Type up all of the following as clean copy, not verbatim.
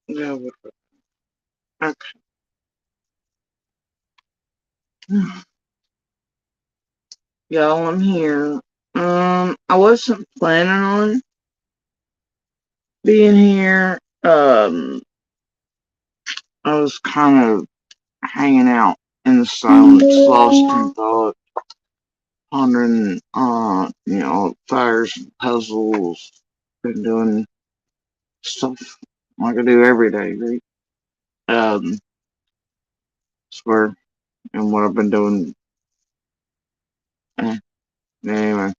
Yeah, okay. Y'all, I'm here. I wasn't planning on being here. I was kind of hanging out in the silence, lost in thought, pondering, fires and puzzles. Been doing stuff like I do every day, right? Um, swear, and what I've been doing, eh, anyway.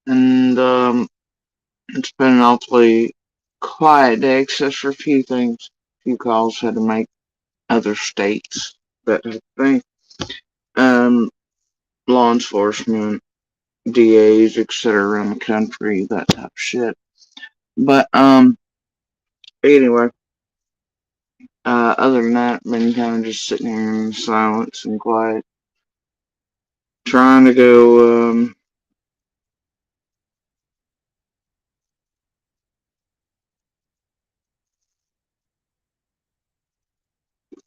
And, it's been an awfully quiet day, except for a few things. A few calls had to make other states, that type of thing. Um, Law enforcement, DAs, etc. around the country, that type of shit. But, anyway, other than that, been kind of just sitting here in silence and quiet, trying to go,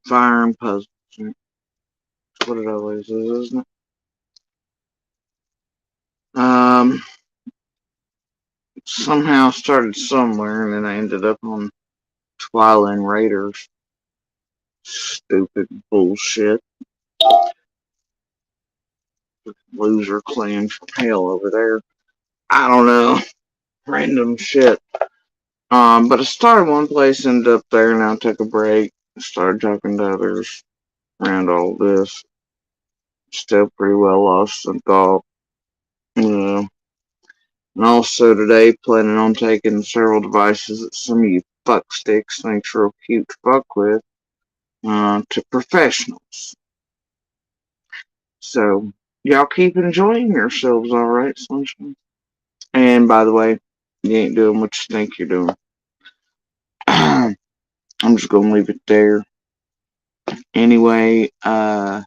fire and puzzles. That's what it always is, isn't it? Somehow started somewhere, and then I ended up on Twilight Raiders. Stupid bullshit. Loser clan from hell over there. I don't know. Random shit. But I started one place, ended up there, now took a break. Started talking to others around all this. Still pretty well lost in thought. You know. And also today, planning on taking several devices that some of you fucksticks think's real cute to fuck with, to professionals. So, y'all keep enjoying yourselves, alright, sunshine? And by the way, you ain't doing what you think you're doing. I'm just gonna leave it there. Anyway, and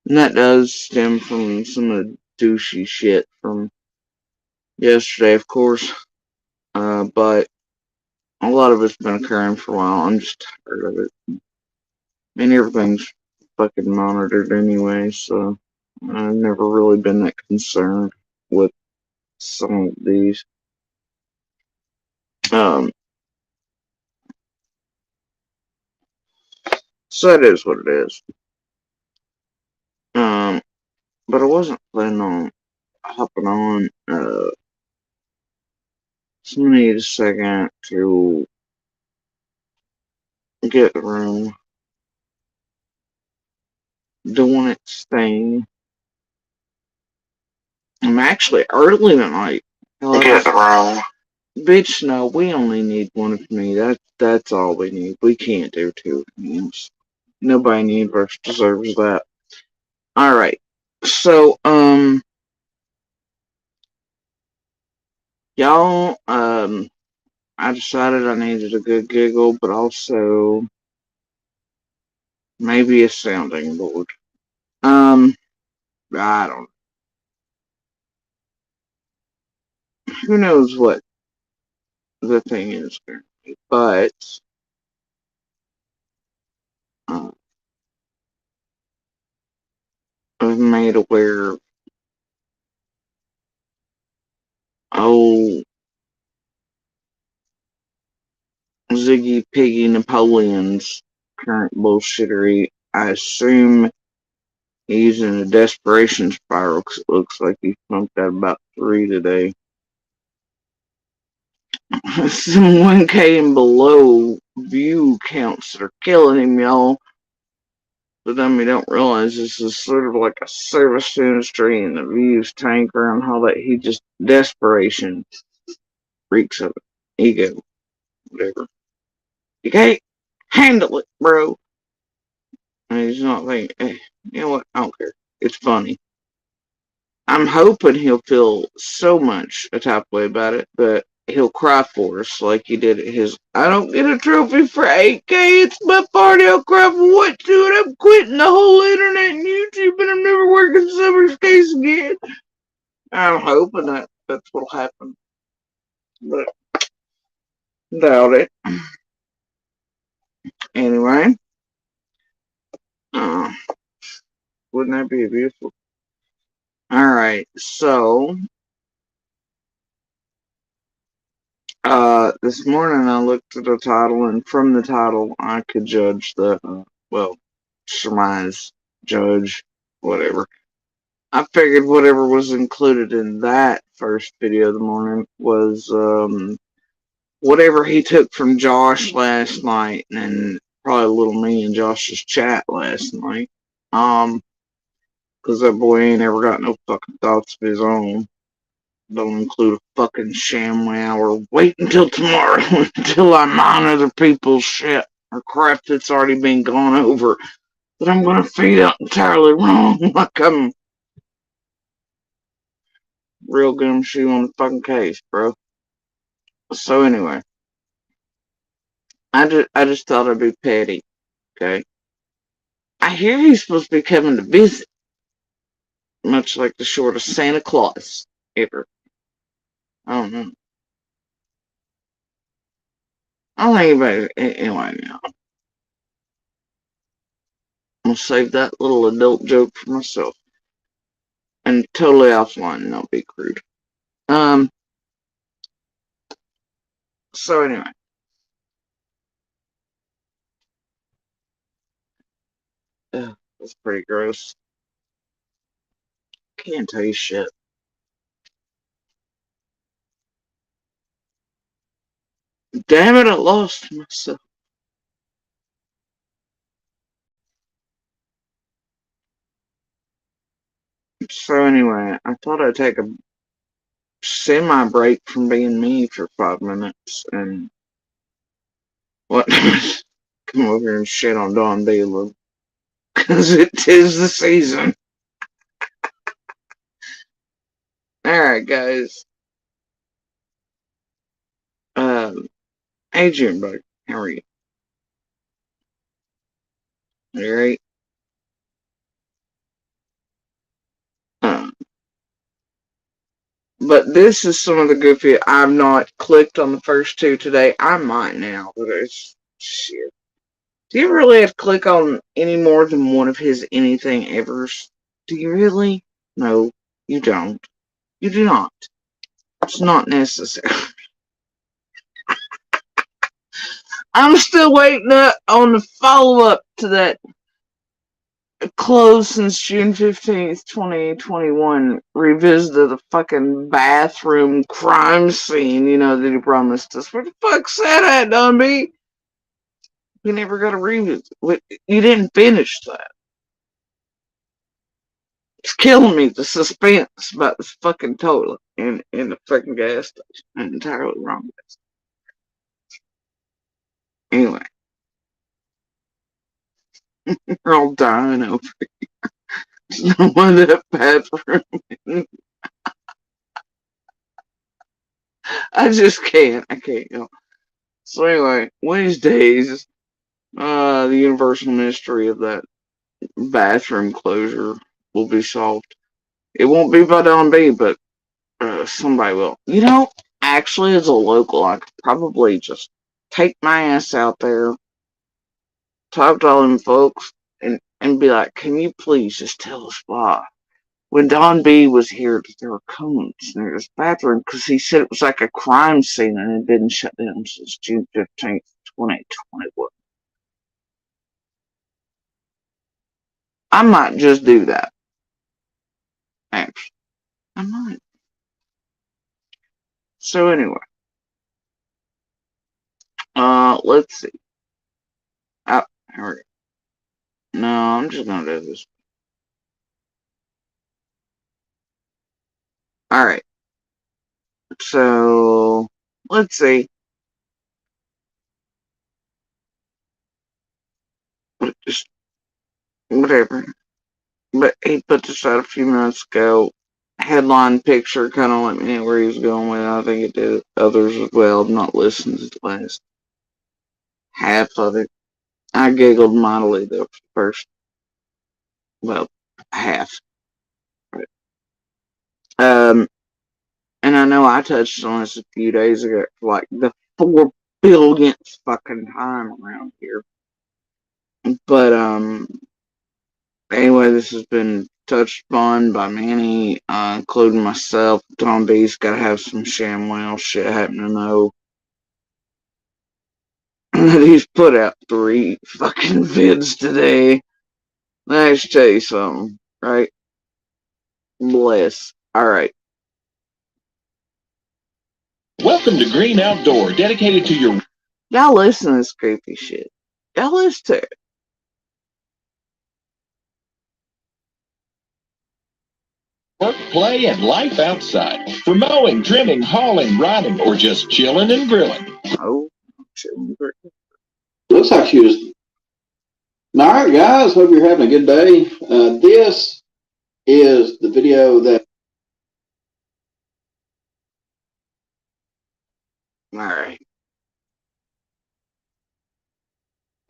that does stem from some of the douchey shit from yesterday, of course. But a lot of it's been occurring for a while. I'm just tired of it. And everything's fucking monitored anyway, so I've never really been that concerned with some of these. Um, so it is what it is. Um, but I wasn't planning on hopping on. So I need a second to get the room doing its thing. I'm actually early tonight. Get the room. Bitch, no, we only need one of me. That's all we need. We can't do two things. Nobody in the universe deserves that. Alright. So, y'all, I decided I needed a good giggle, but also maybe a sounding board. I don't. Who knows what the thing is currently, but uh, I've made aware of old Ziggy Piggy Napoleon's current bullshittery. I assume he's in a desperation spiral because it looks like he pumped out about 3 today. Some 1K and below view counts that are killing him, y'all. But then we don't realize this is sort of like a service industry and the views tank around how that he just desperation reeks of it. Ego, whatever. You can't handle it, bro. And he's not thinking, hey, you know what? I don't care. It's funny. I'm hoping he'll feel so much a type of way about it, but he'll cry for us like he did at his. I don't get a trophy for 8K. It's my party. I'll cry for what, dude? I'm quitting the whole internet and YouTube, and I'm never working Summer's case again. I'm hoping that that's what'll happen. But doubt it. Anyway, uh, wouldn't that be beautiful? Alright, so this morning I looked at the title, and from the title I could judge well, surmise, judge, whatever. I figured whatever was included in that first video of the morning was whatever he took from Josh last night, and probably a little me and Josh's chat last night. Because that boy ain't ever got no fucking thoughts of his own. Don't include a fucking ShamWow or wait until tomorrow until I mine other people's shit or crap that's already been gone over that I'm gonna feed out entirely wrong like I'm real gumshoe on the fucking case, bro. So anyway, I just thought I'd be petty, okay? I hear he's supposed to be coming to visit, much like the shortest Santa Claus ever. I don't know. I don't think anybody. Anyway, now I'm gonna save that little adult joke for myself and totally offline, and I'll be crude. Um. So anyway, that's pretty gross. Can't tell you shit. Damn it! I lost myself. So anyway, I thought I'd take a semi break from being me for 5 minutes and what come over here and shit on Don B a little because it is the season. All right, guys. Adrian, buddy, how are you? All right. Uh, but this is some of the goofy. I've not clicked on the first two today. I might now, but it's shit. Do you really have to click on any more than one of his anything evers? Do you really? No, you don't. You do not. It's not necessary. I'm still waiting on the follow up to that closed since June 15th, 2021 revisit of the fucking bathroom crime scene, that he promised us. Where the fuck's that at, Dunby? We never got a revisit. You didn't finish that. It's killing me, the suspense about this fucking toilet in the fucking gas station. I'm entirely wrong. Anyway, we're all dying over no one that bathroom. I just can't. I can't. So anyway, Wednesdays, the universal mystery of that bathroom closure will be solved. It won't be by Don B, but somebody will. Actually, as a local, I could probably just take my ass out there, talk to all them folks, and be like, can you please just tell us why? When Don B was here, there were cones near his bathroom because he said it was like a crime scene and it had been shut down since June 15th, 2021. I might just do that. Actually, I might. So anyway, let's see. Oh, here we go. No, I'm just gonna do this. All right. So let's see. Just whatever. But he put this out a few minutes ago. Headline picture kind of let me know where he was going with it. I think it did others as well. I've not listened to the last half of it. I giggled mightily though for the first, well, half. Right. Um. And I know I touched on this a few days ago, like the 4 billionth fucking time around here. But anyway, this has been touched upon by many, including myself. Tom B's got to have some ShamWow shit happening though. He's put out 3 fucking vids today. Let's tell you something, right? Bless. Alright. Welcome to Green Outdoor, dedicated to your... Y'all listen to this creepy shit. Y'all listen to it. Work, play, and life outside. For mowing, trimming, hauling, riding, or just chilling and grilling. Oh, chilling and grilling. Looks like she was... Alright guys, hope you're having a good day. This is the video that... Alright.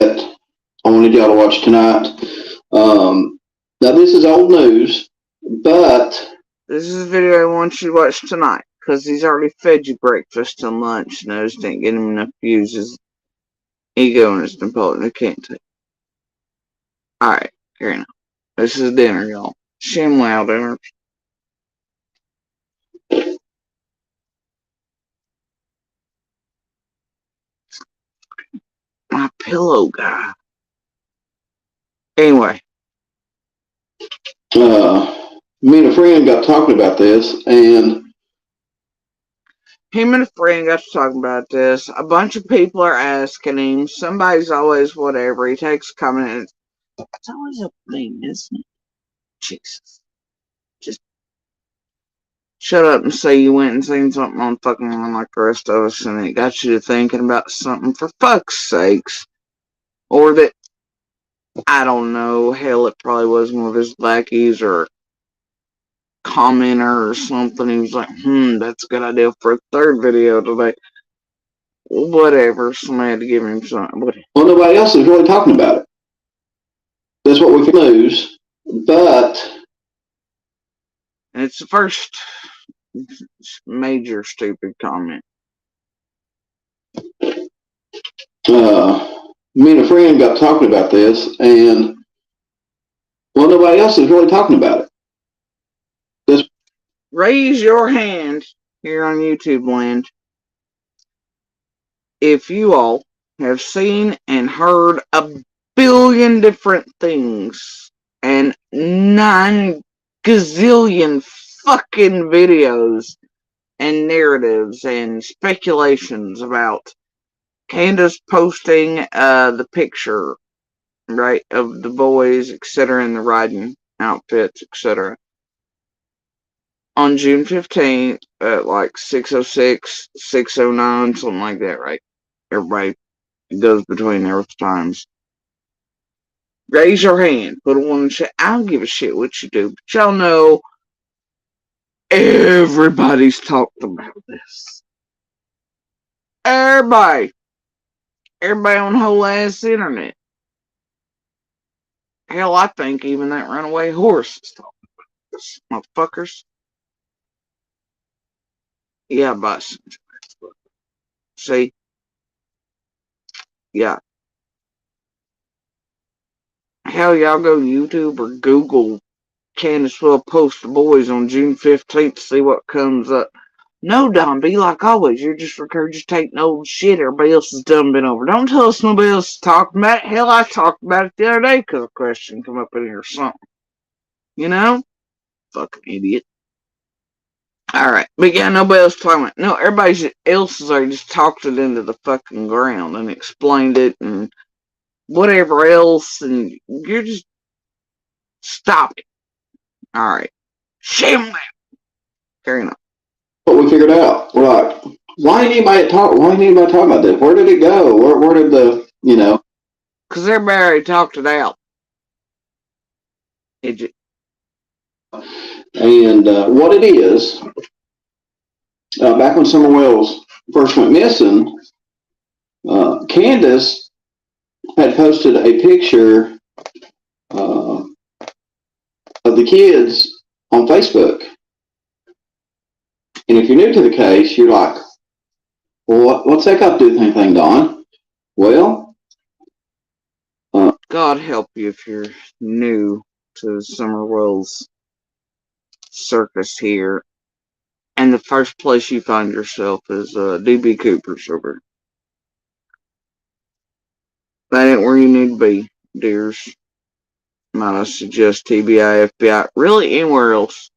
I wanted y'all to watch tonight. Now this is old news, but... This is a video I want you to watch tonight, because he's already fed you breakfast and lunch, and those didn't get him enough views. His ego and his Napoleon can't take. Alright, here now. This is dinner, y'all. ShamWow dinner. My pillow guy. Anyway. Me and a friend got talking about this, and him and a friend got to talking about this. A bunch of people are asking him. Somebody's always whatever. He takes a comment. It's always a thing, isn't it? Jesus. Just shut up and say you went and seen something on fucking one like the rest of us, and it got you to thinking about something for fuck's sakes. Or that, I don't know, hell, it probably was one of his lackeys or commenter or something. He was like, that's a good idea for a 3rd video today. Whatever, somebody had to give him something. Well, nobody else is really talking about it. That's what we can lose, but... And it's the first major stupid comment. Me and a friend got talking about this, and well, nobody else is really talking about it. Raise your hand here on YouTube land if you all have seen and heard a billion different things and 9 gazillion fucking videos and narratives and speculations about Candace posting the picture, right, of the boys, etc., in the riding outfits, etc., on June 15th at like 6:06, 6:09, something like that, right? Everybody goes between those times. Raise your hand. Put one in the chat. I don't give a shit what you do, but y'all know everybody's talked about this. Everybody on the whole ass internet. Hell, I think even that runaway horse is talking about this, motherfuckers. Yeah, but see, yeah. Hell, y'all go YouTube or Google Candace will post the boys on June 15th to see what comes up. No, Don B, like always, you're just regurgitating old shit everybody else has done been over. Don't tell us nobody else is talking about it. Hell, I talked about it the other day because a question come up in here or something. You know? Fucking idiot. Alright, but yeah, nobody else talking about it. No, everybody else has already just talked it into the fucking ground and explained it and whatever else, and you're just... Stop it. Alright. Shame that. Carrying on. What we figured out, right? Why didn't anybody talk about this? Where did it go? Where did the, you know? Because everybody already talked it out. And what it is, back when Summer Wells first went missing, Candace had posted a picture of the kids on Facebook. And if you're new to the case, you're like, well, what's that got to do with anything, Don? Well, God help you if you're new to Summerwell's circus here, and the first place you find yourself is DB Cooper's over. That ain't where you need to be, dears. Might I suggest TBI, FBI, really anywhere else.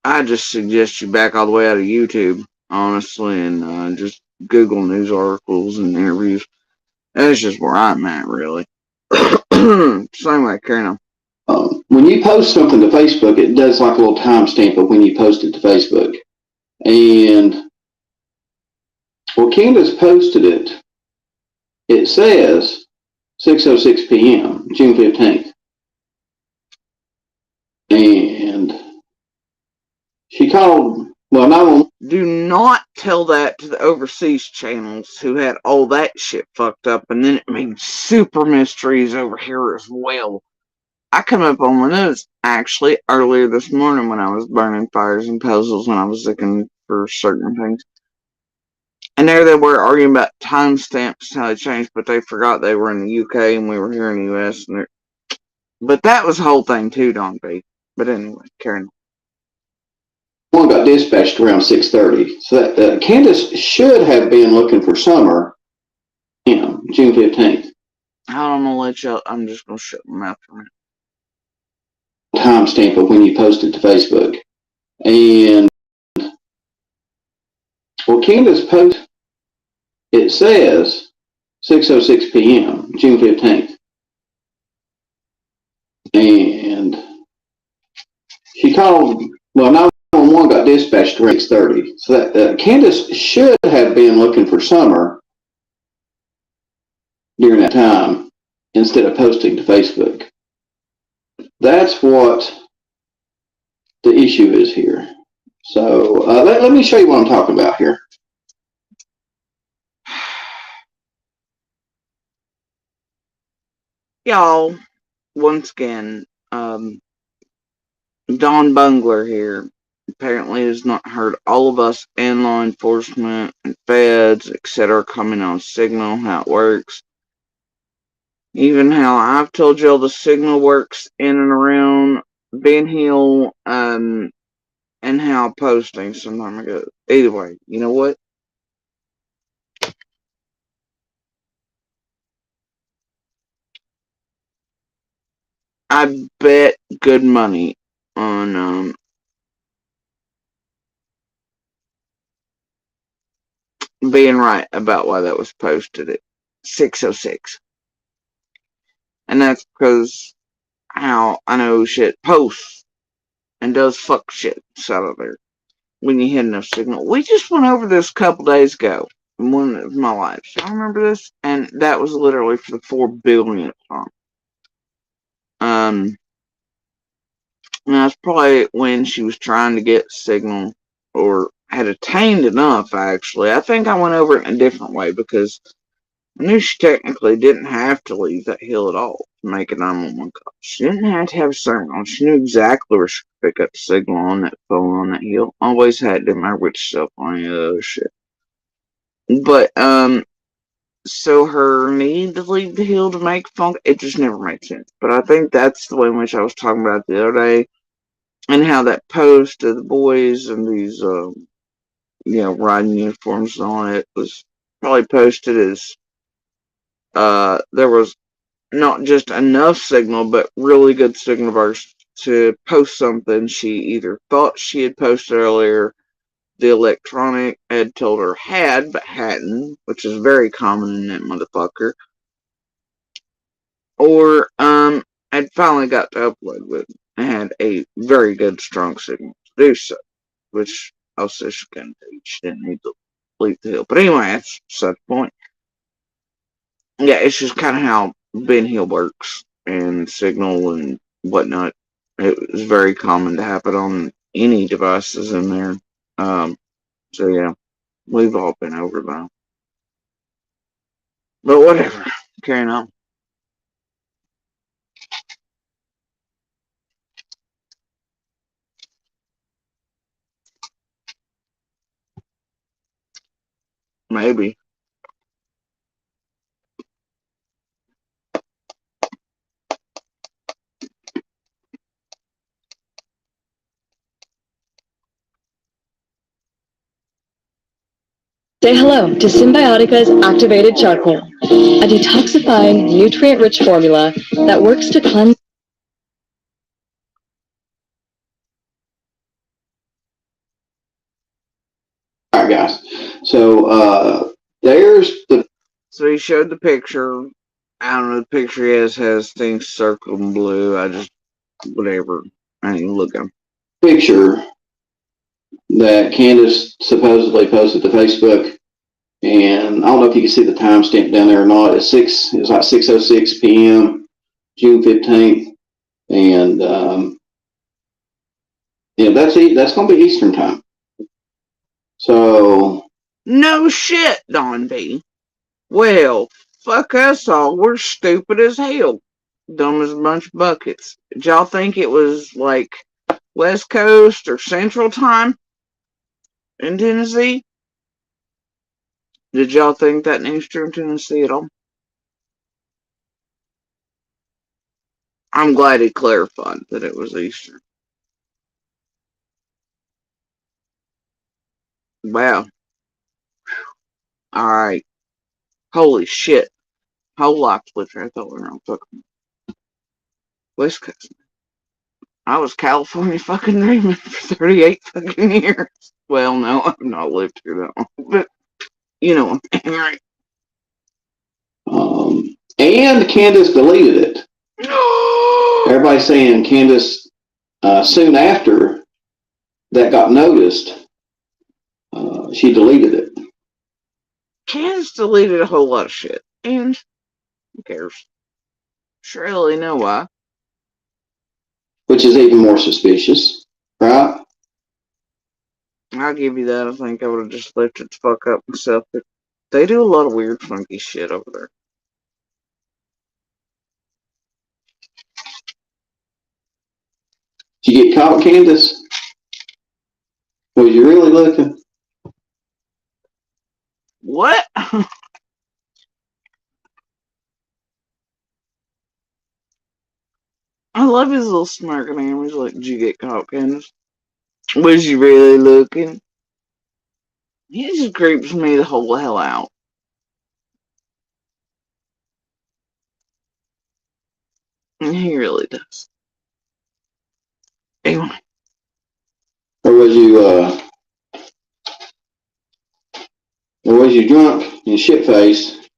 I just suggest you back all the way out of YouTube, honestly, and just Google news articles and interviews. That's just where I'm at, really. Same way, carrying on. When you post something to Facebook, it does like a little timestamp of when you post it to Facebook. And well, Candace posted it. It says 6:06 p.m., June 15th. And she called, well, 911. Do not tell that to the overseas channels who had all that shit fucked up, and then it made super mysteries over here as well. I come up on the news actually earlier this morning when I was burning fires and puzzles when I was looking for certain things. And there they were arguing about timestamps, how they changed, but they forgot they were in the UK and we were here in the US. But that was the whole thing too, Don B. But anyway, carrying on. One got dispatched around 6:30. So that Candace should have been looking for Summer, June 15th. I'm gonna let y'all. I'm just gonna shut my mouth for a minute. Timestamp of when you posted to Facebook. And well, Candace posted, it says 6:06 p.m., June 15th. And she called, well, 911 got dispatched around 6:30. So that Candace should have been looking for Summer during that time instead of posting to Facebook. That's what the issue is here. So let me show you what I'm talking about here. Y'all, once again, Don Bungler here apparently has not heard all of us and law enforcement and feds, etc., coming on signal, how it works. Even how I've told y'all the signal works in and around Ben Hill, and how posting some time ago. Either way, you know what? I bet good money on being right about why that was posted at 6:06. And that's because how I know shit posts and does fuck shit out of there when you hit enough signal. We just went over this a couple days ago in one of my lives. I remember this, and that was literally for the 4 billionth time. And that's probably when she was trying to get signal, or had attained enough, actually. I think I went over it in a different way because I knew she technically didn't have to leave that hill at all to make a 911 call. She didn't have to have a signal. She knew exactly where she could pick up the signal on that phone on that hill. Always had, didn't matter which cell phone, any other shit. But, so her need to leave the hill to make a phone, it just never made sense. But I think that's the way in which I was talking about the other day. And how that post of the boys and these, riding uniforms and all that was probably posted as, there was not just enough signal, but really good signal burst to post something she either thought she had posted earlier, the electronic had told her had, but hadn't, which is very common in that motherfucker, or, had finally got to upload with it and had a very good, strong signal to do so, which also she couldn't do. She didn't need to leave the hill. But anyway, that's such a point. Yeah, it's just kind of how Ben Hill works and Signal and whatnot. It was very common to have it on any devices in there. So yeah, we've all been over that. But whatever, carrying on. maybe. Say hello to Symbiotica's activated charcoal, a detoxifying, nutrient-rich formula that works to cleanse. All right, guys. So there's the. So he showed the picture. I don't know, the picture has things circled in blue. I just, whatever. I ain't looking. Picture that Candace supposedly posted to Facebook, and I don't know if you can see the timestamp down there or not. It's like 6:06 p.m. June 15th, and that's going to be Eastern time. So no shit, Don B. Well, fuck us all. We're stupid as hell. Dumb as a bunch of buckets. Did y'all think it was like West Coast or Central Time in Tennessee? Did y'all think that in Eastern Tennessee at all? I'm glad he clarified that it was Eastern. Wow. Alright. Holy shit. Whole life switcher. I thought we were on fucking West Coast. I was California fucking dreaming for 38 fucking years. Well, no, I've not lived here that long. But, you know, right. And Candace deleted it. Everybody's saying Candace, soon after that got noticed, she deleted it. Candace deleted a whole lot of shit. And who cares? Surely know why. Which is even more suspicious, right? I'll give you that. I think I would have just left it to fuck up myself. But they do a lot of weird, funky shit over there. Did you get caught, Candace? Was you really looking? What? I love his little smirk and he's like, did you get caught, Candace? Was you really looking? He just creeps me the whole hell out. And he really does. Anyway. Or was you drunk and shit-faced?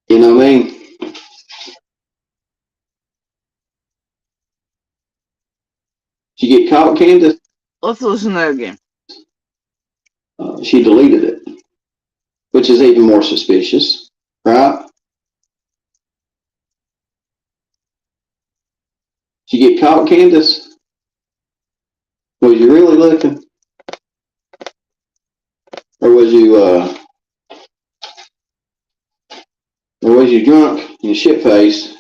You know what I mean? Did you get caught, Candace? Let's listen to that again. She deleted it, which is even more suspicious, right? Did you get caught, Candace? Was you really looking? Or was you drunk and shit-faced?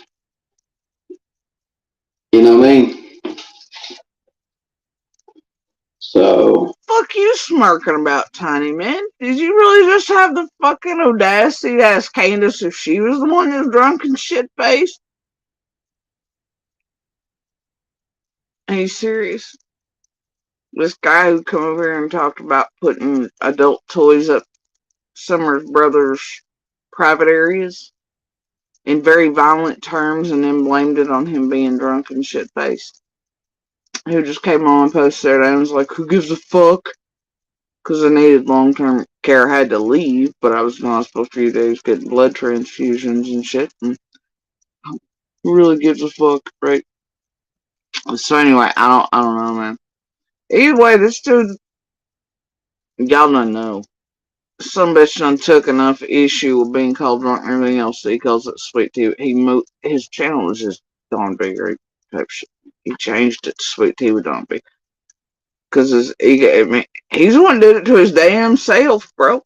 You know what I mean? So. Fuck you smirking about, Tiny Man. Did you really just have the fucking audacity to ask Candace if she was the one that's drunk and shit-faced? Are you serious? This guy who come over here and talked about putting adult toys up Summers Brothers' private areas in very violent terms and then blamed it on him being drunk and shit-faced. Who just came on and posted it and was like, who gives a fuck? Because I needed long-term care. I had to leave, but I was in the hospital for a few days getting blood transfusions and shit. And who really gives a fuck, right? So anyway, I don't know, man. Either way, this dude, y'all don't know. Some bitch done took enough issue with being called drunk and everything else that he calls it sweet tea. His channel is just Don B. Right? Type shit. He changed it to Sweet Tea with Don B. Because he's the one that did it to his damn self, bro.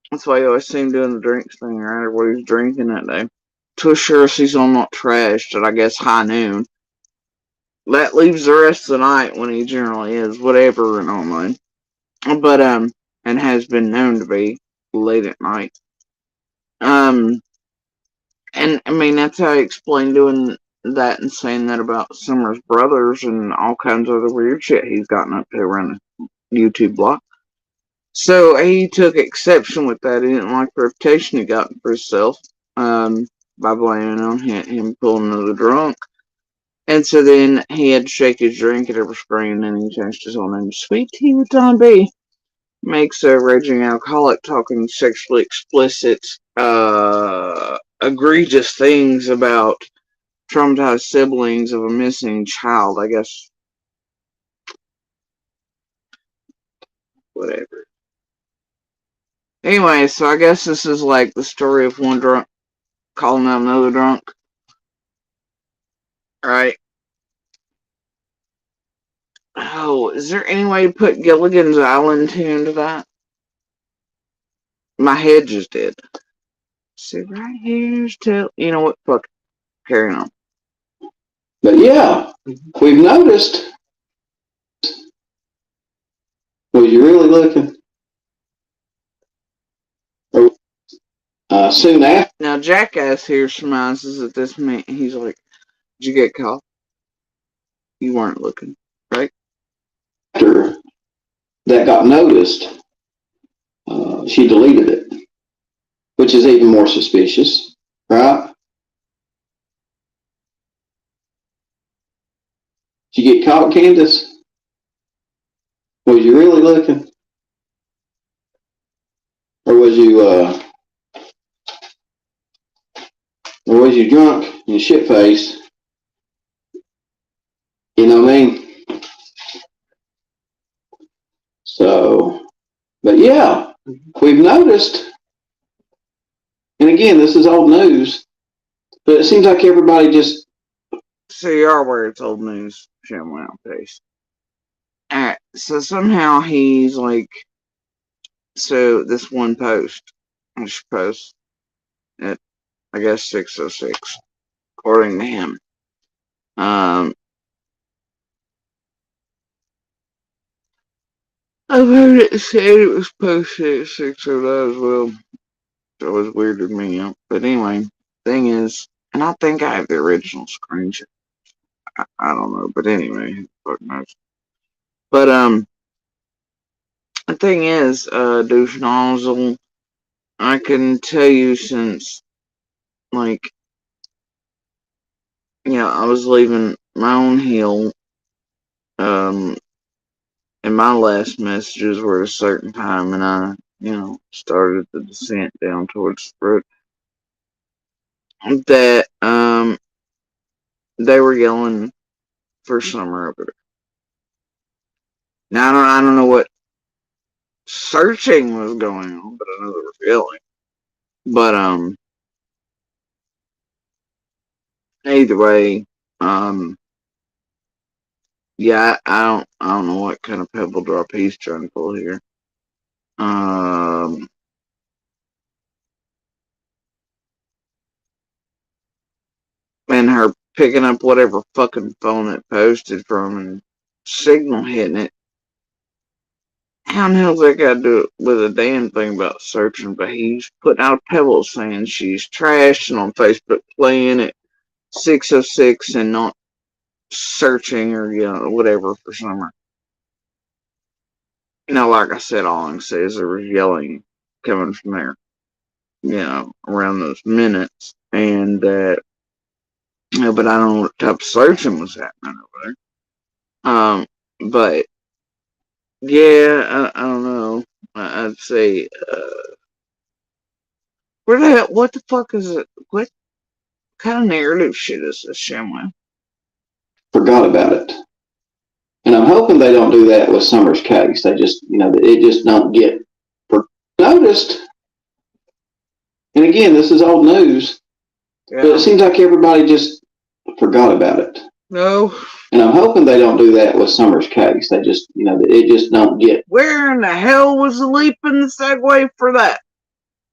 That's why you always see him doing the drinks thing, right? Or what he was drinking that day. To assure us he's on not trashed at, I guess, high noon. That leaves the rest of the night when he generally is, whatever, and online. But, and has been known to be late at night. And I mean, that's how I explained doing that and saying that about Summer's brothers and all kinds of other weird shit he's gotten up to around the YouTube block. So he took exception with that. He didn't like the reputation he got for himself, by blaming on him pulling another drunk. And so then he had to shake his drink at every screen, and he changed his whole name to Sweet Tea with Don B. Makes a raging alcoholic talking sexually explicit, egregious things about traumatized siblings of a missing child, I guess. Whatever. Anyway, so I guess this is like the story of one drunk calling out another drunk. Right? Oh, is there any way to put Gilligan's Island tune to that? My head just did. See, right here's till. You know what? Fuck. Carry on. But yeah, we've noticed. Was you really looking? Soon after. Now, Jackass here surmises that this man, he's like, did you get caught? You weren't looking, right? After that got noticed, she deleted it, which is even more suspicious, right? Did you get caught, Candace? Was you really looking? Or was you drunk and shit faced? You know what I mean? So, but yeah, we've noticed, and again, this is old news, but it seems like everybody just. So you are aware it's old news, ShamWow Pace. Alright, so somehow he's like, so this one post, which post at, I guess, 6:06, according to him. I've heard it said it was posted at 6:09 as well. So it was weirded me out. But anyway, thing is, and I think I have the original screenshot. I don't know, but anyway, fuck knows. But the thing is, douche nozzle, I can tell you since, like, I was leaving my own hill, and my last messages were at a certain time, and I, started the descent down towards the road. That, they were yelling for Summer over there. Now, I don't know what searching was going on, but I know they were yelling. But, either way, yeah, I don't know what kind of pebble drop he's trying to pull here. And her picking up whatever fucking phone it posted from and signal hitting it. How in the hell's that got to do it with a damn thing about searching? But he's putting out pebbles saying she's trashed and on Facebook playing at 6:06 and not searching or whatever for Summer. Like I said, all I can say is there was yelling coming from there, around those minutes, and that, but I don't know what type of searching was happening over there. But yeah, I don't know. I'd say, where the hell? What the fuck is it? What kind of narrative shit is this, ShamWow? Forgot about it. And I'm hoping they don't do that with Summer's case. They just, it just don't get noticed. And again, this is old news, but it seems like everybody just forgot about it. No. And I'm hoping they don't do that with Summer's case. They just, it just don't get. Where in the hell was the leap in the segue for that?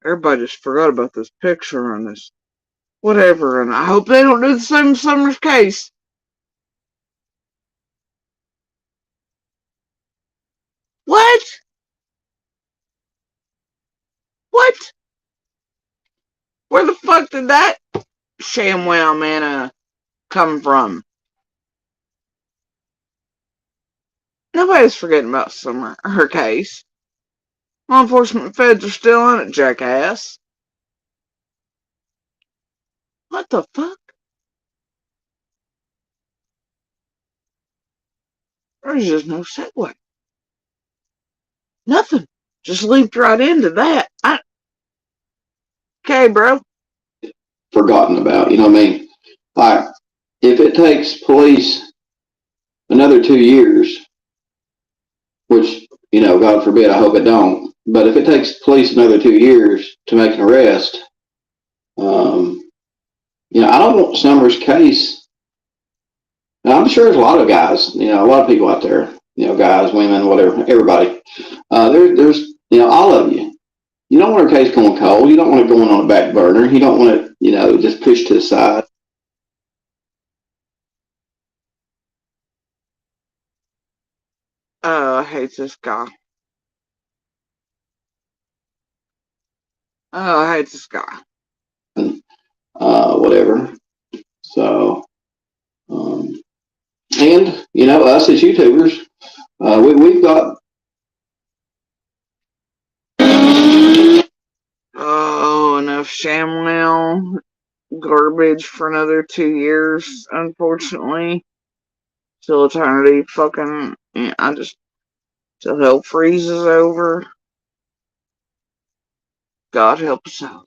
Everybody just forgot about this picture and this whatever, and I hope they don't do the same with Summer's case. What? Where the fuck did that ShamWow manna come from? Nobody's forgetting about Summer, her case. Law enforcement feds are still on it, jackass. What the fuck? There's just no segue. Nothing. Just leaped right into that. Okay, bro. Forgotten about, you know what I mean? Like, if it takes police another 2 years, which, you know, God forbid, I hope it don't, but if it takes police another 2 years to make an arrest, you know, I don't want Summers' case. And I'm sure there's a lot of guys, you know, a lot of people out there, you know, guys, women, whatever, everybody. There's, you know, all of you. You don't want her case going cold. You don't want it going on a back burner. You don't want it, you know, just pushed to the side. Oh, I hate this guy. Oh, I hate this guy. Whatever. So, and, you know, us as YouTubers, we've got. Oh, enough ShamWow garbage for another 2 years, unfortunately. Till eternity, fucking, yeah, till hell freezes over. God help us out.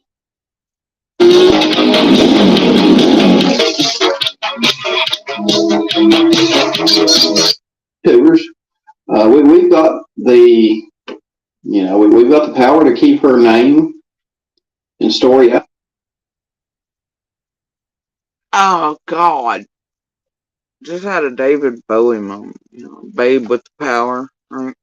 YouTubers, we've got the, you know, we've got the power to keep her name and story out. Oh, God. Just had a David Bowie moment, you know, Babe with the Power, right?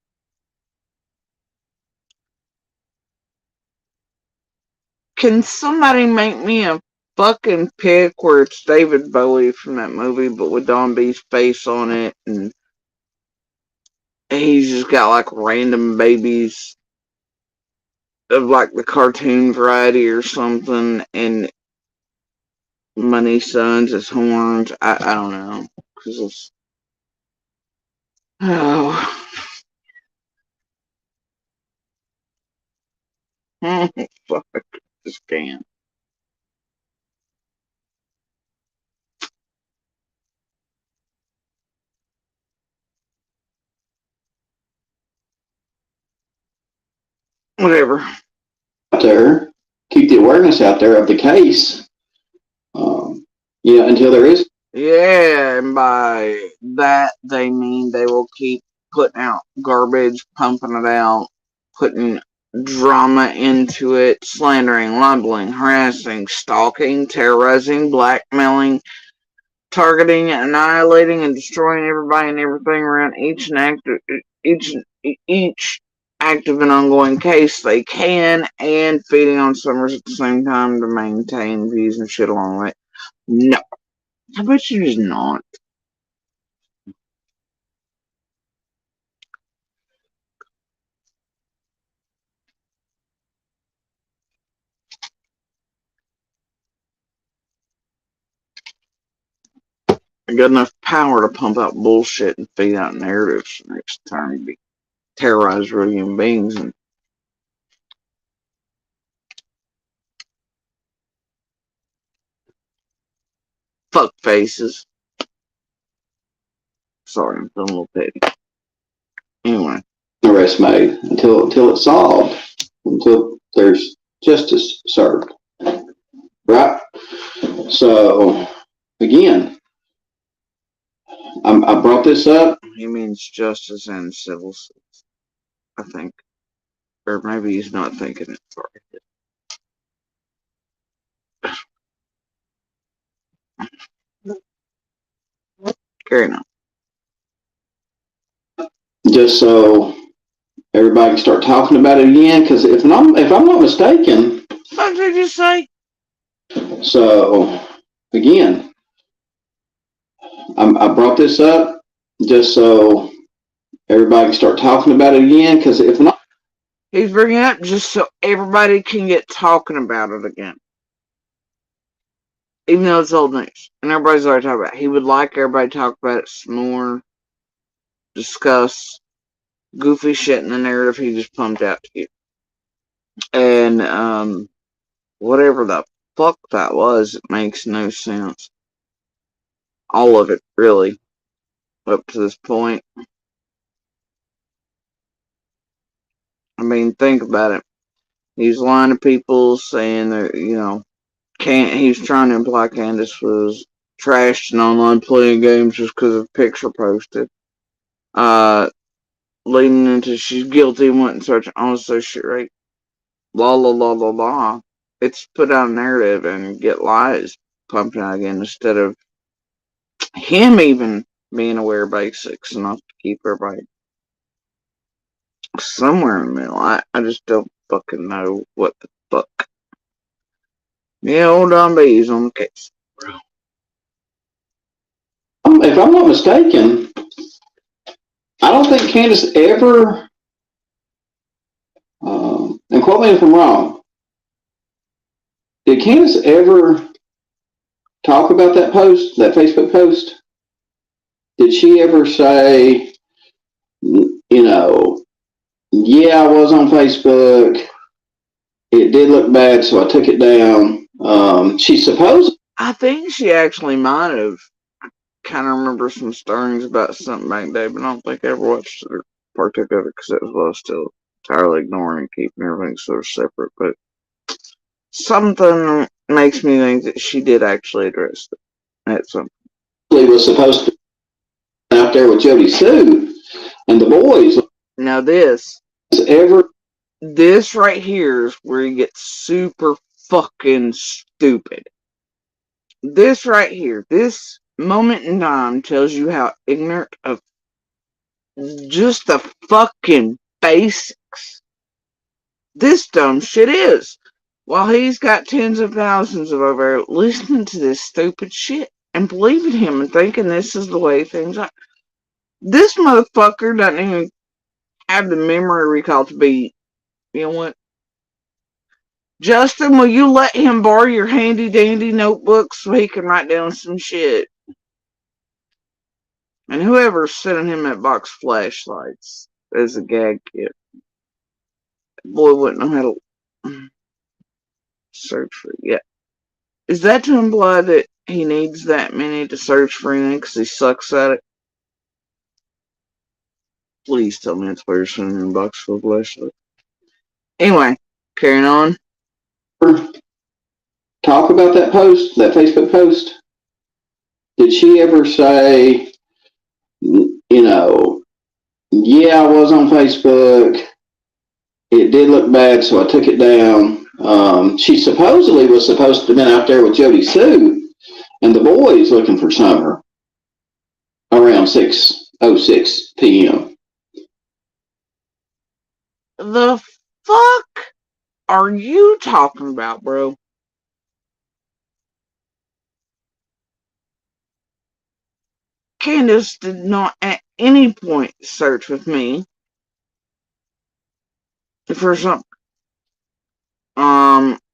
Can somebody make me a fucking pic where it's David Bowie from that movie, but with Don B's face on it, and he's just got like random babies of like the cartoon variety or something, and Money Sons as horns. I don't know, cause it's fuck, just can't. Whatever. Out there, keep the awareness out there of the case. Yeah, until there is. Yeah, and by that they mean they will keep putting out garbage, pumping it out, putting drama into it, slandering, libeling, harassing, stalking, terrorizing, blackmailing, targeting, annihilating, and destroying everybody and everything around each active and ongoing case they can, and feeding on Summers at the same time to maintain views and shit along the way. No. How about you just not? I got enough power to pump out bullshit and feed out narratives next time to terrorize real human beings and fuck faces. Sorry, I'm feeling a little petty. Anyway. Arrest made until it's solved, until there's justice served. Right? So, again, I brought this up. He means justice and civil suits, I think. Or maybe he's not thinking it. Sorry. Carry on. Just so everybody can start talking about it again, because if I'm not mistaken. What the fuck did you say? So, again, I brought this up just so everybody can start talking about it again, because if not. He's bringing it up just so everybody can get talking about it again. even though it's old news. And everybody's already talking about it. He would like everybody to talk about it some more, discuss goofy shit in the narrative he just pumped out to you. And, whatever the fuck that was, it makes no sense. All of it, really, up to this point. I mean, think about it. He's lying to people saying that, he's trying to imply Candace was trashed and online playing games just because of a picture posted. Leading into she's guilty and went and searching on associate rate. La la la la la. It's put out a narrative and get lies pumped out again instead of him even being aware of basics enough to keep everybody somewhere in the middle. I just don't fucking know what the fuck. Yeah, old Don B's on the case. If I'm not mistaken, I don't think Candace ever, and quote me if I'm wrong, did Candace ever talk about that post, that Facebook post? Did she ever say, yeah, I was on Facebook. It did look bad, so I took it down. She supposed. I think she actually might have. Kind of remember some stirrings about something back then, but I don't think I ever watched it or partook of it because it was still entirely ignoring and keeping everything sort of separate. But something makes me think that she did actually address it at some point. Was supposed to be out there with Jody Sue and the boys. Now this right here is where you get super fucking stupid. This right here, this moment in time tells you how ignorant of just the fucking basics this dumb shit is. While he's got tens of thousands of over there listening to this stupid shit and believing him and thinking this is the way things are. This motherfucker doesn't even have the memory recall to be, you know what? Justin, will you let him borrow your handy dandy notebook so he can write down some shit? And whoever's sending him that box of flashlights as a gag kit, boy wouldn't know how to search for it. Yeah. Is that to imply that he needs that many to search for anything because he sucks at it? Please tell me it's where you're sending him a box full of flashlights. Anyway, carrying on. Talk about that post, that Facebook post. Did she ever say, yeah, I was on Facebook. It did look bad, so I took it down. She supposedly was supposed to have been out there with Jody Sue and the boys looking for Summer around 6:06 p.m. The fuck are you talking about, bro? Candace did not at any point search with me for something.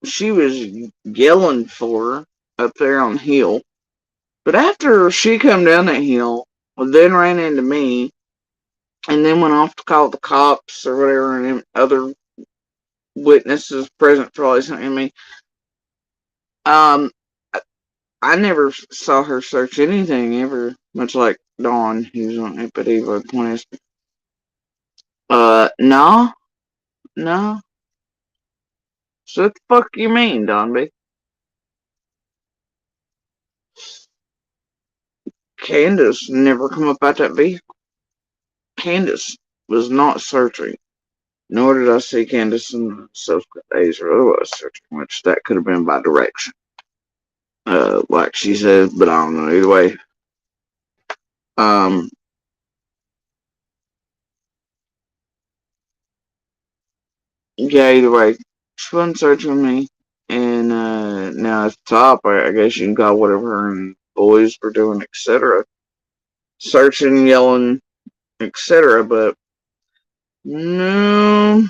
She was yelling for her up there on the hill. But after she come down that hill, then ran into me, and then went off to call the cops or whatever, and other witnesses present for all this, I mean, I never saw her search anything ever, much like Dawn, who's on it, but Eva point is, no. So what the fuck you mean, Don B? Candace never come up out that vehicle. Candace was not searching, nor did I see Candace in the subsequent days or otherwise searching, which that could have been by direction. Like she said, but I don't know, either way. Yeah, either way. She wasn't searching me. And now at the top, I guess you can call whatever her and boys were doing, etc. Searching, yelling, etc. But no,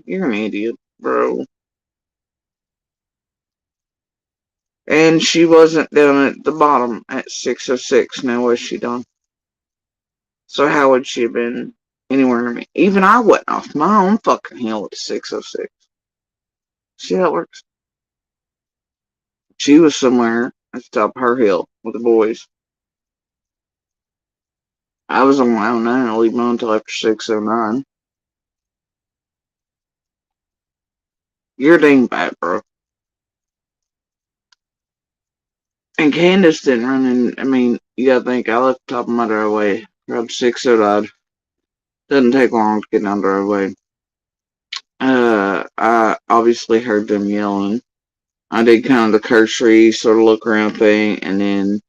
you're an idiot, bro. And she wasn't down at the bottom at 606, now was she, Dawn? So how would she have been anywhere near me? Even I wasn't off my own fucking hill at 606. See how it works? She was somewhere at the top of her hill with the boys. I was on my own now. I didn't leave mine until after 609. You're a dingbat, bro. And Candace didn't run in. I mean, you gotta think, I left the top of my driveway. Around 609. Doesn't take long to get down the driveway. I obviously heard them yelling. I did kind of the cursory sort of look around thing, and then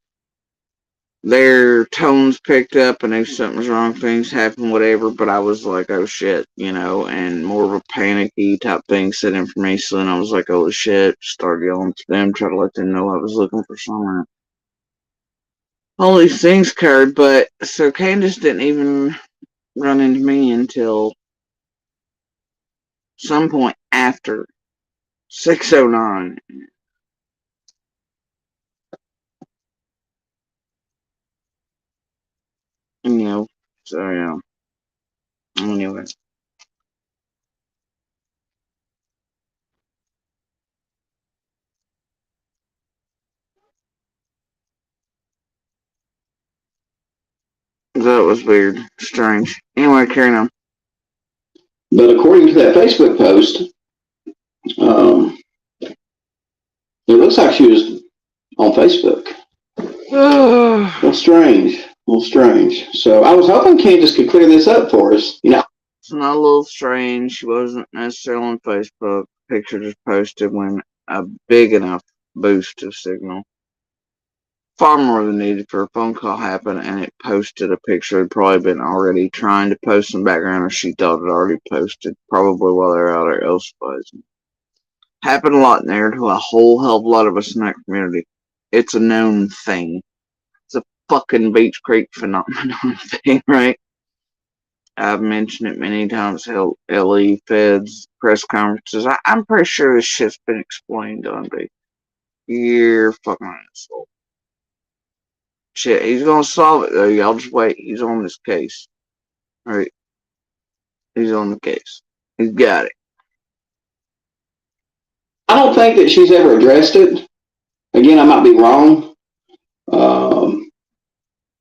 their tones picked up and knew something was wrong, things happened, whatever, but I was like, oh shit, and more of a panicky type thing set in for me, so then I was like, oh shit, started yelling to them, try to let them know I was looking for somewhere. All these things occurred, but so Candace didn't even run into me until some point after 609. So yeah. Anyway. That was weird. Strange. Anyway, carrying on. But according to that Facebook post, it looks like she was on Facebook. A little strange. So I was hoping Candace could clear this up for us. It's not a little strange. She wasn't necessarily on Facebook. Picture just posted when a big enough boost of signal. Far more than needed for a phone call happened, and it posted a picture. Had probably been already trying to post some background, or she thought it already posted, probably while they're out there elsewise. Happened a lot in there to a whole hell of a lot of us in that community. It's a known thing. It's a fucking Beach Creek phenomenon thing, right? I've mentioned it many times. LE, feds, press conferences. I'm pretty sure this shit's been explained on me. You're fucking asshole. Shit, he's gonna solve it though. Y'all just wait. He's on this case. Alright. He's on the case. He's got it. I don't think that she's ever addressed it. Again, I might be wrong.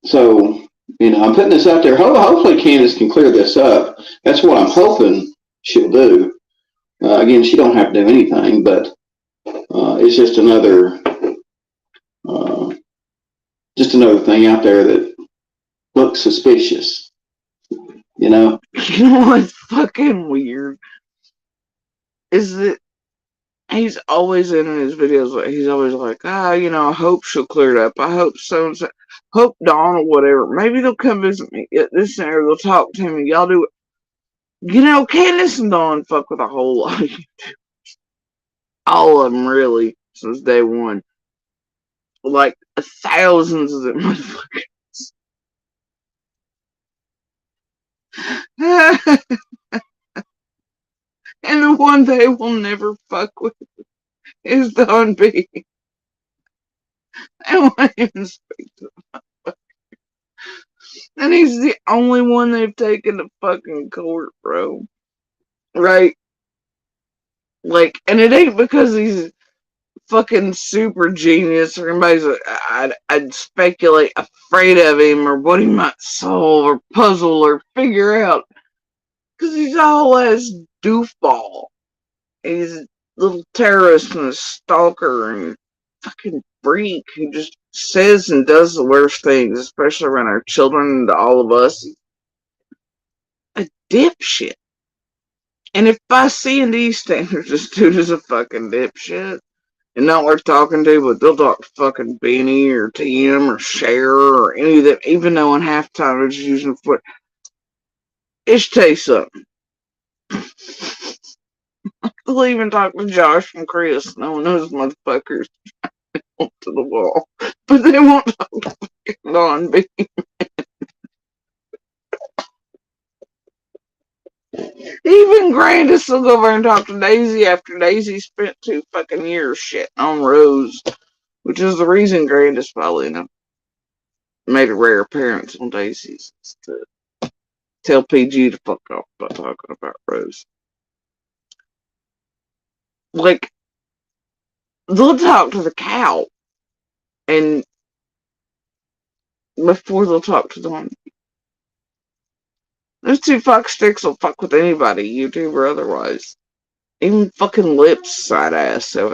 So, I'm putting this out there. Hopefully Candace can clear this up. That's what I'm hoping she'll do. Again, she don't have to do anything, but it's just another thing out there that looks suspicious. You know what's fucking weird? Is that he's always in his videos, he's always like, I hope she'll clear it up. I hope so-and-so, hope Dawn or whatever. Maybe they'll come visit me at this center. They'll talk to me. Y'all do it. Candace and Dawn fuck with a whole lot of YouTubers. All of them, really, since day one. Like, thousands of them motherfuckers. And the one they will never fuck with is Don B. I won't even speak to him. And he's the only one they've taken to fucking court, bro. Right? Like, and it ain't because he's fucking super genius or anybody's, I'd speculate, afraid of him or what he might solve or puzzle or figure out. Because he's always doofball. He's a little terrorist and a stalker and fucking freak who just says and does the worst things, especially around our children and all of us. A dipshit. And if by C&D standards this dude is a fucking dipshit and not worth talking to, but they'll talk to fucking Benny or TM or Cher or any of them, even though in halftime they're just using foot. It's tell you something. They'll even talk to Josh and Chris. No one knows motherfuckers to the wall. But they won't talk to fucking Don B. Even Grandis will go over and talk to Daisy after Daisy spent 2 fucking years shitting on Rose. which is the reason Grandis Paulina made a rare appearance on Daisy's to tell PG to fuck off by talking about Rose. Like, they'll talk to the cow, and before they'll talk to the one. Those two fuck sticks will fuck with anybody, YouTube or otherwise. Even fucking Lips side ass. So,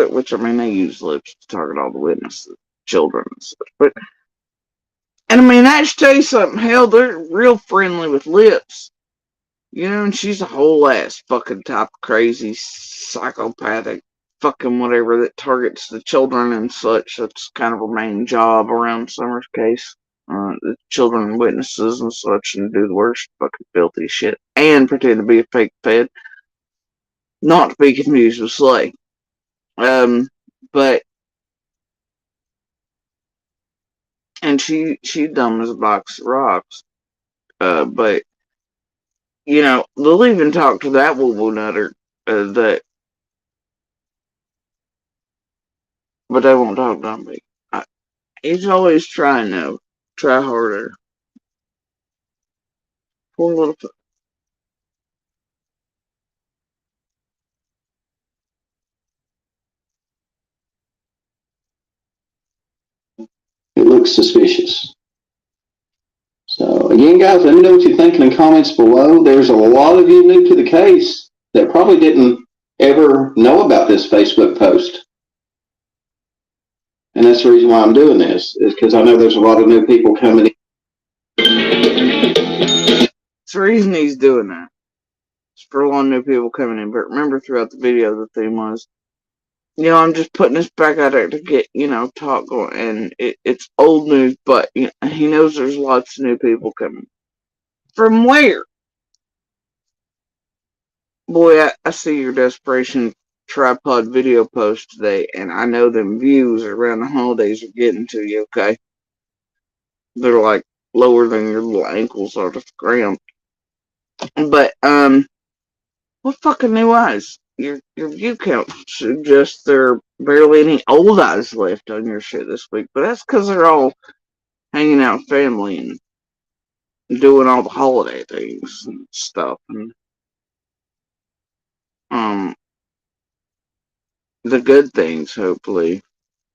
which I mean, they use Lips to target all the witnesses, children and such. But, and I mean, I should tell you something. Hell, they're real friendly with Lips. You know, and she's a whole ass fucking type of crazy, psychopathic, fucking whatever that targets the children and such. That's kind of her main job around Summer's case. The children witnesses and such, and do the worst fucking filthy shit. And pretend to be a fake fed. Not to be confused with Slay. But, and she dumb as a box of rocks. But, you know, they'll even talk to that woo nutter, but they won't talk to me. He's always trying to try harder. Poor little. It looks suspicious. So again, guys, let me know what you think in the comments below. There's a lot of you new to the case that probably didn't ever know about this Facebook post. And that's the reason why I'm doing this, is because I know there's a lot of new people coming in. It's the reason he's doing that. It's for a lot of new people coming in. But remember, throughout the video, the theme was, you know, I'm just putting this back out there to get, you know, talk going. And it's old news, but you know, he knows there's lots of new people coming. From where? Boy, I see your desperation tripod video post today, and I know them views around the holidays are getting to you, okay? They're like lower than your little ankles are to the ground. But, what fucking new eyes? Your view count suggests there are barely any old eyes left on your shit this week, but that's because they're all hanging out with family and doing all the holiday things and stuff, and the good things, hopefully,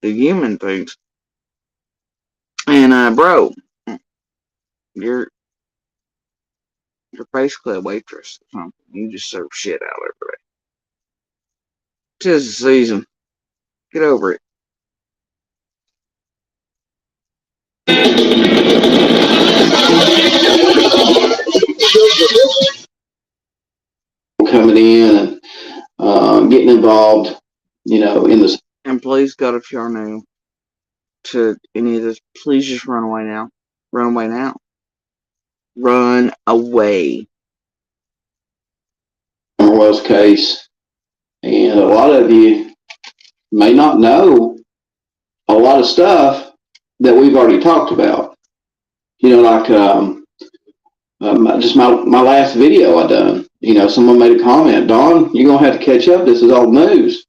the human things. And bro, you're basically a waitress or something. You just serve shit out every day. 'Tis the season. Get over it. Coming in and getting involved, you know, in the. And please, God, if you're new to any of this, please just run away now. Run away now. Run away. Wells case, and a lot of you may not know a lot of stuff that we've already talked about. You know, like just my last video I done. You know, someone made a comment, Don, you're gonna have to catch up. This is old news.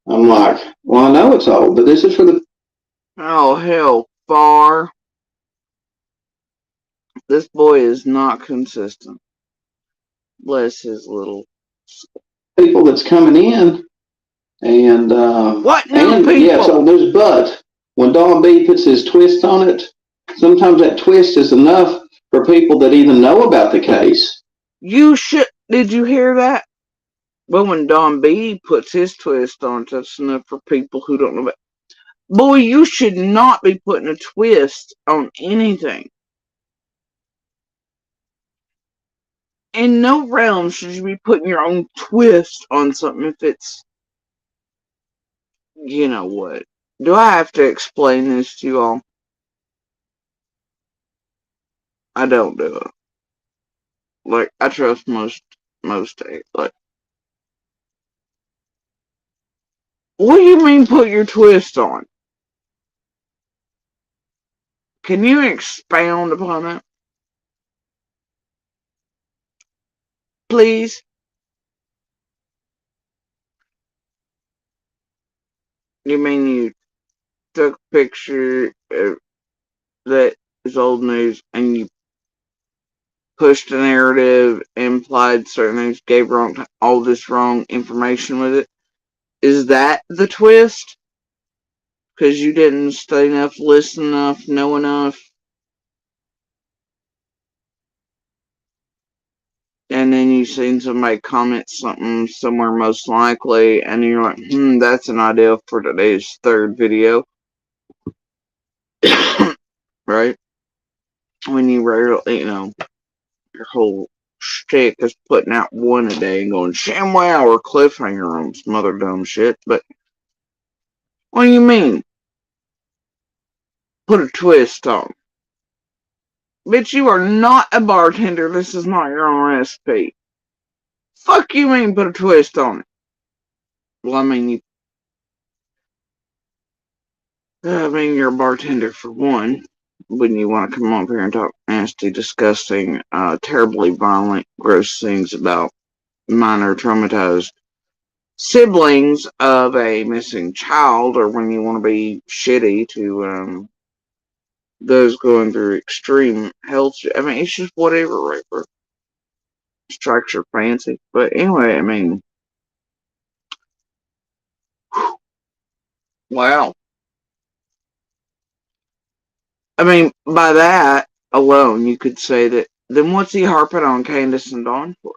I'm like, well, I know it's old, but this is for the. Oh, hell, far. This boy is not consistent. Bless his little people that's coming in, and what new and people? yeah, so there's but when Don B puts his twist on it, sometimes that twist is enough for people that even know about the case. Did you hear that? Well, when Don B puts his twist on it, that's enough for people who don't know about. Boy, you should not be putting a twist on anything. In no realm should you be putting your own twist on something if it's, you know what. Do I have to explain this to you all? I don't do it. Like, I trust most days. Like, what do you mean put your twist on? Can you expound upon that? Please? You mean took a picture that is old news and you pushed a narrative, implied certain things, gave all this wrong information with it. Is that the twist? Because you didn't study enough, listen enough, know enough, and then you seen somebody comment something somewhere most likely, and you're like, that's an idea for today's third video. Right? When you rarely, your whole shtick is putting out one a day and going ShamWow or cliffhanger on some other dumb shit. But what do you mean? Put a twist on. Bitch, you are not a bartender. This is not your own recipe. Fuck you mean put a twist on it? Well, I mean, you're a bartender for one. When you want to come up here and talk nasty, disgusting, terribly violent, gross things about minor traumatized siblings of a missing child, or when you want to be shitty to those going through extreme health. I mean, it's just whatever, right? Strikes your fancy. But anyway, I mean, wow. I mean, by that alone, you could say that, then what's he harping on Candace and Dawn for?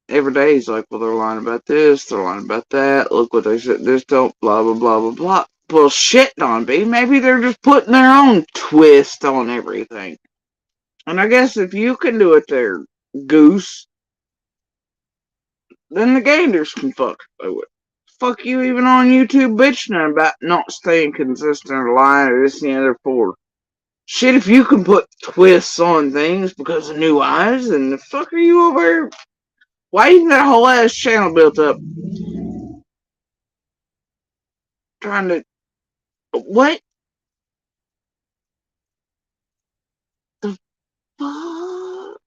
Every day he's like, well, they're lying about this, they're lying about that, look what they said, this don't, blah, blah, blah, blah, blah. Well, shit, Don B. Maybe they're just putting their own twist on everything. And I guess if you can do it there, Goose, then the Ganders can fuck do it. Fuck you even on YouTube bitching about not staying consistent or lying or this and the other for. Shit, if you can put twists on things because of new eyes, then the fuck are you over here? Why isn't that whole ass channel built up? Trying to... What? The fuck?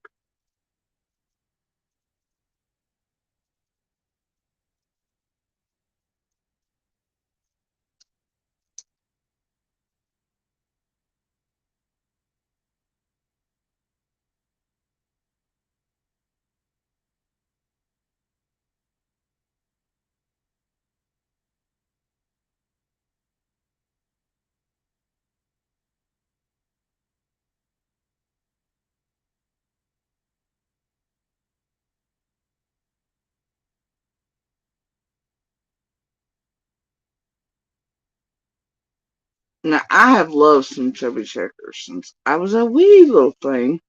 Now, I have loved some chubby checkers since I was a wee little thing.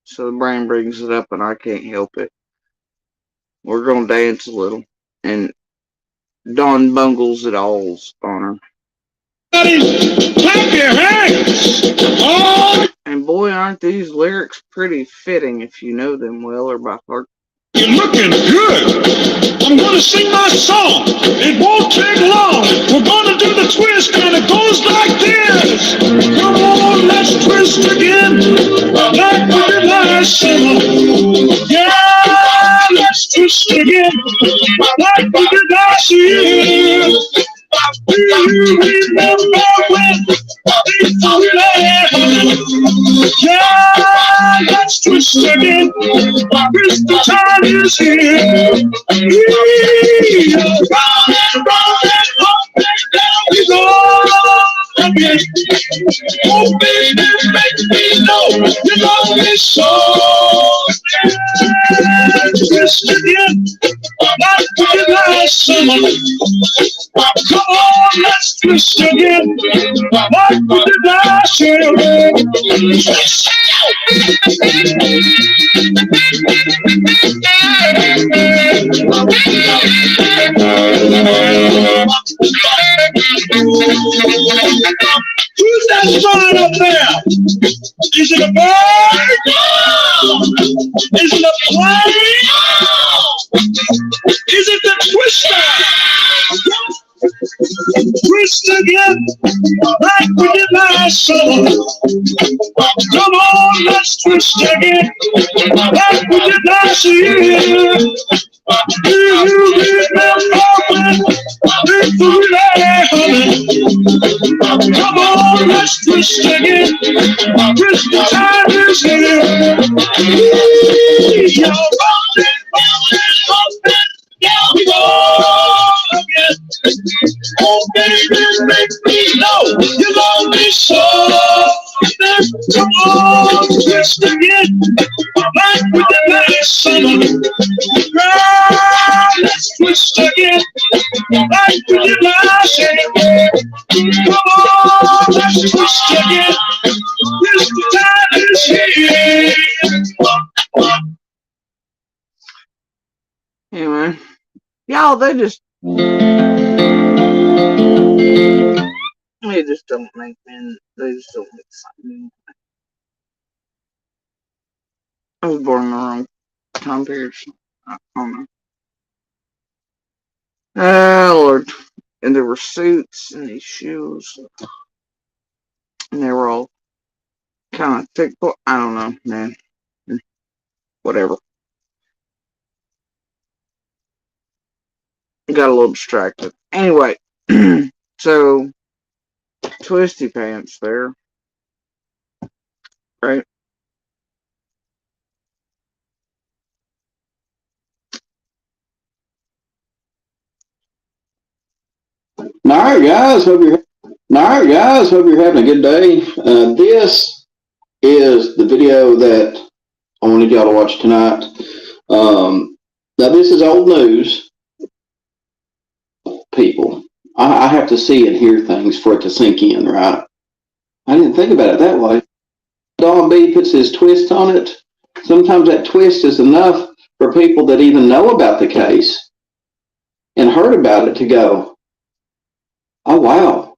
So the brain brings it up and I can't help it. We're going to dance a little. And Dawn bungles it all's on her. Clap your hands! Oh! And boy, aren't these lyrics pretty fitting if you know them well or by heart. You're looking good. I'm going to sing my song. It won't take long. We're going to do the twist, and it goes like this. Come on, let's twist again. Like we did last summer. Yeah, let's twist again. Like we did last year. Do you remember when we laughed? Yeah, let's twist again. Mr. Time is here. Round and up and down we go again. Oh, baby, make me know you love me so. Twist again, like we did last summer. Come on, let's twist again, like we did last year. Who's that flying up there? Is it a bird? No! Is it a plane? No! Is it the twister? Twist again, like we did last summer. Come on, let's twist again, like we did last year. Do you remember when we laughed? let's twist again. Christmas time is here. You're here we go again. Oh, baby, make me know you love me so. Come on, twist again. Like we did last summer. Girl, let's twist again. Like we did last year. Come on, let's twist again. This time is here. Anyway, y'all, they just don't make men. They just don't make sense. I was born in the wrong time period. So I don't know. Oh Lord. And there were suits and these shoes. And they were all kind of thick. I don't know, man. Whatever. Got a little distracted. Anyway, so twisty pants there. Right? All right, guys. Hope you're having a good day. This is the video that I wanted y'all to watch tonight. Now, this is old news, people. I have to see and hear things for it to sink in, right? I didn't think about it that way. Don B puts his twist on it. Sometimes that twist is enough for people that even know about the case and heard about it to go, oh, wow,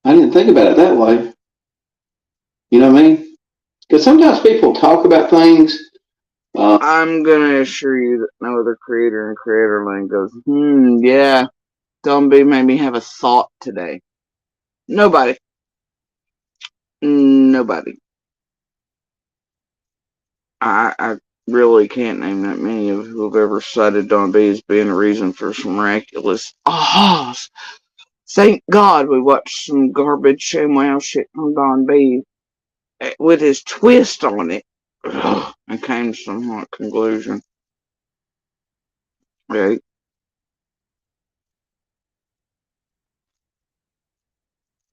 I didn't think about it that way. You know what I mean? Because sometimes people talk about things. I'm going to assure you that no other creator in Creator Land goes, yeah, Don B made me have a thought today. Nobody. I really can't name that many of who have ever cited Don B as being a reason for some miraculous ahas. Thank God we watched some garbage ShamWow shit from Don B with his twist on it. I came to some conclusion. Right?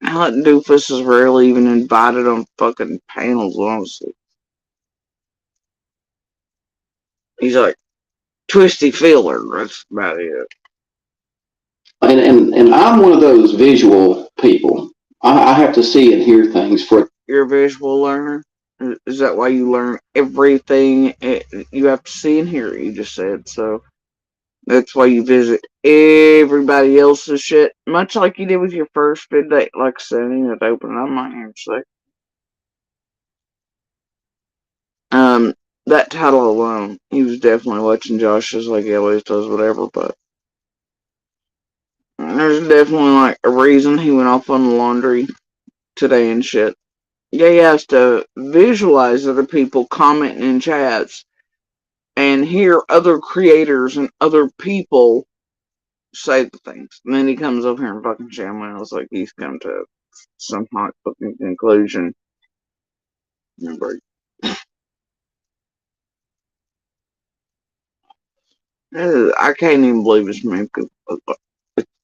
Alan Doofus is rarely even invited on fucking panels, honestly. He's like twisty feeler, that's about it. And I'm one of those visual people. I have to see and hear things for. You're a visual learner? Is that why you learn everything you have to see and hear? You just said so. That's why you visit everybody else's shit, much like you did with your first vid date. Like I said, you had to open up my hand say. That title alone, he was definitely watching Josh's like he always does, whatever. But there's definitely like a reason he went off on the laundry today and shit. Yeah, he has to visualize other people commenting in chats and hear other creators and other people say the things. And then he comes over here and fucking ShamWows like he's come to some hot fucking conclusion. I can't even believe it's me.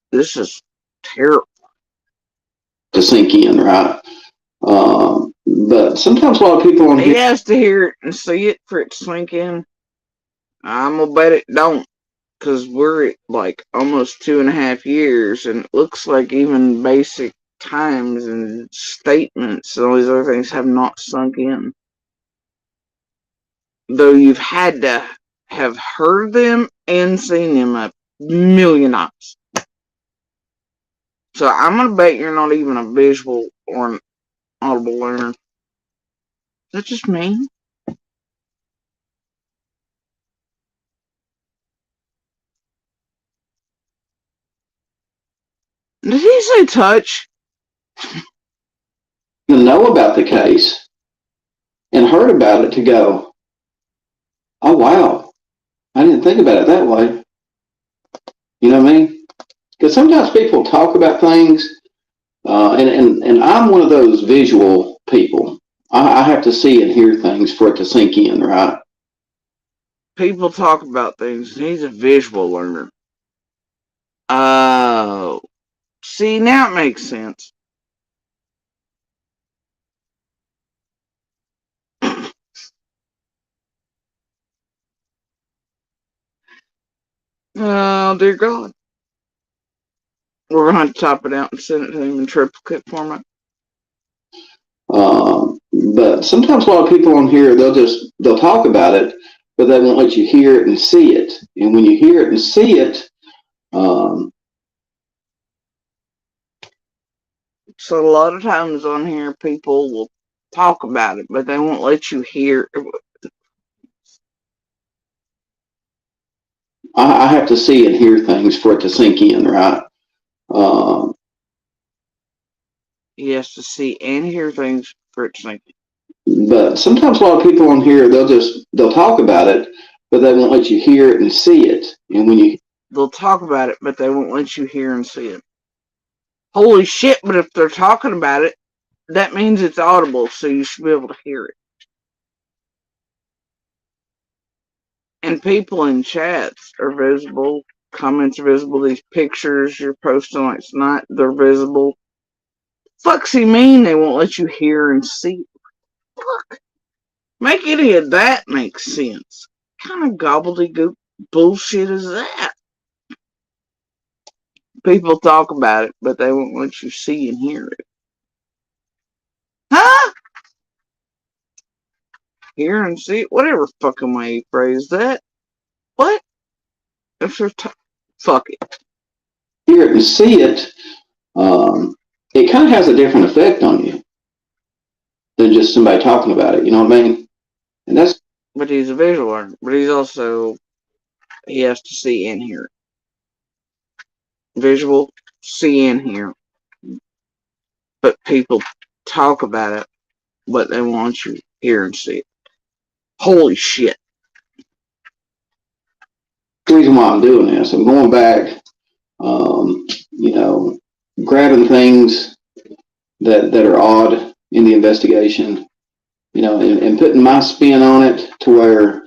This is terrible. To sink in, right? But sometimes a lot of people on he has to hear it and see it for it to sink in. I'm gonna bet it don't, because we're at like almost 2.5 years, and it looks like even basic times and statements and all these other things have not sunk in. Though you've had to have heard them and seen them 1,000,000 times. So I'm gonna bet you're not even a visual or an audible learner. Is that just me? Did he say touch? know about the case and heard about it to go, oh, wow, I didn't think about it that way. You know what I mean? Because sometimes people talk about things. And I'm one of those visual people. I have to see and hear things for it to sink in, right? People talk about things, and he's a visual learner. Oh, see, now it makes sense. Oh, dear God. We're going to top it out and send it to him in triplicate format. But sometimes a lot of people on here, they'll talk about it, but they won't let you hear it and see it. And when you hear it and see it, so a lot of times on here, people will talk about it, but they won't let you hear. I have to see and hear things for it to sink in, right? He has to see and hear things for it to sink in. But sometimes a lot of people on here, they'll talk about it, but they won't let you hear it and see it. And when you They'll talk about it, but they won't let you hear and see it. Holy shit, but if they're talking about it, that means it's audible, so you should be able to hear it. And people in chats are visible, comments are visible, these pictures you're posting like tonight, they're visible. Fuck's he mean they won't let you hear and see? Fuck. Make any of that make sense. What kind of gobbledygook bullshit is that? People talk about it, but they won't let you see and hear it. Huh? Hear and see it? Whatever fucking way you phrase that. What? If they're fuck it. hear it and see it, it kind of has a different effect on you than just somebody talking about it. You know what I mean? And that's But he's a visual learner. But he's also, he has to see and hear it. Visual, see and hear. But people talk about it, but they want you to hear and see it. Holy shit. the reason why I'm doing this. I'm going back, grabbing things that are odd in the investigation, and putting my spin on it to where,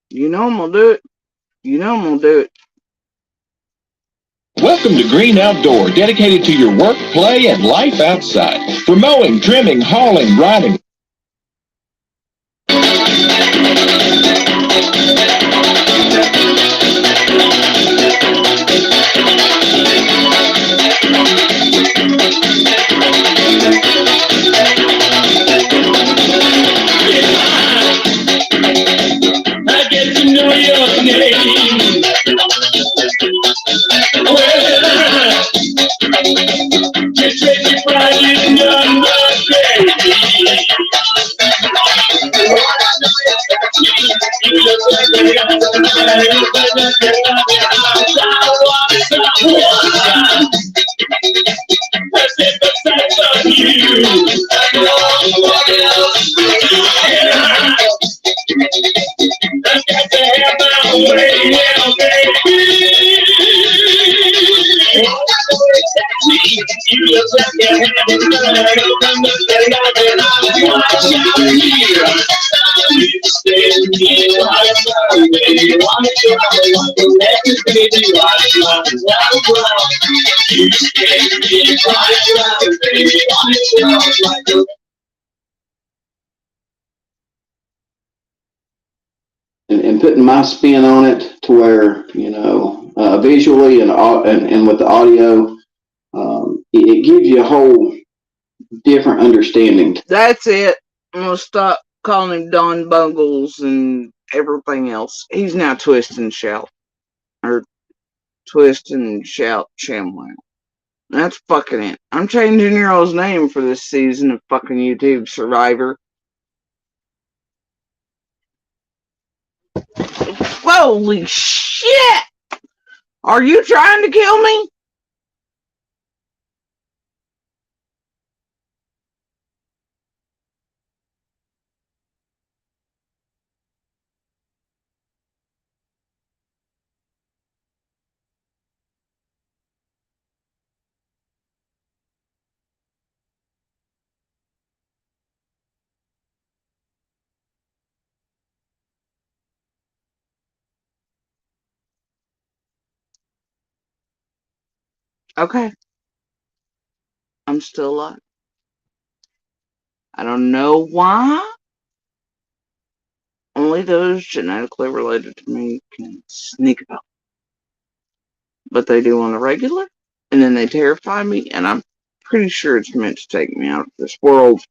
You know I'm gonna do it. You know I'm gonna do it. Welcome to Green Outdoor, dedicated to your work, play, and life outside. For mowing, trimming, hauling, riding. I get to know your name. Well, just take your pride in your baby. Let's get the sex on you. Let's get the hair my way now, baby. You look like you're having fun. Watch out here. You stay with me, watch out, baby. Watch out, baby. Watch out, you stay with me, watch out, baby. Watch out, and putting my spin on it to where, visually and with the audio, it gives you a whole different understanding. That's it. I'm gonna stop calling him Don Bungles and everything else. He's now Twist and Shout. Or Twist and Shout Shamwow. That's fucking it. I'm changing your all's name for this season of fucking YouTube Survivor. Holy shit! Are you trying to kill me? Okay, I'm still alive. I don't know why. Only those genetically related to me can sneak about. But they do on a regular, and then they terrify me, and I'm pretty sure it's meant to take me out of this world.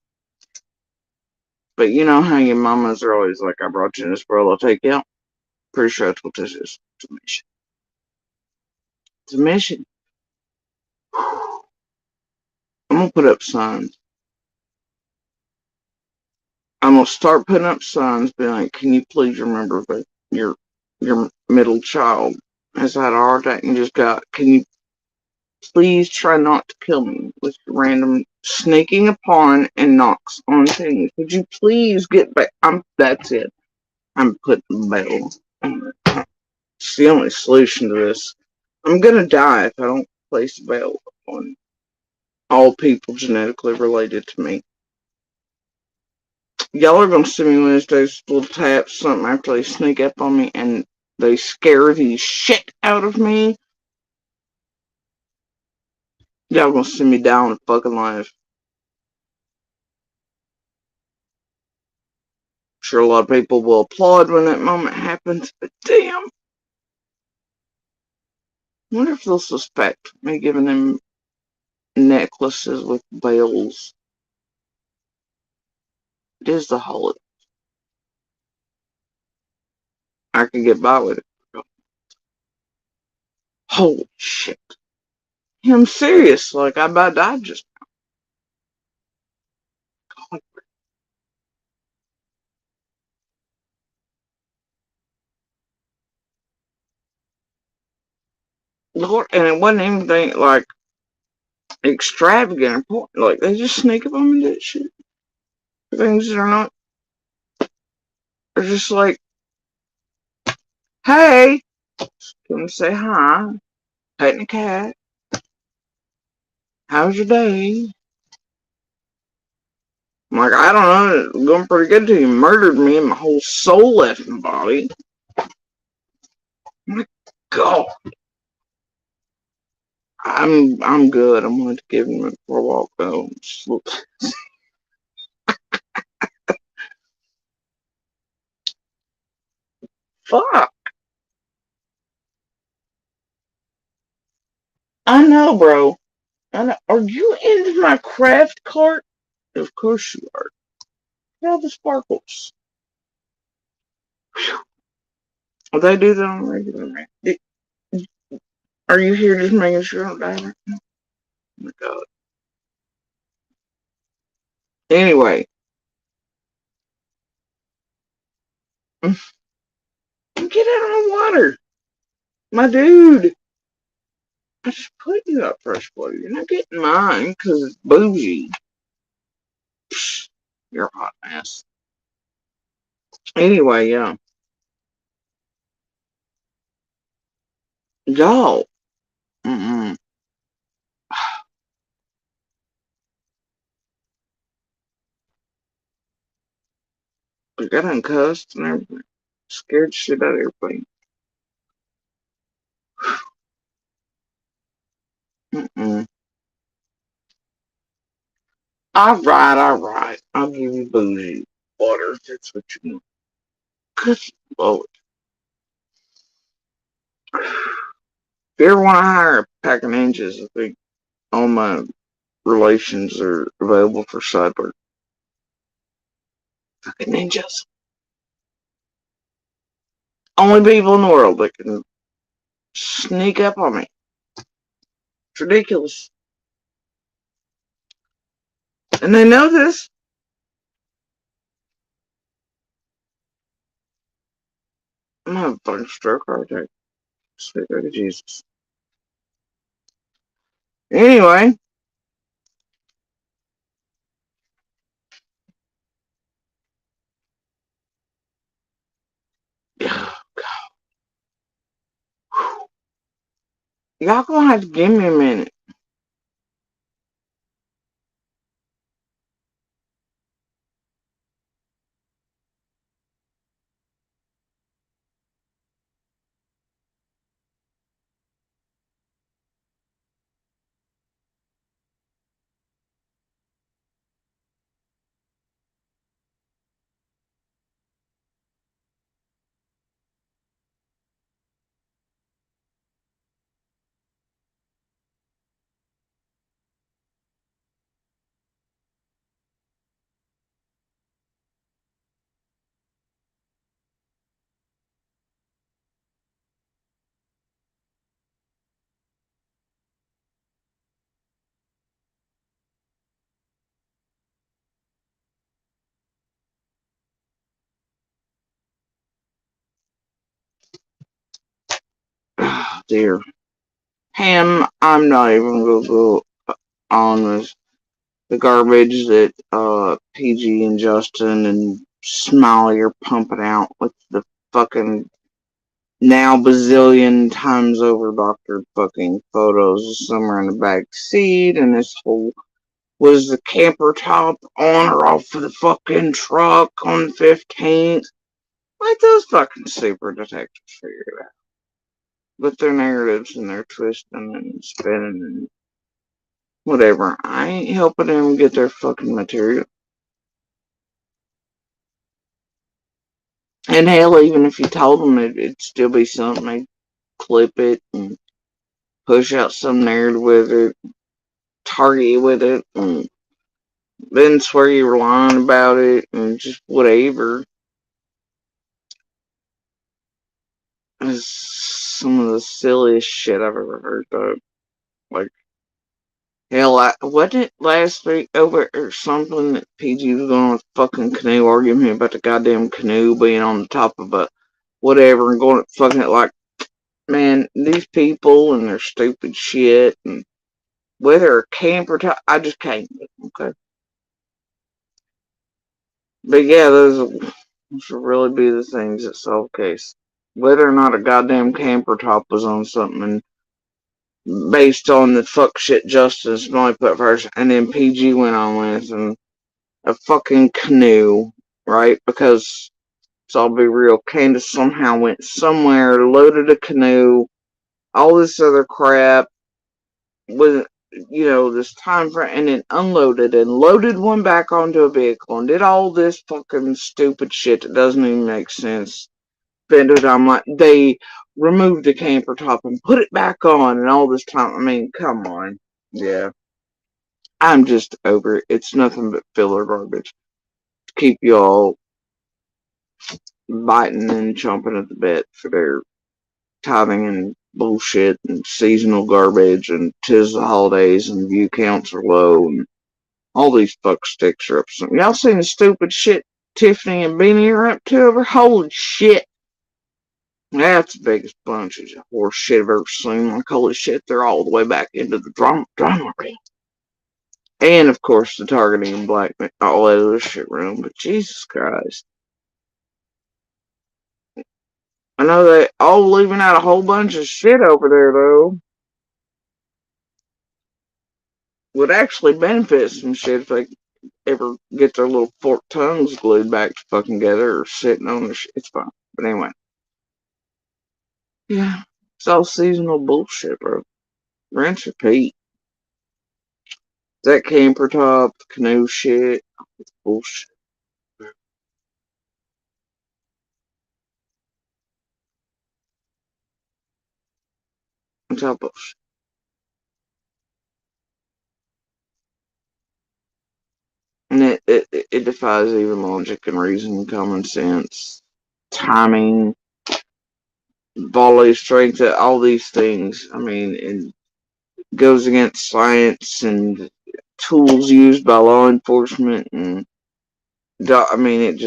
But you know how your mamas are always like, I brought you in this world, I'll take you out? Pretty sure that's what this is. It's a mission. It's a mission. I'm gonna put up signs. I'm gonna start putting up signs being like, can you please remember that your middle child has had a heart attack and just got, can you please try not to kill me with your random sneaking upon and knocks on things. Would you please get back? That's it. I'm putting the bell on it. It's the only solution to this. I'm gonna die if I don't place a bell on all people genetically related to me. Y'all are gonna see me when those little taps, something after they sneak up on me and they scare the shit out of me. Y'all gonna see me down in fucking life. Sure, a lot of people will applaud when that moment happens, but damn. I wonder if they'll suspect me giving them necklaces with bells. It is the holiday. I can get by with it. Holy shit. I'm serious. Like, I about died just now. Lord, and it wasn't anything, like, extravagant or important. Like, they just sneak up on me and that shit. Things that are not, they're just like, hey, can you say hi? Petting a cat. How's your day? I'm like, I don't know, it's going pretty good till you murdered me and my whole soul left my body. My God. I'm good. I'm going to give him it for a walk though. Fuck. I know, bro. I know. Are you into my craft cart? Of course you are. Look at all the sparkles. They do that on a regular man. Are you here just making sure I don't die right now? Oh my God. Anyway, get out of my water. My dude. I just put you up fresh water. You're not getting mine because it's bougie. You're a hot mess. Anyway, yeah. Y'all. Mm-mm. I got uncussed and everything. Scared shit out of everybody. Mm-mm. Alright. I'll give you bougie water if that's what you want. Good Lord. If you ever want to hire a pack of ninjas, I think all my relations are available for side work. Fucking ninjas. Only people in the world that can sneak up on me. It's ridiculous. And they know this. I'm having a fucking stroke heart attack. Sweet God of Jesus. Anyway. Y'all gonna have to give me a minute. Oh, dear. Ham, I'm not even gonna go on the garbage that PG and Justin and Smiley are pumping out with the fucking now bazillion times over doctored fucking photos of Summer in the back seat and this whole was the camper top on or off of the fucking truck on the 15th. Let those fucking super detectives figure it out. With their narratives and their twisting and spinning and whatever. I ain't helping them get their fucking material. And hell, even if you told them it'd still be something, they'd clip it and push out some narrative with it, target you with it, and then swear you were lying about it, and just whatever. It's some of the silliest shit I've ever heard, though. Like, hell, wasn't it last week over or something that PG was going on a fucking canoe arguing about the goddamn canoe being on the top of a whatever and going fucking like, man, these people and their stupid shit and whether a camper I just can't, okay? But yeah, those should really be the things that solve the case. Whether or not a goddamn camper top was on something and based on the fuck shit Justice Smiley put first, and then PG went on with, and a fucking canoe, right? Because, so I'll be real, Candace somehow went somewhere, loaded a canoe, all this other crap, with, this time frame, and then unloaded and loaded one back onto a vehicle and did all this fucking stupid shit that doesn't even make sense. I'm like, they removed the camper top and put it back on and all this time. I mean, come on. Yeah. I'm just over it. It's nothing but filler garbage to keep y'all biting and chomping at the bit for their tithing and bullshit and seasonal garbage and 'tis the holidays and view counts are low and all these fuck sticks are up. Y'all seen the stupid shit Tiffany and Beanie are up to over? Holy shit. That's the biggest bunch of horse shit I've ever seen. Like, holy shit, they're all the way back into the drama room. And, of course, the targeting and blackmail, all that other shit room. But Jesus Christ. I know they all leaving out a whole bunch of shit over there, though. Would actually benefit some shit if they ever get their little forked tongues glued back to fucking together or sitting on their shit. It's fine. But anyway. Yeah. It's all seasonal bullshit, bro. Rinse repeat. That camper top, canoe shit. It's bullshit. It's all bullshit. And it defies even logic and reason, common sense, timing, volley strength, all these things. I mean, it goes against science and tools used by law enforcement. And I mean,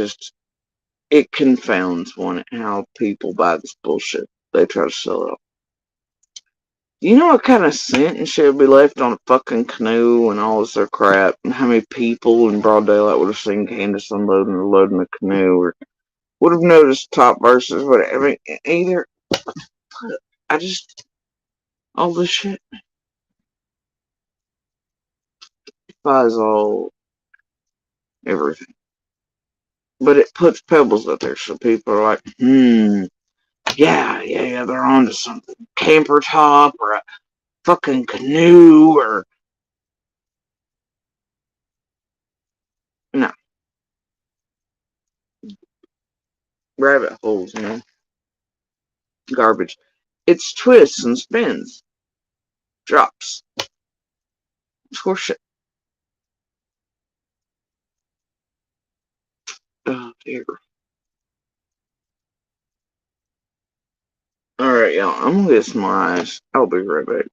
it confounds one how people buy this bullshit. They try to sell it. You know what kind of scent and shit would be left on a fucking canoe and all this other crap? And how many people in broad daylight would have seen Candace unloading or loading the canoe or would have noticed top verses, whatever. I mean, either. I just. All this shit defies all. Everything. But it puts pebbles out there so people are like, yeah, they're onto something. Camper top or a fucking canoe or. No. Rabbit holes, garbage. It's twists and spins, drops. It's horseshit. Oh dear. Alright, y'all. I'm gonna get some more eyes. I'll be right back.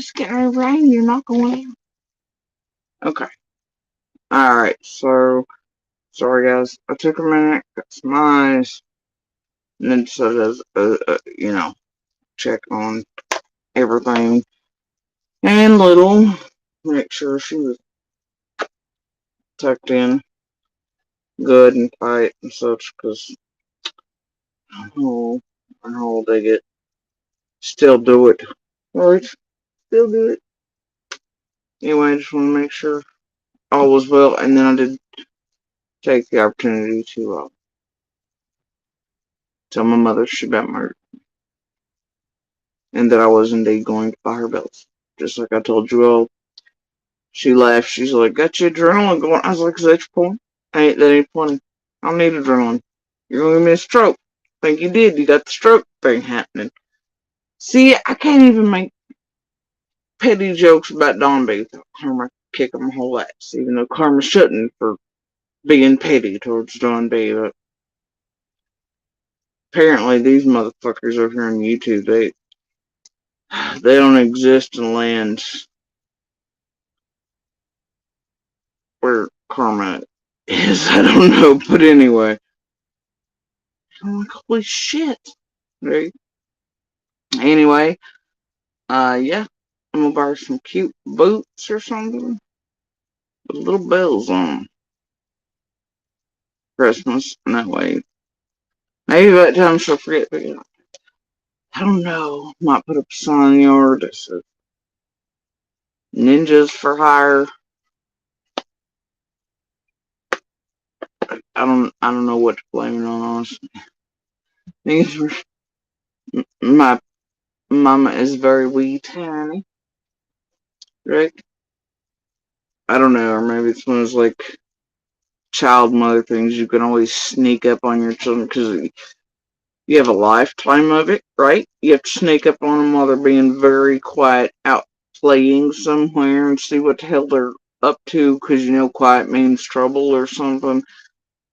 it's getting ready to rain. You're not going out. Okay. Alright, so, sorry guys. I took a minute, got some eyes, and then decided to, check on everything. And Little, make sure she was tucked in good and tight and such, because I know how they get. Still do it. Right? Still do it. Anyway, I just want to make sure all was well, and then I did take the opportunity to tell my mother she got murdered, and that I was indeed going to buy her bells, just like I told you all. She laughed. She's like, "Got your adrenaline going?" I was like, "Is that your point? That ain't funny. I don't need adrenaline. You're gonna give me a stroke. Think you did? You got the stroke thing happening." See, I can't even make petty jokes about Don B without Karma kicking my whole ass, even though Karma shouldn't for being petty towards Don B. But apparently, these motherfuckers over here on YouTube, they don't exist in lands where Karma is. I don't know, but anyway, I'm like, holy shit, right? Anyway, yeah, I'm gonna buy some cute boots or something with little bells on them. Christmas, and that way, maybe by that time she'll forget. But, I don't know. Might put up a sign in the yard that says "Ninjas for Hire." I don't know what to blame it on, honestly. My mama is very wee tiny, right? I don't know, or maybe it's one of those like child mother things you can always sneak up on your children because you have a lifetime of it, right? You have to sneak up on them while they're being very quiet out playing somewhere and see what the hell they're up to because quiet means trouble or something.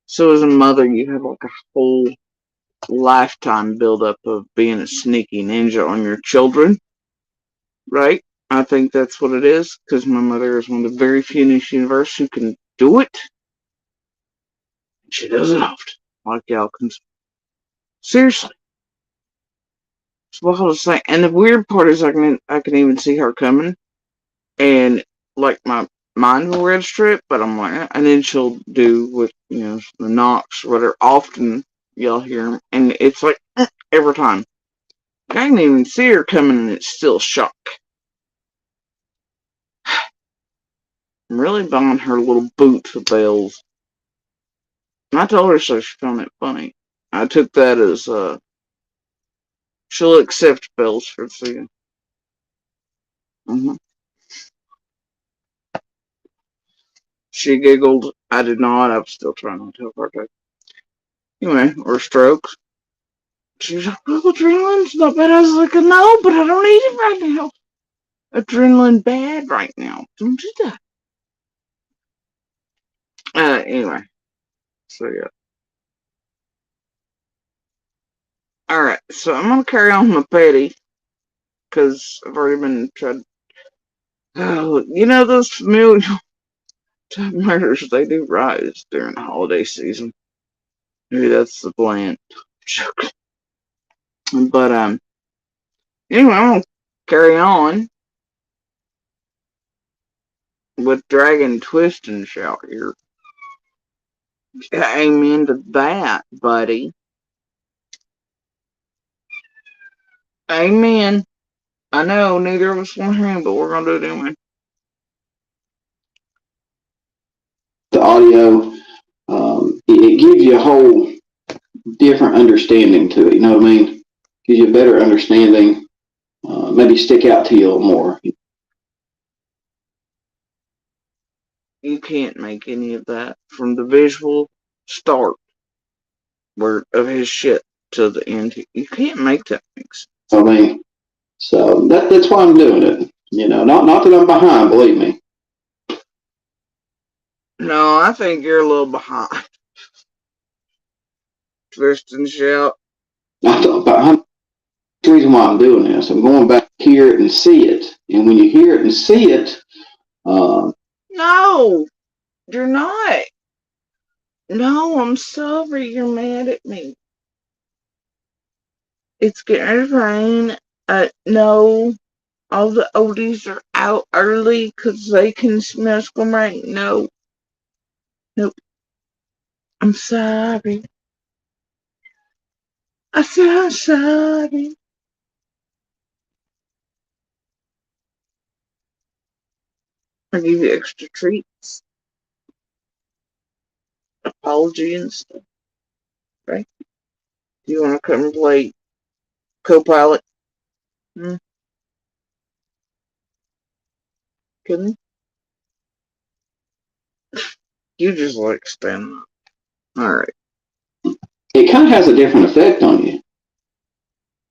So as a mother, you have like a whole lifetime buildup of being a sneaky ninja on your children, right? I think that's what it is because my mother is one of the very few in this universe who can do it. She does it often, like y'all can. Seriously. That's what I was saying. And the weird part is I can even see her coming and like my mind will register it, but I'm like, and then she'll do with, the knocks or whatever. Often y'all hear them, and it's like every time. I can even see her coming and it's still shock. I'm really buying her little boots with bells. And I told her so she found it funny. I took that as, she'll accept bells for the season. She giggled. I did not. I was still trying not to tell her. Anyway, or strokes. She was like, "Oh, adrenaline's not bad." I was like, "No, but I don't need it right now. Adrenaline bad right now. Don't do that." Anyway. So, yeah. Alright, so I'm gonna carry on with my petty. Because I've already been trying. Oh, those familial type murders, they do rise during the holiday season. Maybe that's the plan. Joke. But, anyway, I'm gonna carry on with Dragon Twist and Shout here. Amen to that, buddy. Amen. I know, neither of us want him, but we're gonna do it anyway. The audio, it gives you a whole different understanding to it. You know what I mean? Gives you a better understanding. Maybe stick out to you a little more. You can't make any of that from the visual start of his shit to the end. You can't make that mix. I mean, so that's why I'm doing it. Not that I'm behind, believe me. No, I think you're a little behind. Twist and Shout. That's the reason why I'm doing this. I'm going back hear it and see it. And when you hear it and see it, No, you're not. No, I'm sorry you're mad at me. It's getting ready to rain. No, all the oldies are out early because they can smell it's gonna rain. No. Nope. I'm sorry. I said I'm sorry. I give you extra treats, apology and stuff, right? Do you want to come and play co-pilot? Couldn't you just like standing up? Alright. it kind of has a different effect on you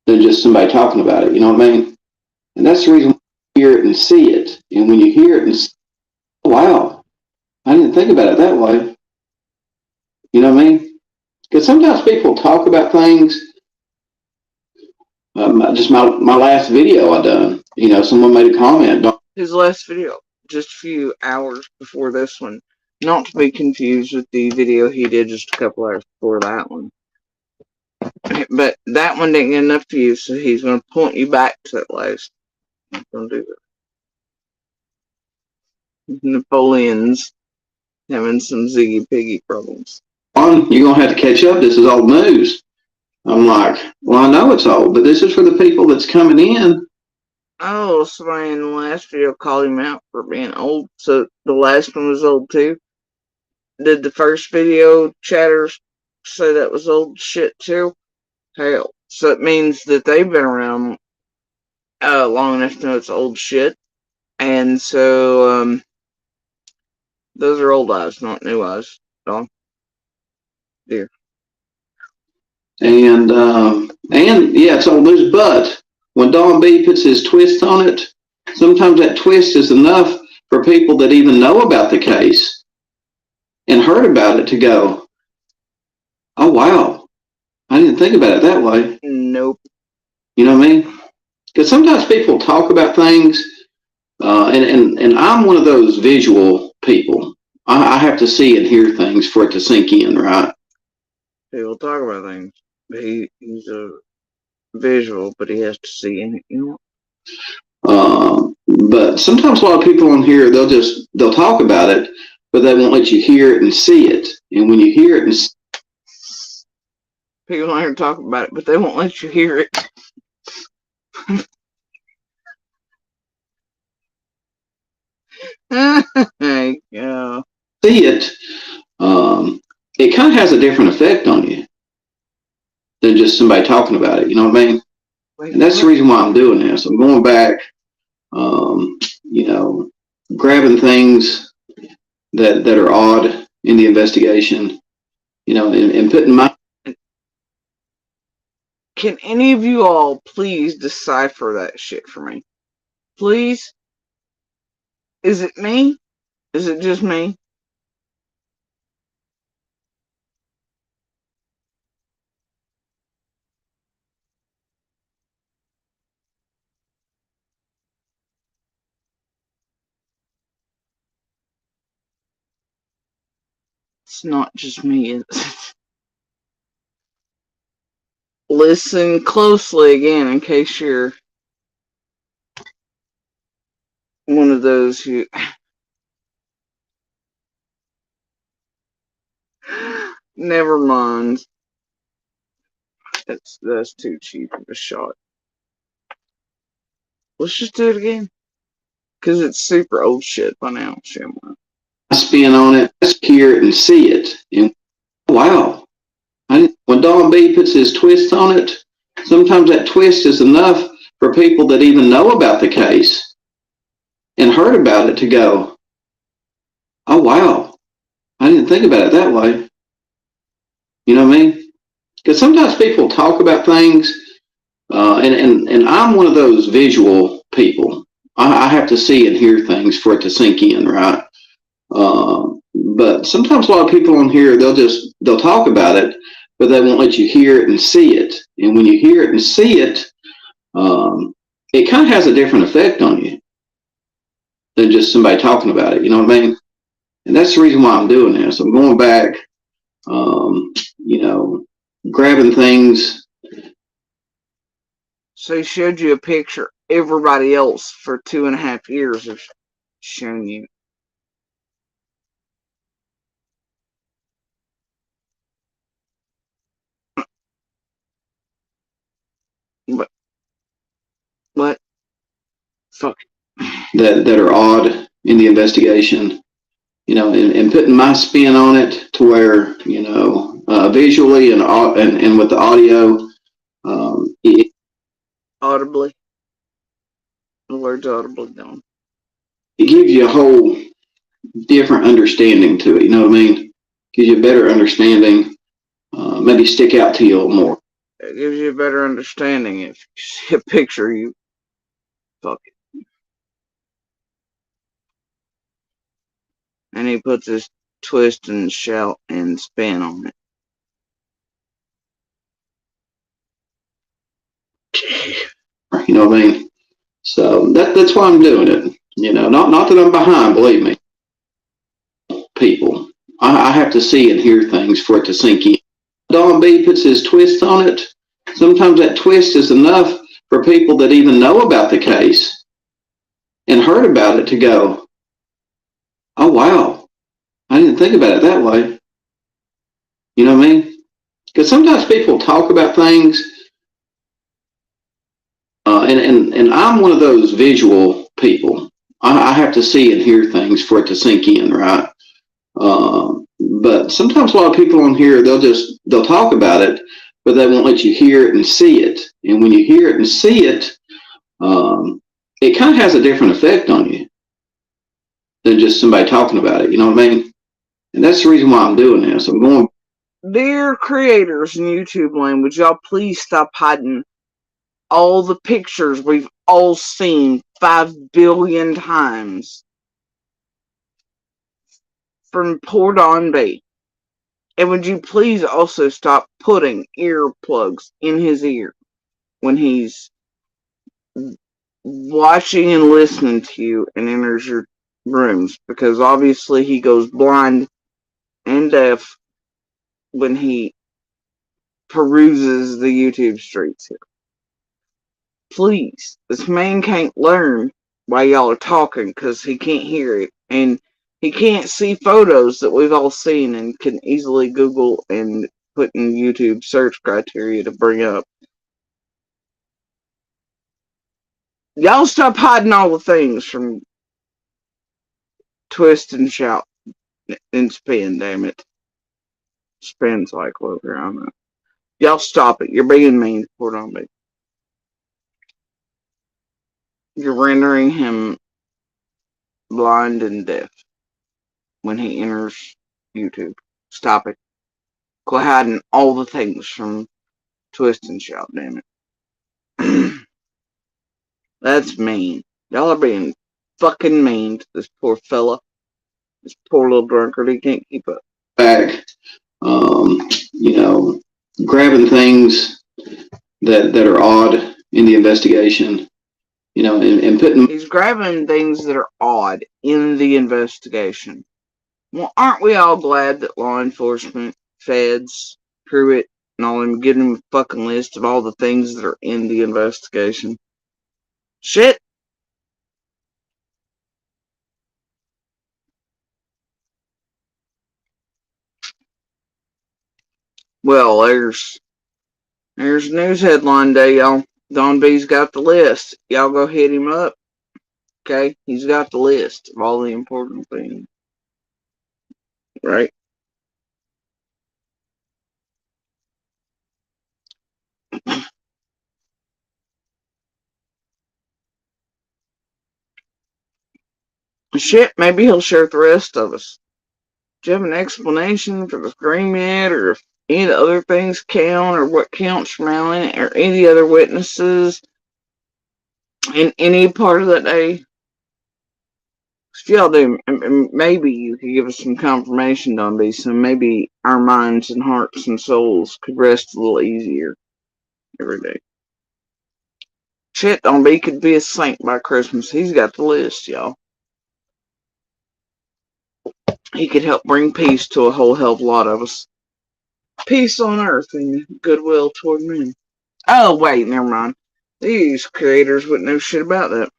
than just somebody talking about it. You know what I mean? And that's the reason you hear it and see it. And when you hear it and see, wow, I didn't think about it that way. You know what I mean? Because sometimes people talk about things. Just my last video I done, someone made a comment. His last video, just a few hours before this one. Not to be confused with the video he did just a couple hours before that one. But that one didn't get enough views, so he's going to point you back to that last. He's going to do that. Napoleon's having some Ziggy Piggy problems. You're going to have to catch up. This is old news. I'm like, well, I know it's old, but this is for the people that's coming in. Oh, somebody in the last video called him out for being old. So the last one was old too? Did the first video chatters say that was old shit too? Hell. So it means that they've been around long enough to know it's old shit. And so those are old eyes, not new eyes. Don. Dear. And yeah, it's old news, but when Don B puts his twist on it, sometimes that twist is enough for people that even know about the case and heard about it to go, oh, wow, I didn't think about it that way. Nope. You know what I mean? Because sometimes people talk about things, and I'm one of those visual people. I have to see and hear things for it to sink in, right? People talk about things. He's a visual, but he has to see in it, But sometimes a lot of people on here, they'll talk about it, but they won't let you hear it and see it. And when you hear it and see, people on here talk about it, but they won't let you hear it. Yeah. See it, it kind of has a different effect on you than just somebody talking about it. You know what I mean? And that's the reason why I'm doing this. I'm going back, grabbing things that are odd in the investigation, and putting my. Can any of you all please decipher that shit for me? Please? Is it me? Is it just me? It's not just me, is it? Listen closely again in case you're one of those who... Never mind. That's too cheap of a shot. Let's just do it again. Because it's super old shit by now. Spin on it, hear it and see it. And wow. When Don B puts his twist on it, sometimes that twist is enough for people that even know about the case and heard about it to go, oh, wow, I didn't think about it that way. You know what I mean? Because sometimes people talk about things, and I'm one of those visual people. I have to see and hear things for it to sink in, right? But sometimes a lot of people on here, they'll talk about it, but they won't let you hear it and see it. And when you hear it and see it, it kind of has a different effect on you than just somebody talking about it. You know what I mean? And that's the reason why I'm doing this. I'm going back, you know, grabbing things. So he showed you a picture everybody else for 2.5 years have shown you. What? Fuck. That are odd in the investigation, you know, and putting my spin on it to where, you know, visually and with the audio, Audibly. The word's audibly done. it gives you a whole different understanding to it. You know what I mean? Gives you a better understanding, maybe stick out to you a little more. It gives you a better understanding if you see a picture, you fuck it. And he puts his twist and shout and spin on it. You know what I mean? So that's why I'm doing it. You know, not that I'm behind, believe me. People, I have to see and hear things for it to sink in. Don B puts his twist on it. Sometimes that twist is enough for people that even know about the case and heard about it to go, oh wow, I didn't think about it that way. You know what I mean? Because sometimes people talk about things, and I'm one of those visual people. I have to see and hear things for it to sink in, right? But sometimes a lot of people on here, they'll talk about it, but they won't let you hear it and see it. And when you hear it and see it, it kind of has a different effect on you than just somebody talking about it. You know what I mean? And that's the reason why I'm doing this. I'm going. Dear creators in YouTube land, would y'all please stop hiding all the pictures we've all seen 5 billion times from poor Don B? And would you please also stop putting earplugs in his ear when he's watching and listening to you and enters your rooms? Because obviously he goes blind and deaf when he peruses the YouTube streets here. Please, this man can't learn while y'all are talking because he can't hear it. And he can't see photos that we've all seen and can easily Google and put in YouTube search criteria to bring up. Y'all stop hiding all the things from twist and shout and spin, damn it. Spin's like over, I don't know. Y'all stop it. You're being mean to poor Don B. You're rendering him blind and deaf when he enters YouTube. Stop it. Quit hiding all the things from twist and shout, damn it. That's mean. Y'all are being fucking mean to this poor fella. This poor little drunkard, he can't keep up. Back, you know, grabbing things that are odd in the investigation, you know, and putting. He's grabbing things that are odd in the investigation. Well, aren't we all glad that law enforcement, feds, Pruitt, and all them giving him a fucking list of all the things that are in the investigation? Shit. Well, there's a news headline day, y'all. Don B's got the list. Y'all go hit him up. Okay? He's got the list of all the important things. Right? Shit, maybe he'll share with the rest of us. Do you have an explanation for the scream yet, or if any of the other things count, or what counts from Alan, or any other witnesses in any part of that day? If y'all do, maybe you could give us some confirmation, Don B, so maybe our minds and hearts and souls could rest a little easier every day. Shit, Don B could be a saint by Christmas. He's got the list, y'all. He could help bring peace to a whole hell of a lot of us. Peace on earth and goodwill toward men. Oh, wait, never mind. These creators wouldn't know shit about that.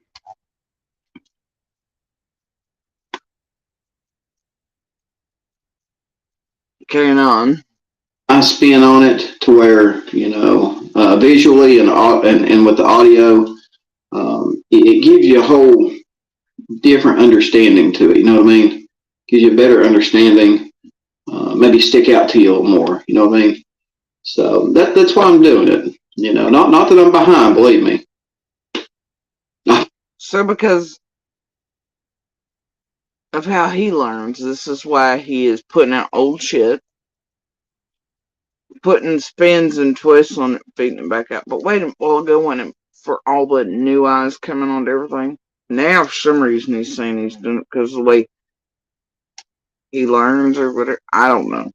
Carrying on. I spin on it to where, visually and with the audio, it gives you a whole different understanding to it. You know what I mean? Gives you a better understanding. Maybe stick out to you a little more. You know what I mean? So that's why I'm doing it. Not that I'm behind, believe me. So because of how he learns, this is why he is putting out old shit, putting spins and twists on it, feeding it back out. But wait a while ago, when for all the new eyes coming on to everything, now for some reason he's saying he's doing it because of the way he learns or whatever. I don't know.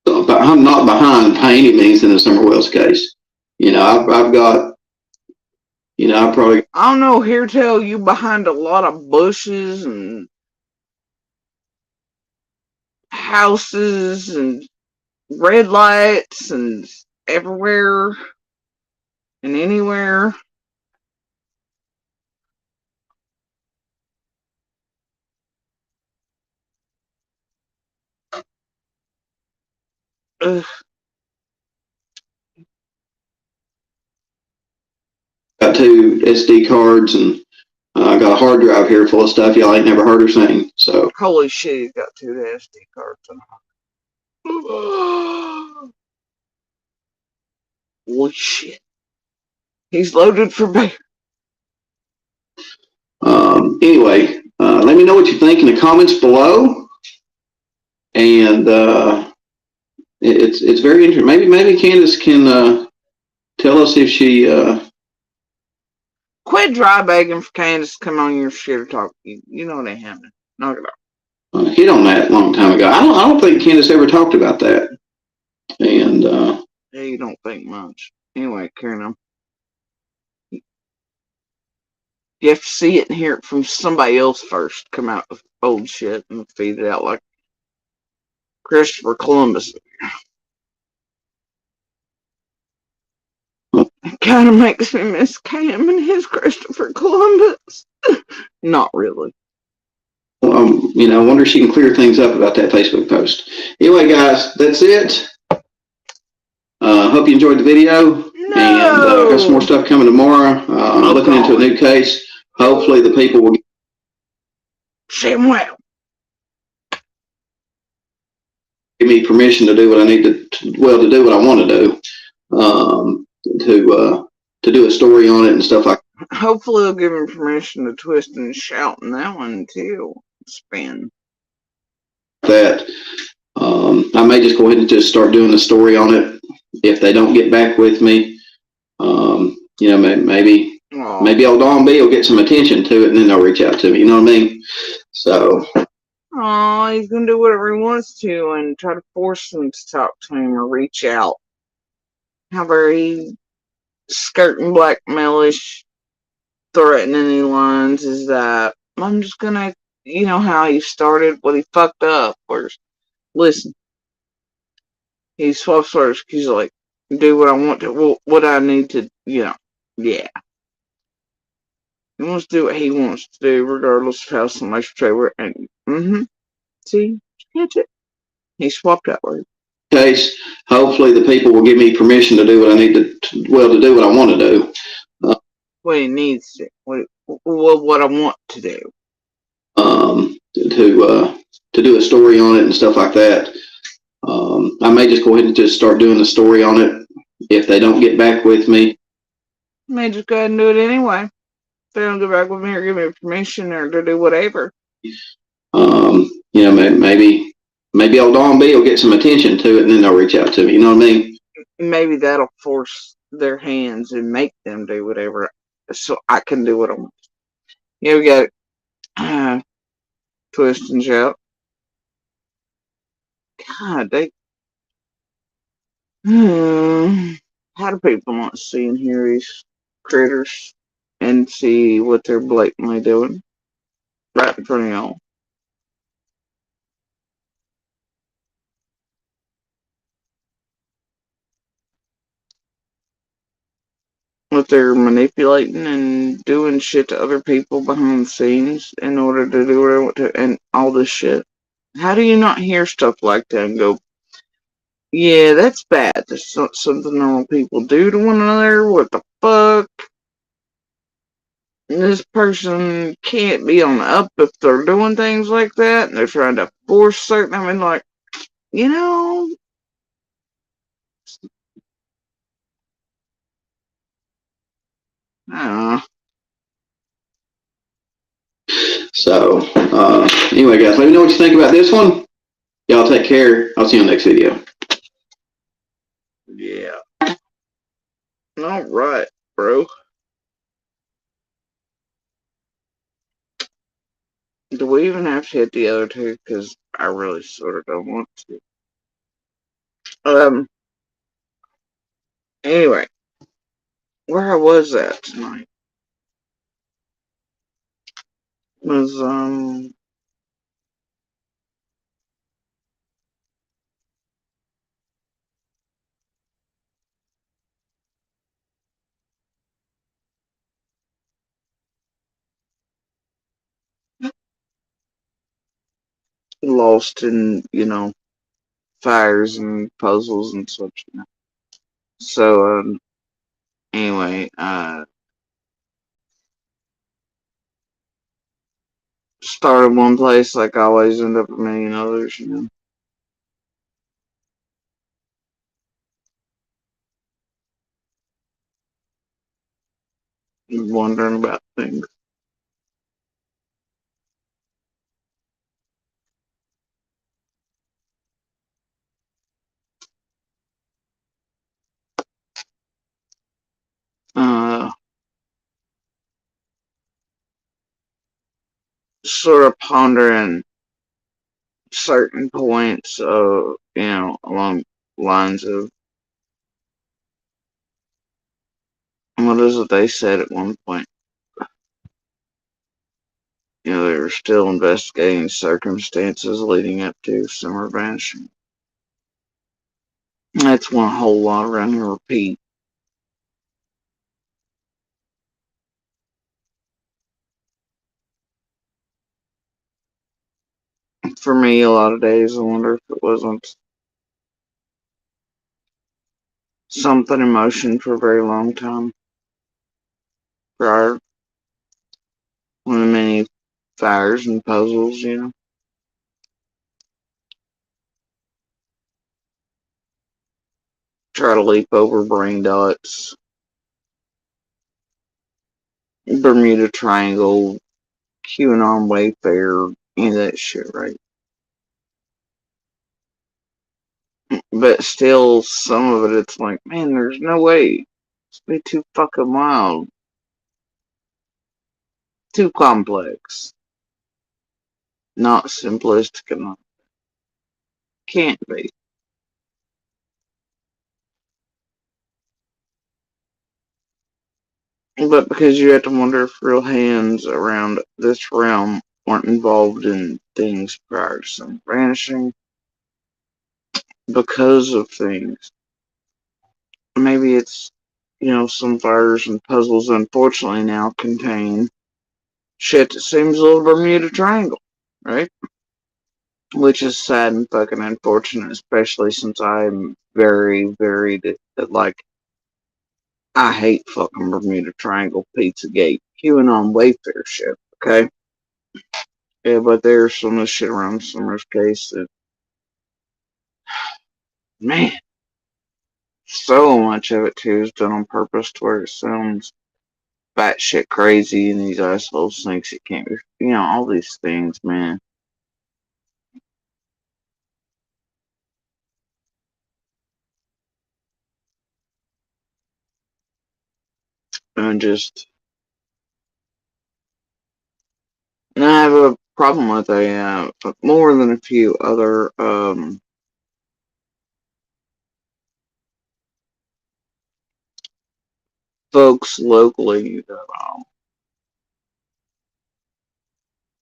But I'm not behind by any means in the Summerwell's case. I've got, I probably. I don't know. Here tell you behind a lot of bushes and houses and red lights and everywhere and anywhere. Ugh. Got 2 SD cards and I got a hard drive here full of stuff y'all ain't never heard her sing. So Holy shit, he's got 2 SD cards in it. Holy shit. He's loaded for bear. Anyway, let me know what you think in the comments below. And it's very interesting. Maybe Candace can tell us if she Quit dry begging for Candace to come on your shit or talk. You know what ain't happening. Knock it off. hit on that a long time ago. I don't think Candace ever talked about that. And Yeah, you don't think much. Anyway, carrying on. You have to see it and hear it from somebody else first. Come out with old shit and feed it out like Christopher Columbus. It kind of makes me miss Cam and his Christopher Columbus. Not really. I wonder if she can clear things up about that Facebook post. Anyway, guys, that's it. Hope you enjoyed the video. No. And got some more stuff coming tomorrow. I'm looking into a new case. Hopefully the people will Samuel. give me permission to do what I need to do what I want to do. To do a story on it and stuff like that. Hopefully they'll give him permission to twist and shout in that one too. Spin. I may just go ahead and just start doing the story on it if they don't get back with me. Maybe old Don B will get some attention to it and then they'll reach out to me. You know what I mean? So. Oh, he's gonna do whatever he wants to and try to force them to talk to him or reach out. How very skirting blackmailish, threatening lines is that I'm just gonna, you know how he started, what he fucked up. Listen, he swaps words. He's like, do what I want to, what I need to, yeah. He wants to do what he wants to do, regardless of how somebody should say we're. See, catch it. He swapped that word. Case. Hopefully the people will give me permission to do what I need to do what I want to do. What he needs to, what I want to do. To do a story on it and stuff like that. I may just go ahead and just start doing the story on it if they don't get back with me. I may just go ahead and do it anyway. If they don't get back with me or give me permission or to do whatever. Maybe old Don B will get some attention to it and then they'll reach out to me. You know what I mean? Maybe that'll force their hands and make them do whatever so I can do what I want. Yeah, we got twist and shout. God, they lot of people want to see and hear these critters and see what they're blatantly doing right in front of y'all. What they're manipulating and doing shit to other people behind the scenes in order to do what they want to, and all this shit. How do you not hear stuff like that and go, yeah, that's bad. That's not something normal people do to one another. What the fuck? This person can't be on the up if they're doing things like that and they're trying to force certain. I mean, like, you know, I don't know. So, anyway, guys, let me know what you think about this one. Y'all take care. I'll see you on the next video. Yeah. All right, bro. Do we even have to hit the other two? Because I really sort of don't want to. Anyway, where I was at tonight was, lost in, fires and puzzles and such. So, anyway, started one place like I always end up a million others, wondering about things. Uh, Sort of pondering certain points of, along lines of what is it they said at one point? They were still investigating circumstances leading up to Summer vanishing. That's one whole lot around here repeat. For me, a lot of days, I wonder if it wasn't something in motion for a very long time prior. One of many fires and puzzles, Try to leap over brain dots, Bermuda Triangle, QAnon Wayfair, any of that shit, right? But still, some of it, it's like, man, there's no way. It's way too fucking wild. Too complex. Not simplistic enough. Can't be. But because you have to wonder if real hands around this realm weren't involved in things prior to some vanishing because of things. Maybe it's, some fires and puzzles unfortunately now contain shit that seems a little Bermuda Triangle, right? Which is sad and fucking unfortunate, especially since I'm very, very, like, I hate fucking Bermuda Triangle, Pizzagate, QAnon Wayfair shit, okay? Yeah, but there's some of the shit around Summer's case that, man, so much of it too is done on purpose to where it sounds batshit crazy and these assholes thinks it can't be, all these things, man. And I have a problem with more than a few other, folks locally that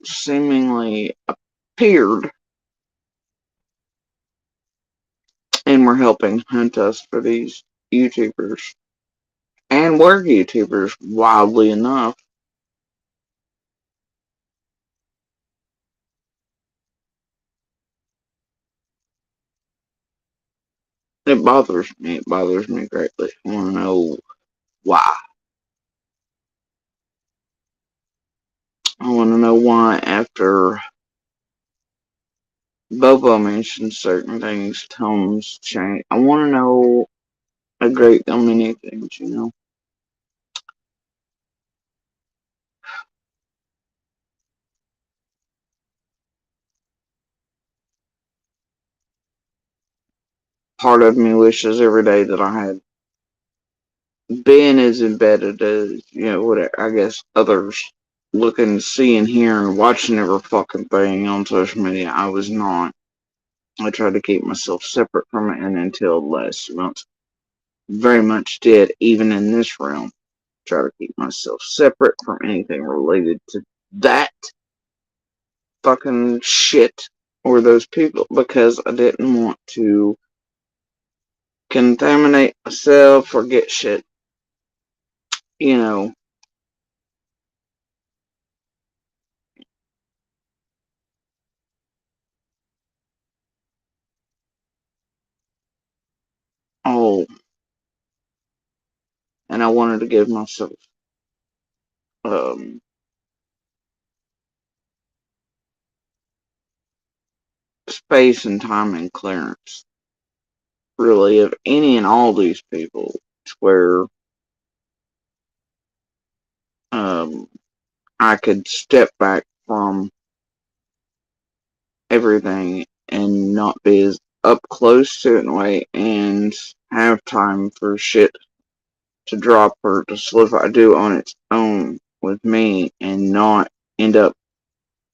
seemingly appeared and were helping hunt us for these YouTubers. And were YouTubers, wildly enough. It bothers me. It bothers me greatly. I want to know why. I want to know why after Bobo mentioned certain things, tones change. I want to know a great many things, you know. Part of me wishes every day that I had been as embedded as, you know, whatever, I guess others looking, seeing, hearing, watching every fucking thing on social media. I was not. I tried to keep myself separate from it, and until last month, very much did, even in this realm, try to keep myself separate from anything related to that fucking shit or those people, because I didn't want to contaminate myself or get shit, you know. Oh, and I wanted to give myself um, space and time and clearance, really, of any and all these people, to where um, I could step back from everything and not be as up close to it in a way, and have time for shit to drop or to solidify, do on its own with me, and not end up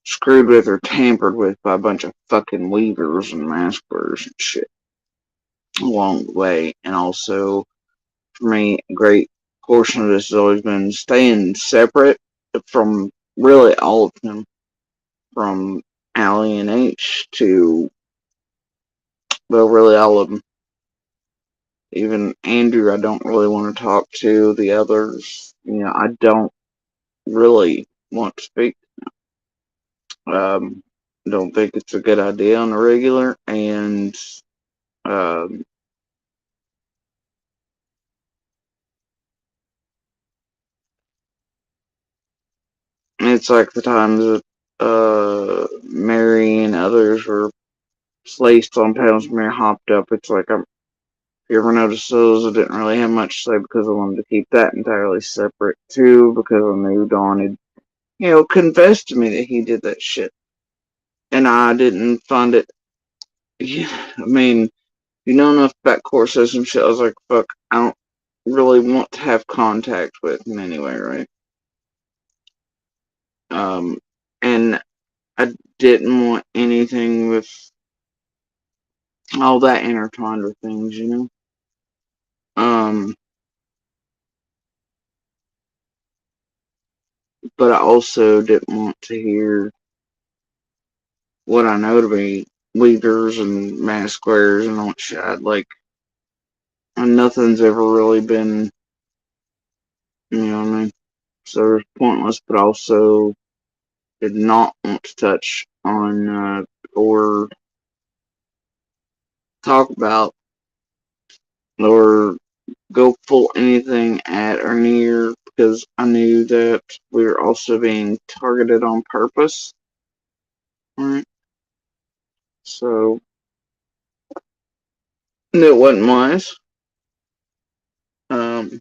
screwed with or tampered with by a bunch of fucking weavers and mask wearers and shit along the way. And also, for me, a great portion of this has always been staying separate from really all of them, from Allie and H to, well, really all of them. Even Andrew, I don't really want to talk to. The others, you know, I don't really want to speak. Um, don't think it's a good idea on a regular, and um, it's like the times that Mary and others were placed on panels. Mary hopped up. It's like if you ever noticed those, I didn't really have much to say because I wanted to keep that entirely separate too, because I knew Don had, you know, confessed to me that he did that shit, and I didn't find it. Yeah, I mean, you know enough about core system shit. I was like, fuck, I don't really want to have contact with him anyway, right? Um, and I didn't want anything with all that intertwined with things, you know? But I also didn't want to hear what I know to be leaders and mask wearers and all that shit. Like, and nothing's ever really been, you know what I mean? So it's pointless, but also did not want to touch on or talk about or go full anything at or near, because I knew that we were also being targeted on purpose. Right? So it wasn't wise um,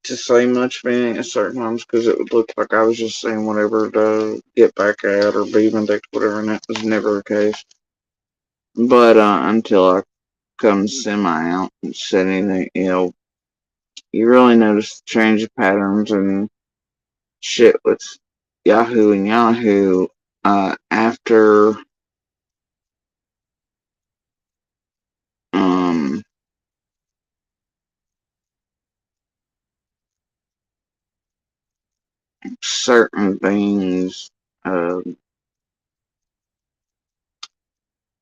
to say much of anything at certain times, because it would look like I was just saying whatever to get back at or be vindictive, whatever, and that was never the case. But until I come semi out and said anything, you know, you really notice the change of patterns and shit with Yahoo and Yahoo after um certain things,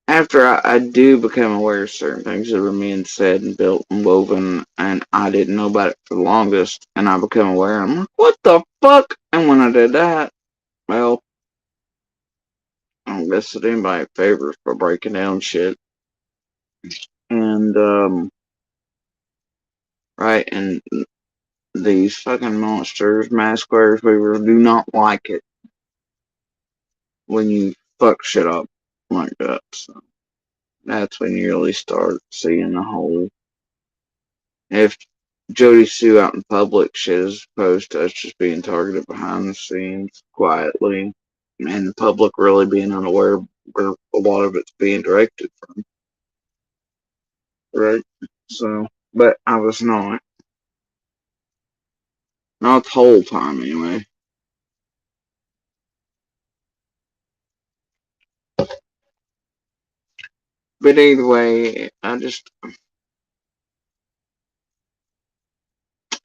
after I do become aware of certain things that were being said and built and woven, and I didn't know about it for the longest, and I become aware, I'm like, what the fuck? And when I did that, well, I don't guess it anybody favors for breaking down shit. And, right, and these fucking monsters, mass squares, weavers do not like it when you fuck shit up like that. So that's when you really start seeing the whole. If Jody Sue out in public shit as opposed to us just being targeted behind the scenes quietly, and the public really being unaware where a lot of it's being directed from. Right? So, but I was not. Not the whole time, anyway. But either way, at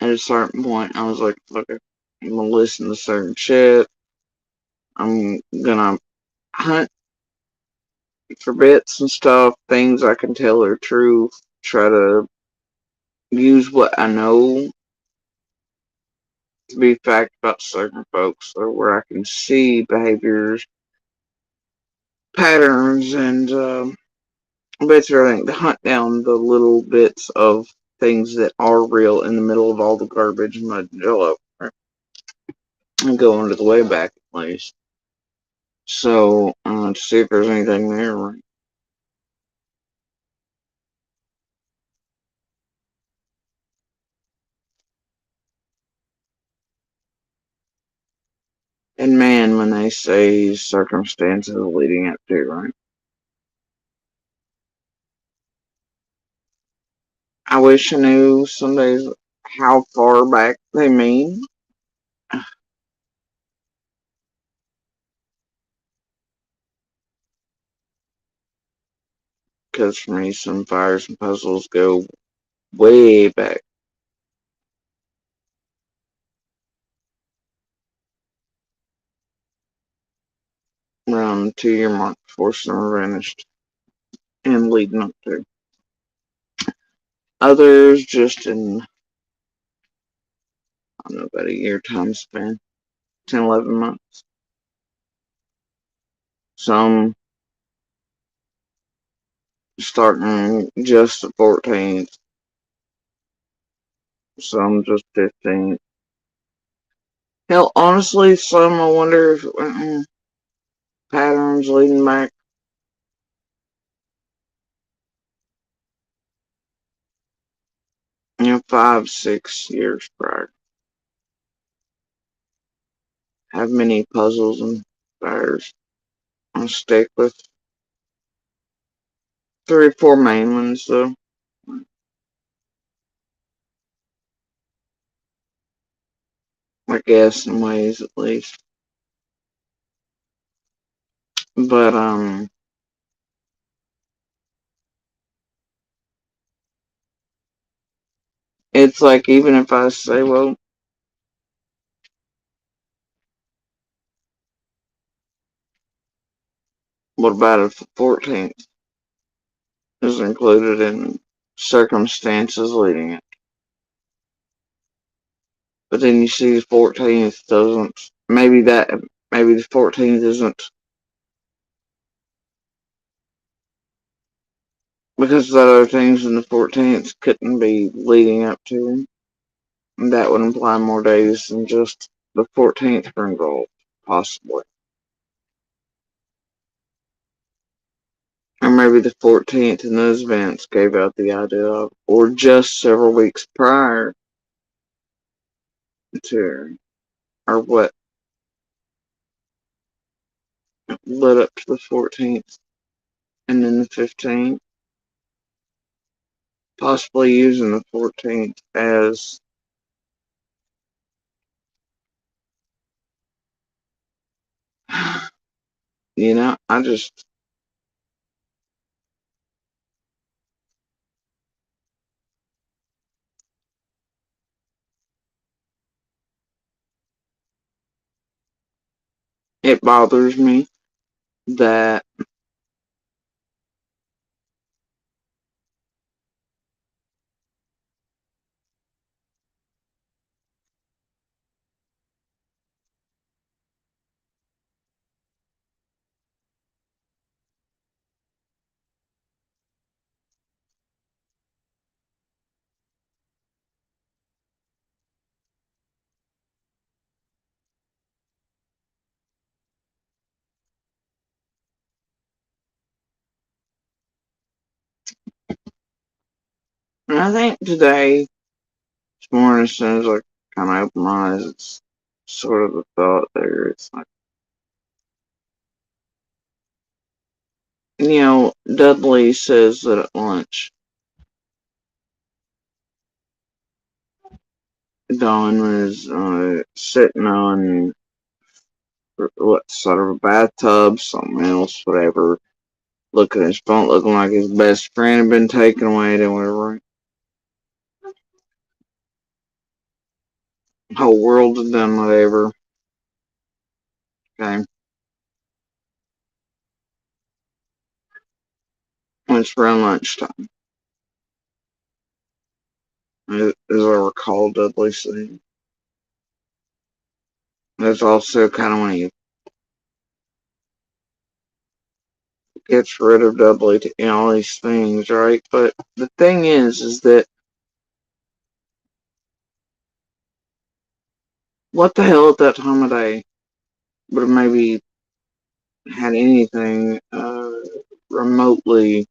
a certain point, I was like, fuck it. I'm gonna listen to certain shit. I'm gonna hunt for bits and stuff, things I can tell are true. Try to use what I know to be fact about certain folks, or where I can see behaviors, patterns, and basically, I think to hunt down the little bits of things that are real in the middle of all the garbage and mud and jello, right? And go into the way back at least. So, to see if there's anything there, right? And man, when they say circumstances leading up to, right? I wish I knew some days how far back they mean. Because for me, some fires and puzzles go way back. Around the 2 year mark before summer vanished and leading up to. Others just in, I don't know, about a year time span, 10, 11 months. Some starting just the 14th, some just 15th. Hell, honestly, some I wonder if patterns leading back, 5, 6 years prior. Have many puzzles and fires. I'll stick with 3 or 4 main ones, though. I guess in ways at least. But it's like even if I say, well, what about if the 14th is included in circumstances leading it? But then you see the 14th doesn't. Maybe the 14th isn't because the other things in the 14th couldn't be leading up to him. And that would imply more days than just the 14th were involved, possibly. Or maybe the 14th and those events gave out the idea of, or just several weeks prior to, or what led up to the 14th and then the 15th. Possibly using the 14th as I just it bothers me that I think today, this morning, as soon as I kind of open my eyes, it's sort of the thought there. It's like, Dudley says that at lunch, Dawn was sitting on what sort of a bathtub, something else, whatever, looking at his phone, looking like his best friend had been taken away, then whatever. Whole world had done whatever. Okay. It's around lunchtime, as I recall Dudley saying. That's also kind of when he gets rid of Dudley to all these things, right? But the thing is that what the hell at that time of day would have maybe had anything remotely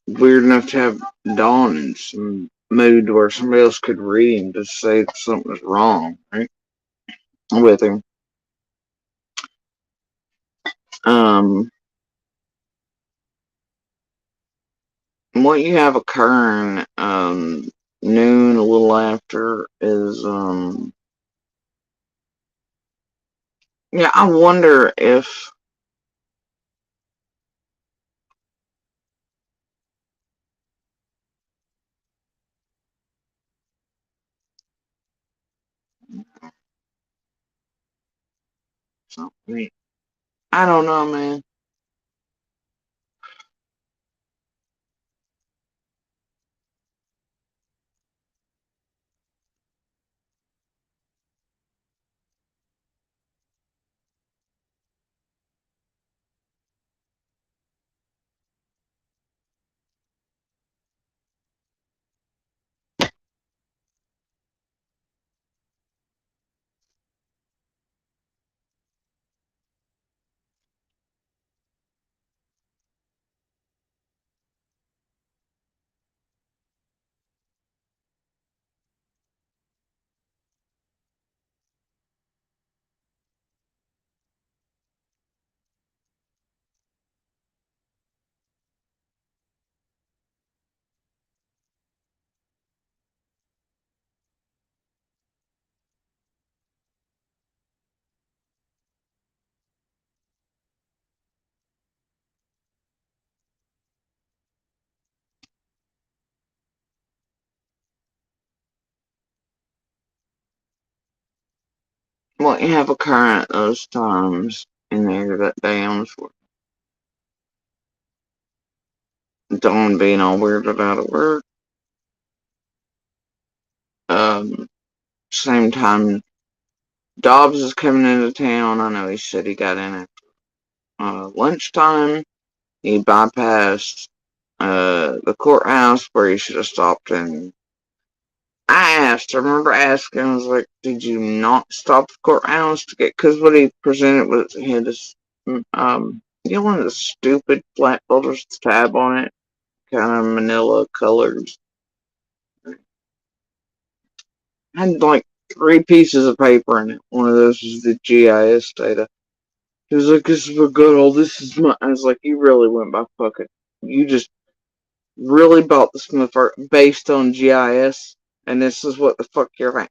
weird enough to have Dawn in some mood where somebody else could read him to say something was wrong, right? With him. What you have occurring noon, a little after, is yeah, I wonder if something. I don't know, man. What you have occurring at those times in there that day on Dawn being all weirded out at work. Same time Dobbs is coming into town. I know he said he got in at lunchtime. He bypassed the courthouse where he should have stopped, and I remember asking, I was like, did you not stop the courthouse to get, because what he presented was, he had this, one of the stupid flat folders with a tab on it, kind of manila colors. Had like 3 pieces of paper in it. One of those was the GIS data. He was like, this is for good, all this is my, I was like, you really went by fucking, you just really bought this motherfucker based on GIS, and this is what the fuck you're like.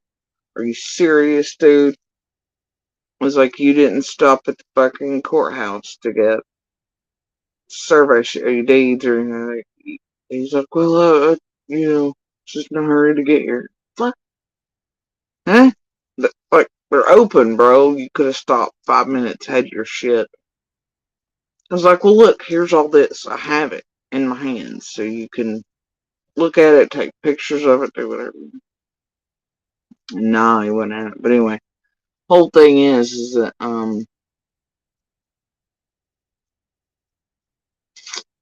Are you serious, dude? It was like, you didn't stop at the fucking courthouse to get survey deeds or anything. He's like, well, just in a hurry to get here. Fuck. Huh? Like, They're open, bro. You could have stopped 5 minutes, had your shit. I was like, well, look, here's all this. I have it in my hands, so you can look at it, take pictures of it, do whatever. Nah, he wouldn't have it. But anyway, whole thing is that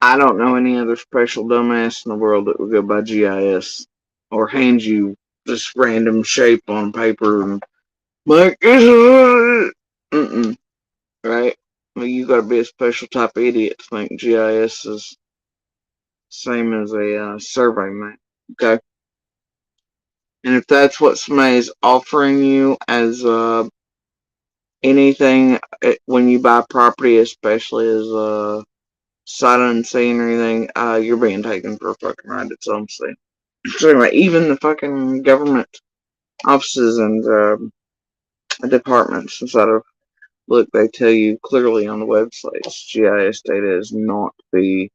I don't know any other special dumbass in the world that would go by GIS or hand you this random shape on paper and like, mm-mm, right? Well, you gotta be a special type of idiot to think GIS is same as a survey map, okay? And if that's what somebody's offering you as anything when you buy property, especially as sight unseen or anything, you're being taken for a fucking ride at some state. So anyway, even the fucking government offices and departments inside of look, they tell you clearly on the websites GIS data is not to be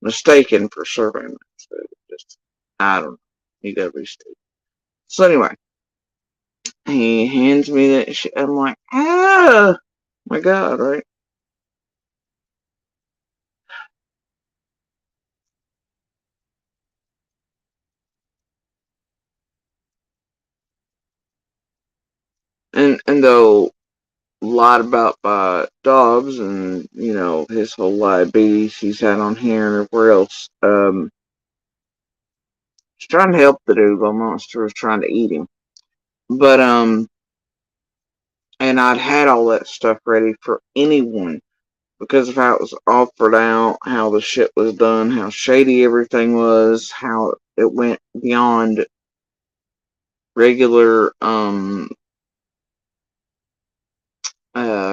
mistaken for survey maps. So just I don't know. You gotta be stupid. So anyway, he hands me that shit. I'm like, my God, right? And though lied about by Dobbs and his whole diabetes he's had on here and everywhere else, he's trying to help the dude while Monster was trying to eat him. But and I'd had all that stuff ready for anyone because of how it was offered out, how the shit was done, how shady everything was, how it went beyond regular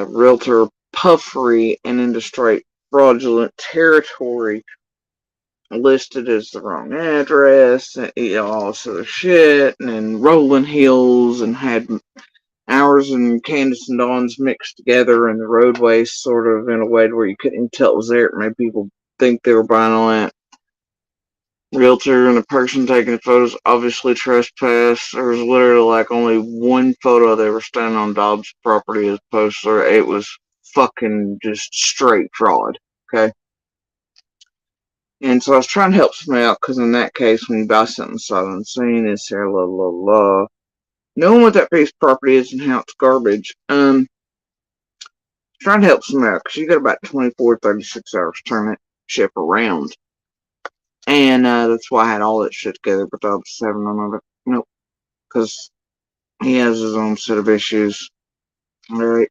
realtor puffery and into straight fraudulent territory, listed as the wrong address, all this other shit, and then rolling hills, and had ours and Candace and Dawn's mixed together, and the roadways sort of in a way where you couldn't even tell it was there. It made people think they were buying all that. Realtor and the person taking the photos obviously trespassed. There was literally like only one photo they were standing on Dobbs' property as opposed to it was fucking just straight fraud. Okay. And so I was trying to help somebody out because in that case, when you buy something sight unseen, it's here, la la la. Knowing what that piece of property is and how it's garbage, trying to help somebody out because you got about 24, 36 hours to turn that ship around. And that's why I had all that shit together, but I was having none of it. Nope. Because he has his own set of issues. Alright.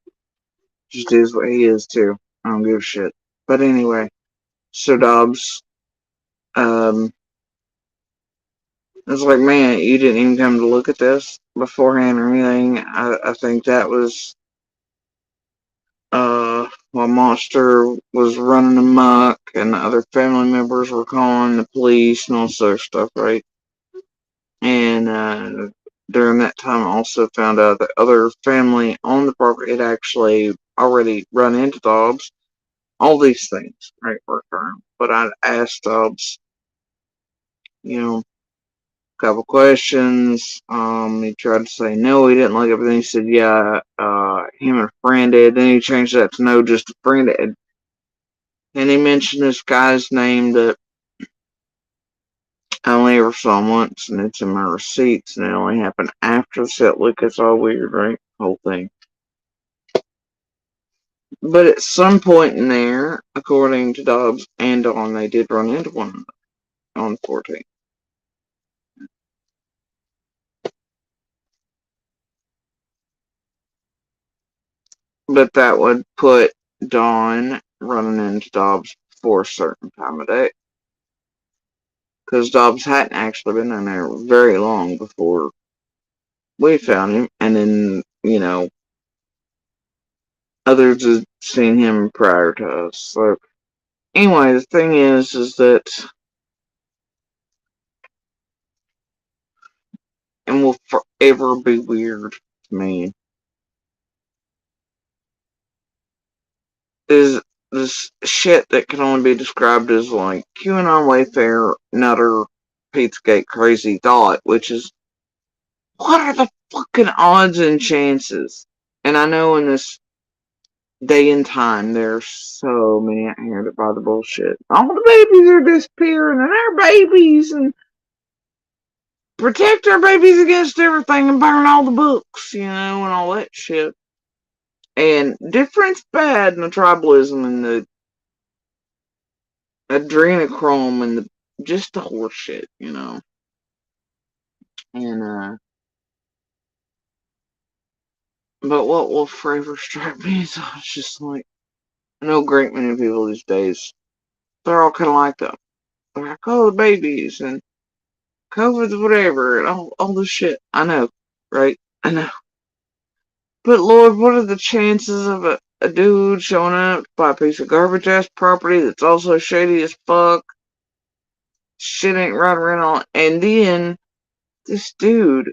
Just is what he is, too. I don't give a shit. But anyway, so Dobbs, I was like, man, you didn't even come to look at this beforehand or anything. I think that was while Monster was running amok and the other family members were calling the police and all this other stuff, right? And during that time, I also found out that other family on the property had actually already run into Dobbs. All these things, right, were occurring. But I asked Dobbs, a couple questions. He tried to say no, he didn't look up. Then he said, yeah, him and a friend did. Then he changed that to no, just a friend did. And he mentioned this guy's name that I only ever saw him once, and it's in my receipts, and it only happened after the set. Look, it's all weird, right? Whole thing. But at some point in there, according to Dobbs and Dawn, they did run into one another on 14. But that would put Dawn running into Dobbs for a certain time of day. Because Dobbs hadn't actually been in there very long before we found him. And then, others had seen him prior to us. So, anyway, the thing is that, and will forever be weird to me, is this shit that can only be described as like QAnon Wayfair Nutter Pizzagate crazy thought, which is What are the fucking odds and chances? And I know in this day and time, there's so many out here that buy the bullshit. All the babies are disappearing, and our babies, and protect our babies against everything, and burn all the books, and all that shit. And difference bad in the tribalism and the adrenochrome and just the horse shit, And but what will forever strike me is it's just like I know a great many people these days. They're all kind of like that. They're like, oh, the babies and COVID's whatever and all this shit. I know, right? I know. But Lord, what are the chances of a dude showing up to buy a piece of garbage ass property that's also shady as fuck? Shit ain't right around all. And then this dude,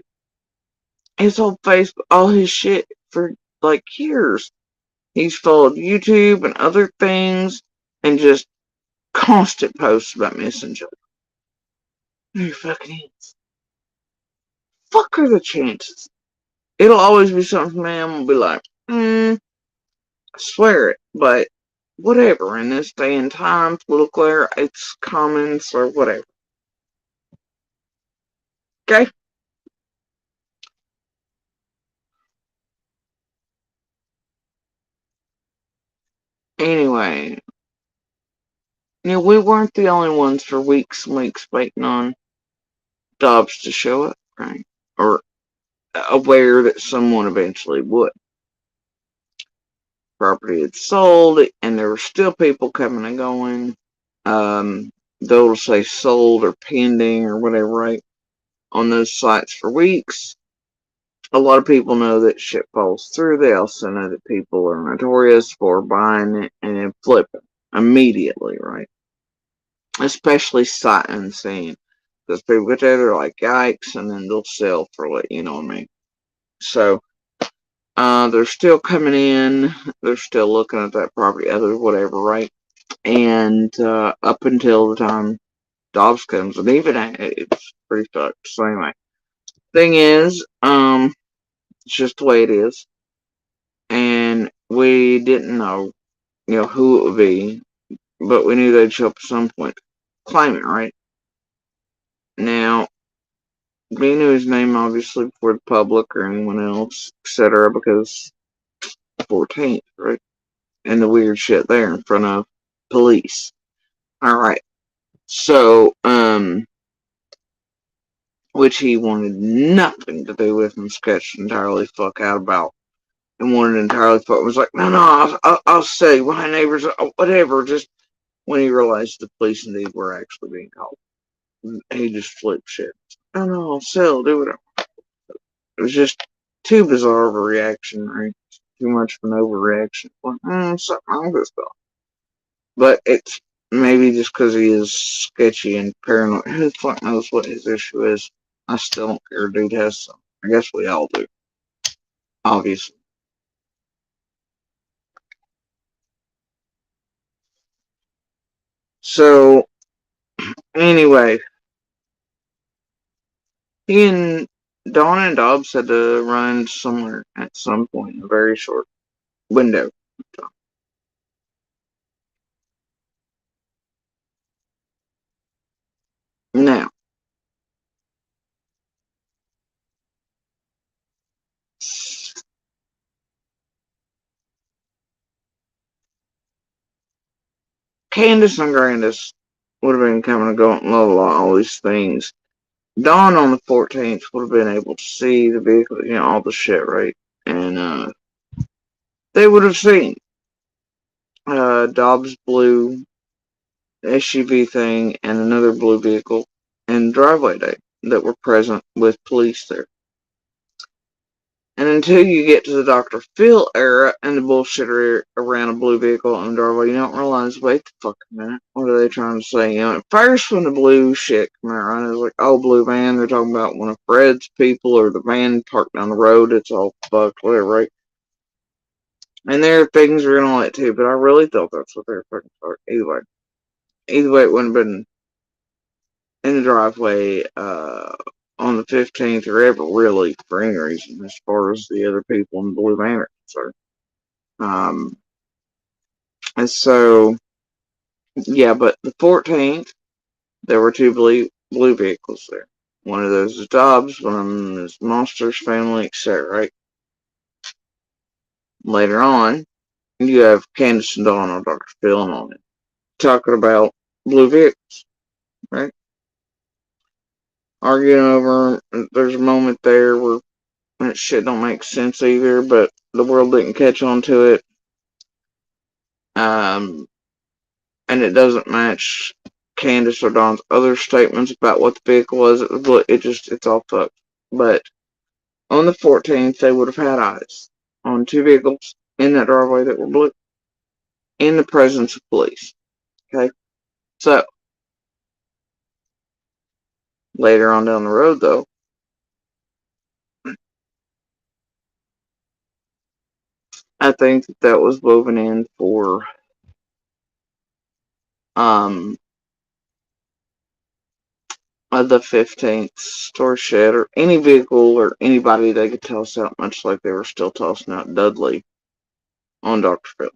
his whole Facebook, all his shit for like years. He's followed YouTube and other things and just constant posts about missing children. Who fucking is? Fuck are the chances? It'll always be something for me. I'm gonna be like, I swear it, but whatever. In this day and time, political error, it's common, so whatever. Okay? Anyway, we weren't the only ones for weeks and weeks waiting on Dobbs to show up, right? Or aware that someone eventually would. Property had sold, and there were still people coming and going. They'll say sold or pending or whatever, right? On those sites for weeks. A lot of people know that shit falls through. They also know that people are notorious for buying it and then flipping immediately, right? Especially sight unseen. Because people get there, they're like, yikes, and then they'll sell for what, you know what I mean? So, they're still coming in. They're still looking at that property, other whatever, right? And up until the time Dobbs comes, and even it's pretty fucked. So anyway, thing is, it's just the way it is, and we didn't know, who it would be, but we knew they'd show up at some point, claim it, right? Now, we knew his name obviously before the public or anyone else, etc., because 14th, right? And the weird shit there in front of police. All right. So, which he wanted nothing to do with and sketched entirely fuck out about. And wanted entirely fuck was like, no, I'll say my neighbors, whatever. Just when he realized the police indeed were actually being called, he just flipped shit. No, I'll sell, do whatever. It was just too bizarre of a reaction, right? Too much of an overreaction. Like, something wrong with this guy. But it's maybe just because he is sketchy and paranoid. Who the fuck knows what his issue is? I still don't care. Dude has some. I guess we all do. Obviously. So, anyway, he and Dawn and Dobbs had to run somewhere at some point in a very short window of time. Now, Candace and Grandis would have been coming and going, blah, blah, blah, all these things. Dawn on the 14th would have been able to see the vehicle, all the shit, right? And they would have seen Dobbs' blue SUV thing and another blue vehicle and driveway day that were present with police there. And until you get to the Dr. Phil era and the bullshit around a blue vehicle and driveway, you don't realize, wait the fuck a minute, what are they trying to say? At first when the blue shit came out, right, it was like, oh, blue van, they're talking about one of Fred's people or the van parked down the road, it's all fucked, whatever, right? And there are things are gonna let too, but I really thought that's what they were fucking for. Either way, it wouldn't have been in the driveway, on on the 15th or ever really for any reason as far as the other people in Blue Manor are concerned. And so, yeah, but the 14th, there were two blue vehicles there. One of those is Dobbs, one of them is Monsters Family, etc. Right? Later on, you have Candace and Dawn on Dr. Phil and on it, talking about blue vehicles, right? Arguing over, there's a moment there where that shit don't make sense either, but the world didn't catch on to it. And it doesn't match Candace or Dawn's other statements about what the vehicle was. It's all fucked. But on the 14th, they would have had eyes on two vehicles in that driveway that were blue in the presence of police. Okay? So, later on down the road, though, I think that was woven in for the 15th store shed or any vehicle or anybody they could toss out, much like they were still tossing out Dudley on Dr. Phil.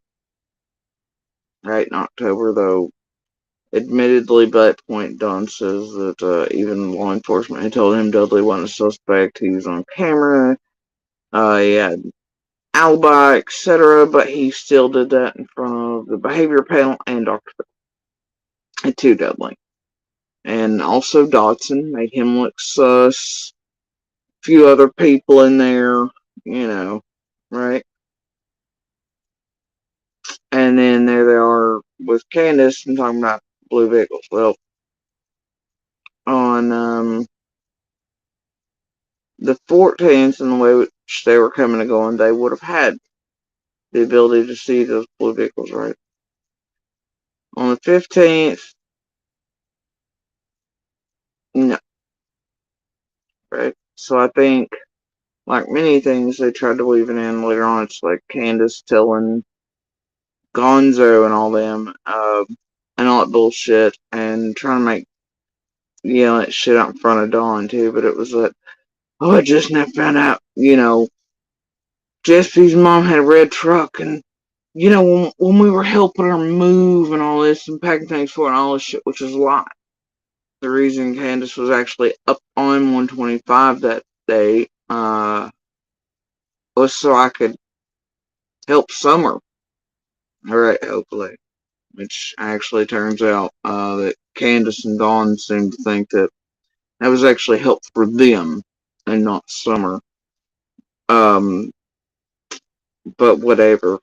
Right in October, though, admittedly, by that point, Don says that even law enforcement had told him Dudley wasn't a suspect. He was on camera. He had alibi, etc., but he still did that in front of the behavior panel and Dr. Phil. And to Dudley. And also Dodson made him look sus. A few other people in there, right? And then there they are with Candace and talking about blue vehicles. Well, on the 14th and the way which they were coming and going, they would have had the ability to see those blue vehicles, right? On the 15th, no, right? So I think, like many things, they tried to weave it in later on. It's like Candace telling Gonzo and all them, and all that bullshit, and trying to make that shit out in front of Dawn too. But it was like, I just now found out, Jesse's mom had a red truck, and when we were helping her move and all this and packing things for her and all this shit, which was a lie. The reason Candace was actually up on 125 that day was so I could help Summer. Alright, hopefully. Which actually turns out that Candace and Dawn seemed to think that was actually help for them and not Summer. But whatever.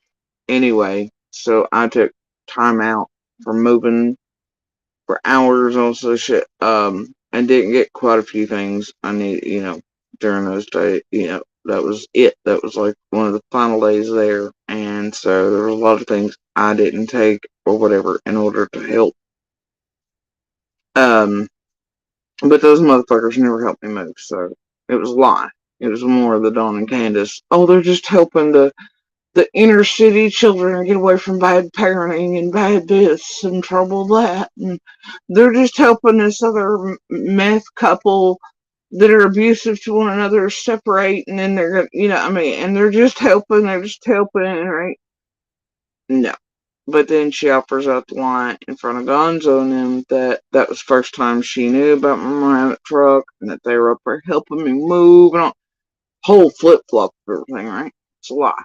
Anyway, so I took time out from moving for hours, also shit, and didn't get quite a few things I need, during those days, that was it. That was like one of the final days there, and so there were a lot of things I didn't take or whatever in order to help. But those motherfuckers never helped me move, so it was a lie. It was more of the Dawn and Candace. Oh, they're just helping the inner city children get away from bad parenting and bad this and trouble that. And they're just helping this other meth couple that are abusive to one another separate, and then they're and they're just helping, right? No. But then she offers up the line in front of Gonzo and them that was the first time she knew about my mom truck and that they were up there helping me move and all. Whole flip-flop of everything, right? It's a lie.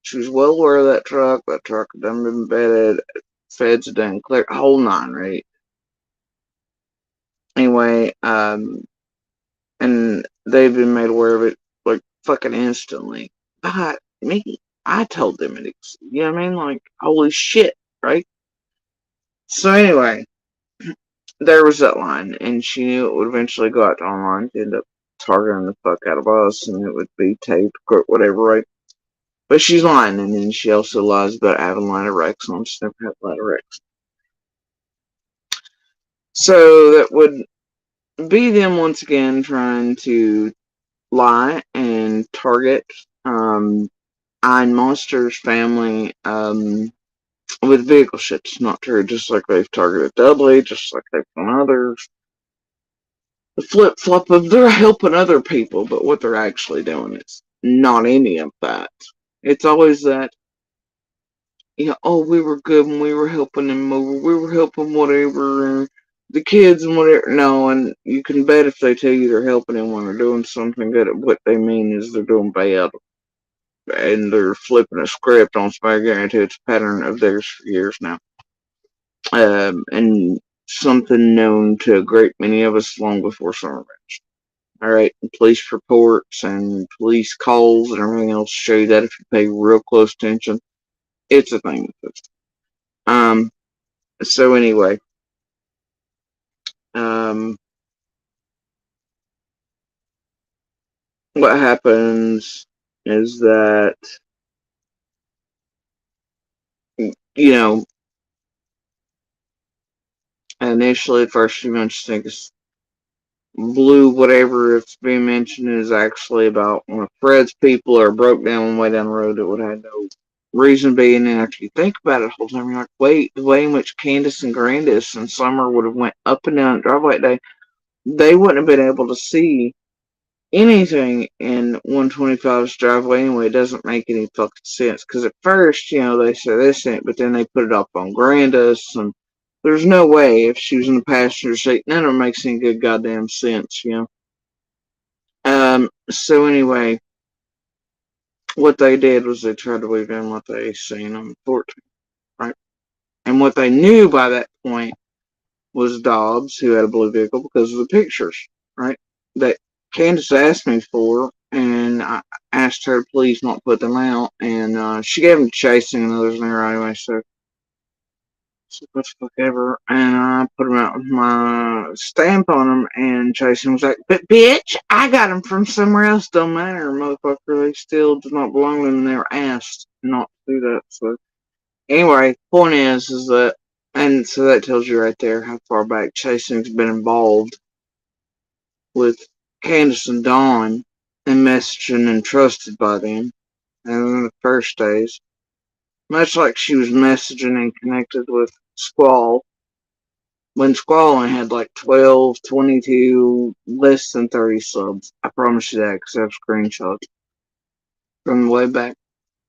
She was well aware of that truck. That truck had done been vetted. Feds had done clear, whole nine, right? Anyway, and they've been made aware of it like fucking instantly. But me, I told them it. You know what I mean? Like, holy shit, right? So anyway, there was that line, and she knew it would eventually go out to online to end up targeting the fuck out of us, and it would be taped, whatever, right? But she's lying, and then she also lies about having ladder Rex on. She's never had ladder Rex. So that would be them once again trying to lie and target Iron Monster's family with vehicle shit. It's not true, just like they've targeted Dudley, just like they've done others. the flip flop of they're helping other people, but what they're actually doing is not any of that. It's always that, oh, we were good when we were helping them over, we were helping whatever, and the kids and whatever. No, and you can bet if they tell you they're helping them when they're doing something good, what they mean is they're doing bad, and they're flipping a script on somebody. I guarantee it's a pattern of theirs for years now. And something known to a great many of us long before Summer Match. Alright, police reports and police calls and everything else show you that if you pay real close attention. It's a thing. So anyway, what happens is that, initially the first few months you think it's blue, whatever it's being mentioned is actually about one of Fred's people or broke down one way down the road that would have no reason being. And after you think about it the whole time, you're like, wait, the way in which Candace and Grandis and Summer would have went up and down the driveway that day, they wouldn't have been able to see anything in 125's driveway anyway. It doesn't make any fucking sense. Because at first, they say this ain't, but then they put it up on Grandis, and there's no way if she was in the passenger seat, none of it makes any good goddamn sense, So anyway, what they did was they tried to weave in what they seen on the 14th, right? And what they knew by that point was Dobbs, who had a blue vehicle, because of the pictures, right? That Candace asked me for, and I asked her to please not put them out, and she gave them to Chasing and others in there anyway, so what the fuck ever, and I put them out with my stamp on them, and Chasing was like, but bitch, I got them from somewhere else, don't matter, motherfucker, they still do not belong to them, and they were asked not to do that, so anyway, point is that, and so that tells you right there how far back Chasing's been involved with Candace and Dawn and messaging and trusted by them, and in the first days, much like she was messaging and connected with Squall, when Squall only had like 12, 22, less than 30 subs. I promise you that because I have screenshots from way back.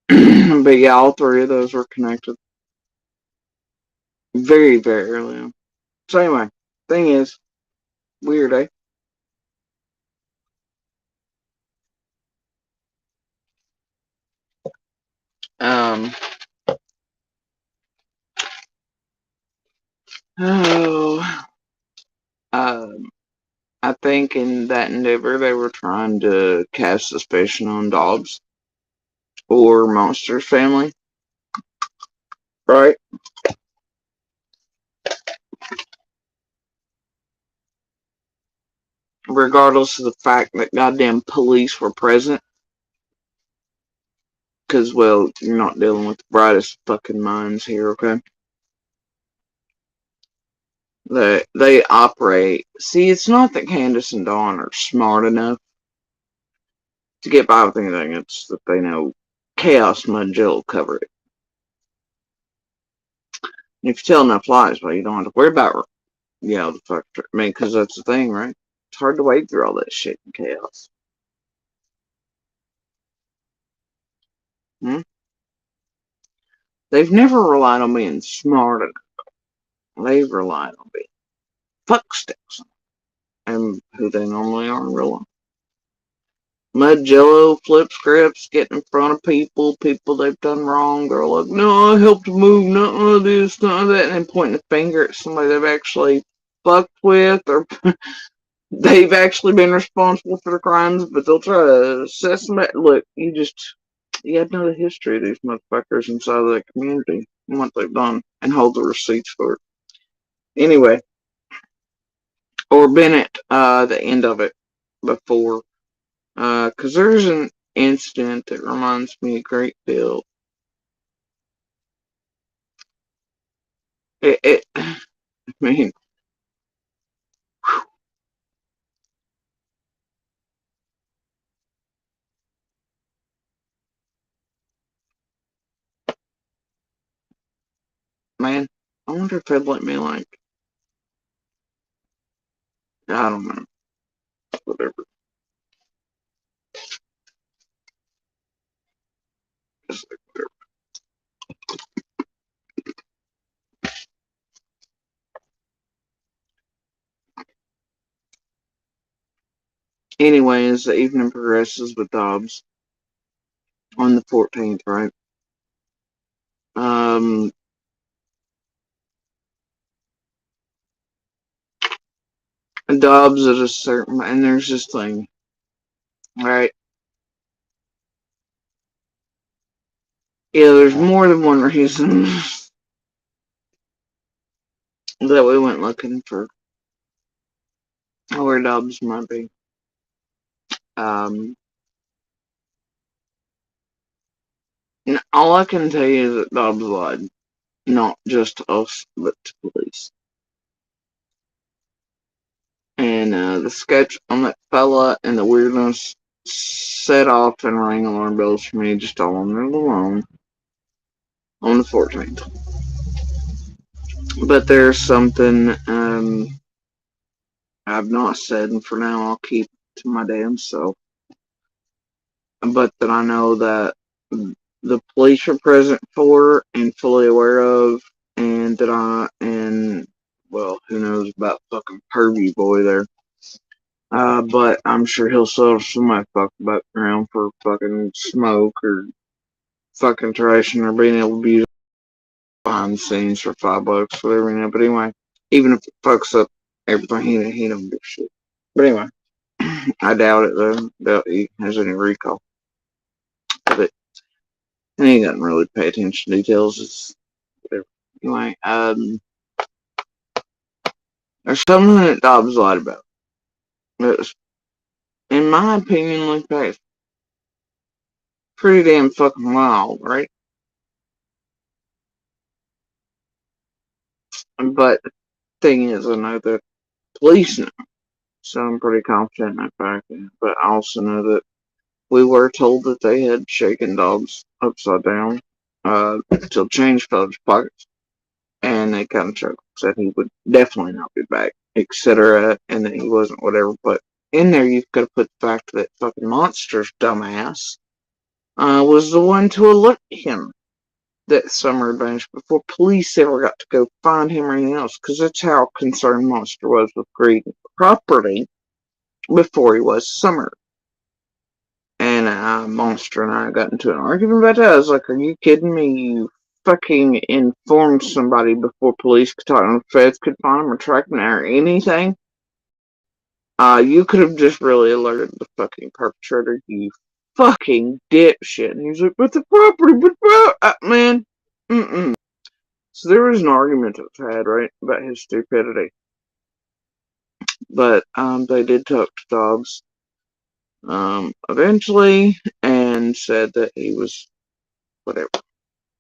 But yeah, all three of those were connected very, very early on. So anyway, thing is, weird, eh? Um, oh, um, I think in that endeavor they were trying to cast suspicion on Dobbs or Monster's family, right? Regardless of the fact that goddamn police were present, because, well, you're not dealing with the brightest fucking minds here, okay? They operate. See, it's not that Candace and Dawn are smart enough to get by with anything. It's that they know Chaos Mud Jill will cover it. And if you tell enough lies, well, you don't have to worry about the fuck. I mean, because that's the thing, right? It's hard to wade through all that shit in Chaos. They've never relied on being smart enough. They've relied on being fucksticks, and who they normally are in real life. Mud Jello, flip scripts, getting in front of people they've done wrong. They're like, no, I helped move, none of this, none of that, and then pointing a finger at somebody they've actually fucked with, or they've actually been responsible for the crimes, but they'll try to assess them. Look, you have to know the history of these motherfuckers inside of that community and what they've done, and hold the receipts for it. Anyway, or been at the end of it before. Because there's an incident that reminds me a great deal. I mean, man, I wonder if they'd let me, like, I don't know. whatever. Just like whatever. Anyway, as the evening progresses with Dobbs on the 14th, right? Dobbs at a certain, and there's this thing, right? Yeah, there's more than one reason that we went looking for where Dobbs might be. All I can tell you is that Dobbs lied, not just to us, but to police. And the sketch on that fella and the weirdness set off and rang alarm bells for me just all alone on the 14th. But there's something I've not said, and for now I'll keep to my damn self. But that I know that the police are present for and fully aware of, and well, who knows about fucking pervy boy there. But I'm sure he'll sell somebody fucking background for fucking smoke or fucking trashing or being able to use behind the scenes for $5, whatever, you know. But anyway, even if it fucks up everything, he don't give a shit. But anyway, I doubt it though. Doubt he has any recall. But he doesn't really pay attention to details. It's whatever. Anyway, there's something that Dobbs lied about. That's, in my opinion, like that, pretty damn fucking wild, right? But the thing is, I know that police know, so I'm pretty confident in that fact. But I also know that we were told that they had shaken Dobbs upside down till change fell his pockets, and they kind of said he would definitely not be back, etc., and that he wasn't whatever. But in there, you've got to put the fact that fucking Monster's dumbass was the one to alert him that Summer had vanished before police ever got to go find him or anything else, because that's how concerned Monster was with greed and property before he was Summer. And Monster and I got into an argument about that. I was like, are you kidding me? You fucking informed somebody before police could talk and feds could find him or track him or anything. You could have just really alerted the fucking perpetrator, you fucking dipshit. And he's like, but the property, man. So there was an argument that was had, right, about his stupidity. But they did talk to Dobbs eventually and said that he was whatever.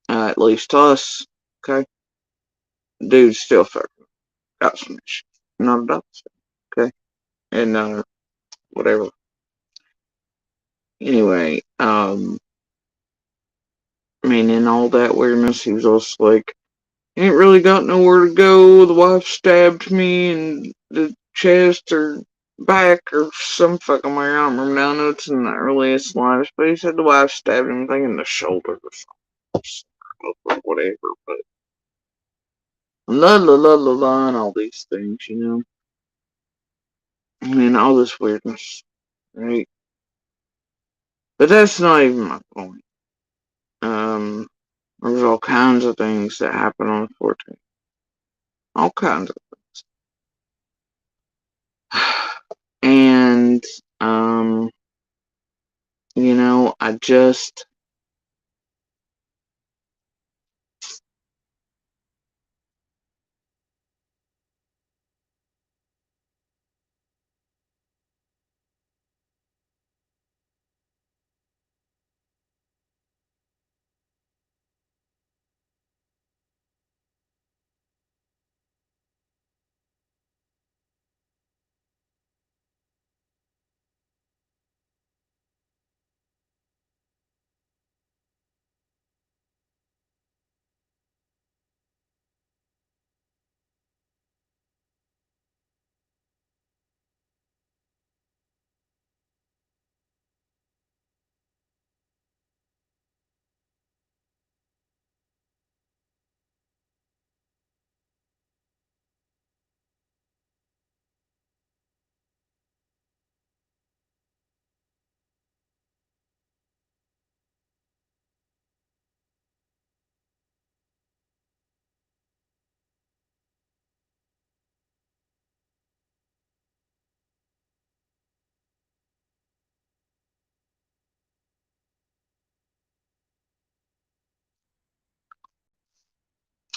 At least to us, okay? Dude's still fucking got some issues. Not a Dobbs, okay? And whatever. Anyway, I mean, in all that weirdness, he was also like, ain't really got nowhere to go. The wife stabbed me in the chest or back or some fucking way. I don't remember now. I know it's in the earliest lines, but he said the wife stabbed him, I think, in the shoulder or something. Or whatever, but la la la la la and all these things, you know. I mean, all this weirdness, right? But that's not even my point. There's all kinds of things that happen on the 14th. All kinds of And, you know, I just,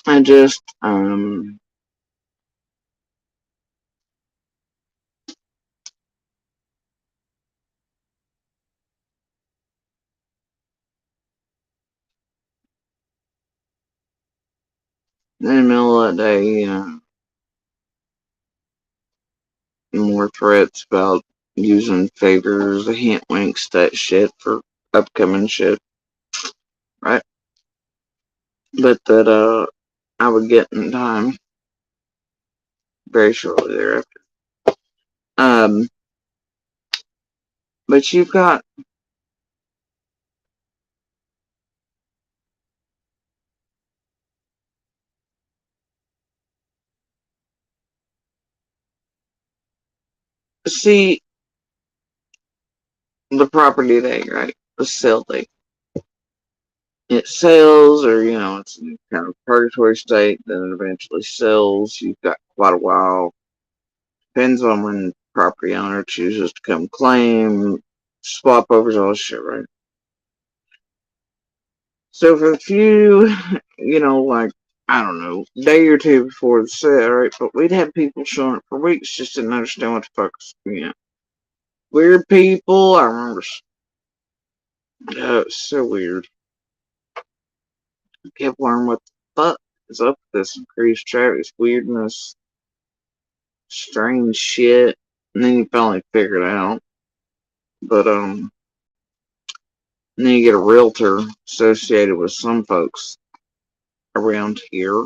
I just, in the middle of that day, more threats about using favors, hint winks, that shit for upcoming shit, right? But that, I would get in time very shortly thereafter. But you've got, see, the property day, right? The sale day. It sells, or, it's in kind of purgatory state, then it eventually sells. You've got quite a while. Depends on when the property owner chooses to come claim, swap overs, all this shit, right? So for a few, like, I don't know, day or two before the sale, right? But we'd have people showing up for weeks, just didn't understand what the fuck's, weird people. I remember, it was so weird. I kept wondering what the fuck is up with this increased traffic, weirdness, strange shit. And then you finally figure it out. But, and then you get a realtor associated with some folks around here.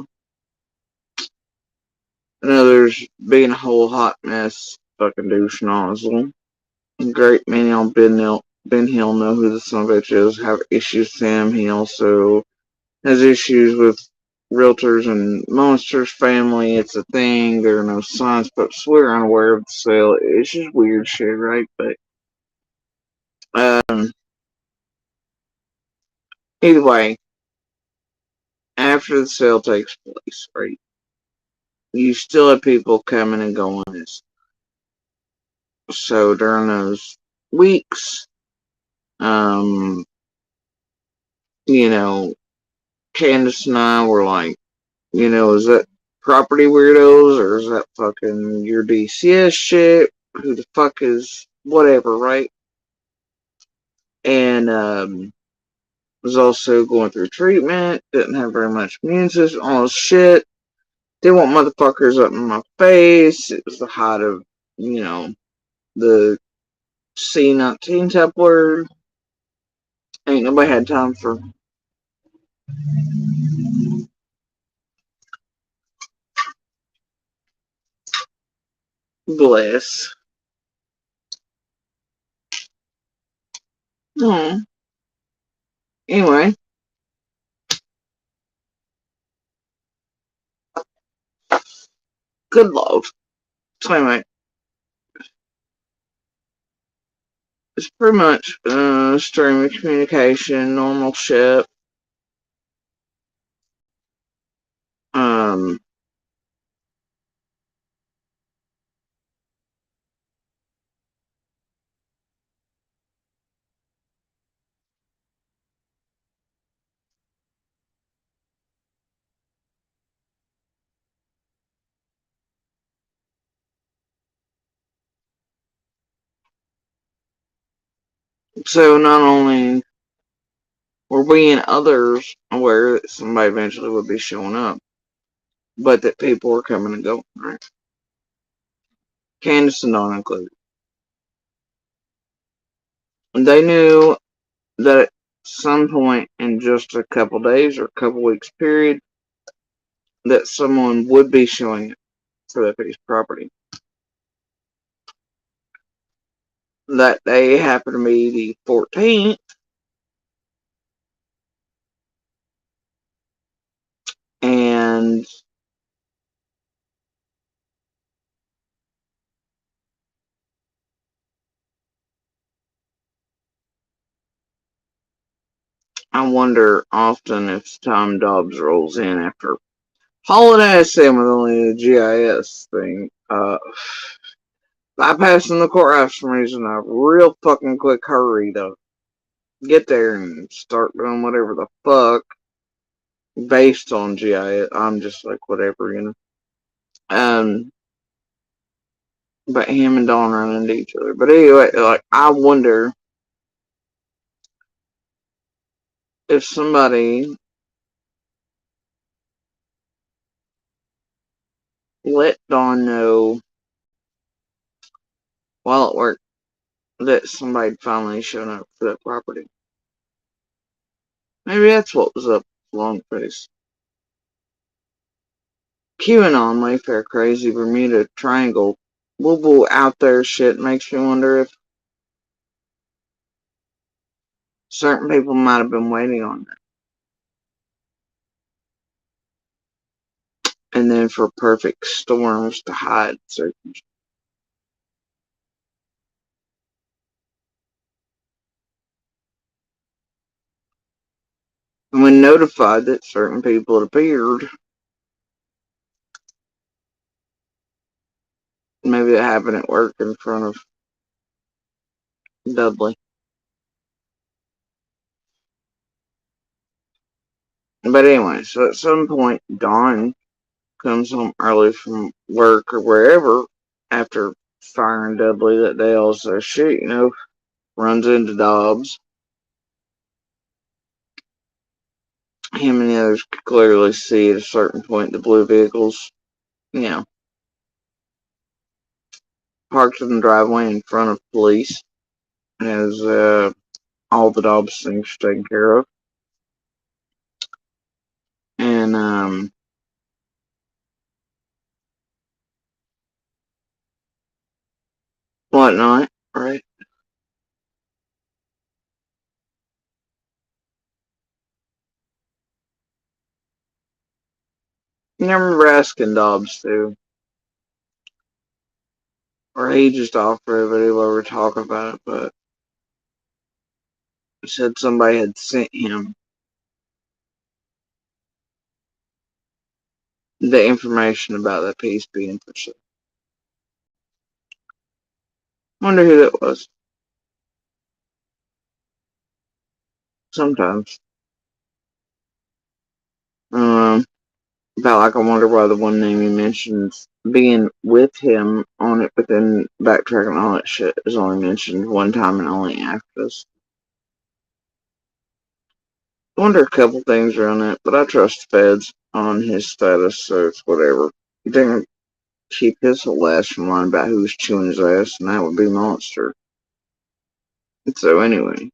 And others being a whole hot mess, fucking douche nozzle. A great many on Ben Hill know who the son of a bitch is, have issues with him. He also has issues with realtors and Monster's family. It's a thing. There are no signs, but we're unaware of the sale. It's just weird shit, right? But either way, after the sale takes place, right, you still have people coming and going. So during those weeks, um, Candace and I were like, is that property weirdos or is that fucking your DCS shit? Who the fuck is whatever, right? And was also going through treatment, didn't have very much immune system, all this shit. Didn't want motherfuckers up in my face. It was the height of, the C-19 type word. Ain't nobody had time for bless. Oh. Anyway, good lord. So anyway, it's pretty much stream of communication, normal shit. Um, so not only were we and others aware that somebody eventually would be showing up, but that people were coming and going, right? Candace and Dawn included. And they knew that at some point in just a couple days or a couple weeks period, that someone would be showing up for that piece of property. That day happened to be the 14th, and I wonder often if Tom Dobbs rolls in after hauling ass in with only the GIS thing, bypassing the courthouse for some reason, a real fucking quick hurry to get there and start doing whatever the fuck. based on GIS. I'm just like, whatever, but him and Dawn run into each other. But anyway, like, I wonder if somebody let Dawn know while at work that somebody finally shown up for that property. Maybe that's what was up with Longface. QAnon, Mayfair Crazy, Bermuda Triangle, woo out there shit makes me wonder if certain people might have been waiting on that. And then for perfect storms to hide certain shit. And when notified that certain people had appeared, maybe that happened at work in front of Dudley. But anyway, so at some point, Dawn comes home early from work or wherever after firing Dudley that day. Also, shit, runs into Dobbs. Him and the others could clearly see at a certain point the blue vehicles, parked in the driveway in front of police as all the Dobbs things are taken care of. And whatnot, right? I remember asking Dobbs too, or he just offered everybody while we were talking about it, but he said somebody had sent him the information about that piece being for sale. Wonder who that was. Sometimes. About like I wonder why the one name he mentions being with him on it, but then backtracking all that shit is only mentioned one time and only after this. I wonder a couple things around that, but I trust Feds on his status, so it's whatever. He didn't keep his whole ass from lying about who was chewing his ass, and that would be Monster. And so anyway.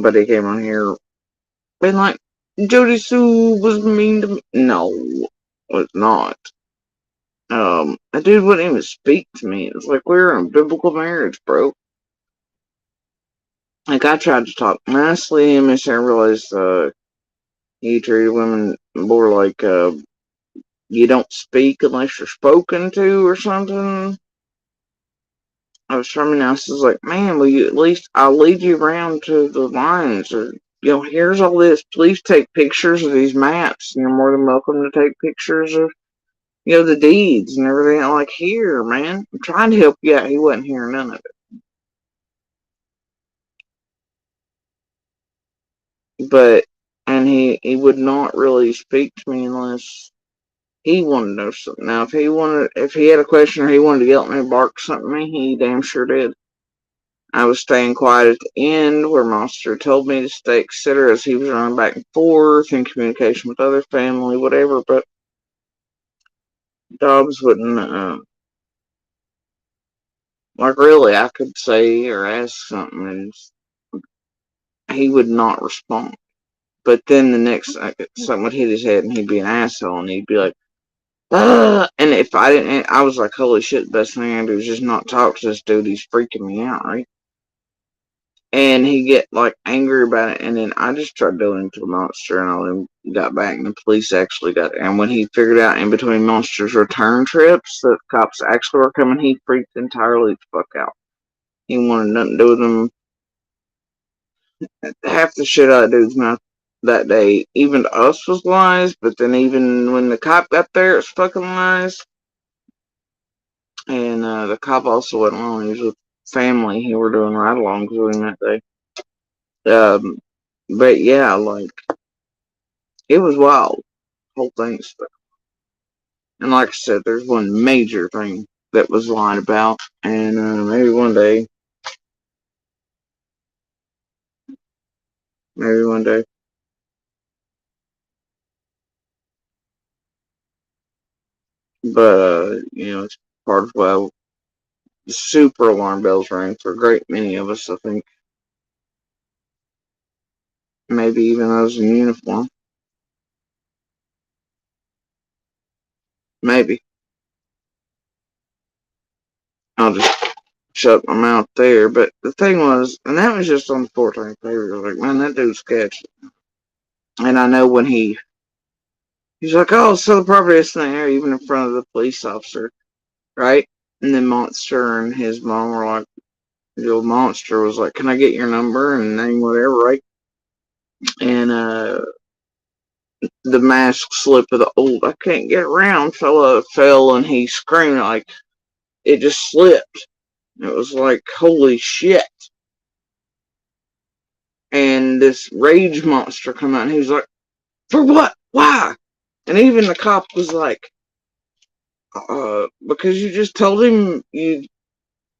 But he came on here being like, Jody Sue was mean to me. No, was not. A dude wouldn't even speak to me. It's like we were in biblical marriage, bro. Like, I tried to talk nicely to him, and I realized, he treated women more like, you don't speak unless you're spoken to or something. I was trying to nice. I was like, man, will you at least, I'll lead you around to the lines, or, here's all this. Please take pictures of these maps. You're more than welcome to take pictures of, the deeds and everything. I'm like, here, man. I'm trying to help you out. He wasn't hearing none of it. And he would not really speak to me unless he wanted to know something. Now, if he had a question or he wanted to yell at me or bark something at me, he damn sure did. I was staying quiet at the end where Monster told me to stay, etc., as he was running back and forth in communication with other family, whatever, but Dobbs wouldn't, like, really, I could say or ask something and he would not respond. But then the next, something would hit his head and he'd be an asshole and he'd be like, and if I didn't, I was like, holy shit, the best thing I can do is just not talk to this dude. He's freaking me out, right? And he'd get like angry about it, and then I just tried dealing into a Monster, and all them got back, and the police actually got there. And when he figured out in between Monster's return trips that cops actually were coming, he freaked entirely the fuck out. He wanted nothing to do with them. Half the shit out of dude's mouth that day, even to us, was lies, but then even when the cop got there, it's fucking lies. And the cop also wasn't alone. He was with family who were doing ride-alongs with him that day. But yeah, like, it was wild. Whole thing stuff. And like I said, there's one major thing that was lying about, and maybe one day. But it's part of why the super alarm bells rang for a great many of us. I think maybe even those in uniform. Maybe. I'll just shut my mouth there. But the thing was, and that was just on the 14th paper. I was like, man, that dude's sketchy. And I know when he's like, oh, sell the property that's in the air, even in front of the police officer, right? And then Monster and his mom were like, the old Monster was like, can I get your number and name, whatever, right? And the mask slip of the old, I can't get around fella fell, and he screamed like it just slipped. It was like, holy shit. And this rage monster come out, and he was like, for what? Why? And even the cop was like, because you just told him you'd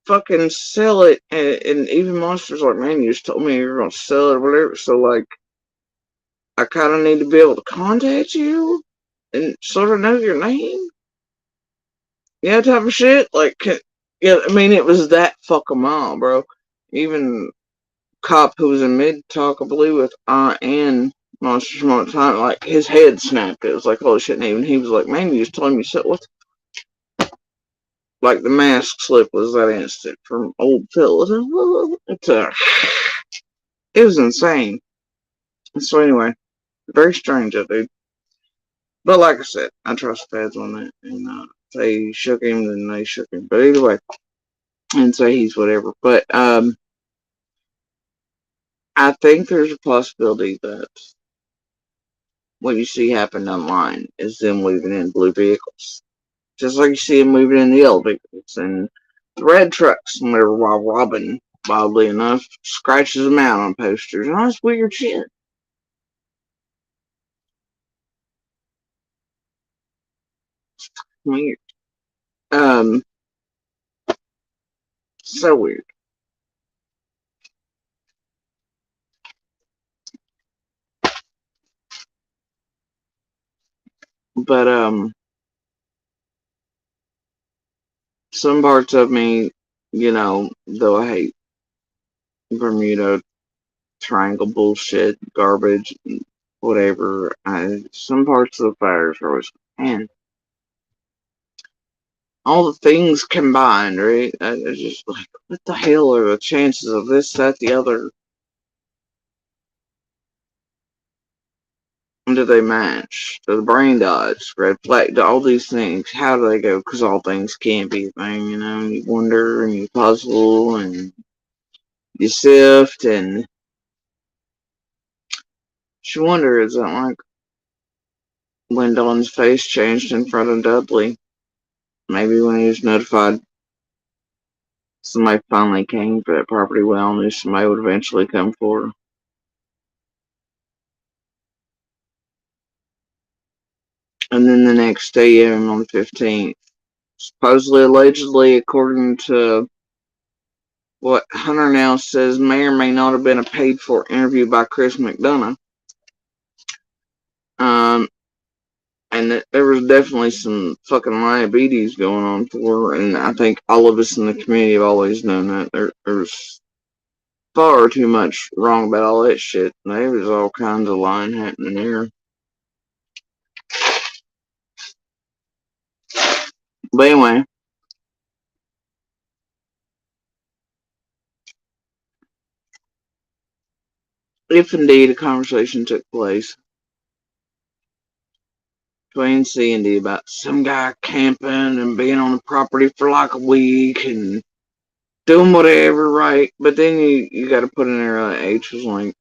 fucking sell it. And even Monster's like, man, you just told me you were going to sell it or whatever. So, like, I kind of need to be able to contact you and sort of know your name. Yeah, type of shit. Like, yeah, I mean, it was that fucking mile, bro. Even cop who was in mid talk, I believe, with and Monsters Month time, like, his head snapped. It was like, holy shit. And even he was like, man, you just told me you said what? Like, the mask slip was that instant from old Phil. It was insane. So, anyway, very strange, that dude. But like I said, I trust feds on that. And they shook him, then they shook him. But either way, and say he's whatever. But I think there's a possibility that what you see happen online is them moving in blue vehicles. Just like you see them moving in the yellow vehicles and the red trucks and whatever, while Robin, wildly enough, scratches them out on posters. And that's weird shit. Weird. So weird. But some parts of me, though I hate Bermuda Triangle bullshit, garbage, whatever, some parts of the fires are always, man, all the things combined, right? It's just like, what the hell are the chances of this, that, the other? Do they match? Do the brain dots, red flag, all these things, how do they go? Because all things can't be a thing, you wonder and you puzzle and you sift, and you wonder, is that like when Don's face changed in front of Dudley? Maybe when he was notified somebody finally came for that property, well, knew somebody would eventually come for her. And then the next day, on the 15th, supposedly, allegedly, according to what Hunter now says, may or may not have been a paid-for interview by Chris McDonough. And that there was definitely some fucking diabetes going on for her, and I think all of us in the community have always known that. There's far too much wrong about all that shit. There was all kinds of lying happening there. But anyway, if indeed a conversation took place between C and D about some guy camping and being on the property for like a week and doing whatever, right? But then you got to put in there H was like,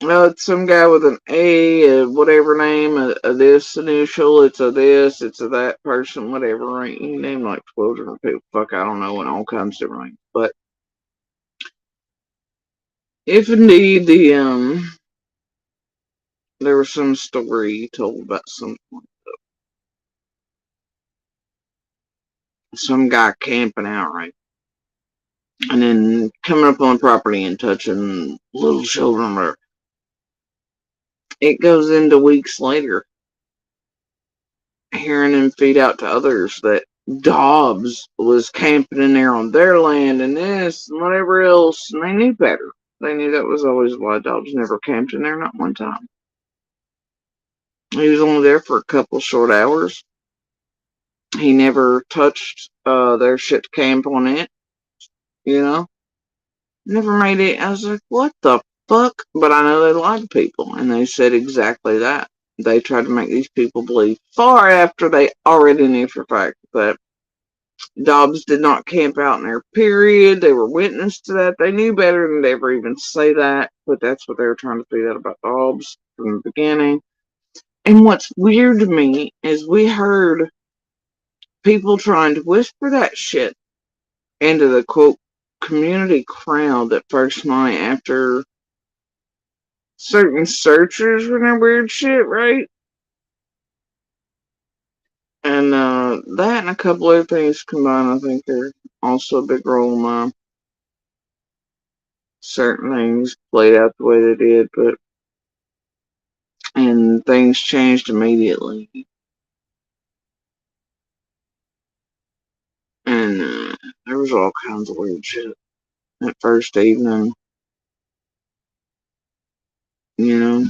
it's some guy with an A, whatever name, a this initial, it's a this, it's a that person, whatever, right? You name like 12 different people. Fuck, I don't know, and all kinds of different names. But if indeed there was some story told about some guy camping out, right? And then coming up on property and touching little children, or it goes into weeks later, hearing him feed out to others that Dobbs was camping in there on their land and this and whatever else, and they knew better. They knew that was always why Dobbs never camped in there, not one time. He was only there for a couple short hours. He never touched their shit to camp on it, you know? Never made it. I was like, what the fuck? But I know they lied to people, and they said exactly that. They tried to make these people believe far after they already knew for a fact that Dobbs did not camp out in there, period. They were witness to that. They knew better than to ever even say that, but that's what they were trying to feed out about Dobbs from the beginning. And what's weird to me is we heard people trying to whisper that shit into the quote community crowd that first night after certain searchers were their weird shit, right? And that and a couple other things combined, I think, are also a big role in why certain things played out the way they did, and things changed immediately. And there was all kinds of weird shit that first evening, you know.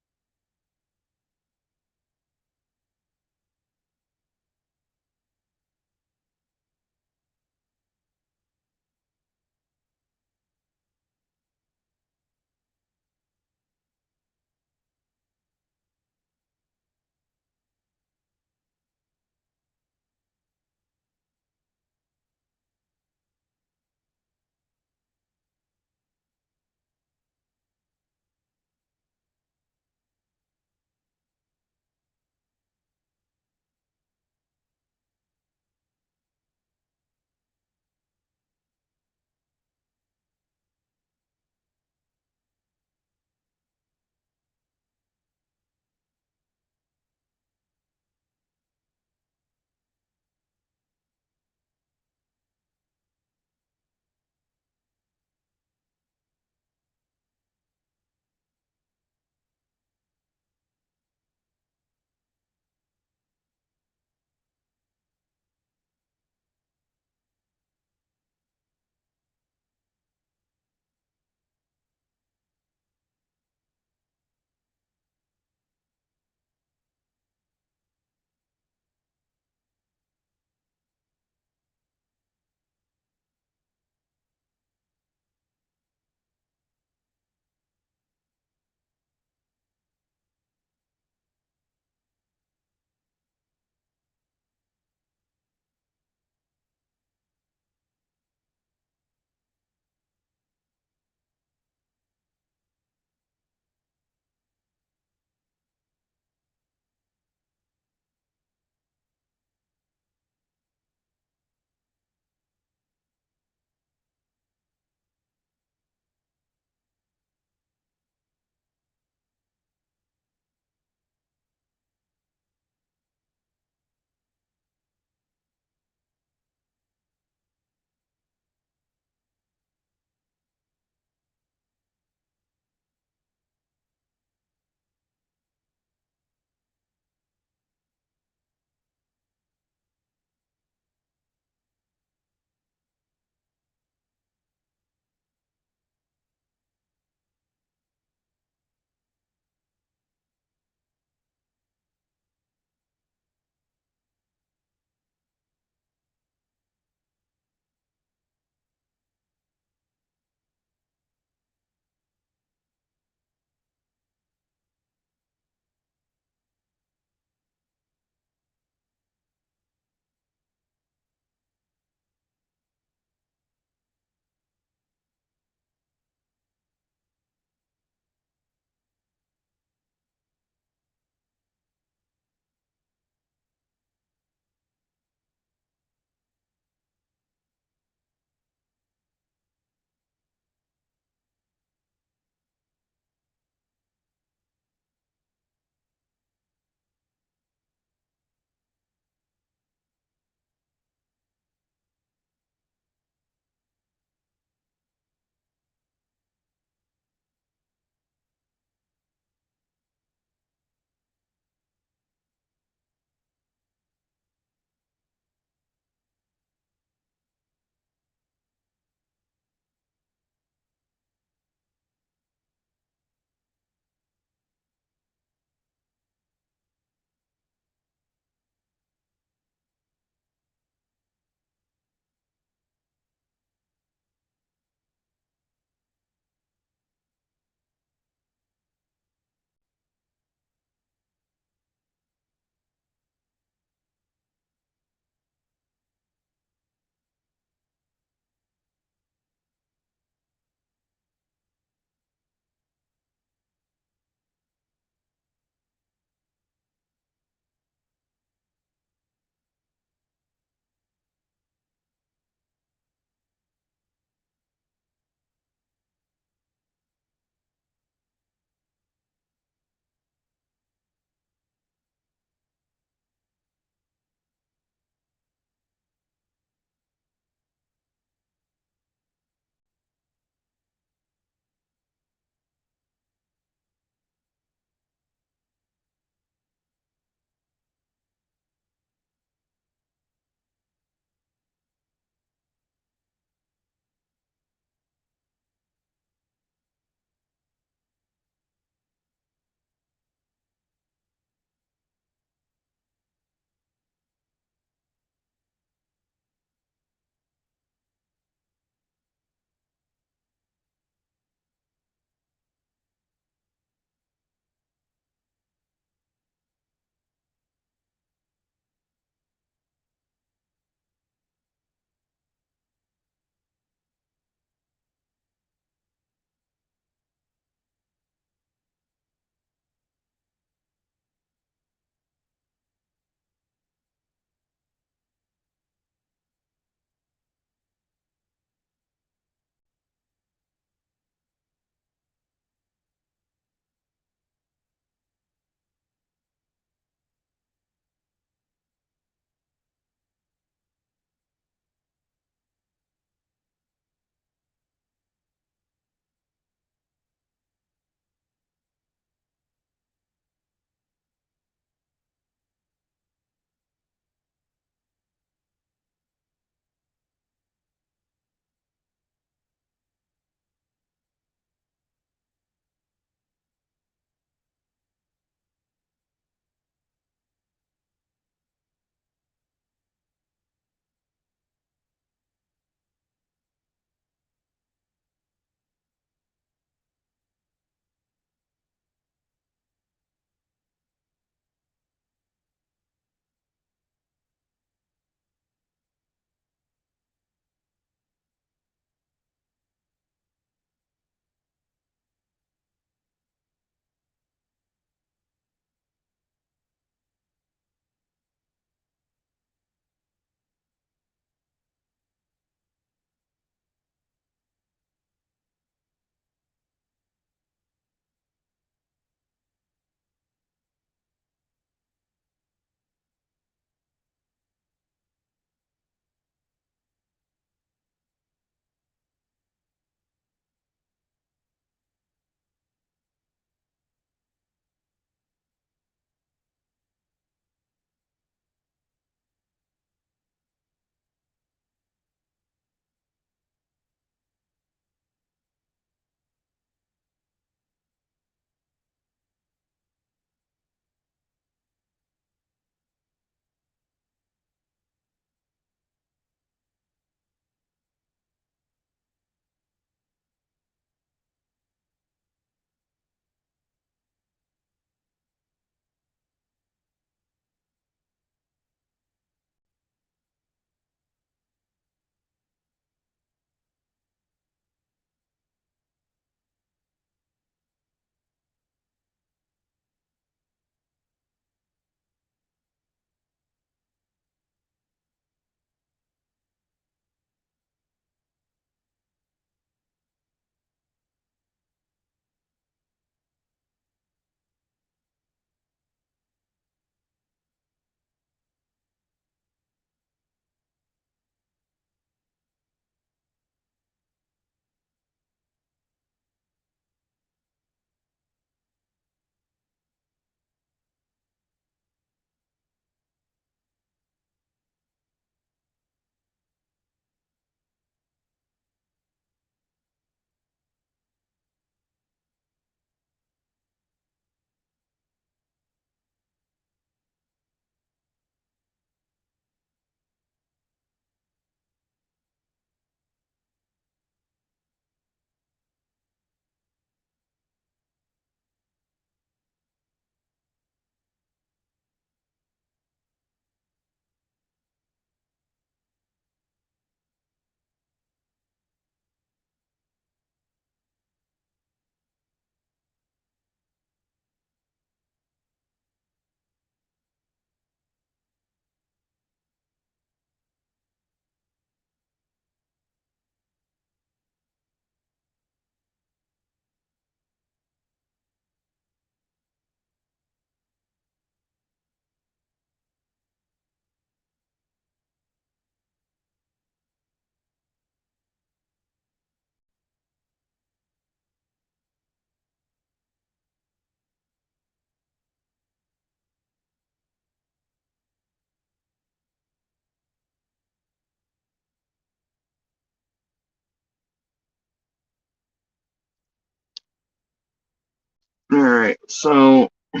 Alright, so I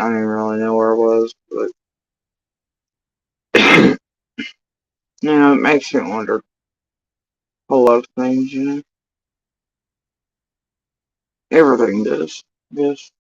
don't even really know where I was, but it makes you wonder a whole lot of things. Everything does. Yes.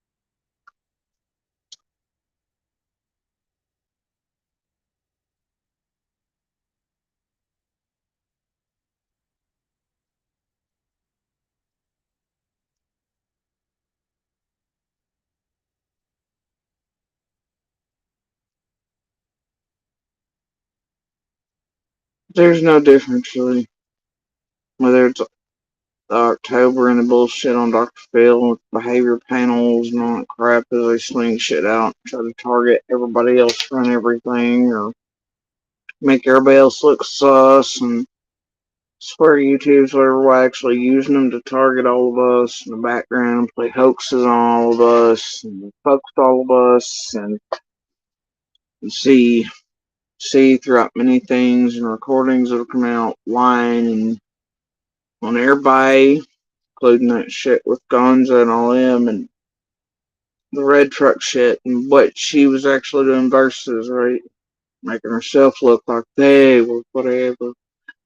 There's no difference really. Whether it's October and the bullshit on Dr. Phil with behavior panels and all that crap as they sling shit out, try to target everybody else on everything or make everybody else look sus and swear YouTube's whatever we're actually using them to target all of us in the background, play hoaxes on all of us and fuck with all of us and see throughout many things and recordings that have come out lying and on everybody, including that shit with Gonza and all them and the red truck shit and what she was actually doing versus, right? Making herself look like they were whatever,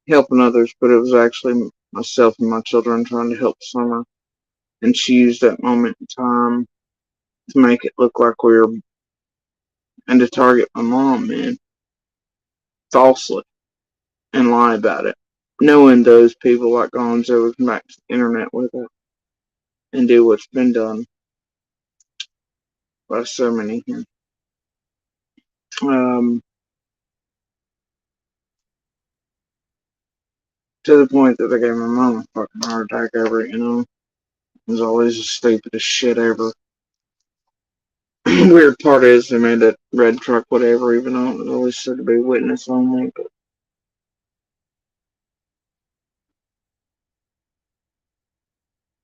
helping others, but it was actually myself and my children trying to help Summer. And she used that moment in time to make it look like we were, and to target my mom, man, falsely, and lie about it. Knowing those people like Gonzo would come back to the internet with it and do what's been done by so many here. To the point that they gave my mom a fucking heart attack over it. It was always the stupidest shit ever. Weird part is they made that red truck whatever, even though it was always said to be witness only,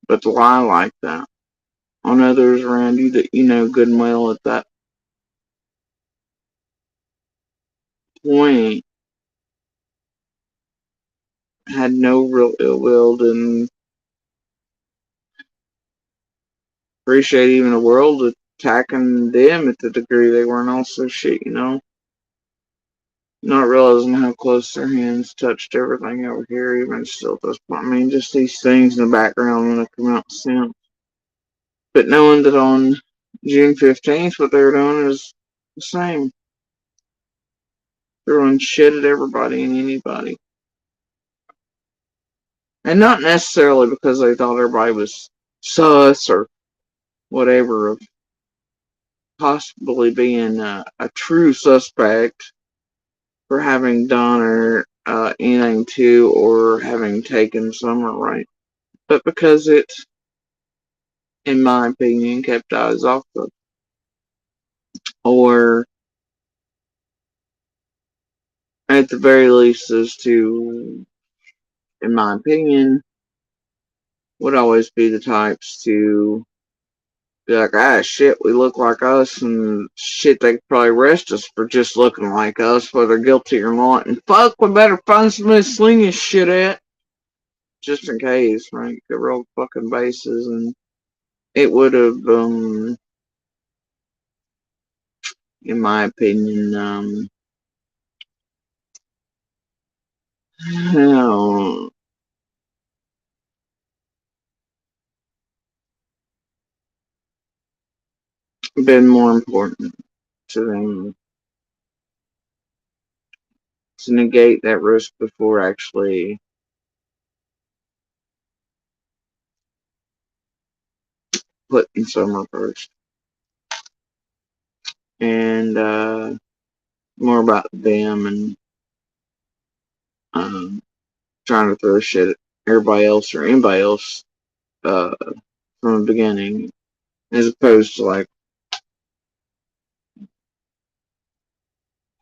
but to lie like that on others around you that you know good and well at that point had no real ill will and appreciate even the world attacking them at the degree they weren't also shit. Not realizing how close their hands touched everything over here, even still at this point. I mean, just these things in the background when they come out since. But knowing that on June 15th, what they were doing is the same. Throwing shit at everybody and anybody. And not necessarily because they thought everybody was sus or whatever of possibly being a true suspect for having done or anything to or having taken Summer, right? But because it, in my opinion, kept eyes off of, or at the very least, as to, in my opinion, would always be the types to be like, ah, shit, we look like us, and shit, they could probably arrest us for just looking like us, whether guilty or not. And fuck, we better find somebody to sling this shit at, just in case, right? Cover all the fucking bases, and it would have, in my opinion, been more important to them to negate that risk before actually putting Summer first. And more about them and trying to throw shit at everybody else or anybody else from the beginning, as opposed to like,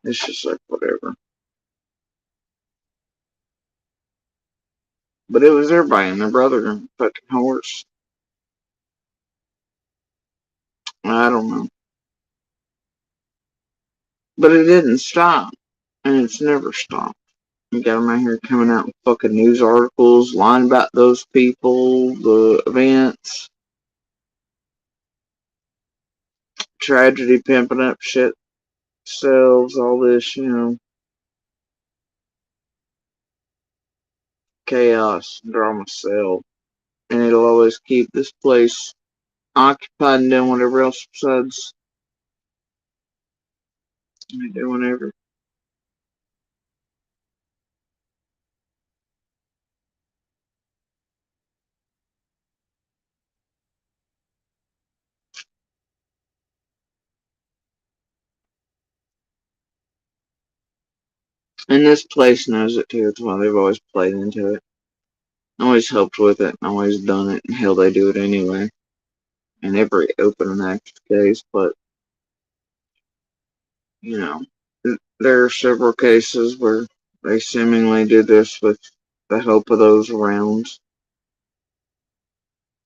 it's just like whatever. But it was everybody and their brother fucking horse. I don't know. But it didn't stop. And it's never stopped. You got them out here coming out with fucking news articles, lying about those people, the events. tragedy pimping up shit sells, all this, chaos, drama sell. And it'll always keep this place occupied and doing whatever else besides doing whatever. And this place knows it too. That's why they've always played into it. Always helped with it, and always done it, and hell, they do it anyway. In every open and active case, but, there are several cases where they seemingly did this with the help of those around.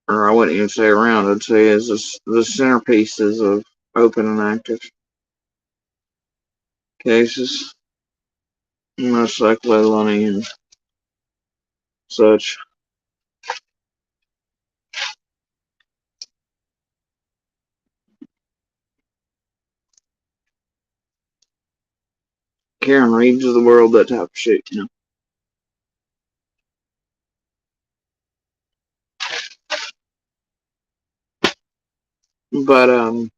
Or I wouldn't even say around, I'd say as the centerpieces of open and active cases. Much like Leilani and such. Karen Reeves of the world, that type of shit, But,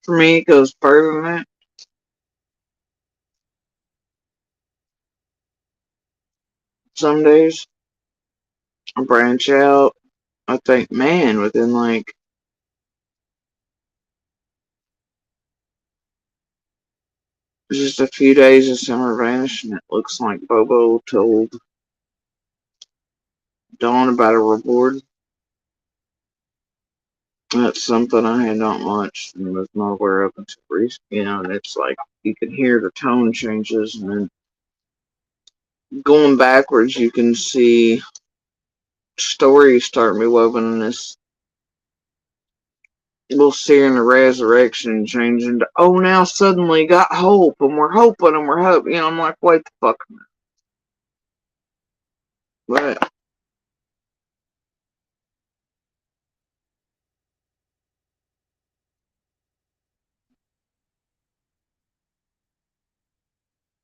for me, it goes further than that. Some days, I branch out. I think, man, within like just a few days of Summer vanishing, it looks like Bobo told Dawn about a reward. That's something I had not watched and was not aware of until recently, and it's like you can hear the tone changes, and then going backwards, you can see stories start to be woven in this. We'll see in the resurrection change into, oh, now suddenly got hope, and we're hoping, and we're hoping. I'm like, wait the fuck a minute. But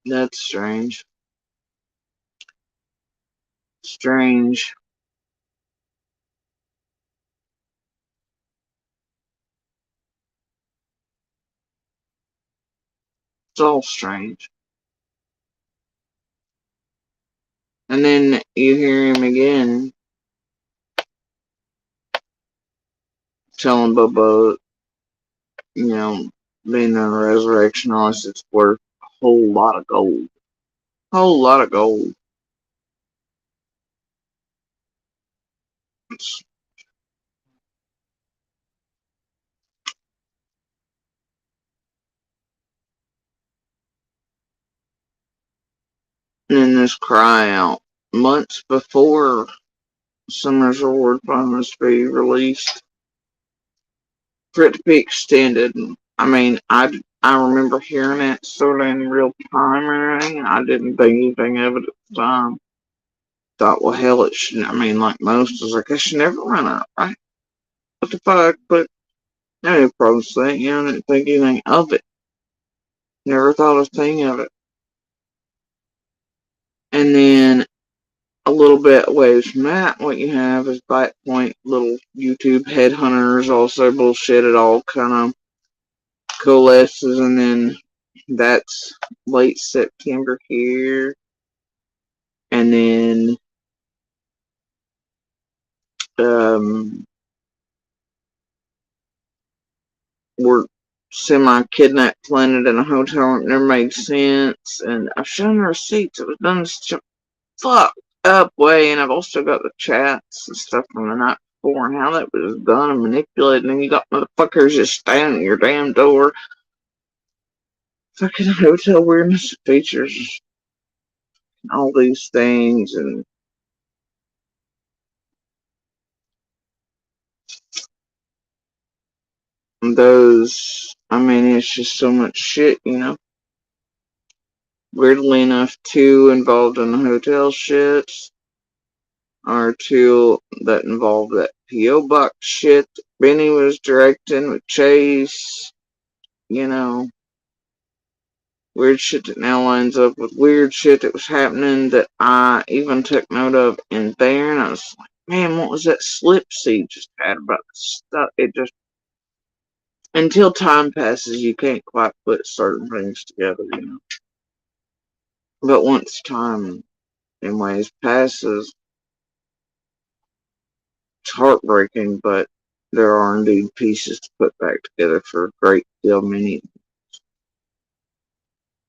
that's strange. Strange. It's all strange. And then you hear him again telling Bobo, being in the resurrection, honest, it's worth a whole lot of gold. Whole lot of gold. And then this cry out months before Summer's Reward Fund must be released for it to be extended. I mean, I remember hearing it sort of in real time or anything. I didn't think anything of it at the time. Thought, well, hell, it should. I mean, like most, I was like, I should never run out, right? What the fuck? But I didn't process that. I didn't think anything of it. Never thought a thing of it. And then a little bit away from that, what you have is Bite Point, little YouTube headhunters, also bullshit. It all kind of coalesces, and then that's late September here. And then we're semi-kidnapped planet in a hotel. It never made sense. And I've shown the receipts. It was done in such a fucked up way. And I've also got the chats and stuff from the night before and how that was done and manipulated. And you got motherfuckers just standing at your damn door. Fucking hotel weirdness features all these things, and those, I mean, it's just so much shit, Weirdly enough, too, involved in the hotel shit. or two that involved that P.O. Box shit that Benny was directing with Chase. You know, weird shit that now lines up with weird shit that was happening that I even took note of in there. And I was like, man, what was that slip seed just had about this stuff? It just, until time passes, you can't quite put certain things together, you know. But once time, in ways, passes, it's heartbreaking, but there are indeed pieces to put back together for a great deal many.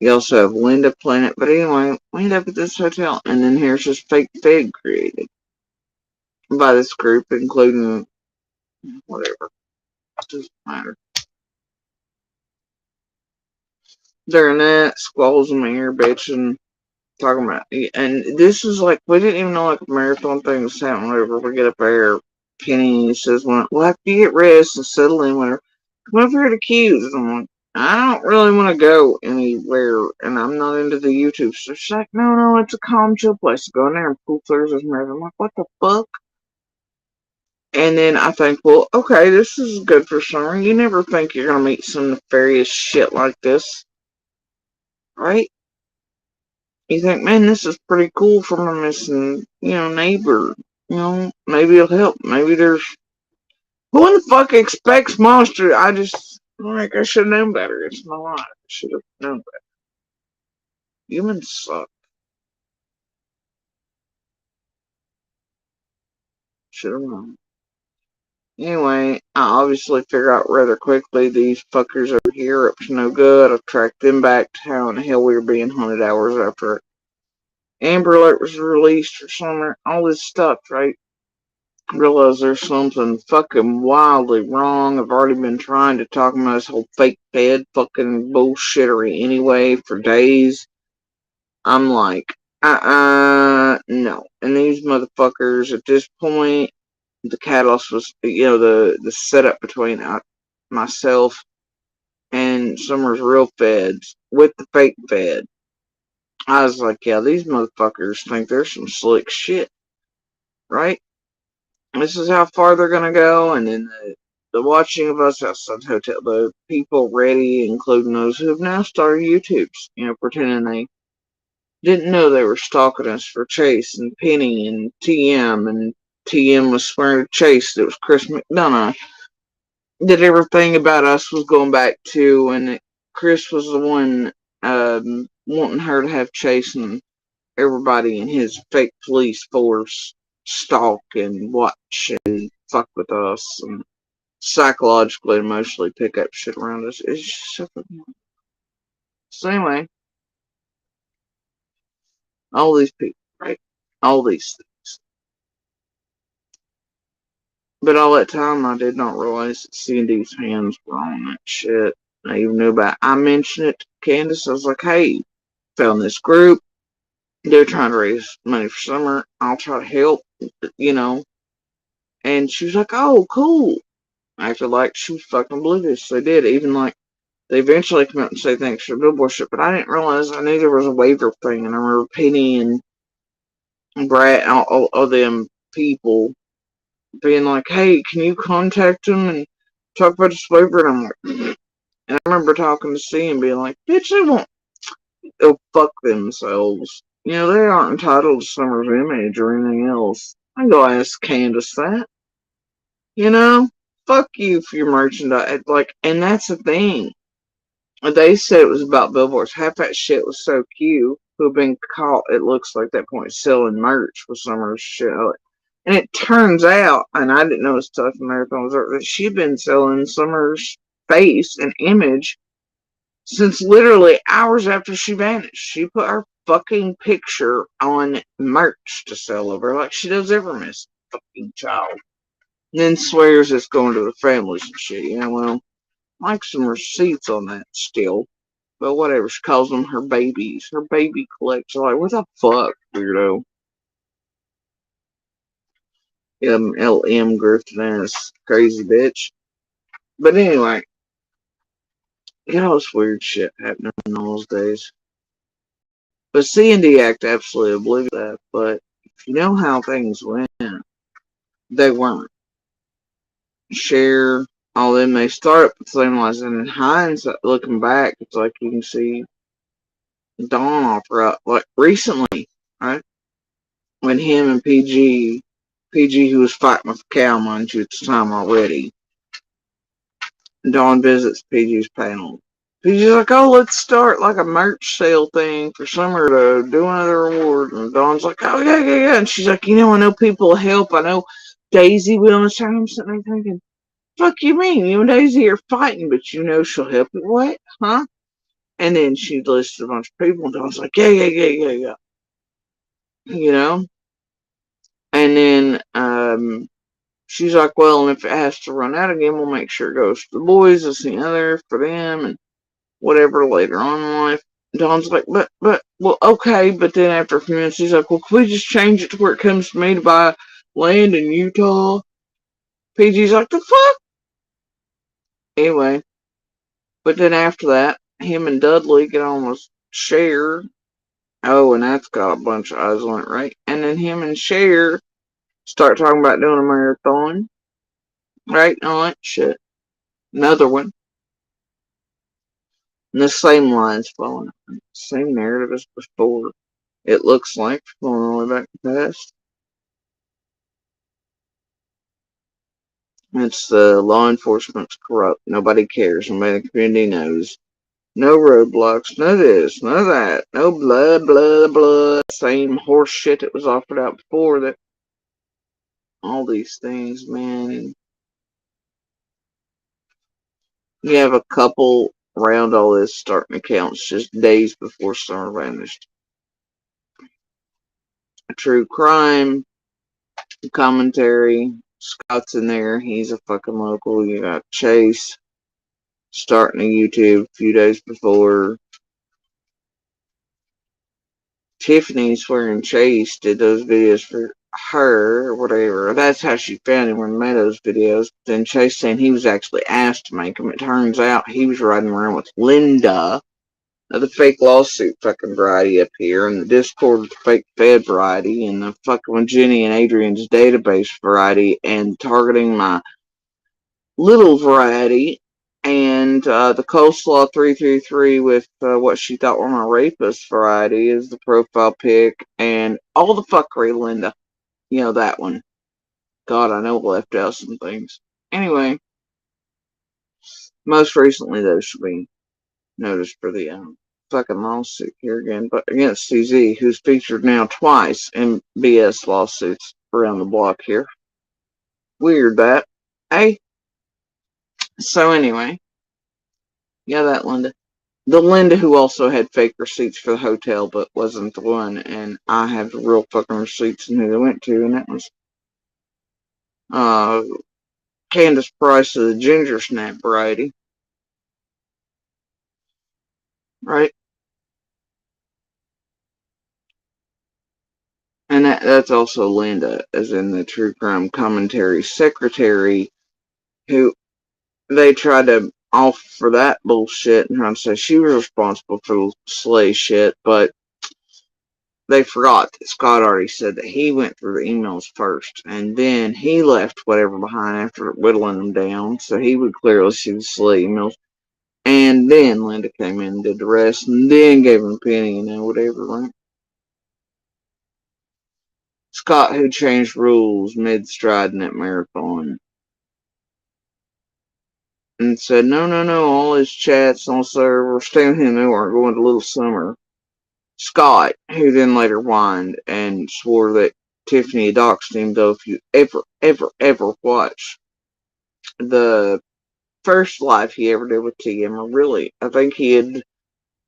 You also have Linda Planet, but anyway, we end up at this hotel, and then here's this fake Fed created by this group, including whatever, it doesn't matter. During that, Squall's in my ear bitching, talking about, and this is like, we didn't even know like a marathon thing was happening, whatever. We get up there, Penny says, well, after you get rest and settle in, whatever, come over here to Q's. I'm like, I don't really want to go anywhere, and I'm not into the YouTube. So she's like, no, it's a calm, chill place to go in there and pull Thursdays and everything. I'm like, what the fuck? And then I think, well, okay, this is good for summer. You never think you're going to meet some nefarious shit like this, right? You think, man, this is pretty cool for my missing, neighbor. Maybe it'll help. Maybe there's... Who in the fuck expects monster? I should have known better. It's my life. I should have known better. Humans suck. Should have known. Anyway, I obviously figure out rather quickly these fuckers over here are up to no good. I've tracked them back to how in the hell we were being hunted hours after Amber Alert was released or something. All this stuff, right? I realize there's something fucking wildly wrong. I've already been trying to talk about this whole fake Fed fucking bullshittery anyway for days. I'm like, no. And these motherfuckers at this point, the catalyst was, the setup between myself and Summer's real feds with the fake Fed. I was like, yeah, these motherfuckers think they're some slick shit, right? This is how far they're gonna go, and then the watching of us outside the hotel, the people ready, including those who have now started YouTubes, pretending they didn't know they were stalking us for Chase and Penny and TM, and TM was swearing to Chase that it was Chris McDonough. That everything about us was going back to, and that Chris was the one wanting her to have Chase and everybody in his fake police force stalk and watch and fuck with us and psychologically and emotionally pick up shit around us. It's just so fucking. So anyway, all these people, right? All these things. But all that time, I did not realize that C&D's hands were on that shit. I even knew about it. I mentioned it to Candace. I was like, hey, found this group. They're trying to raise money for summer. I'll try to help, And she was like, oh, cool. I acted like she was fucking oblivious. They did. Even like, they eventually come out and say thanks for the billboard shit. But I didn't realize, I knew there was a waiver thing. And I remember Penny and Brad and all them people being like, hey, can you contact them and talk about this waiver? And I'm like, and I remember talking to C and being like, bitch, they won't. They'll fuck themselves. They aren't entitled to Summer's image or anything else. I can go ask Candace that. Fuck you for your merchandise. And that's the thing. They said it was about billboards. Half that shit was so cute. Who have been caught, it looks like that point, selling merch with Summer's shit. And it turns out, and I didn't know stuff in Marathon Resort, that she'd been selling Summer's face and image since literally hours after she vanished. She put her fucking picture on merch to sell over, like she does every missing fucking child. And then swears it's going to the families and shit. Well, like some receipts on that still. But whatever, she calls them her babies. Her baby collection. Like, what the fuck, weirdo? LM grifting ass crazy bitch. But anyway, got all this weird shit happening in those days. But C&D act absolutely oblivious to that. But if you know how things went, they weren't. Cher, all them, they start up the same lines, and in hindsight, looking back, it's like you can see Dawn Opera, like recently, right? When him and PG, who was fighting with Cal, mind you, at the time already, Dawn visits PG's panel. PG's like, oh, let's start like a merch sale thing for Summer to do another award. And Dawn's like, oh, yeah, yeah, yeah. And she's like, I know people will help. I know Daisy will. And I'm sitting there thinking, fuck you mean? You and Daisy are fighting, but she'll help you. What? Huh? And then she listed a bunch of people, and Dawn's like, yeah, yeah, yeah, yeah, yeah. And then she's like, well, and if it has to run out again, we'll make sure it goes to the boys. It's the other for them, and whatever later on in life. Dawn's like, well, okay. But then after a few minutes, he's like, well, can we just change it to where it comes to me to buy land in Utah? PG's like, the fuck? Anyway, but then after that, him and Dudley get on with Cher. Oh, and that's got a bunch of eyes on it, right? And then him and Cher start talking about doing a marathon, right? And all that shit. Another one. And the same lines following. Same narrative as before. It looks like, going all the way back to the past. It's the law enforcement's corrupt. Nobody cares. Nobody in the community knows. No roadblocks. No this. No that. No blah. Same horse shit that was offered out before. That all these things, man. You have a couple around all this starting accounts just days before Summer vanished. A true crime commentary. Scott's in there. He's a fucking local. You got Chase starting a YouTube a few days before. Tiffany swearing Chase did those videos for her or whatever. That's how she found him when he made those videos. Then Chase saying he was actually asked to make them. It turns out he was riding around with Linda, the fake lawsuit fucking variety up here, and the Discord with the fake Fed variety, and the fucking with Jenny and Adrian's database variety, and targeting my little variety, and the Coleslaw 333 with what she thought were my rapist variety is the profile pic, and all the fuckery, Linda. That one. God, I know I left out some things. Anyway, most recently those should be noticed for the fucking lawsuit here again, but against CZ, who's featured now twice in BS lawsuits around the block here. Weird that. Hey? So anyway, yeah, that Linda. The Linda who also had fake receipts for the hotel, but wasn't the one, and I have the real fucking receipts and who they went to, and that was Candace Price of the Ginger Snap variety. Right? And that's also Linda, as in the true crime commentary secretary, who they tried to off for that bullshit and trying to say she was responsible for the Slay shit, but they forgot that Scott already said that he went through the emails first, and then he left whatever behind after whittling them down, so he would clearly see the Slay emails. And then Linda came in and did the rest, and then gave him a penny, whatever, right? Scott, who changed rules mid-stride in that marathon, and said, no, all his chats on server, staying him, they weren't going to Little Summer. Scott, who then later whined and swore that Tiffany doxed him, though if you ever watch the first live he ever did with TM, or really, I think he had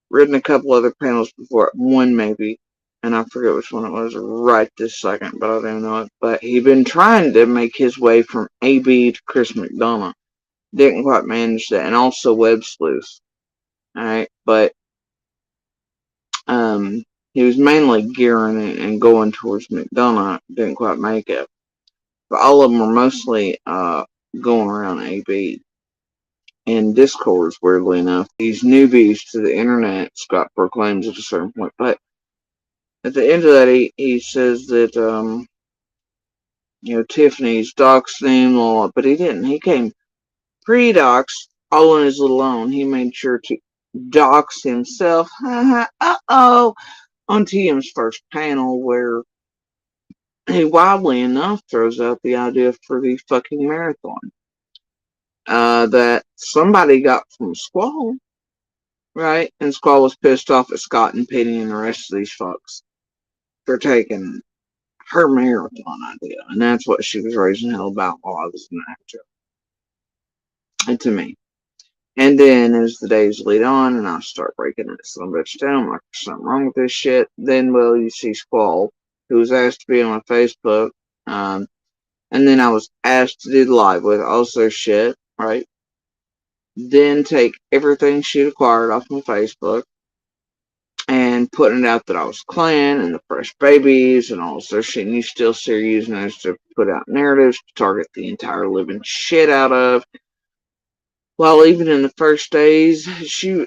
written a couple other panels before, one maybe, and I forget which one it was right this second, but I don't know it. But he'd been trying to make his way from AB to Chris McDonough. Didn't quite manage that, and also Web Sleuth. Alright, but he was mainly gearing and going towards McDonough. Didn't quite make it. But all of them were mostly going around AB. In Discords, weirdly enough. These newbies to the internet, Scott proclaims at a certain point. But at the end of that, he says that Tiffany's doxed him, but he didn't. He came pre-dox, all on his little own. He made sure to dox himself, uh-oh, on TM's first panel, where he wildly enough throws out the idea for the fucking marathon that somebody got from Squall, right? And Squall was pissed off at Scott and Penny and the rest of these fucks for taking her marathon idea, and that's what she was raising hell about while I was in that show. And to me. And then as the days lead on and I start breaking that son of a bitch down, like there's something wrong with this shit, then you see Squall, who was asked to be on my Facebook, and then I was asked to do the live with also shit, right? Then take everything she'd acquired off my Facebook and putting it out that I was Klan and the Fresh Babies and all this other shit, and you still see her using those to put out narratives to target the entire living shit out of. Well, even in the first days,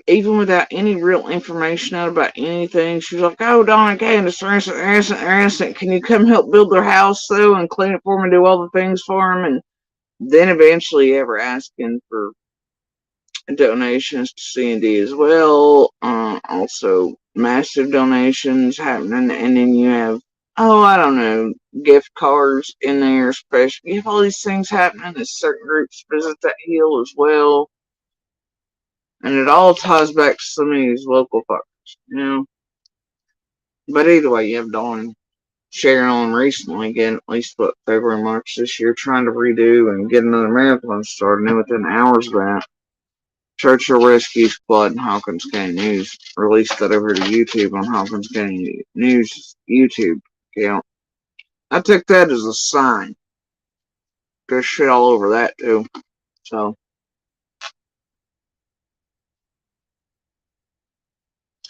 even without any real information out about anything, she was like, "Oh, Donna and Candace, they're innocent. Can you come help build their house, though, and clean it for them and do all the things for them?" And then eventually ever asking for donations to C&D as well. Also, massive donations happening. And then you have, I don't know, gift cards in there, special. You have all these things happening as certain groups visit that hill as well. And it all ties back to some of these local fuckers, But either way, you have Dawn sharing on recently again, at least February, March this year, trying to redo and get another marathon started. And within hours of that, Churchill Rescue Squad and Hawkins County News released that over to YouTube on Hawkins County News YouTube account. I took that as a sign. There's shit all over that too. So,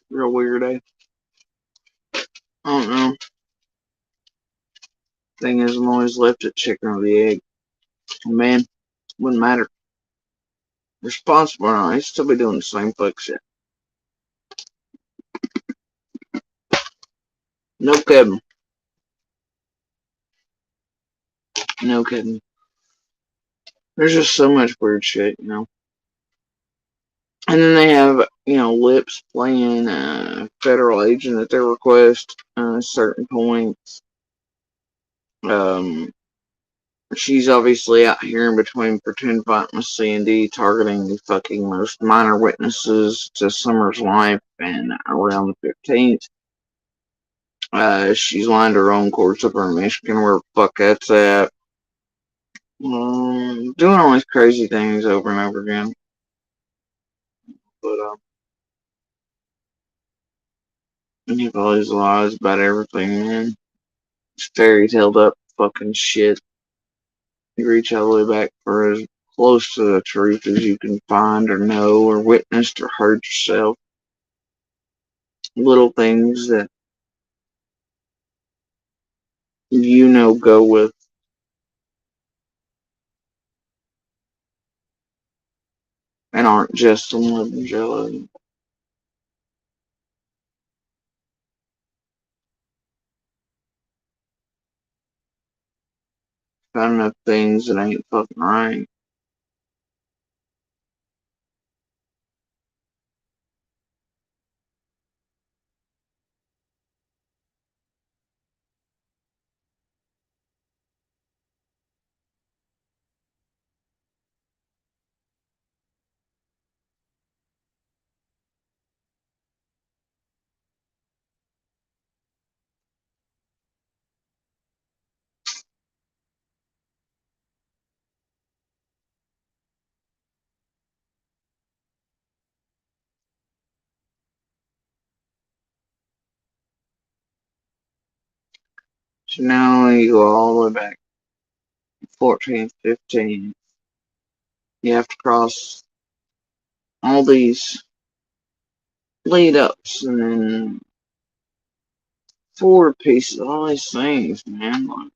real weird, eh? I don't know. Thing is, I'm always left at chicken or the egg. Man, wouldn't matter. Responsible or not, I'd still be doing the same fuck shit. No kidding. No kidding. There's just so much weird shit. And then they have, Lips playing a federal agent at their request certain points. She's obviously out here in between pretend fighting with C&D, targeting the fucking most minor witnesses to Summer's life, and around the 15th. She's lined her own courts up in Michigan, where the fuck that's at. Doing all these crazy things over and over again. But, and you have all these lies about everything, man. It's fairy taled up fucking shit. You reach all the way back for as close to the truth as you can find or know or witnessed or heard yourself. Little things that go with and aren't just some living jello. Found enough things that ain't fucking right. So now you go all the way back 14, 15. You have to cross all these lead ups and then forward pieces, all these things, man. Like,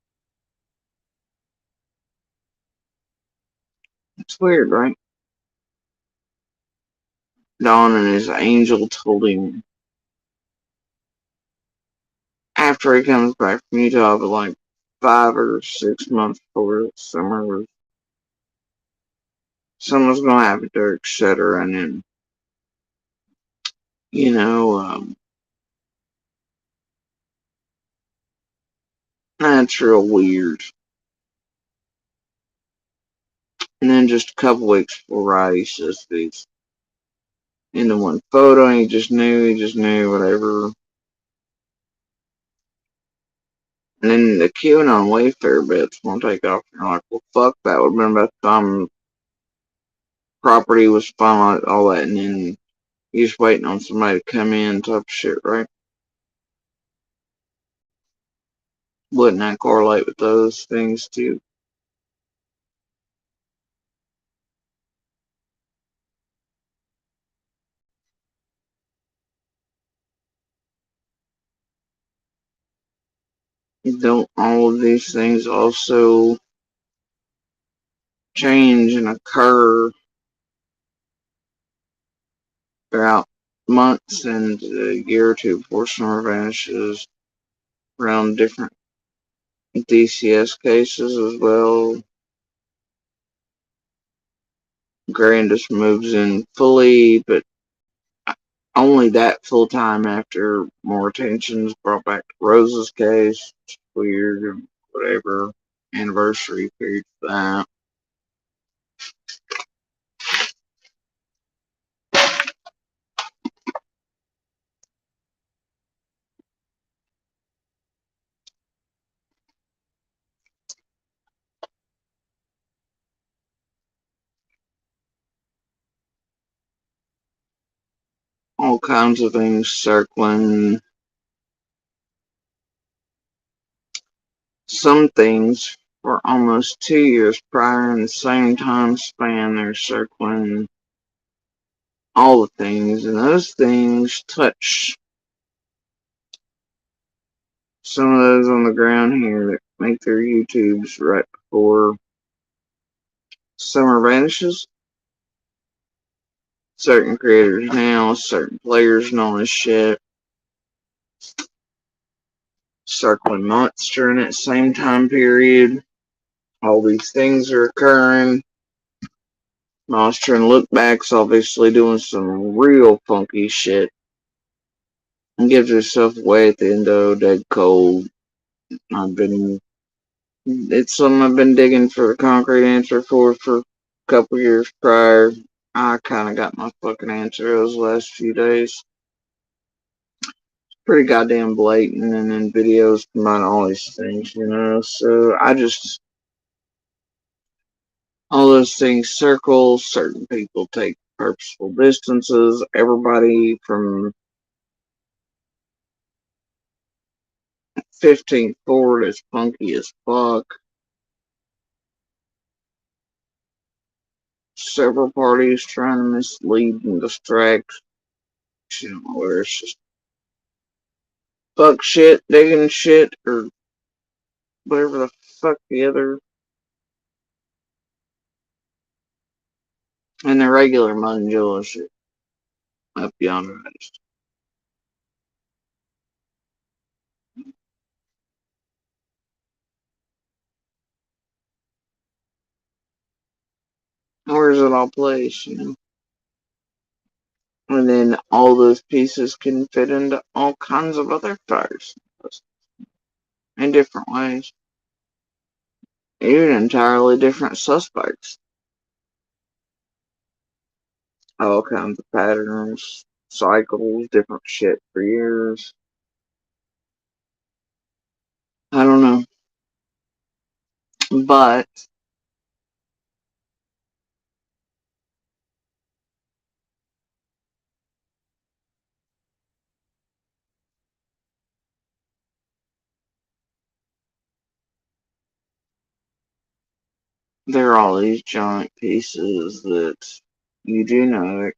it's weird, right? Don and his angel told him after he comes back from Utah, but like 5 or 6 months before summer, someone's gonna have a dirt shutter, and then, you know, that's real weird. And then just a couple weeks before Roddy says these in the one photo, and he just knew, whatever. And then the QAnon Wayfair bits won't take off. And you're like, well, fuck, that would have been about the time property was finalized, all that, and then you're just waiting on somebody to come in type of shit, right? Wouldn't that correlate with those things too? Don't all of these things also change and occur throughout months and a year or two before summer vanishes around different DCS cases as well? Grandis moves in fully, but only that full time after more attention is brought back to Rose's case. It's weird and whatever. Anniversary period for that. All kinds of things circling. Some things for almost 2 years prior in the same time span, they're circling all the things, and those things touch some of those on the ground here that make their YouTubes right before summer vanishes. Certain creators now, certain players known as shit, circling months during that same time period. All these things are occurring. Monster and Lookback's obviously doing some real funky shit. And gives herself away at the end of Dead Cold. It's something I've been digging for a concrete answer for a couple years prior. I kind of got my fucking answer those last few days. Pretty goddamn blatant, and then videos combine all these things, so all those things circle. Certain people take purposeful distances. Everybody from 15th forward is funky as fuck. Several parties trying to mislead and distract. Where it's just fuck shit, digging shit, or whatever the fuck the other. And the regular Manjula shit. Up yonder. Where's it all placed? And then all those pieces can fit into all kinds of other fires in different ways. Even entirely different suspects. All kinds of patterns, cycles, different shit for years. I don't know. But there are all these giant pieces that you do know,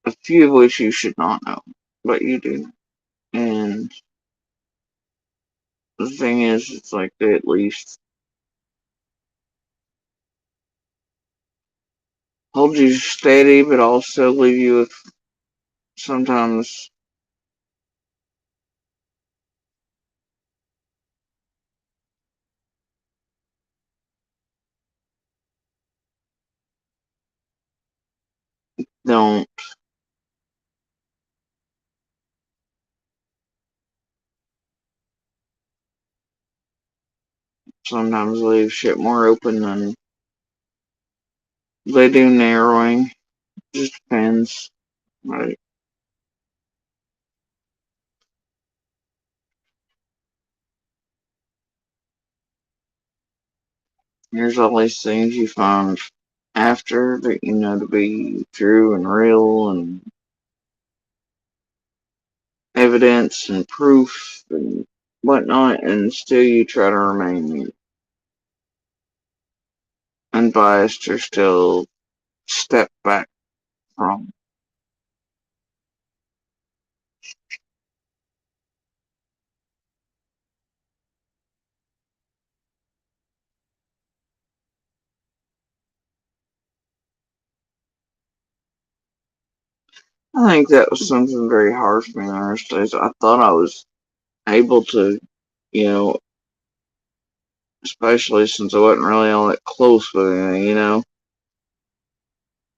a few of which you should not know, but you do. And the thing is, it's like they at least hold you steady, but also leave you with sometimes don't sometimes leave shit more open than they do narrowing. Just depends. Right. There's all these things you find after that you know to be true and real and evidence and proof and whatnot, and still you try to remain unbiased or still step back from. I think that was something very hard for me in the first days. I thought I was able to, you know, especially since I wasn't really all that close with anything, you know.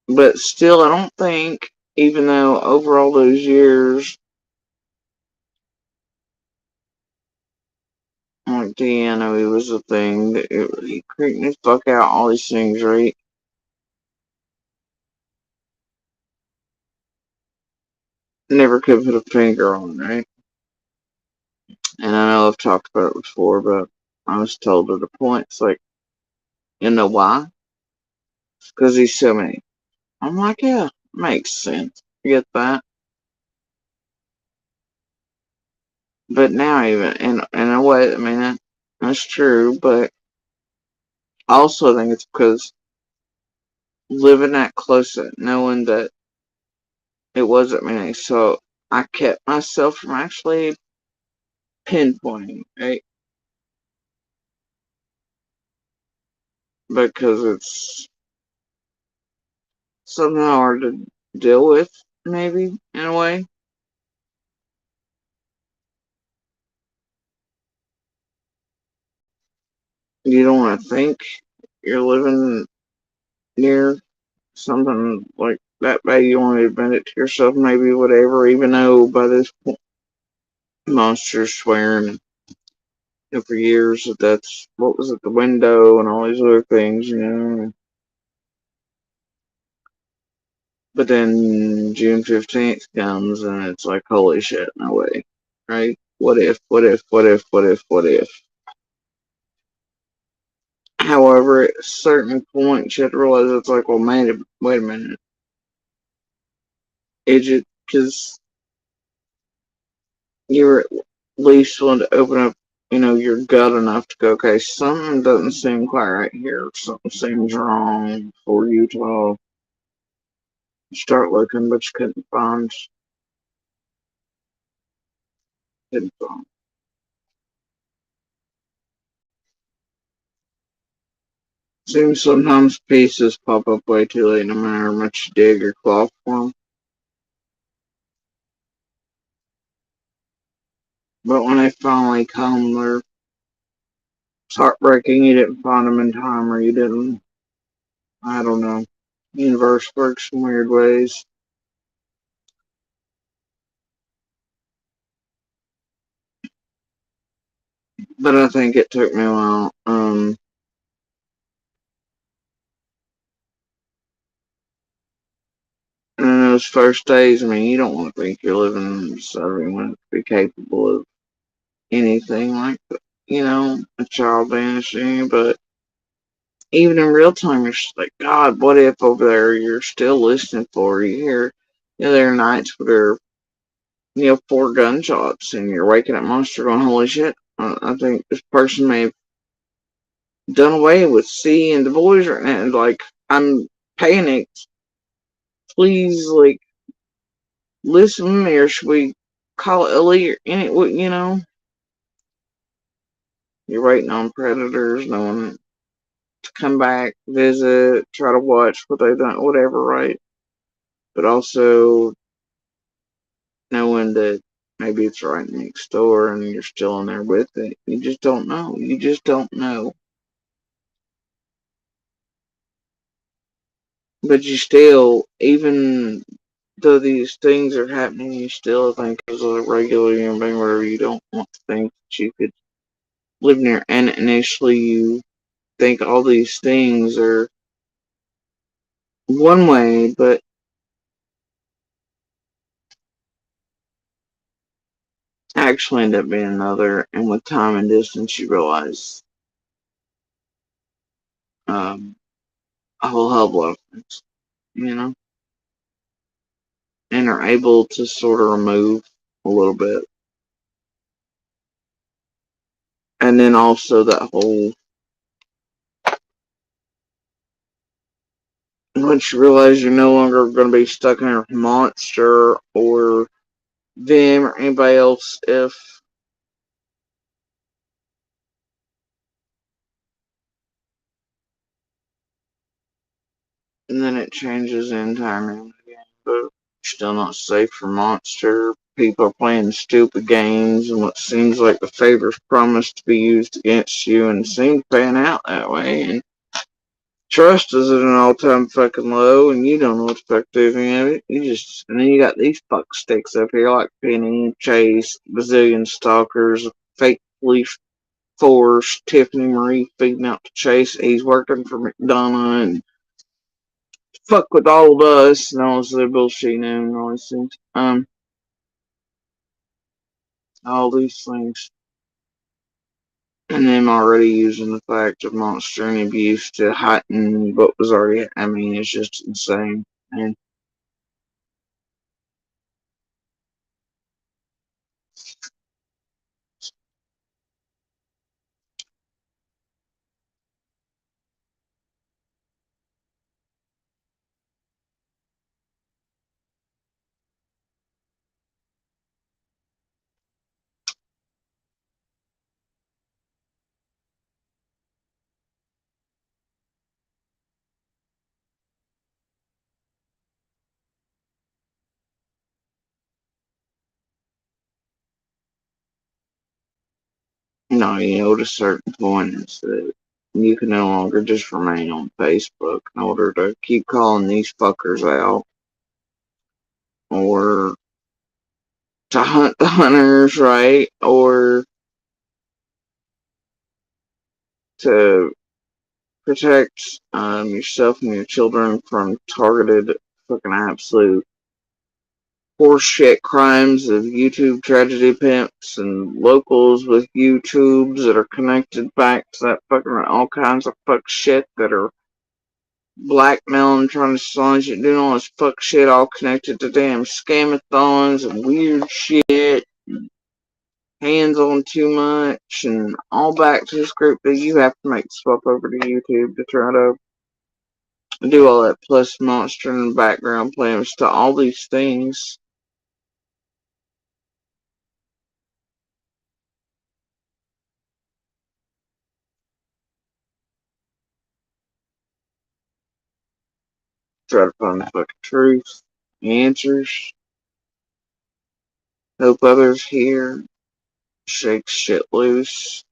But still, I don't think, even though over all those years, like Deanna, it was a thing that he creeped me the fuck out, all these things, right? Never could put a finger on, right? And I know I've talked about it before, but I was told at a point, it's like, you know why? It's because he's so many. I'm like, yeah, makes sense. I get that. But now, even in a way, I mean, that's true, but I also think it's because living that close, knowing that it wasn't me, so I kept myself from actually pinpointing, right? Because it's something hard to deal with, maybe, in a way. You don't want to think you're living near something like that bad. You want to admit it to yourself, maybe, whatever, even though by this point, monster's swearing for years that that's what was at the window and all these other things, you know. But then June 15th comes and it's like, holy shit, no way. Right? What if, what if, what if, what if, what if? However, at a certain point, you have to realize it's like, well, man, wait a minute. Is it because you're at least willing to open up, you know, your gut enough to go, okay, something doesn't seem quite right here. Something seems wrong for you to start looking, but you couldn't find. Seems sometimes pieces pop up way too late, no matter how much you dig or claw for them. But when they finally come, it's heartbreaking. You didn't find them in time, or you didn't. I don't know. Universe works in weird ways. But I think it took me a while. And in those first days, I mean, you don't want to think you're living so everyone to be capable of anything like that. You know, a child vanishing, but even in real time, you're just like, God, what if over there you're still listening for? You hear, you know, there are nights where there are, you know, 4 gunshots and you're waking up monster going, holy shit. I think this person may have done away with seeing the boys right now. Like, I'm panicked. Please, like, listen to me, or should we call it elite? Any, you know, you're waiting on predators, no one to come back, visit, try to watch what they've done, whatever, right? But also knowing that maybe it's right next door and you're still in there with it. You just don't know. You just don't know. But you still, even though these things are happening, you still think as a regular human being where you don't want to think that you could live near. And initially you think all these things are one way, but actually end up being another. And with time and distance, you realize um, a whole hell of a lot of things, you know, and are able to sort of remove a little bit. And then also that whole, once you realize you're no longer going to be stuck in a monster or them or anybody else, if and then it changes the entire name again. But you're still not safe from monster. People are playing stupid games, and what seems like the favors promised to be used against you, and seem to pan out that way. And trust is at an all-time fucking low, and you don't know what the fuck to do any of it. You just, and then you got these fuck sticks up here like Penny, Chase, bazillion stalkers, fake police force, Tiffany Marie feeding out to Chase. He's working for McDonough and fuck with all of us and all this other bullshit and all these things. All these things. And them already using the fact of monster and abuse to heighten what was already, I mean, it's just insane. And no, you know, at a certain point, it's that you can no longer just remain on Facebook in order to keep calling these fuckers out or to hunt the hunters, right? Or to protect yourself and your children from targeted fucking absolute horseshit crimes of YouTube tragedy pimps and locals with YouTubes that are connected back to that fucking all kinds of fuck shit that are blackmailing, trying to silence you, doing all this fuck shit, all connected to damn scamathons and weird shit, hands on too much, and all back to this group that you have to make the swap over to YouTube to try to do all that, plus monster in the background playing to all these things. Try to find the fucking truth, answers, help others hear, shake shit loose.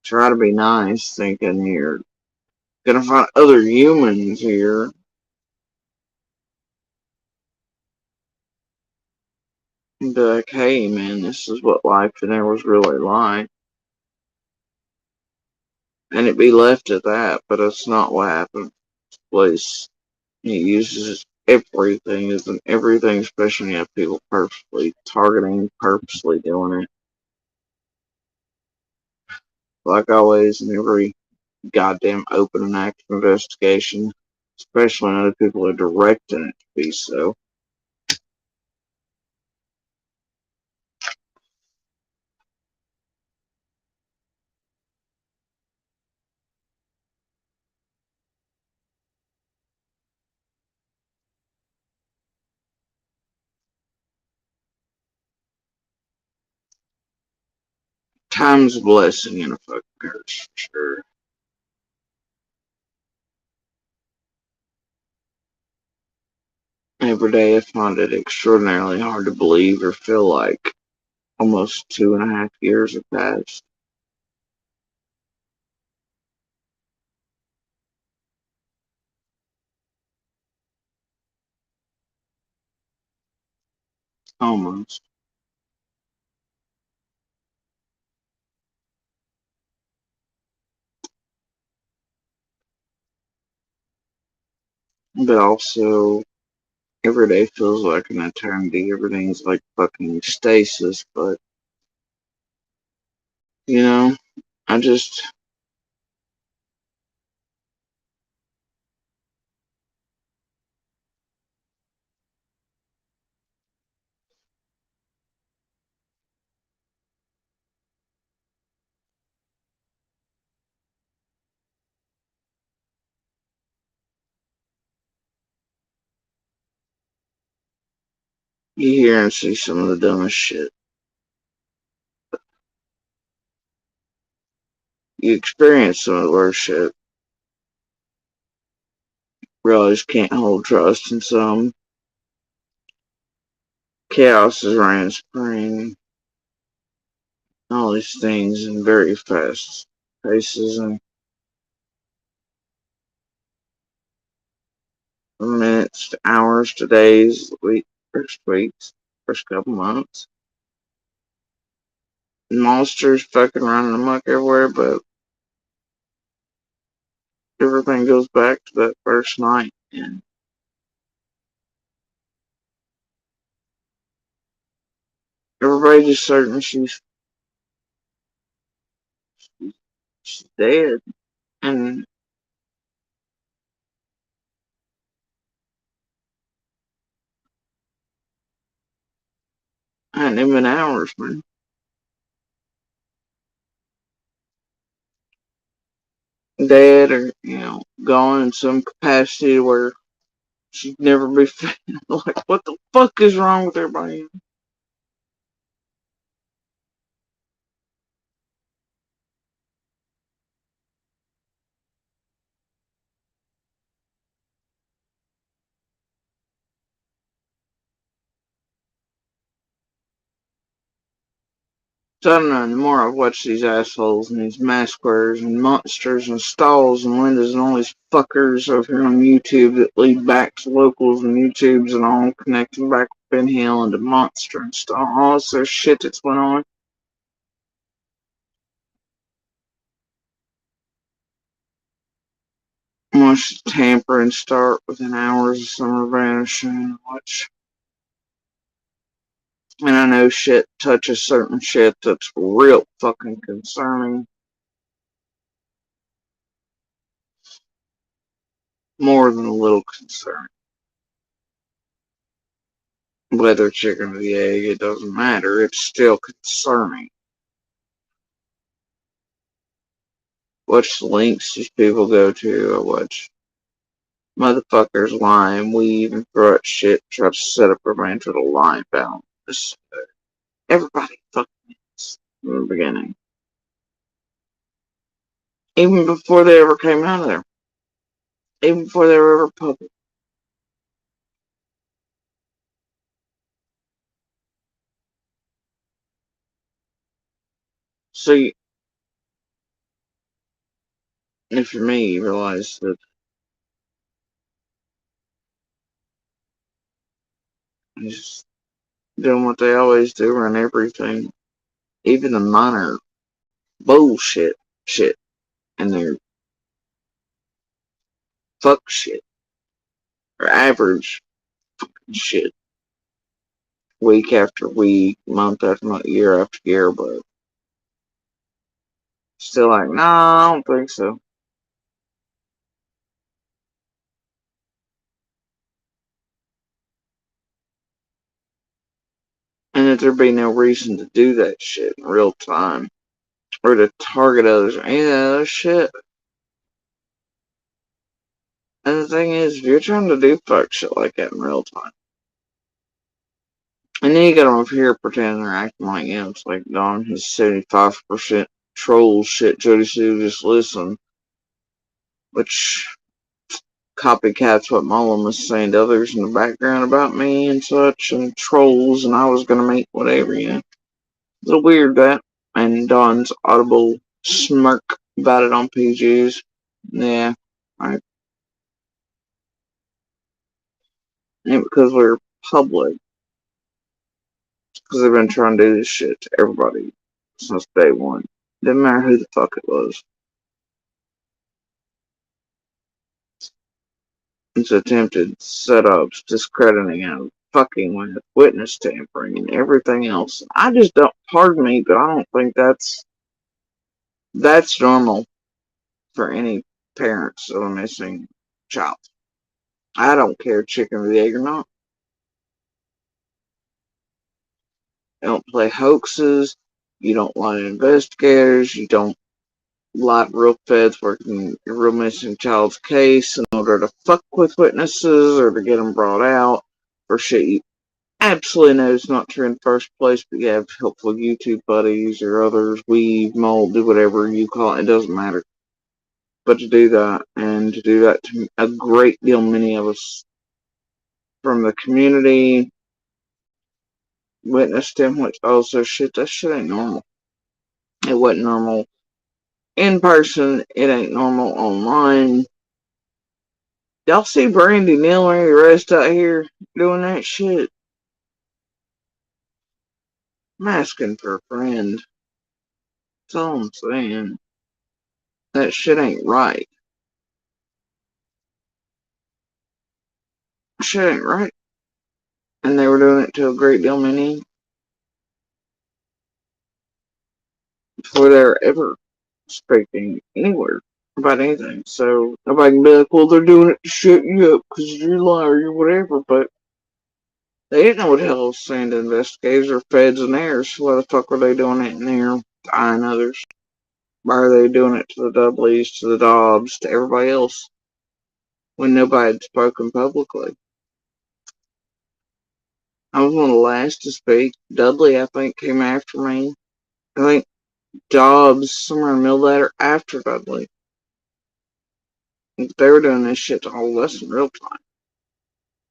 Try to be nice, thinking you're gonna find other humans here. And be like, hey man, this is what life in there was really like. And it be left at that, but it's not what happened. Place he uses everything, isn't everything, especially when you have people purposely targeting, purposely doing it. Like always, in every goddamn open and active investigation, especially when other people are directing it to be so. Time's a blessing in a fucking curse, for sure. Every day I find it extraordinarily hard to believe or feel like almost 2.5 years have passed. Almost. But also, every day feels like an eternity. Everything's like fucking stasis. But, you know, I just. You hear and see some of the dumbest shit. You experience some of the worst shit. Realize you can't hold trust in some. Chaos is reigning supreme. All these things in very fast paces and minutes to hours to days, weeks, first couple months. Monsters fucking running amok everywhere, but everything goes back to that first night. And everybody's just certain she's dead. And I hadn't even been hours, man. Dead or, gone in some capacity where she'd never be found. Like, what the fuck is wrong with everybody? So I don't know, the more I watch these assholes and these mask wearers and monsters and stalls and Lindas and all these fuckers over here on YouTube that lead back to locals and YouTubes and all connecting back with Ben Hill and the monster and stuff, all this other shit that's went on. Watch the tamper and start within hours of summer vanishing and watch. And I know shit touches certain shit that's real fucking concerning. More than a little concerning. Whether chicken or the egg, it doesn't matter. It's still concerning. Watch the links these people go to. I watch motherfuckers lie and weave and throw at shit, try to set up a ranch with a lie balance. Everybody fucking is from the beginning. Even before they ever came out of there. Even before they were ever public. So, if you're me, you realize that he's doing what they always do around everything. Even the minor bullshit shit. And their fuck shit. Or average shit. Week after week, month after month, year after year, but still like, no, I don't think so. And that there'd be no reason to do that shit in real time. Or to target others. Yeah, shit. And the thing is, if you're trying to do fuck shit like that in real time, and then you get over here pretending they're acting like, it's like Don, his 75% troll shit, Jody Sue, just listen. Which copycats what Mullen was saying to others in the background about me and such, and trolls, and I was gonna make whatever, A little weird that. And Don's audible smirk about it on PG's. Yeah, right. And because we're public, Because they've been trying to do this shit to everybody since day one. Didn't matter who the fuck it was. It's attempted setups, discrediting and fucking with witness tampering and everything else. I just don't, pardon me, but I don't think that's normal for any parents of a missing child. I don't care chicken or the egg or not. You don't play hoaxes. You don't lie to investigators. You don't lie to real feds working a real missing child's case in order to fuck with witnesses or to get them brought out for shit you absolutely know is not true in the first place, but you have helpful YouTube buddies or others, weave, mold, do whatever you call it, it doesn't matter. But to do that, and to do that to a great deal, many of us from the community witnessed him, which also shit, that shit ain't normal. It wasn't normal in person, it ain't normal online. Y'all see Brandy Neal and the rest out here doing that shit? I'm asking for a friend. That's all I'm saying. That shit ain't right. Shit ain't right. And they were doing it to a great deal many before they were ever speaking anywhere about anything. So nobody can be like, well, they're doing it to shut you up because you're a liar or whatever. But they didn't know what the hell was saying to investigators or feds and theirs. So why the fuck were they doing it in there? Dying others. Why are they doing it to the Dudleys, to the Dobbs, to everybody else when nobody had spoken publicly? I was one of the last to speak. Dudley, I think, came after me. I think Dobbs, somewhere in the middle of that, or after Dudley. They were doing this shit to hold us in real time.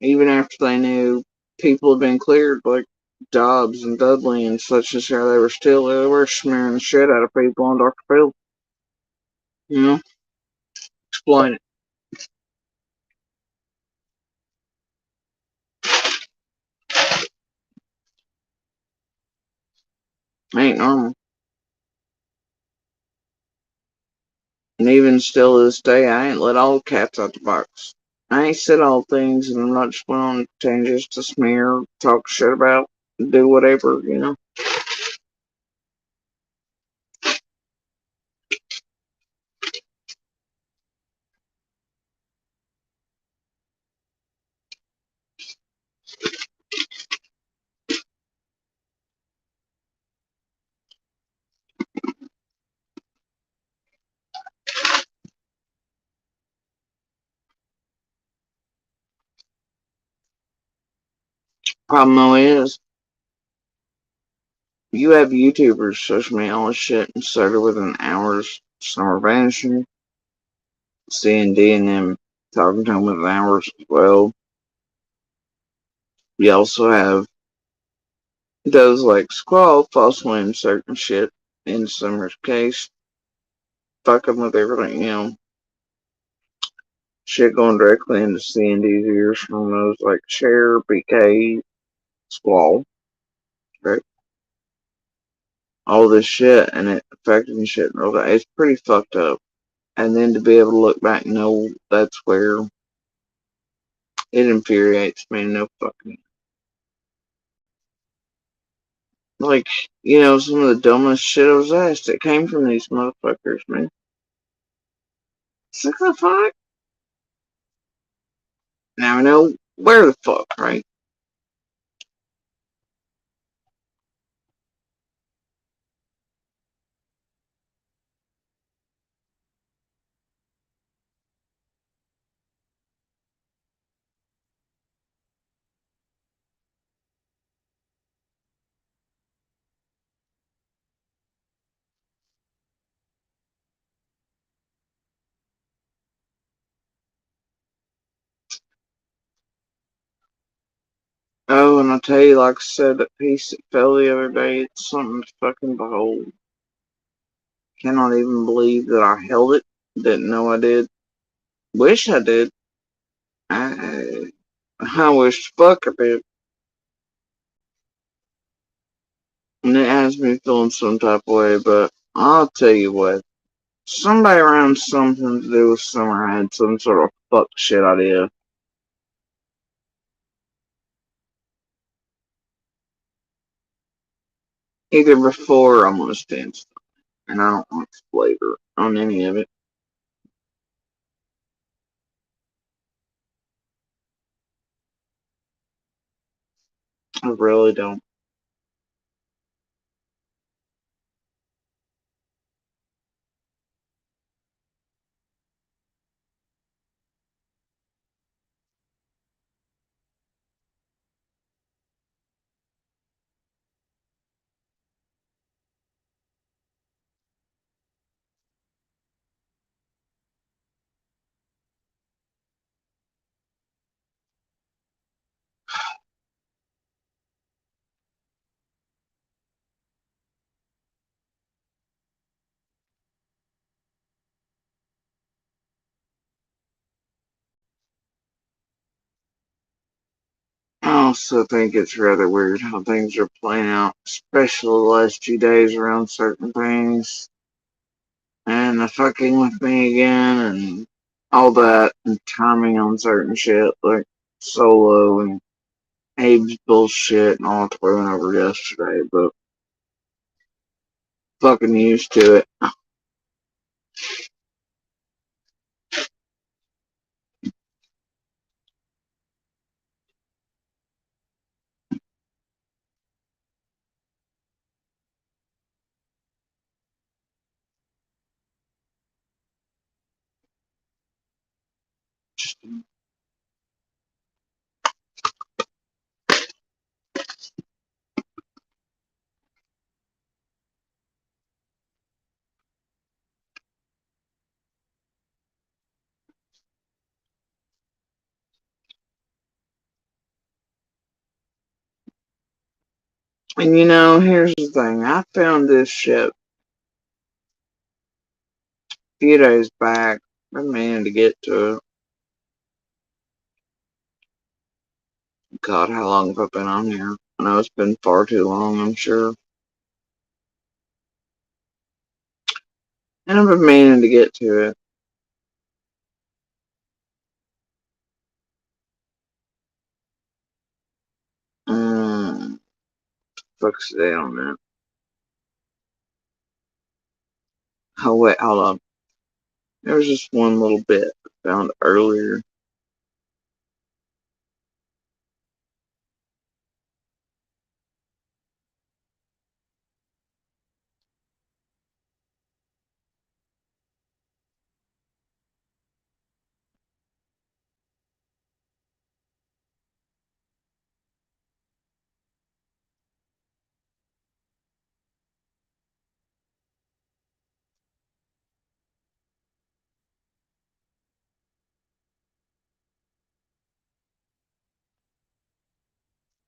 Even after they knew people had been cleared, like Dobbs and Dudley and such and how they were smearing the shit out of people on Dr. Phil. You know? Explain it. Ain't normal. And even still to this day, I ain't let all the cats out the box. I ain't said all things, and I'm not just went on tangents to smear, talk shit about, do whatever, you know? Problem though is, you have YouTubers, social media, all this shit, and started within hours, some are vanishing, C&D and them talking to them within hours as well. You also have those like Squall falsely inserting shit in Summer's case, fucking with everything, you know. Shit going directly into C&D's ears from those like Cher, BK, Squall, right? All this shit and it affecting shit in real time. It's pretty fucked up. And then to be able to look back and know that's where it infuriates me. No fucking. Like, you know, some of the dumbest shit I was asked, it came from these motherfuckers, man. It's like, the fuck? Now I know where the fuck, right? Oh, and I'll tell you, like I said, that piece that fell the other day, it's something to fucking behold. Cannot even believe that I held it. Didn't know I did. Wish I did. I wish fuck I did. And it has me feeling some type of way, but I'll tell you what. Somebody around something to do with summer had some sort of fuck shit idea. Either before or almost instantly. And I don't want flavor on any of it. I really don't. I also think it's rather weird how things are playing out, especially the last few days around certain things. And the fucking with me again and all that and timing on certain shit like Solo and Abe's bullshit and all that we went over yesterday, but fucking used to it. And here's the thing. I found this shit a few days back. Been meaning to get to it. God, how long have I been on here? I know it's been far too long, I'm sure. And I've been meaning to get to it. Fuck's the day on that. Oh, wait, hold on. There was just one little bit I found earlier.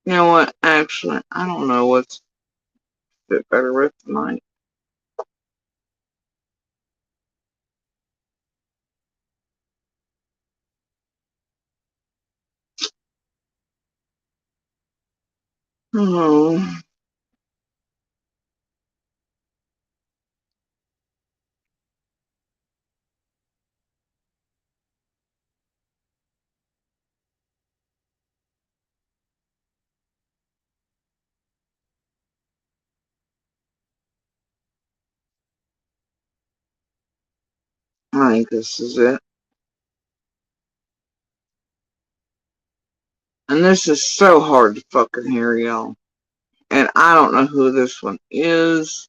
You know what? Actually, I don't know what's a bit better with tonight. Oh, I think this is it. And this is so hard to fucking hear, y'all. And I don't know who this one is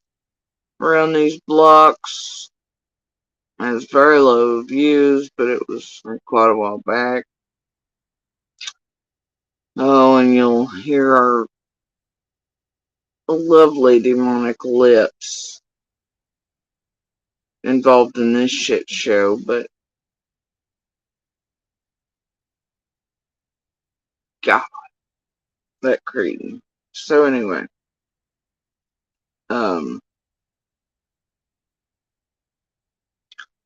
around these blocks. It has very low views, but it was from quite a while back. Oh, and you'll hear our lovely demonic lips involved in this shit show, but God, that cretin. So anyway, um,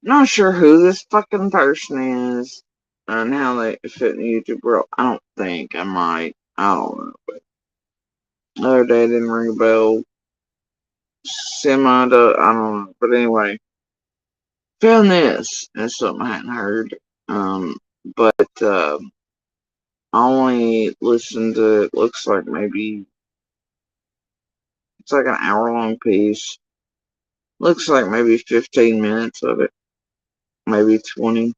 not sure who this fucking person is and how they fit in the YouTube world. I don't think I might. I don't know. But the other day didn't ring a bell. I don't know. But anyway, found this. That's something I hadn't heard. But I only listened to, it looks like maybe, it's like an hour long piece. Looks like maybe 15 minutes of it. Maybe 20.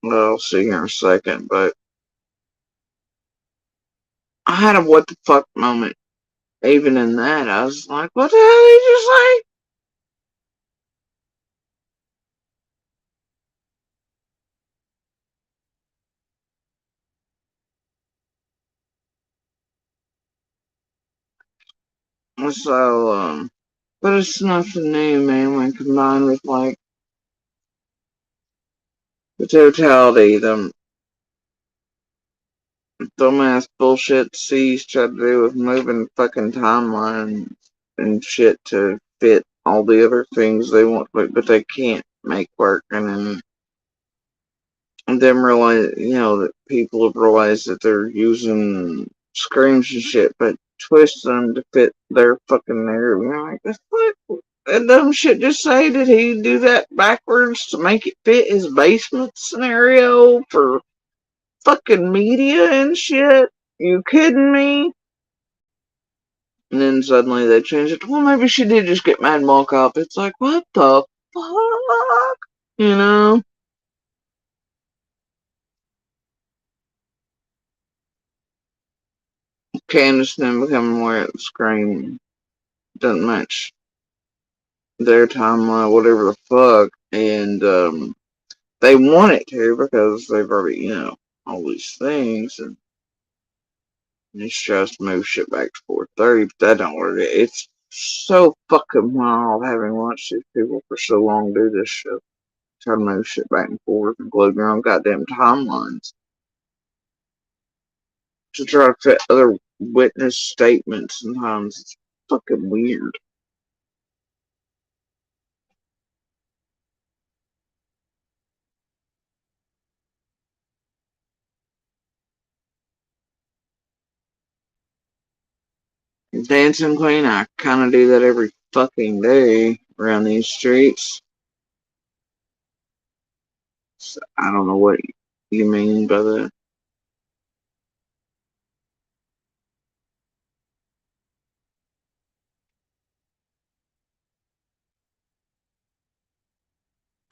Well, I'll see here in a second. But I had a what the fuck moment. Even in that, I was like, what the hell did you say? So, but it's nothing new, man, when combined with, like, the totality, the dumbass bullshit C's tried to do with moving fucking timelines and shit to fit all the other things they want, but they can't make work, and then them realize, that people have realized that they're using screams and shit, but twist them to fit their fucking narrative. Like, that's what that dumb shit just say. Did he do that backwards to make it fit his basement scenario for fucking media and shit? You kidding me? And then suddenly they change it. Well, maybe she did just get mad and walk off. It's like, what the fuck? You know? Candace then becoming aware of the screen doesn't match their timeline, whatever the fuck. And they want it to because they've already, all these things. And it's just move shit back to 4:30, but that don't work. It's so fucking wild having watched these people for so long do this shit. Try to move shit back and forth and glue your own goddamn timelines to try to fit other witness statements. Sometimes it's fucking weird. Dancing Queen, I kind of do that every fucking day around these streets. So I don't know what you mean by that.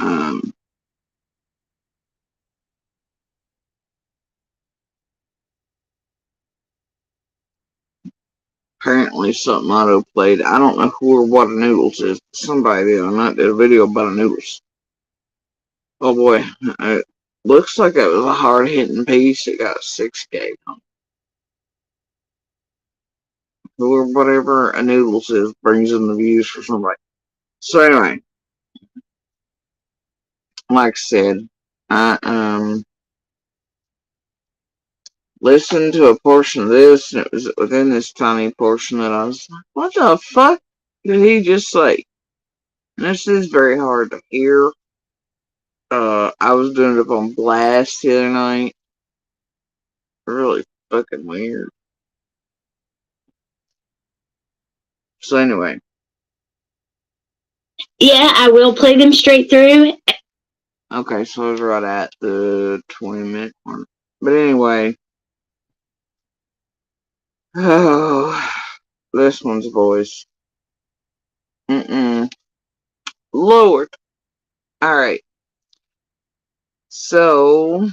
Um, Apparently something auto played. I don't know who or what a noodles is. Somebody did. I might did a video about a noodles. Oh boy, it looks like it was a hard hitting piece. It got 6K. Who or whatever a noodles is brings in the views for somebody. So anyway, like I said, I listened to a portion of this, and it was within this tiny portion that I was like, what the fuck did he just say? And this is very hard to hear. I was doing it up on blast the other night. Really fucking weird. So anyway. Yeah, I will play them straight through. Okay, so I was right at the 20-minute mark. But anyway. Oh, this one's voice. Lord. Alright. So.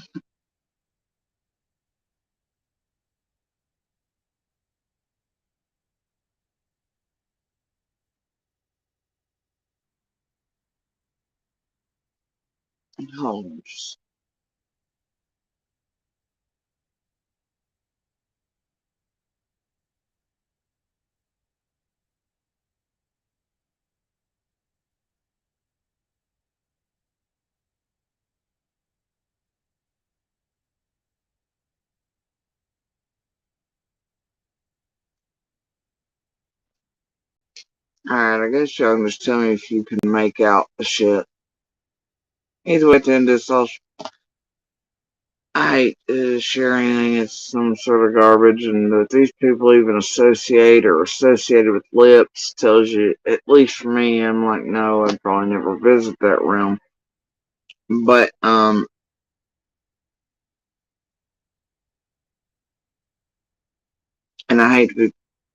Hold on. Alright, I guess y'all can just tell me if you can make out the shit. Either way, to end this, I hate to share anything. It's some sort of garbage, and that these people even associate or associated with lips tells you, at least for me, I'm like, no, I'd probably never visit that realm. But and I hate to be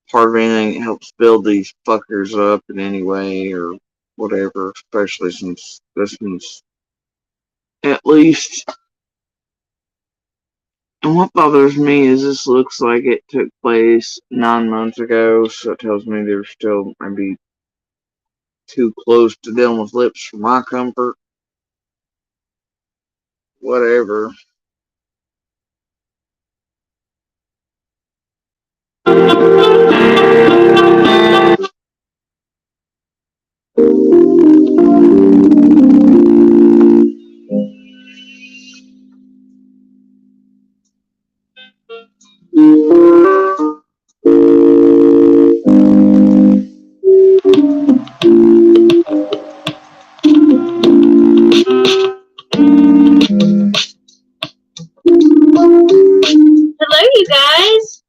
part of anything that helps build these fuckers up in any way or whatever, especially since this one's at least. And what bothers me is this looks like it took place 9 months ago, so it tells me they're still maybe too close to dealing with lips for my comfort. Whatever. Hello, you guys.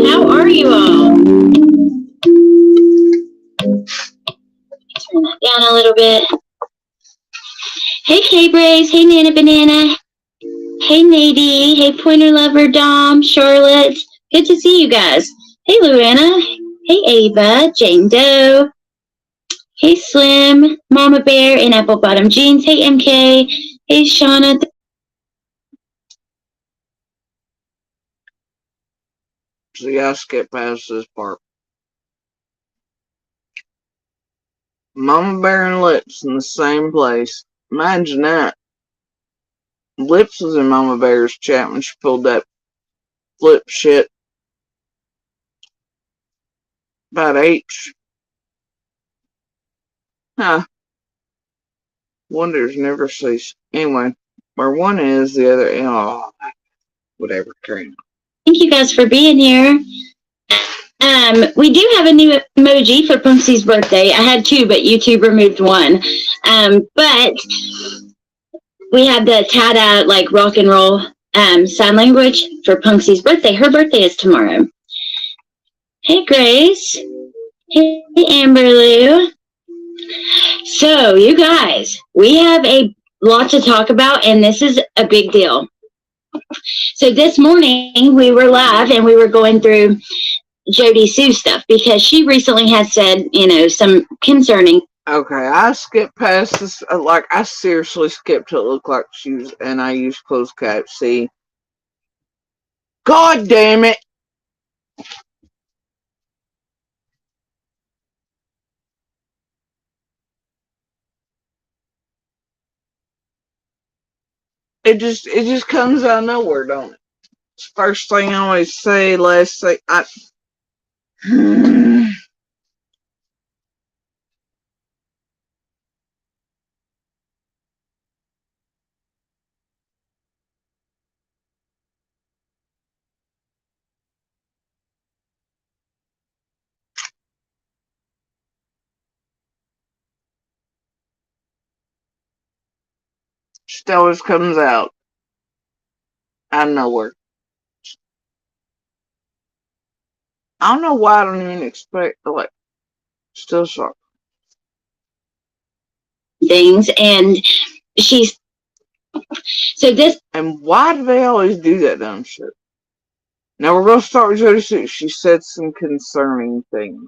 How are you all? Turn that down a little bit. Hey, K-Brace. Hey, Nana Banana. Hey, Nadie. Hey, Pointer Lover, Dom, Charlotte. Good to see you guys. Hey, Luana. Hey, Ava, Jane Doe. Hey, Slim, Mama Bear, and Apple Bottom Jeans. Hey, MK. Hey, Shauna. See, I skip past this part. Mama Bear and Lips in the same place. Imagine that. Lips was in Mama Bear's chat when she pulled that flip shit about H. Huh. Wonders never cease. Anyway, where one is, the other. Oh, whatever. Carry on. Thank you guys for being here. We do have a new emoji for Pumpsy's birthday. I had two, but YouTube removed one. But we have the Tada like rock and roll sign language for Pumpsy's birthday. Her birthday is tomorrow. Hey, Grace. Hey, Amberlou. So, you guys, we have a lot to talk about, and this is a big deal. So this morning we were live and we were going through Jody Sue stuff because she recently has said, some concerning. Okay, I skipped past this. Like, I seriously skipped till it looked like she was, and I used closed caps. See? God damn it! It just comes out of nowhere, don't it? First thing I always say, last thing I. Just always comes out of nowhere. I don't know why I don't even expect to, like, still shocked. Things, and she's so this. And why do they always do that dumb shit? Now we're gonna start with Jody Sue. She said some concerning things.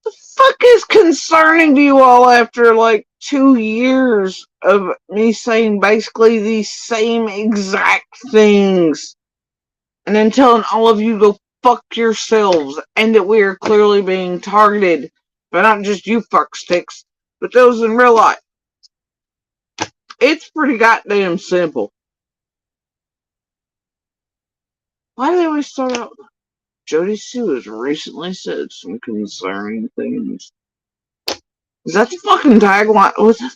The fuck is concerning to you all after like 2 years of me saying basically these same exact things? And then telling all of you to go fuck yourselves, and that we are clearly being targeted, but not just you fucksticks, but those in real life. It's pretty goddamn simple. Why do they always start out? Jody Sue has recently said some concerning things. Is that the fucking tagline? What's that?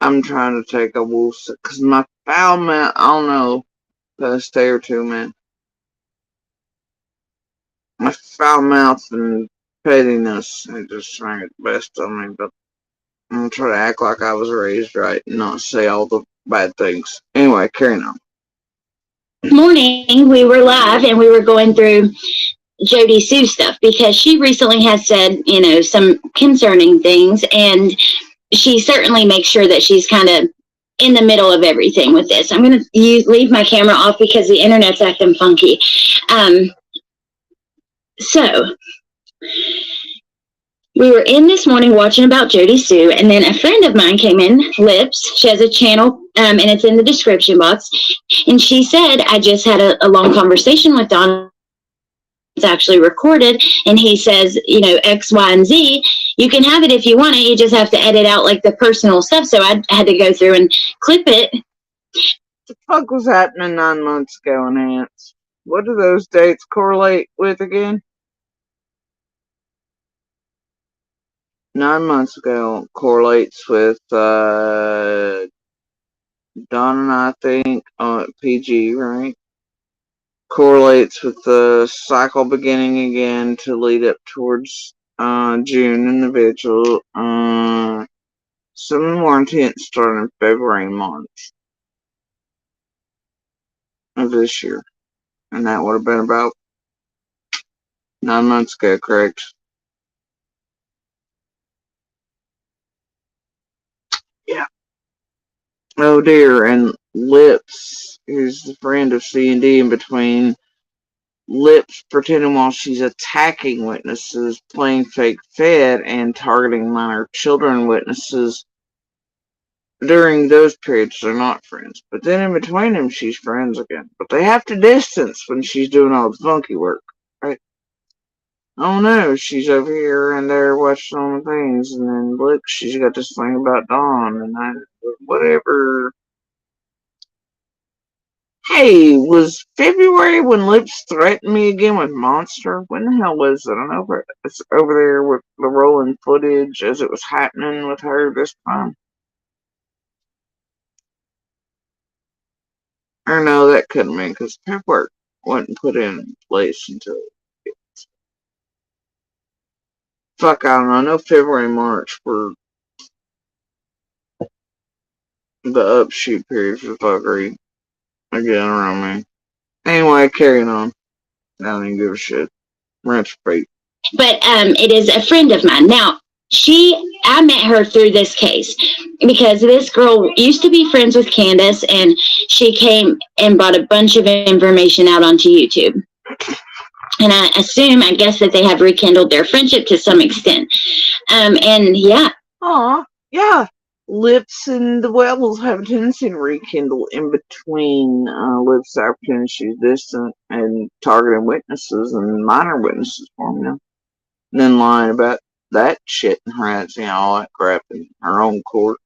I'm trying to take a wolf because my foul mouth, I don't know, past day or two, man. My foul mouth and pettiness, it just trying the best of me, but I'm gonna try to act like I was raised right and not say all the bad things. Anyway, carrying on. Morning, we were live and we were going through Jody Sue stuff because she recently has said, some concerning things, and she certainly makes sure that she's kind of in the middle of everything with this. I'm going to leave my camera off because the internet's acting funky. So we were in this morning watching about Jody Sue, and then a friend of mine came in, Lips. She has a channel, and it's in the description box. And she said, I just had a long conversation with Don. It's actually recorded, and he says, X, Y, and Z. You can have it if you want it. You just have to edit out like the personal stuff. So I had to go through and clip it. What the fuck was happening 9 months ago, Enhance? What do those dates correlate with again? 9 months ago correlates with Dawn and I think PG, right? Correlates with the cycle beginning again to lead up towards June and the vigil. Some more intense starting in February and March of this year. And that would have been about 9 months ago, correct? Yeah. Oh dear, and Lips, who's the friend of C&D in between, Lips pretending while she's attacking witnesses, playing fake Fed, and targeting minor children witnesses. During those periods, they're not friends. But then in between them, she's friends again. But they have to distance when she's doing all the funky work, right? Oh no, she's over here and there watching all the things, and then look, she's got this thing about Dawn, and whatever. Hey, was February when Lips threatened me again with Monster? When the hell was it? I know it's over there with the rolling footage as it was happening with her this time. Or no, that couldn't be because paperwork wasn't put in place until. Fuck, I don't know. I know February and March were the upshoot period for fuckery again around me. Anyway, carrying on. I don't even give a shit. Rent's fate. But it is a friend of mine. Now, I met her through this case because this girl used to be friends with Candace, and she came and brought a bunch of information out onto YouTube. And I guess that they have rekindled their friendship to some extent. And yeah. Aw, yeah. Lips and the Wells have a tendency to rekindle in between Lips' opportunity she's distant and targeting witnesses and minor witnesses for me now. And then lying about that shit and harassing all that crap in her own court.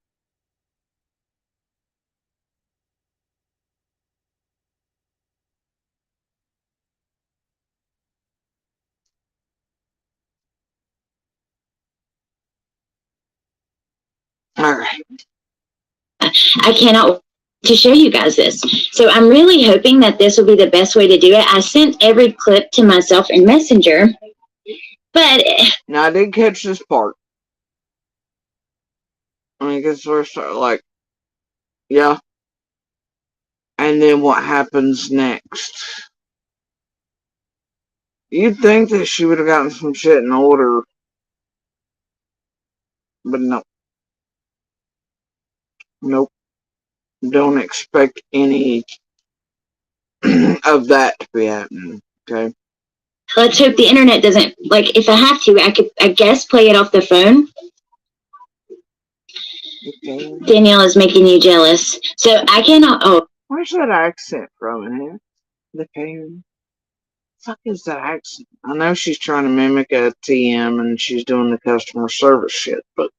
Alright. I cannot to show you guys this. So I'm really hoping that this will be the best way to do it. I sent every clip to myself in Messenger, but now I did catch this part. I mean, because we're like, yeah. And then what happens next? You'd think that she would have gotten some shit in order, but no. Nope. Don't expect any of that to be happening, okay? let's hope the internet doesn't, like, if I have to, I could, I guess, play it off the phone. Okay. Danielle is making you jealous. So I cannot, Where's that accent from in here? The pain. Fuck is that accent? I know she's trying to mimic a TM and she's doing the customer service shit, but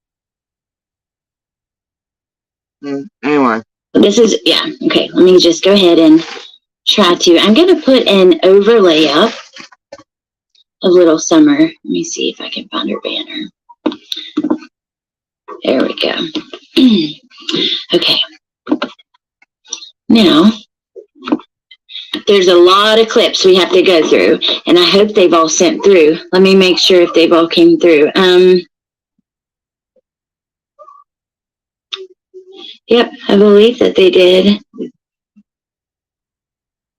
anyway. this is, yeah, okay, let me just go ahead and try to, I'm going to put an overlay up of Little Summer. Let me see if I can find her banner. There we go. Okay. Now, there's a lot of clips we have to go through, and I hope they've all sent through. Let me make sure if they've all came through. Yep, I believe that they did.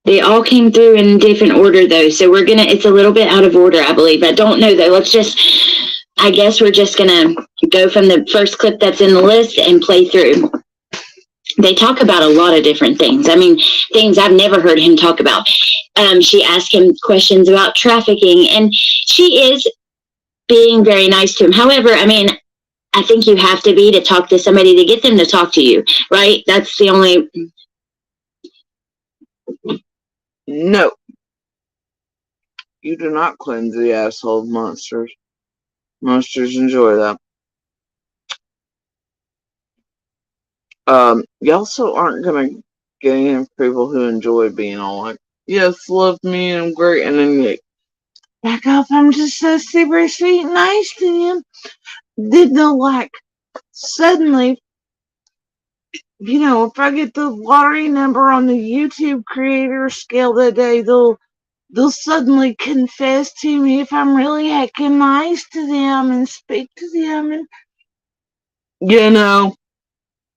They all came through in different order though, so it's a little bit out of order, I believe. I don't know though. I guess we're just gonna go from the first clip that's in the list and play through. They talk about a lot of different things. I mean, things I've never heard him talk about. She asked him questions about trafficking, and she is being very nice to him. However, I mean, I think you have to be to talk to somebody to get them to talk to you, right? That's the only... No. You do not cleanse the asshole of monsters. Monsters enjoy that. You also aren't gonna get any people who enjoy being all like, yes, love me and I'm great, and then you back up, I'm just so super sweet and nice to them. Then they'll like suddenly, you know, if I get the lottery number on the YouTube creator scale that day, they'll suddenly confess to me if I'm really heckin' nice to them and speak to them, and you know,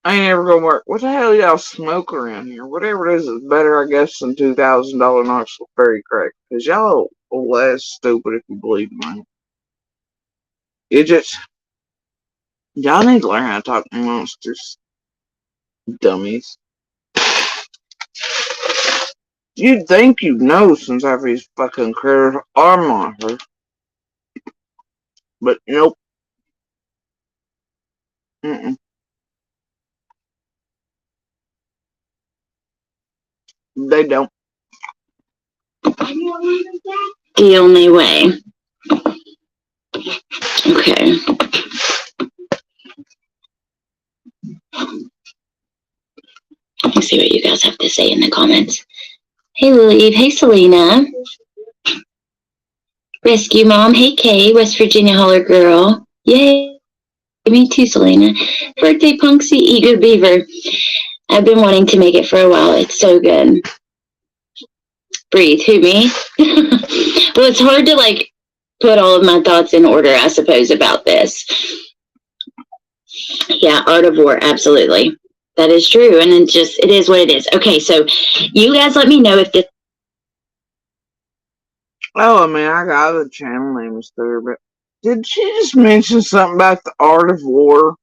I ain't ever gonna work. What the hell y'all smoke around here? Whatever it is better, I guess, than $2,000 Knoxville Ferry crack. Cause y'all are less stupid if you believe me. Y'all need to learn how to talk to monsters. Dummies. You'd think you'd know since half these fucking critters are monsters. But nope. Mm-mm. They don't. The only way. Okay. Let's see what you guys have to say in the comments. Hey, Lily. Hey, Selena. Rescue Mom. Hey, Kay. West Virginia Holler Girl. Yay. Me too, Selena. Birthday Punksy Eager Beaver. I've been wanting to make it for a while. It's so good. Breathe. Who, me? Well, it's hard to, like, put all of my thoughts in order, I suppose, about this. Yeah, Art of War. Absolutely. That is true. And it is what it is. Okay, so you guys let me know if this... Oh, I mean, I got the channel names there, but did she just mention something about the Art of War?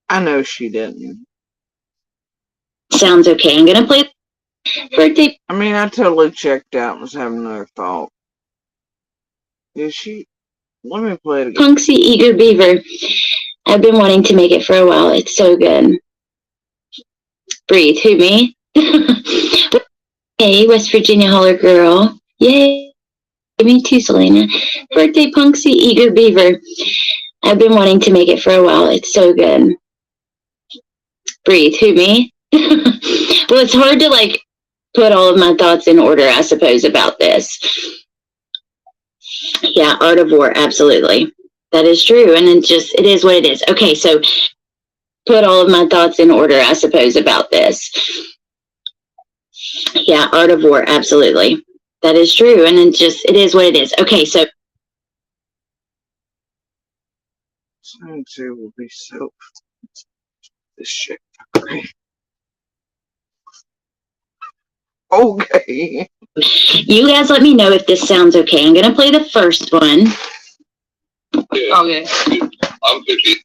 I know she didn't. Sounds okay. I'm gonna play birthday. I mean, I totally checked out and was having another thought. Did she? Let me play it again. Punksy Eager Beaver. I've been wanting to make it for a while. It's so good. Breathe. Who, me? Hey, West Virginia Holler Girl. Yay. Me too, Selena. Birthday Punksy Eager Beaver. I've been wanting to make it for a while. It's so good. Breathe. Who, me? Well, it's hard to, like, put all of my thoughts in order, I suppose, about this. Yeah, Art of War. Absolutely. That is true. And it is what it is. Okay, so put all of my thoughts in order, I suppose, about this. Yeah, Art of War. Absolutely. That is true. And it is what it is. Okay, so. Sign 2 will be so. This shit. Okay. You guys let me know if this sounds okay. I'm going to play the first one. Yeah. Okay. I'm 50.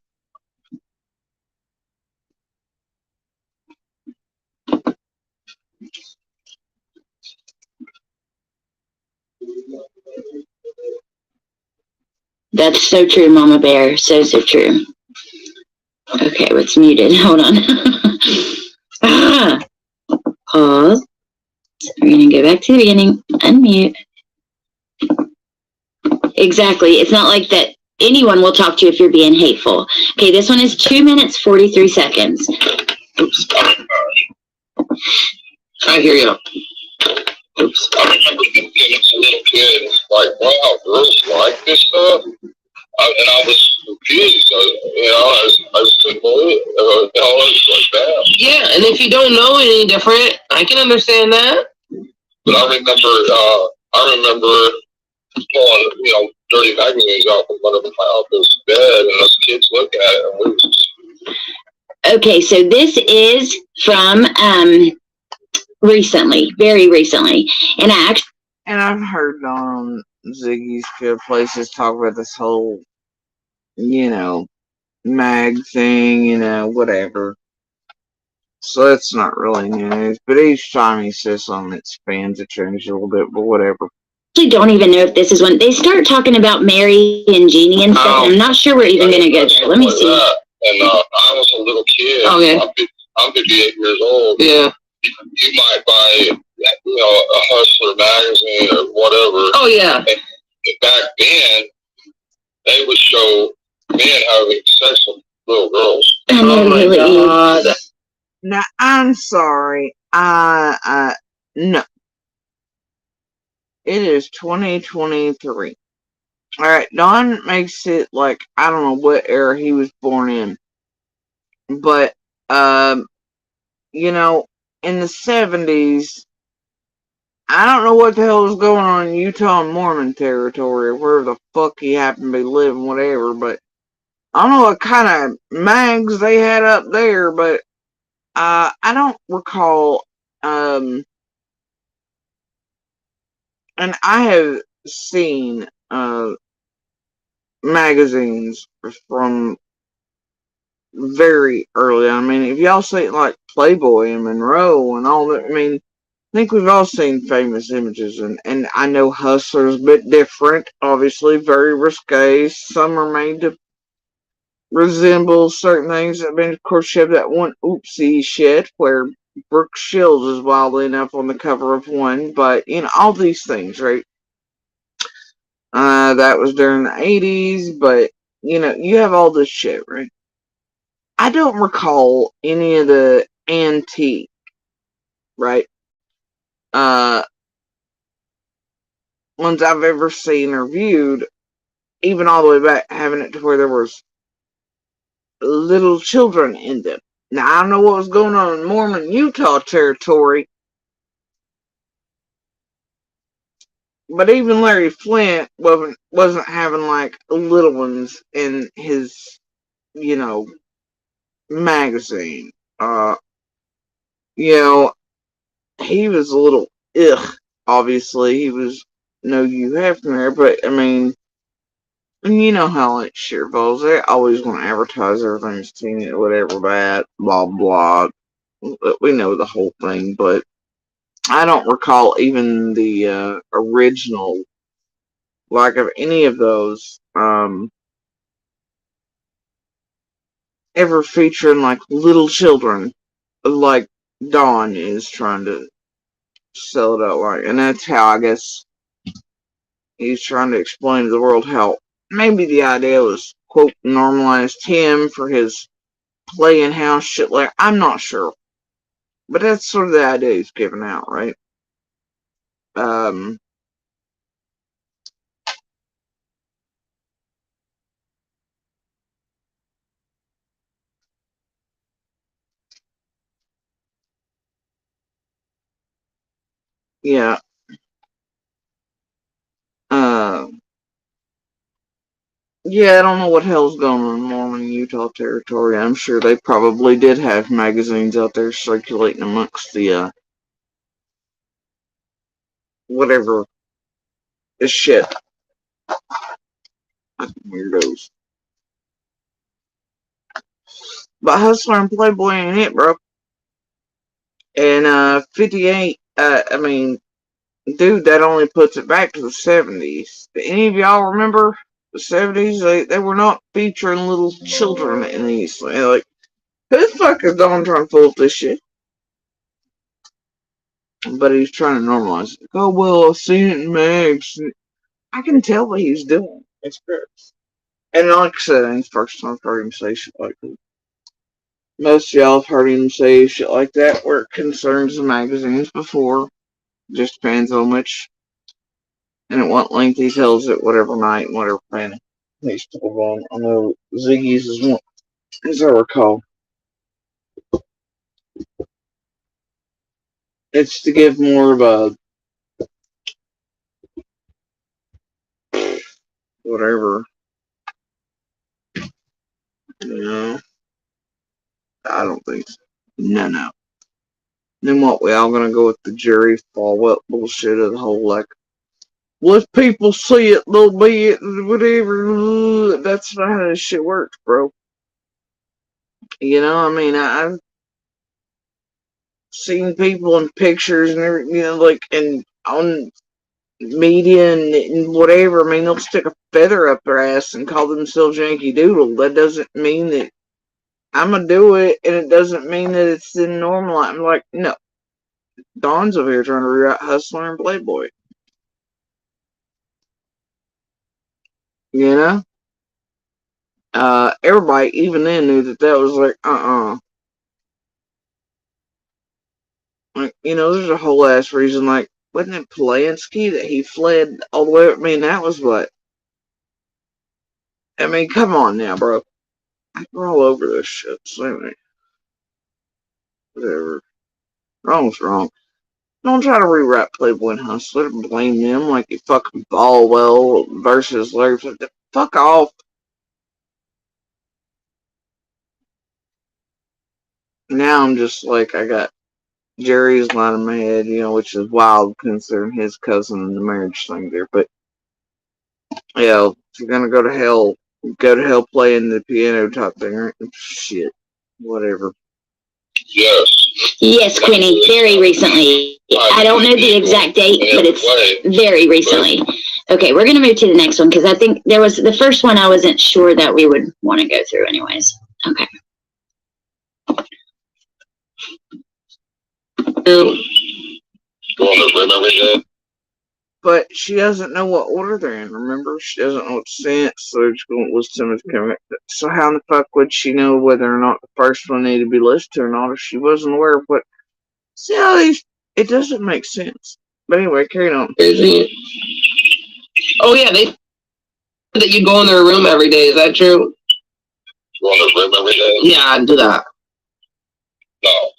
That's so true, Mama Bear. So true. Okay, what's muted? Hold on. Pause. We're going to go back to the beginning. Unmute. Exactly. It's not like that anyone will talk to you if you're being hateful. Okay, this one is 2 minutes, 43 seconds. Oops. I hear you. Oops. I remember being a little kid, like, wow, girls like this stuff? And I was confused. I couldn't believe it. I was and if you don't know any different, I can understand that. But I remember pulling, dirty magazines out from under my uncle's bed, and us kids looking at it, and we was Okay, so this is from recently, very recently, and And I've heard on Ziggy's Good Places talk about this whole, mag thing, whatever. So it's not really news, but each time he says something, it spans it changes a little bit, but whatever. actually don't even know if this is one. They start talking about Mary and Jeannie and stuff, and I'm not sure we're even going to go there. Let me see. And I was a little kid. Oh, yeah. I'm 58 years old. Yeah. You might buy, a Hustler magazine or whatever. Oh, yeah. And back then, they would show men having sex with little girls. And Oh, my God. Now, I'm sorry. No. It is 2023. Alright, Don makes it like, I don't know what era he was born in. But, in the 70s, I don't know what the hell was going on in Utah and Mormon territory, or wherever the fuck he happened to be living, whatever, but I don't know what kind of mags they had up there, but I don't recall, and I have seen magazines from very early. I mean, if y'all see like Playboy and Monroe and all that, I mean, I think we've all seen famous images, and I know Hustler's a bit different, obviously, very risque. Some are made to resemble certain things. I mean, of course, you have that one oopsie shit where Brooke Shields is wildly enough on the cover of one, but, all these things, right? That was during the 80s, but, you have all this shit, right? I don't recall any of the antique, right? Ones I've ever seen or viewed, even all the way back, having it to where there was little children in them. Now, I don't know what was going on in Mormon, Utah territory, but even Larry Flint wasn't having, like, little ones in his, magazine. He was a little, obviously, he was no Hugh Hefner, but, I mean, you know how it share balls. They always want to advertise everything's teen, whatever that, blah, blah. We know the whole thing, but I don't recall even the original, like, of any of those, ever featuring, like, little children, like Dawn is trying to sell it out like. And that's how, I guess, he's trying to explain to the world how maybe the idea was, quote, normalized him for his playing house shit. Like, I'm not sure. But that's sort of the idea he's giving out, right? Yeah. Yeah, I don't know what hell's going on in Mormon, Utah territory. I'm sure they probably did have magazines out there circulating amongst the, whatever, the shit. Weirdos. But Hustler and Playboy ain't it, bro. And, 58, I mean, dude, that only puts it back to the 70s. Do any of y'all remember the 70s? They were not featuring little children in these. Like, who the fuck is Donald Trump full of this shit? But he's trying to normalize it. Oh, well, I've seen it in mags. I can tell what he's doing. It's gross. And like I said, it's the first time I've heard him say shit like that. Most of y'all have heard him say shit like that where it concerns the magazines before. Just depends on which and at what length he tells it, whatever night and whatever planet he's told on. I know Ziggy's is one, as I recall. It's to give more of a whatever, you know. I don't think so. No. Then what? We all gonna go with the Jerry Falwell bullshit of the whole like, well, if people see it, they'll be it, whatever. That's not how this shit works, bro. You know, I mean, I've seen people in pictures and everything, you know, like, and on media and whatever. I mean, they'll stick a feather up their ass and call themselves Yankee Doodle. That doesn't mean that I'm gonna do it, and it doesn't mean that it's in normal. I'm like, no. Dawn's over here trying to rewrite Hustler and Playboy. You know? Everybody, even then, knew that was like, Like, you know, there's a whole ass reason, like, wasn't it Polanski that he fled all the way? I mean, that was what? I mean, come on now, bro. We're all over this shit. So anyway, whatever. Wrong's wrong. Don't try to rewrite Playboy and Hustler and blame them like you fucking Falwell versus Larry. Fuck off. Now I'm just like, I got Jerry's line in my head, you know, which is wild considering his cousin and the marriage thing there. But, you know, if you're gonna go to hell playing the piano type thing, right? Shit. Whatever. Yes. Yes, Queenie, very recently. I don't know the exact date, but it's very recently. Okay, we're going to move to the next one because I think there was the first one I wasn't sure that we would want to go through anyways. Okay. But she doesn't know what order they're in, remember? She doesn't know what sense, so she's going to listen to them. So how in the fuck would she know whether or not the first one needed to be listened to or not if she wasn't aware of what... See how these... It doesn't make sense. But anyway, carry on. Oh, yeah, they said that you go in their room every day. Is that true? Go in their room every day? Yeah, I do that. No.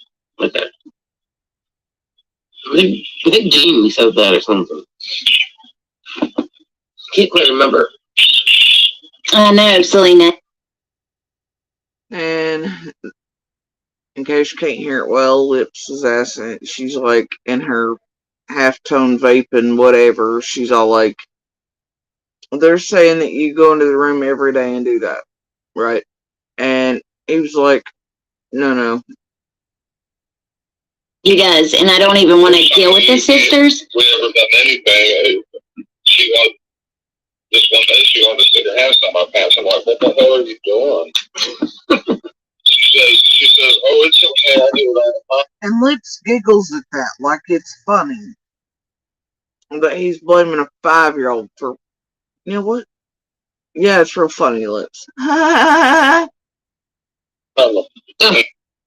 Okay. I think Jamie said that or something. Can't quite remember. I know, Selena. And in case you can't hear it well, Lips is asking, she's like in her half-tone vaping whatever, she's all like, they're saying that you go into the room every day and do that, right? And he was like, no. He does, and I don't even want to deal with the sisters. We never done anything. She wanted, just one day she wanted to stick her hands down my pants. I'm like, what the hell are you doing? She says, oh, it's okay, I do that. And Lips giggles at that like it's funny. That he's blaming a 5-year-old for, you know what? Yeah, it's real funny, Lips.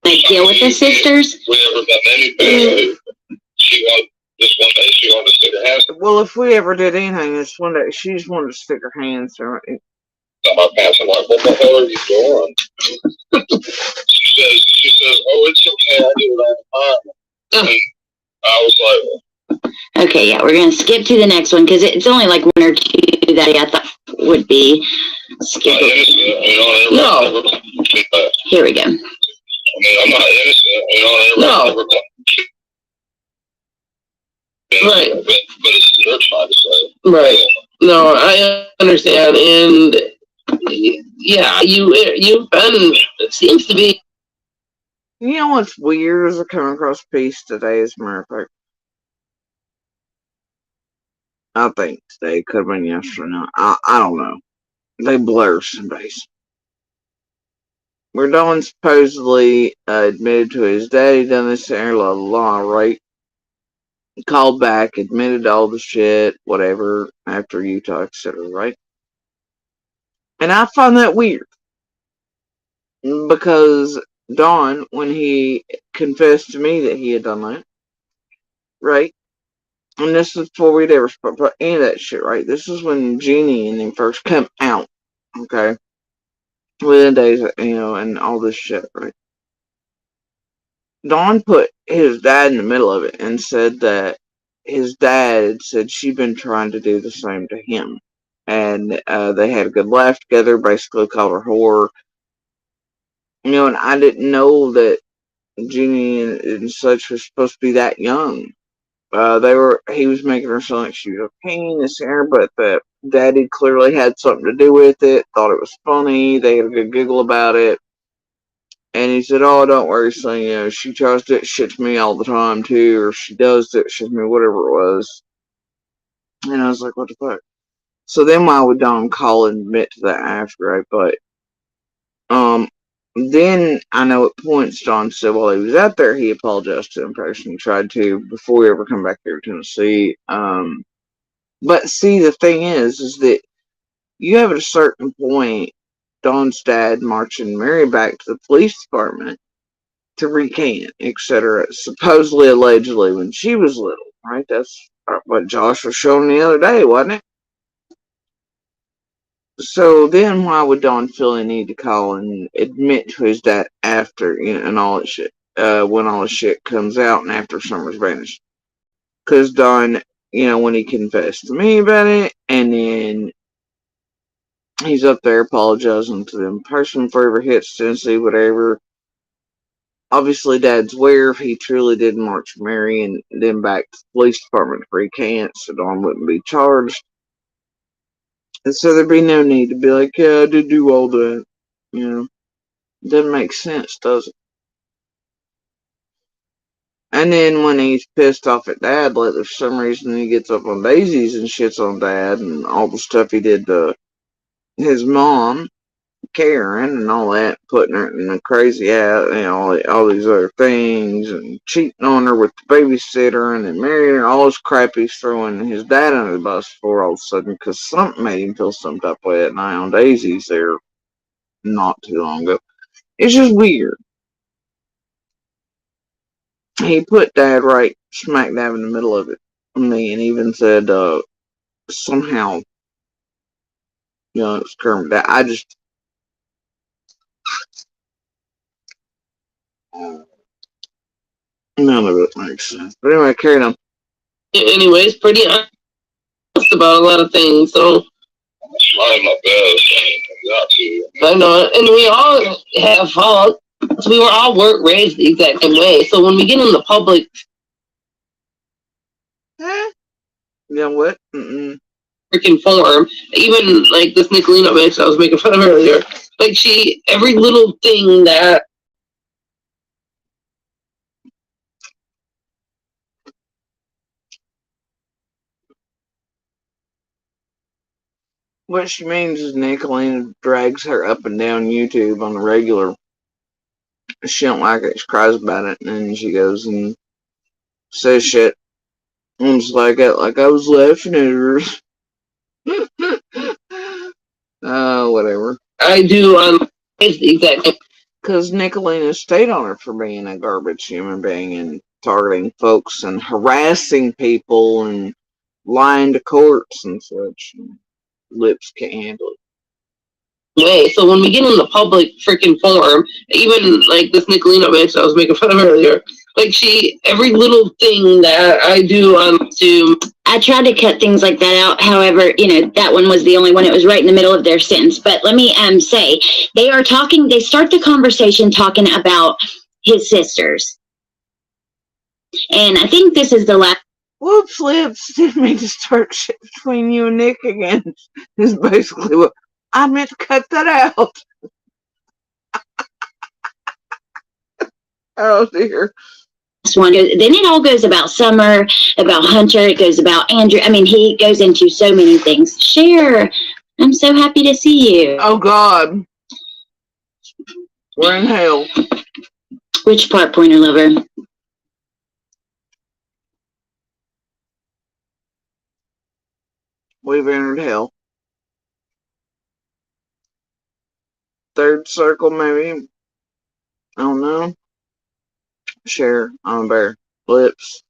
Like deal with the sisters. We never done anything. She wanted, just one day she wanted to stick her hands Well, if we ever did anything, it's one day she just wanted to stick her hands through it. down my pants. I'm like, what the hell are you doing? She says, oh, it's okay, I do that all the time. And I was like, Okay, yeah, we're going to skip to the next one because it's only like one or two that I thought would be skipped. No. Here we go. I mean, I'm not innocent. No. Right. But it's their trying to say. Right. No, I understand, and yeah, you've been. It seems to be. You know what's weird is I come across a piece today, as a matter of fact. I think today could have been yesterday. I don't know. They blur some days. Where Don supposedly admitted to his daddy done this there, right? Called back, admitted all the shit, whatever, after Utah, etc., right? And I find that weird. Because Don, when he confessed to me that he had done that, right? And this is before we'd ever put any of that shit, right? This is when Jeannie and them first come out, okay? Within days, you know, and all this shit, right? Dawn put his dad in the middle of it and said that his dad said she'd been trying to do the same to him. And they had a good laugh together, basically called her whore. And I didn't know that Jeannie and such was supposed to be that young. He was making her sound like she was a pain in the air, but that daddy clearly had something to do with it, thought it was funny, they had a good giggle about it. And he said, "Oh, don't worry, son, she tries to shit to me all the time, too, or she does that shit to me," whatever it was. And I was like, what the fuck? So then why would Don call and admit to that after, right? But, then I know at points Don said while he was out there, he apologized to him personally, tried to, before he ever come back here to Tennessee. But see, the thing is that you have at a certain point, Don's dad marching Mary back to the police department to recant, etc. Supposedly, allegedly, when she was little, right? That's what Josh was showing the other day, wasn't it? So then why would Don feel the need to call and admit to his dad after, and all that shit, when all the shit comes out and after Summer's vanished? Because Don, when he confessed to me about it, and then he's up there apologizing to them person for ever hits Tennessee, whatever. Obviously, Dad's aware if he truly did march Mary and then back to the police department to recant, so Don wouldn't be charged. And so there'd be no need to be like, yeah, I did do all that. Doesn't make sense, does it? And then when he's pissed off at Dad, like for some reason he gets up on Daisy's and shits on Dad and all the stuff he did to his mom, Karen, and all that, putting her in a crazy out, all these other things, and cheating on her with the babysitter, and then marrying her, all this crap he's throwing his dad under the bus for all of a sudden, because something made him feel some type of way at night on Daisy's there not too long ago. It's just weird. He put Dad right smack dab in the middle of it. And even said, somehow, it's Kermit. I just, none of it makes sense. But anyway, carry on. Anyways, pretty honest about a lot of things, so. I'm trying my best. I know, and we all have faults. We were all raised the exact same way. So when we get in the public, What? freaking form, even like this Nicolino bitch I was making fun of earlier, like every little thing that. What she means is Nicolina drags her up and down YouTube on the regular. She don't like it. She cries about it, and then she goes and says shit. And it's like I was laughing at her. Whatever. I do it's the exact same. Because Nicolina stayed on her for being a garbage human being and targeting folks and harassing people and lying to courts and such. Lips can't handle it. Way. So when we get in the public freaking forum, even like this Nicolino bitch I was making fun of earlier, like every little thing that I do on Zoom, I tried to cut things like that out. However, that one was the only one. It was right in the middle of their sentence. But let me say, they start the conversation talking about his sisters. And I think this is the last. Whoops, lips, didn't mean to start shit between you and Nick again. Is basically what I meant to cut that out. Oh dear. One. Then it all goes about Summer, about Hunter. It goes about Andrew. I mean, he goes into so many things. Cher, I'm so happy to see you. Oh God. We're in hell. Which part, Pointer Lover? We've entered hell. Third circle, maybe. I don't know. Cher, I'm a bear. Lips.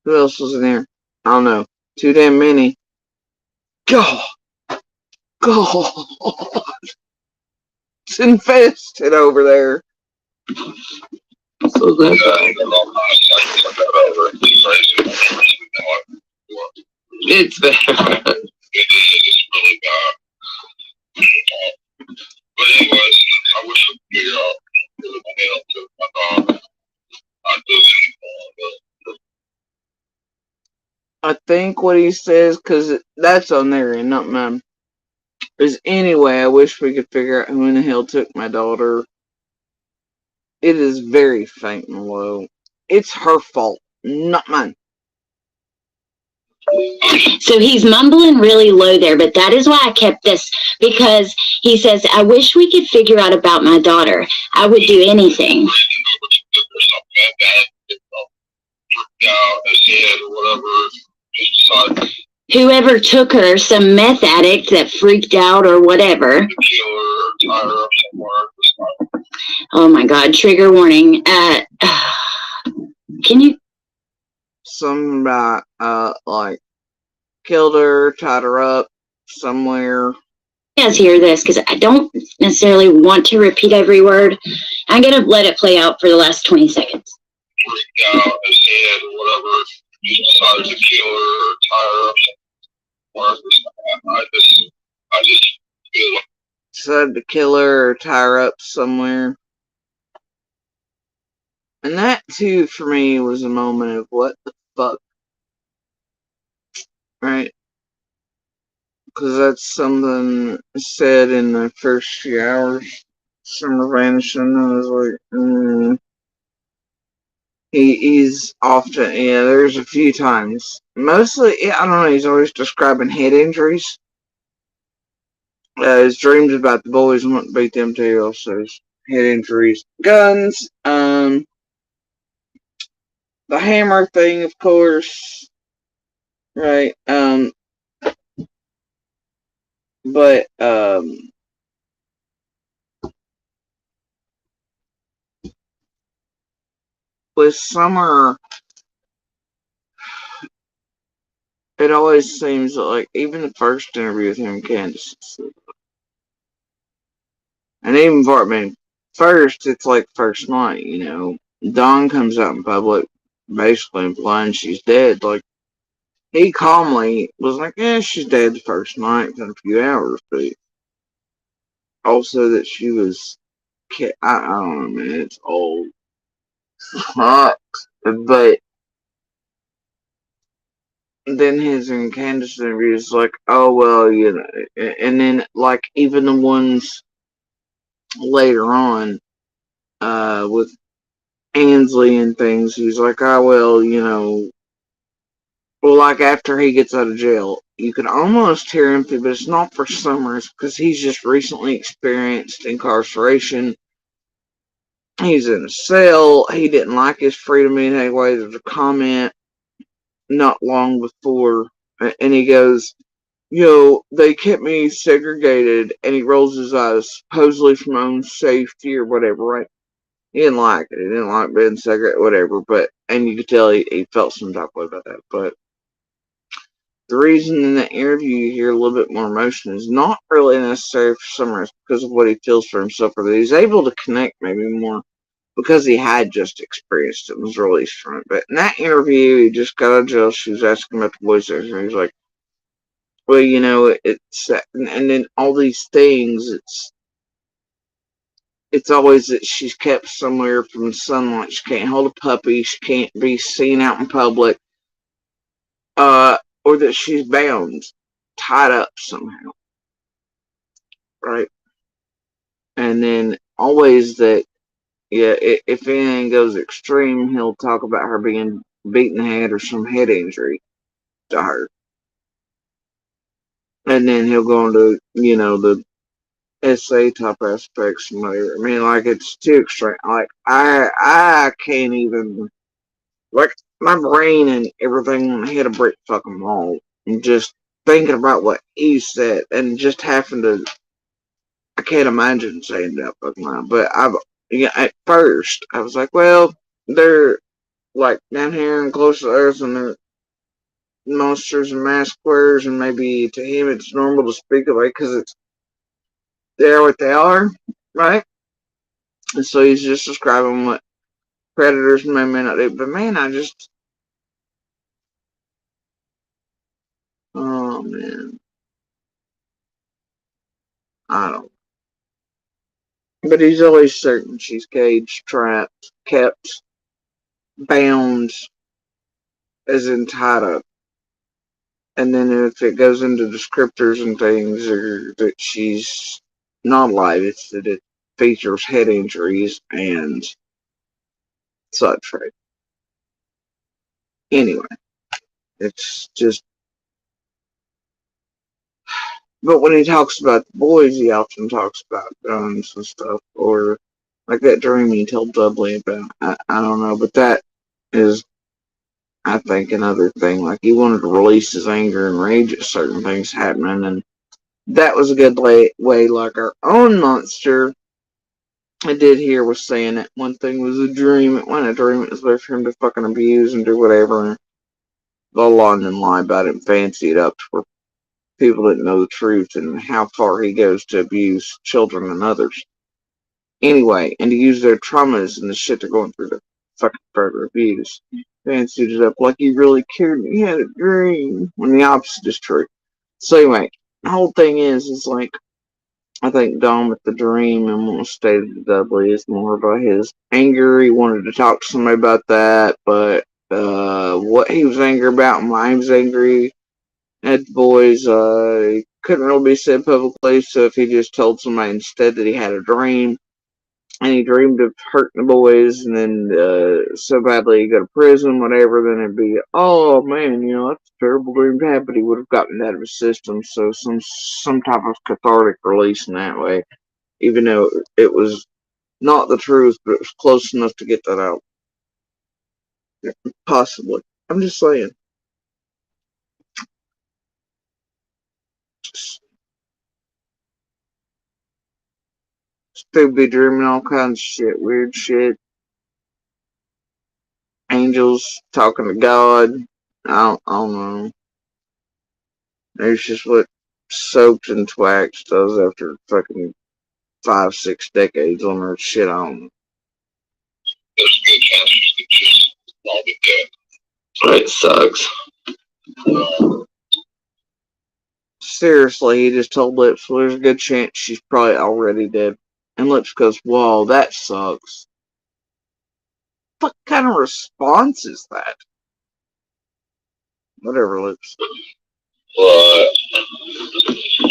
Who else was in there? I don't know. Too damn many. God. It's infested over there. So that's there's all kinds of sites like that over. It's crazy. it's bad. It's really bad. But anyways, I wish I could figure out who the hell took my dog. I just, I think what he says, because that's on there and not mine, is anyway, I wish we could figure out who in the hell took my daughter. It is very faint and low. It's her fault, not mine. So he's mumbling really low there, but that is why I kept this, because he says, I wish we could figure out about my daughter. I would do anything. Whoever took her, some meth addict that freaked out or whatever. Oh my God, trigger warning. Can you? Something about, like, killed her, tied her up somewhere. You guys hear this, because I don't necessarily want to repeat every word. I'm going to let it play out for the last 20 seconds. Freaked out his head or whatever. He decided to kill her or tie her up somewhere. I just feel like Decided to kill her or tie her up somewhere. And that, too, for me, was a moment of what the fuck. Right? Because that's something said in the first few hours. Summer vanishing. I was like, He's often, yeah, there's a few times. Mostly, I don't know, he's always describing head injuries. His dreams about the boys and wanting to beat them too, also his head injuries. Guns, the hammer thing, of course. Right, but, with Summer, it always seems like, even the first interview with him and Candace, and even for, I mean, first, it's like first night, you know. Dawn comes out in public, basically implying she's dead. Like, he calmly was like, yeah, she's dead the first night, within a few hours, but also that she was, I don't know, man, it's old. But then his and Candace interviews, like, oh, well, you know, and then, like, even the ones later on, with Ansley and things, he's like, oh, well, you know, well, like after he gets out of jail, you can almost hear empathy, but it's not for Summers because he's just recently experienced incarceration. He's in a cell. He didn't like his freedom anyway. There's a comment not long before, and he goes, you know, they kept me segregated, and he rolls his eyes, supposedly for my own safety or whatever, right? He didn't like it. He didn't like being segregated, whatever, but, and you could tell he felt some type of way about that, but the reason in the interview you hear a little bit more emotion is not really necessary for Summers because of what he feels for himself, or that he's able to connect maybe more because he had just experienced it and was released from it. But in that interview, he just got out of jail. She was asking about the boys there, and he's like, well, you know, it's, and then all these things, it's always that she's kept somewhere from the sunlight. She can't hold a puppy. She can't be seen out in public. Or that she's bound, tied up somehow. Right? And then always that, yeah, if anything goes extreme, he'll talk about her being beaten in the head or some head injury to her. And then he'll go into, you know, the essay type aspects and whatever. I mean, like, it's too extreme. Like, I can't even, like, my brain and everything hit a brick fucking wall. And just thinking about what he said and just having to, I can't imagine saying that fucking line. But at first, I was like, well, they're like down here and close to Earth, and they're monsters and mass squares, and maybe to him it's normal to speak of it because it's they're what they are, right? And so he's just describing what predators may not do. But man, oh man, I don't. But he's always certain she's caged, trapped, kept, bound, as in tied up. And then if it goes into descriptors and things, or that she's not alive, it's that it features head injuries and such, right? Anyway, it's just. But when he talks about the boys, he often talks about guns and stuff, or like that dream he told Dudley about. I don't know, but that is, I think, another thing. Like he wanted to release his anger and rage at certain things happening, and that was a good way like our own monster. I did hear was saying that one thing was a dream. It wasn't a dream. It was there for him to fucking abuse and do whatever. And they'll lie and lie about it and fancy it up for people that know the truth and how far he goes to abuse children and others. Anyway, and to use their traumas and the shit they're going through to fucking further abuse. Fancied it up like he really cared and he had a dream, when the opposite is true. So anyway, the whole thing is like, I think Dom with the dream and what was stated to Dudley is more about his anger. He wanted to talk to somebody about that, but what he was angry about and why he was angry at the boys, it couldn't really be said publicly, so if he just told somebody instead that he had a dream, and he dreamed of hurting the boys, and then so badly he'd go to prison, whatever, then it'd be, oh man, that's a terrible dream to have, but he would have gotten it out of his system, so some type of cathartic release in that way, even though it was not the truth, but it was close enough to get that out. Possibly. I'm just saying. Still be dreaming all kinds of shit, weird shit. Angels talking to God. I don't know. It's just what soaked and twax does after fucking 5-6 decades on her shit on. There's a good chance she's probably dead. It sucks. Seriously, he just told Lips, well, there's a good chance she's probably already dead. And Lips goes, whoa, that sucks. What kind of response is that? Whatever, Lips. But I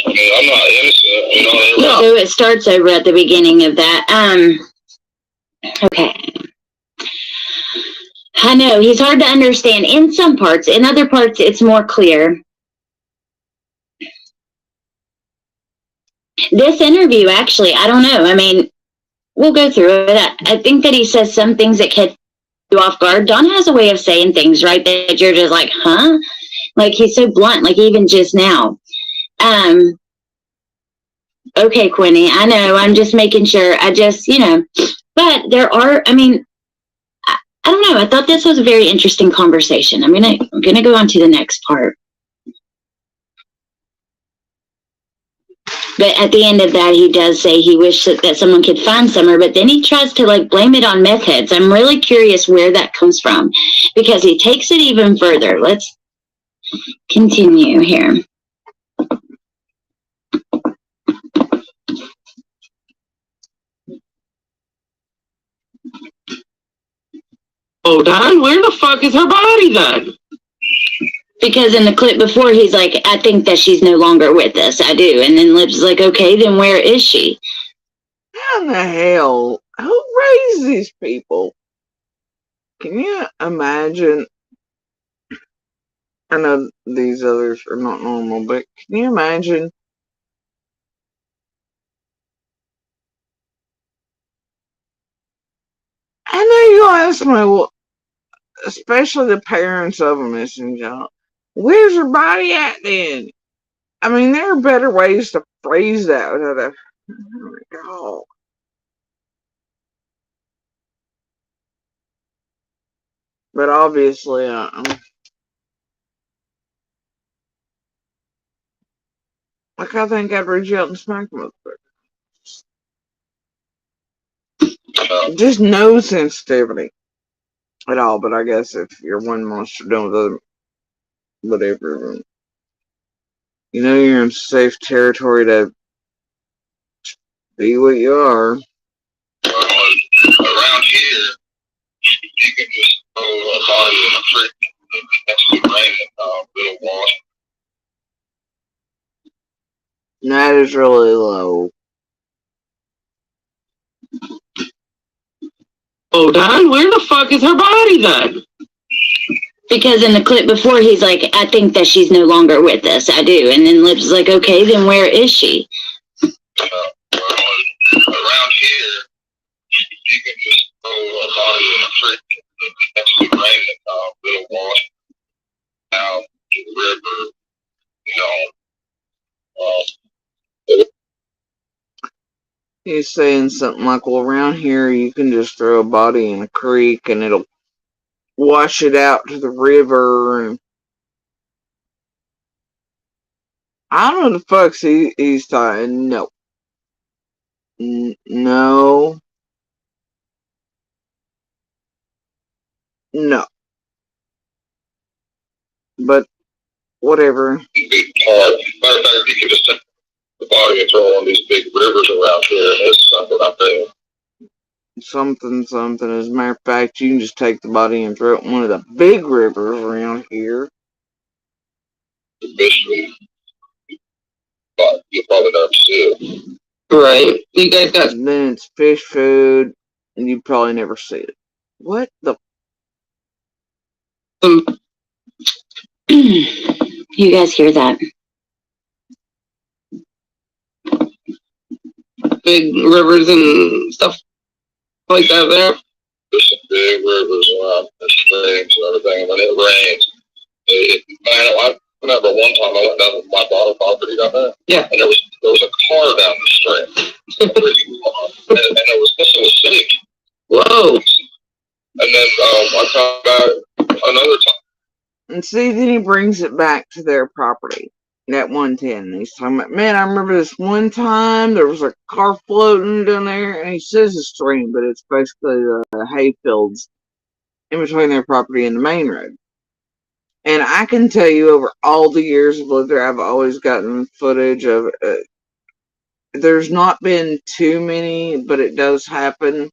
mean, I'm not innocent, No. So it starts over at the beginning of that. Okay. I know, he's hard to understand in some parts. In other parts, it's more clear. This interview, actually, I don't know. I mean, we'll go through it. I think that he says some things that catch you off guard. Don has a way of saying things, right, that you're just like, huh? Like, he's so blunt, like even just now. Okay, Quinny, I know, I'm just making sure. But there are, I mean, I don't know. I thought this was a very interesting conversation. I'm gonna go on to the next part. But at the end of that, he does say he wishes that someone could find Summer, but then he tries to like blame it on meth heads. I'm really curious where that comes from, because he takes it even further. Let's continue here. Oh, Don, where the fuck is her body then? Because in the clip before, he's like, I think that she's no longer with us. I do. And then Lips is like, okay, then where is she? How in the hell? Who raised these people? Can you imagine? I know these others are not normal, but can you imagine? I know you'll ask me, well, especially the parents of a missing child, where's her body at then? I mean, there are better ways to phrase that without a, oh my God. But obviously, like, I think I'd reach out and smack them up there. Just no sensitivity. at all. But I guess if you're one monster done with other, whatever, you know you're in safe territory to be what you are. Around here, you can just throw a body in a creek next to rain little wash. That is really low. Oh, Don, where the fuck is her body then? Because in the clip before, he's like, I think that she's no longer with us. I do. And then Lips is like, okay, then where is she? Around here, you can just throw a body in a creek next to rain little wash out to the river, He's saying something like, well, around here you can just throw a body in a creek and it'll wash it out to the river. And I don't know what the fuck he's talking. No. No. No. But whatever. big hard. Matter of fact, you can just take the body and throw on these big rivers around here, and it's not what I'm saying. Something. As a matter of fact, you can just take the body and throw it in one of the big rivers around here. Eventually, but you'll probably never see it. Right. You guys got And then it's fish food, and you probably never see it. What the? some You guys hear that? big rivers and stuff like that there. There's some big rivers around and streams and everything. And when it rains, I remember one time I went down to my bottom property down there. Yeah. And there was a car down the stream. and there was missing a sink. Whoa. And then I come back another time. And see, then he brings it back to their property. That 110. And he's talking about, man, I remember this one time there was a car floating down there, and he says a stream, but it's basically the hay fields in between their property and the main road. And I can tell you, over all the years I've lived there, I've always gotten footage of there's not been too many, but it does happen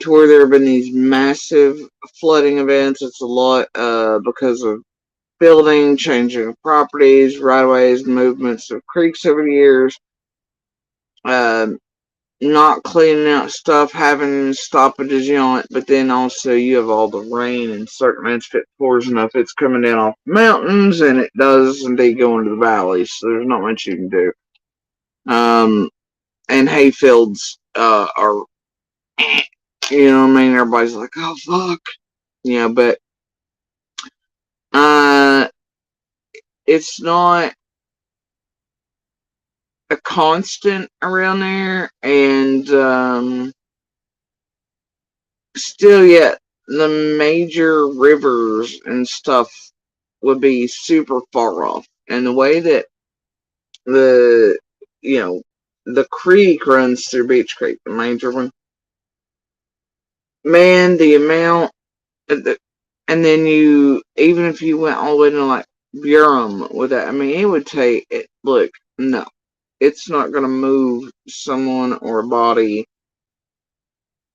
to where there have been these massive flooding events. It's a lot because of building, changing of properties, right-of-ways, movements of creeks over the years, not cleaning out stuff, having stoppages on it, but then also you have all the rain and certain events. If it pours enough, it's coming down off the mountains, and it does indeed go into the valleys, so there's not much you can do. And hay fields are, you know what I mean? Everybody's like, oh, fuck. Yeah, but it's not a constant around there, and still yet the major rivers and stuff would be super far off. And the way that the creek runs through Beach Creek, the major one, man, the amount and then even if you went all the way to like Burum with that, I mean, it would take it. Look, no, it's not going to move someone or a body,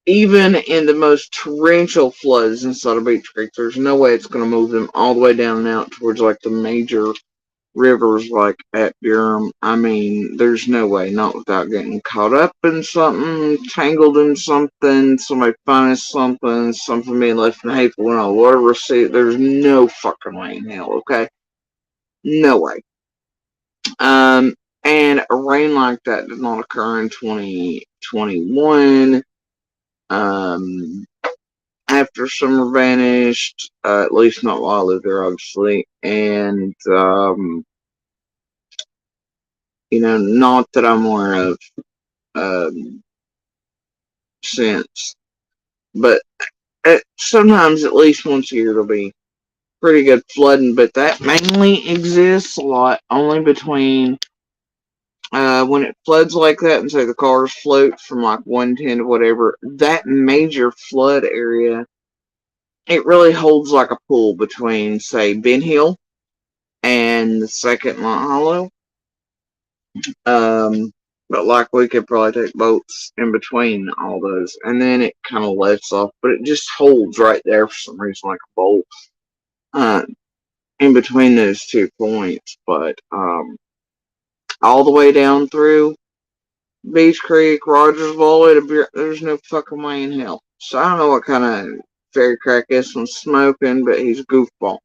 even in the most torrential floods inside of Beach Creek. There's no way it's going to move them all the way down and out towards like the major rivers like at Burum. I mean, there's no way, not without getting caught up in something, tangled in something, somebody finding something being left in the hayfield and all, whatever. See, there's no fucking way in hell, okay? No way. And a rain like that did not occur in 2021. After summer vanished, at least not while I lived there, obviously, and not that I'm aware of since, but sometimes at least once a year there'll be pretty good flooding, but that mainly exists a lot only between when it floods like that, and say the cars float from like 110 to whatever, that major flood area it really holds like a pool between, say, Ben Hill and the second Mount Hollow. But like we could probably take boats in between all those, and then it kind of lets off, but it just holds right there for some reason, like a bolt, in between those 2 points. But all the way down through Beach Creek, Rogersville, all the way to there's no fucking way in hell. So I don't know what kind of fairy crack this one's smoking, but he's a goofball.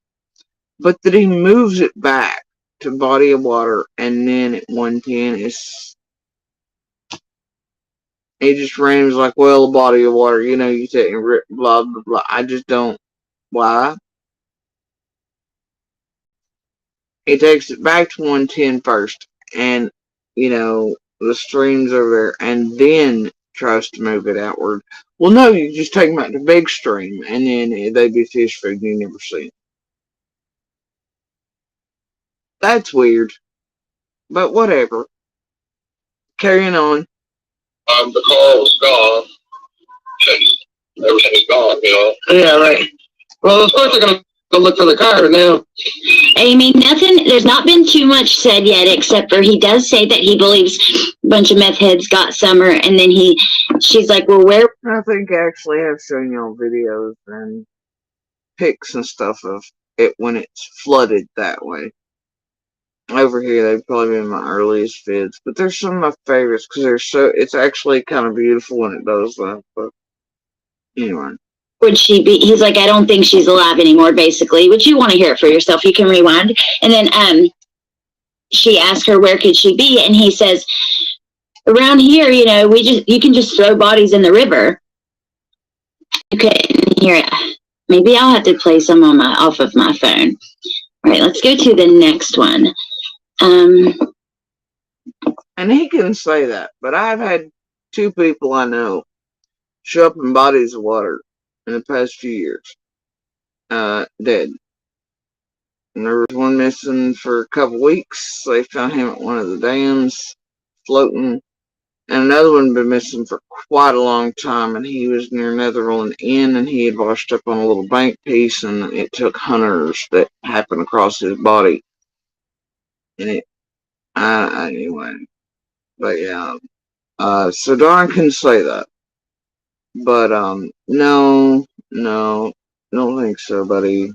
But that he moves it back to Body of Water, and then at 110 is. He just random like, well, a body of water, you know, you take and blah, blah, blah. I just don't. Why? He takes it back to 110 first, and, you know, the stream's over there, and then tries to move it outward. Well, no, you just take them out to big stream, and then they be fish food, and you never see them. That's weird. But whatever. Carrying on. The car was gone. Everything is gone, you know. Yeah, right. Well, of course they're gonna go look for the car now. I mean, there's not been too much said yet, except for he does say that he believes a bunch of meth heads got Summer, and then she's like, well, where? I think I actually have shown y'all videos and pics and stuff of it when it's flooded that way. Over here, they've probably been my earliest vids, but they're some of my favorites because it's actually kind of beautiful when it does that. But anyway. Would she be? He's like, I don't think she's alive anymore, basically. Would you want to hear it for yourself? You can rewind. And then she asked her, where could she be? And he says, around here, you know, you can just throw bodies in the river. Okay, here, maybe I'll have to play some off of my phone. All right, let's go to the next one. And he can say that, but I've had 2 people I know show up in bodies of water in the past few years, dead. And there was one missing for a couple weeks. They found him at one of the dams, floating. And another one had been missing for quite a long time, and he was near Netherland Inn, and he had washed up on a little bank piece, and it took hunters that happened across his body. And it, anyway. But yeah. So Darn can say that. But, no, don't think so, buddy.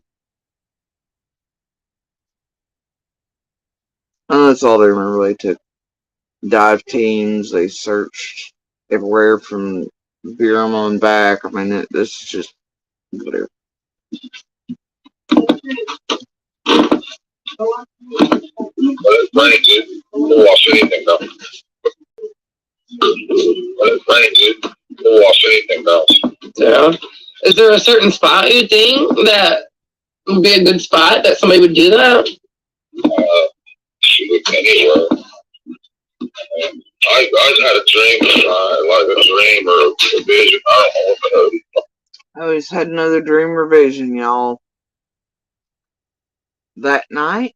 That's all they remember. They took dive teams. They searched everywhere from Birma and back. I mean, this is just whatever. But it's raining, dude. We'll wash anything down. But it's raining, dude. We'll wash anything down. Yeah. Is there a certain spot you think that would be a good spot that somebody would do that? Shoot, anywhere. I had a dream, like a dream or a vision. I don't know what the hell. I always had another dream or vision, y'all. That night,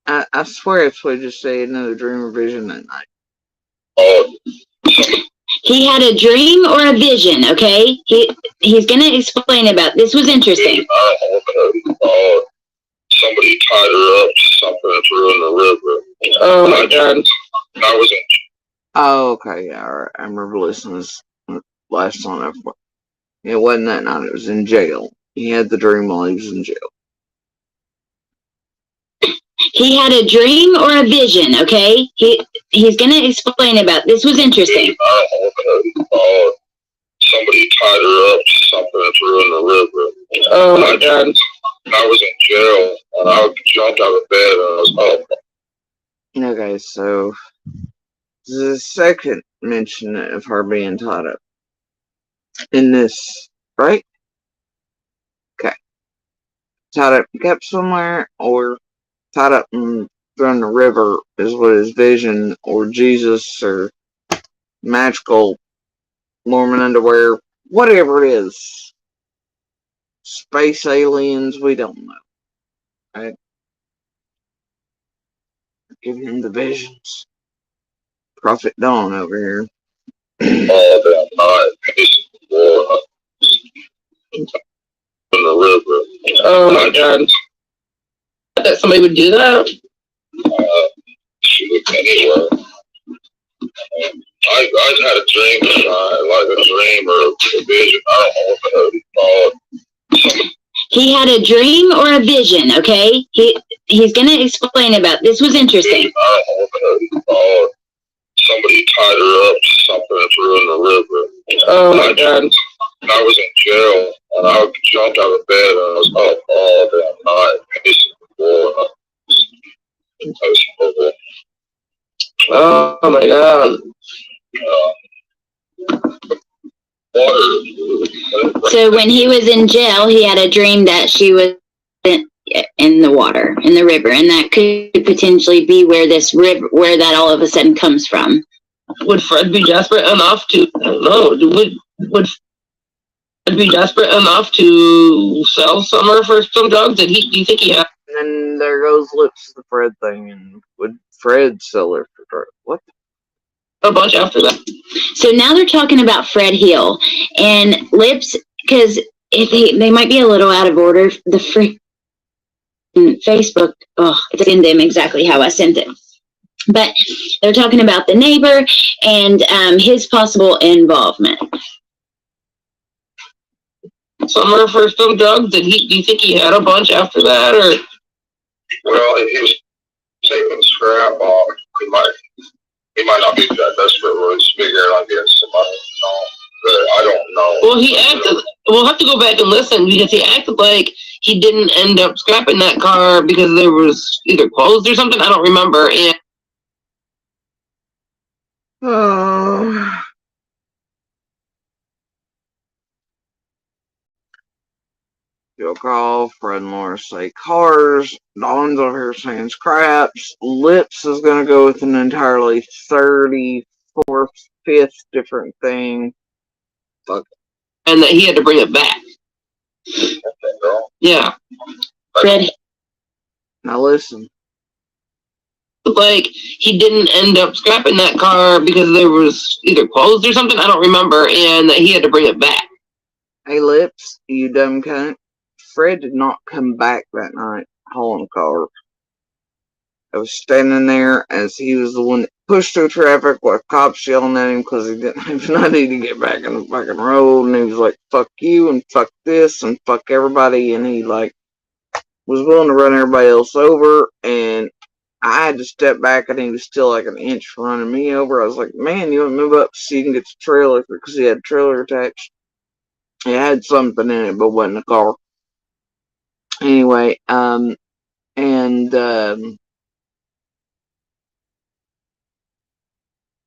I swear it's what I just said, another dream or vision that night. He had a dream or a vision, okay? He's going to explain about this. Was interesting. I don't know what the hell. Somebody tied her up to something and threw her in the river. Oh my God. I was in. Oh, okay, yeah, all right. I remember listening to this last time. It wasn't that night, it was in jail. He had the dream while he was in jail. He had a dream or a vision, okay? He's going to explain about this. Was interesting. I don't know what the hell. Somebody tied her up to something and threw her in the river. Oh my God. I was in jail and I jumped out of bed and I was up. Okay, so this is the second mention of her being tied up in this, right? Okay. Tied up, kept somewhere, or tied up and thrown in the river is what his vision, or Jesus, or magical Mormon underwear, whatever it is. Space aliens, we don't know. Right? Give him the visions. Prophet Dawn over here. All that night. In the Oh my god. That somebody would do that? She looked anywhere. I had a dream, like a dream or a vision. I don't know what the hell you call it. He had a dream or a vision, okay? He's going to explain about this. Was interesting. I don't know what the hell you call it. Somebody tied her up to something and threw her in the river. Oh my god. I was in jail, and I jumped out of bed, and I was up all damn night, pacing the floor. It was horrible. Oh my god. Water. So when he was in jail, he had a dream that she was in the water, in the river, and that could potentially be where this river, where that all of a sudden comes from. Would Fred be desperate enough to, I don't know, would Fred be desperate enough to sell Summer for some drugs? Do you think he had? And there goes Lips the Fred thing, and would Fred sell her for drugs? What? A bunch after that. So now they're talking about Fred Hill and Lips, because they might be a little out of order. The freaking Facebook, it's in them exactly how I sent it. But they're talking about the neighbor and his possible involvement. Summer for some drugs? Do you think he had a bunch after that, or? Well, he was taking scrap off. He might not be that desperate where he's figuring on getting some money, but I don't know. Well, he acted. We'll have to go back and listen because he acted like he didn't end up scrapping that car because there was either closed or something. I don't remember. And Oh. You'll call Fred and Laura say cars. Dawn's over here saying scraps. Lips is going to go with an entirely 34th, 5th different thing. Fuck. and that he had to bring it back. Yeah. Fred, Now listen. Like, he didn't end up scrapping that car because there was either closed or something. I don't remember. And that he had to bring it back. Hey, Lips, you dumb cunt. Fred did not come back that night hauling cars. I was standing there as he was the one that pushed through traffic with cops yelling at him because he didn't have an ID to get back in the fucking road. And he was like, fuck you and fuck this and fuck everybody. And he like was willing to run everybody else over. And I had to step back and he was still like an inch from running me over. I was like, man, you want to move up so you can get the trailer, because he had a trailer attached. It had something in it, but wasn't a car. Anyway,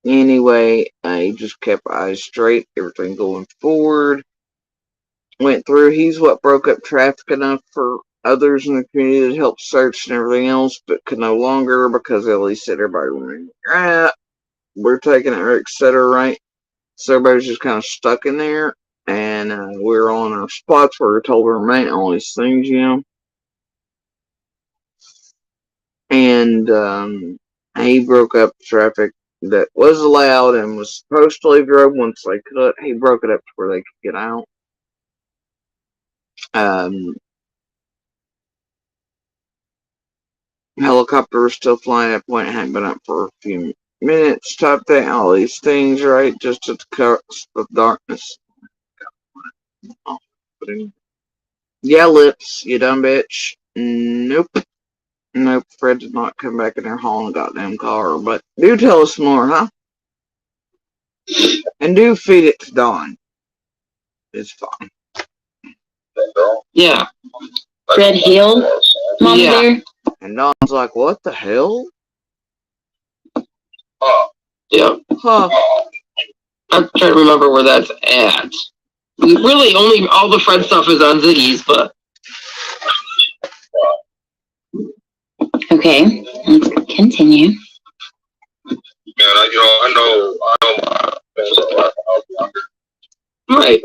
anyway, he just kept eyes straight, everything going forward. Went through. He's what broke up traffic enough for others in the community to help search and everything else, but could no longer because at least said everybody went, we're taking it, etc. Right? So everybody's just kind of stuck in there, and we're on our spots where we're told to remain, all these things, you know. And he broke up traffic that was allowed and was supposed to leave the road once they could. He broke it up to where they could get out. Helicopter was still flying at point, hadn't been up for a few minutes, type thing, all these things, right? Just at the cusp of darkness. Yeah, Lips, you dumb bitch. Nope. Nope, Fred did not come back in there hauling a goddamn car. But do tell us more, huh? And do feed it to Dawn. It's fine. Yeah. Fred Hill, Mama Yeah. Bear. And Dawn's like, what the hell? Yeah. Huh. I'm trying to remember where that's at. Really, only all the Fred stuff is on Ziggy's, but. Okay, let's continue. And I know my things are like I was younger. Right.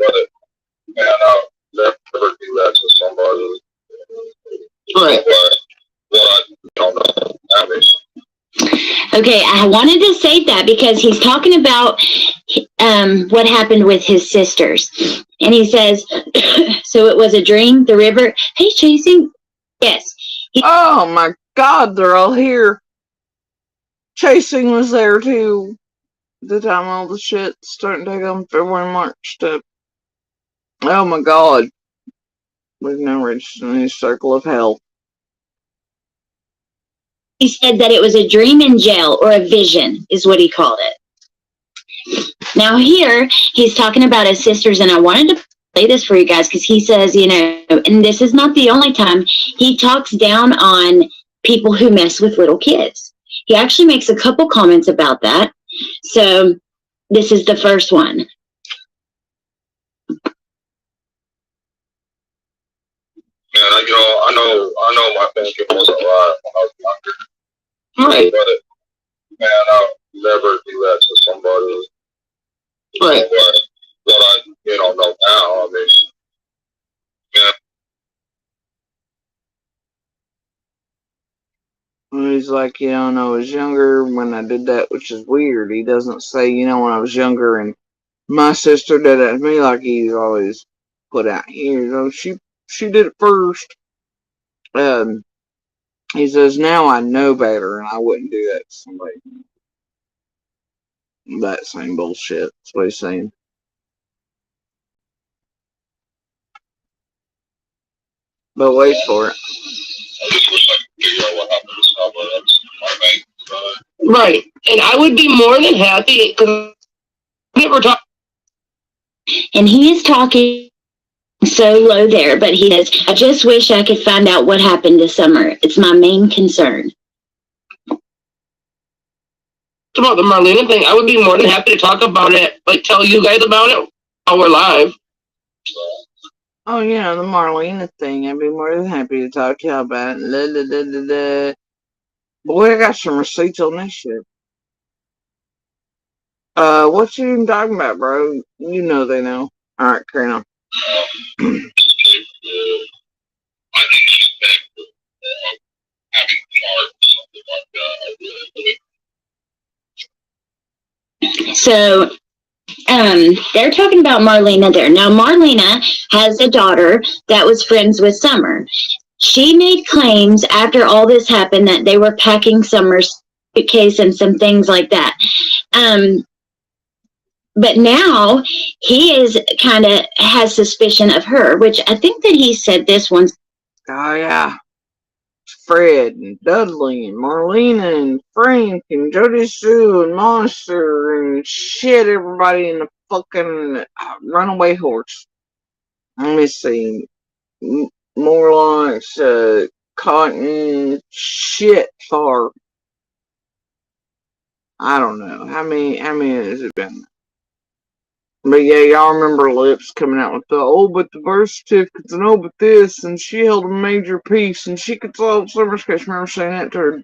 And I'll never do that to somebody. Right. What I don't know. I mean, Okay, I wanted to say that because he's talking about what happened with his sisters. And he says, So it was a dream. The river. Hey, Chasing. Yes. Oh my God, they're all here. Chasing was there too. The time all the shit starting to take on February, March stuff. Oh my God. We've now reached a new circle of hell. He said that it was a dream in jail, or a vision is what he called it. Now here, he's talking about his sisters, and I wanted to play this for you guys because he says, you know, and this is not the only time he talks down on people who mess with little kids. He actually makes a couple comments about that. So this is the first one. Man, I know my thinking was a lot when I was younger. Right. But, man, I'll never do that to somebody. Right. What I, know now, I mean, yeah. He's like, when I was younger when I did that, which is weird. He doesn't say, when I was younger and my sister did it to me, like he's always put out here. She did it first. He says, now I know better and I wouldn't do that to somebody. That same bullshit. That's what he's saying. But wait for it. I just wish I could figure out what happened to somebody. That's my main concern. Right. And I would be more than happy because never talk. And he is talking so low there, but he says, I just wish I could find out what happened this summer. It's my main concern. About the Marlena thing, I would be more than happy to talk about it, like tell you guys about it while we're live. Oh, the Marlena thing. I'd be more than happy to talk to you about it. Boy, I got some receipts on this shit. What you even talking about, bro? You know they know. Alright, carry on. I think she's back for having heart or something like that. I really believe. So, they're talking about Marlena there. Now, Marlena has a daughter that was friends with Summer. She made claims after all this happened that they were packing Summer's suitcase and some things like that. But now he is kind of has suspicion of her, which I think that he said this once. Oh, yeah. Fred and Dudley and Marlena and Frank and Jody Sue and Monster and shit, everybody in the fucking runaway horse. Let me see. More like cotton shit far. I don't know. How many has it been? But yeah, y'all remember Lips coming out with but the birth certificates and but this, and she held a major piece and she could solve Summer's case. Remember saying that to her,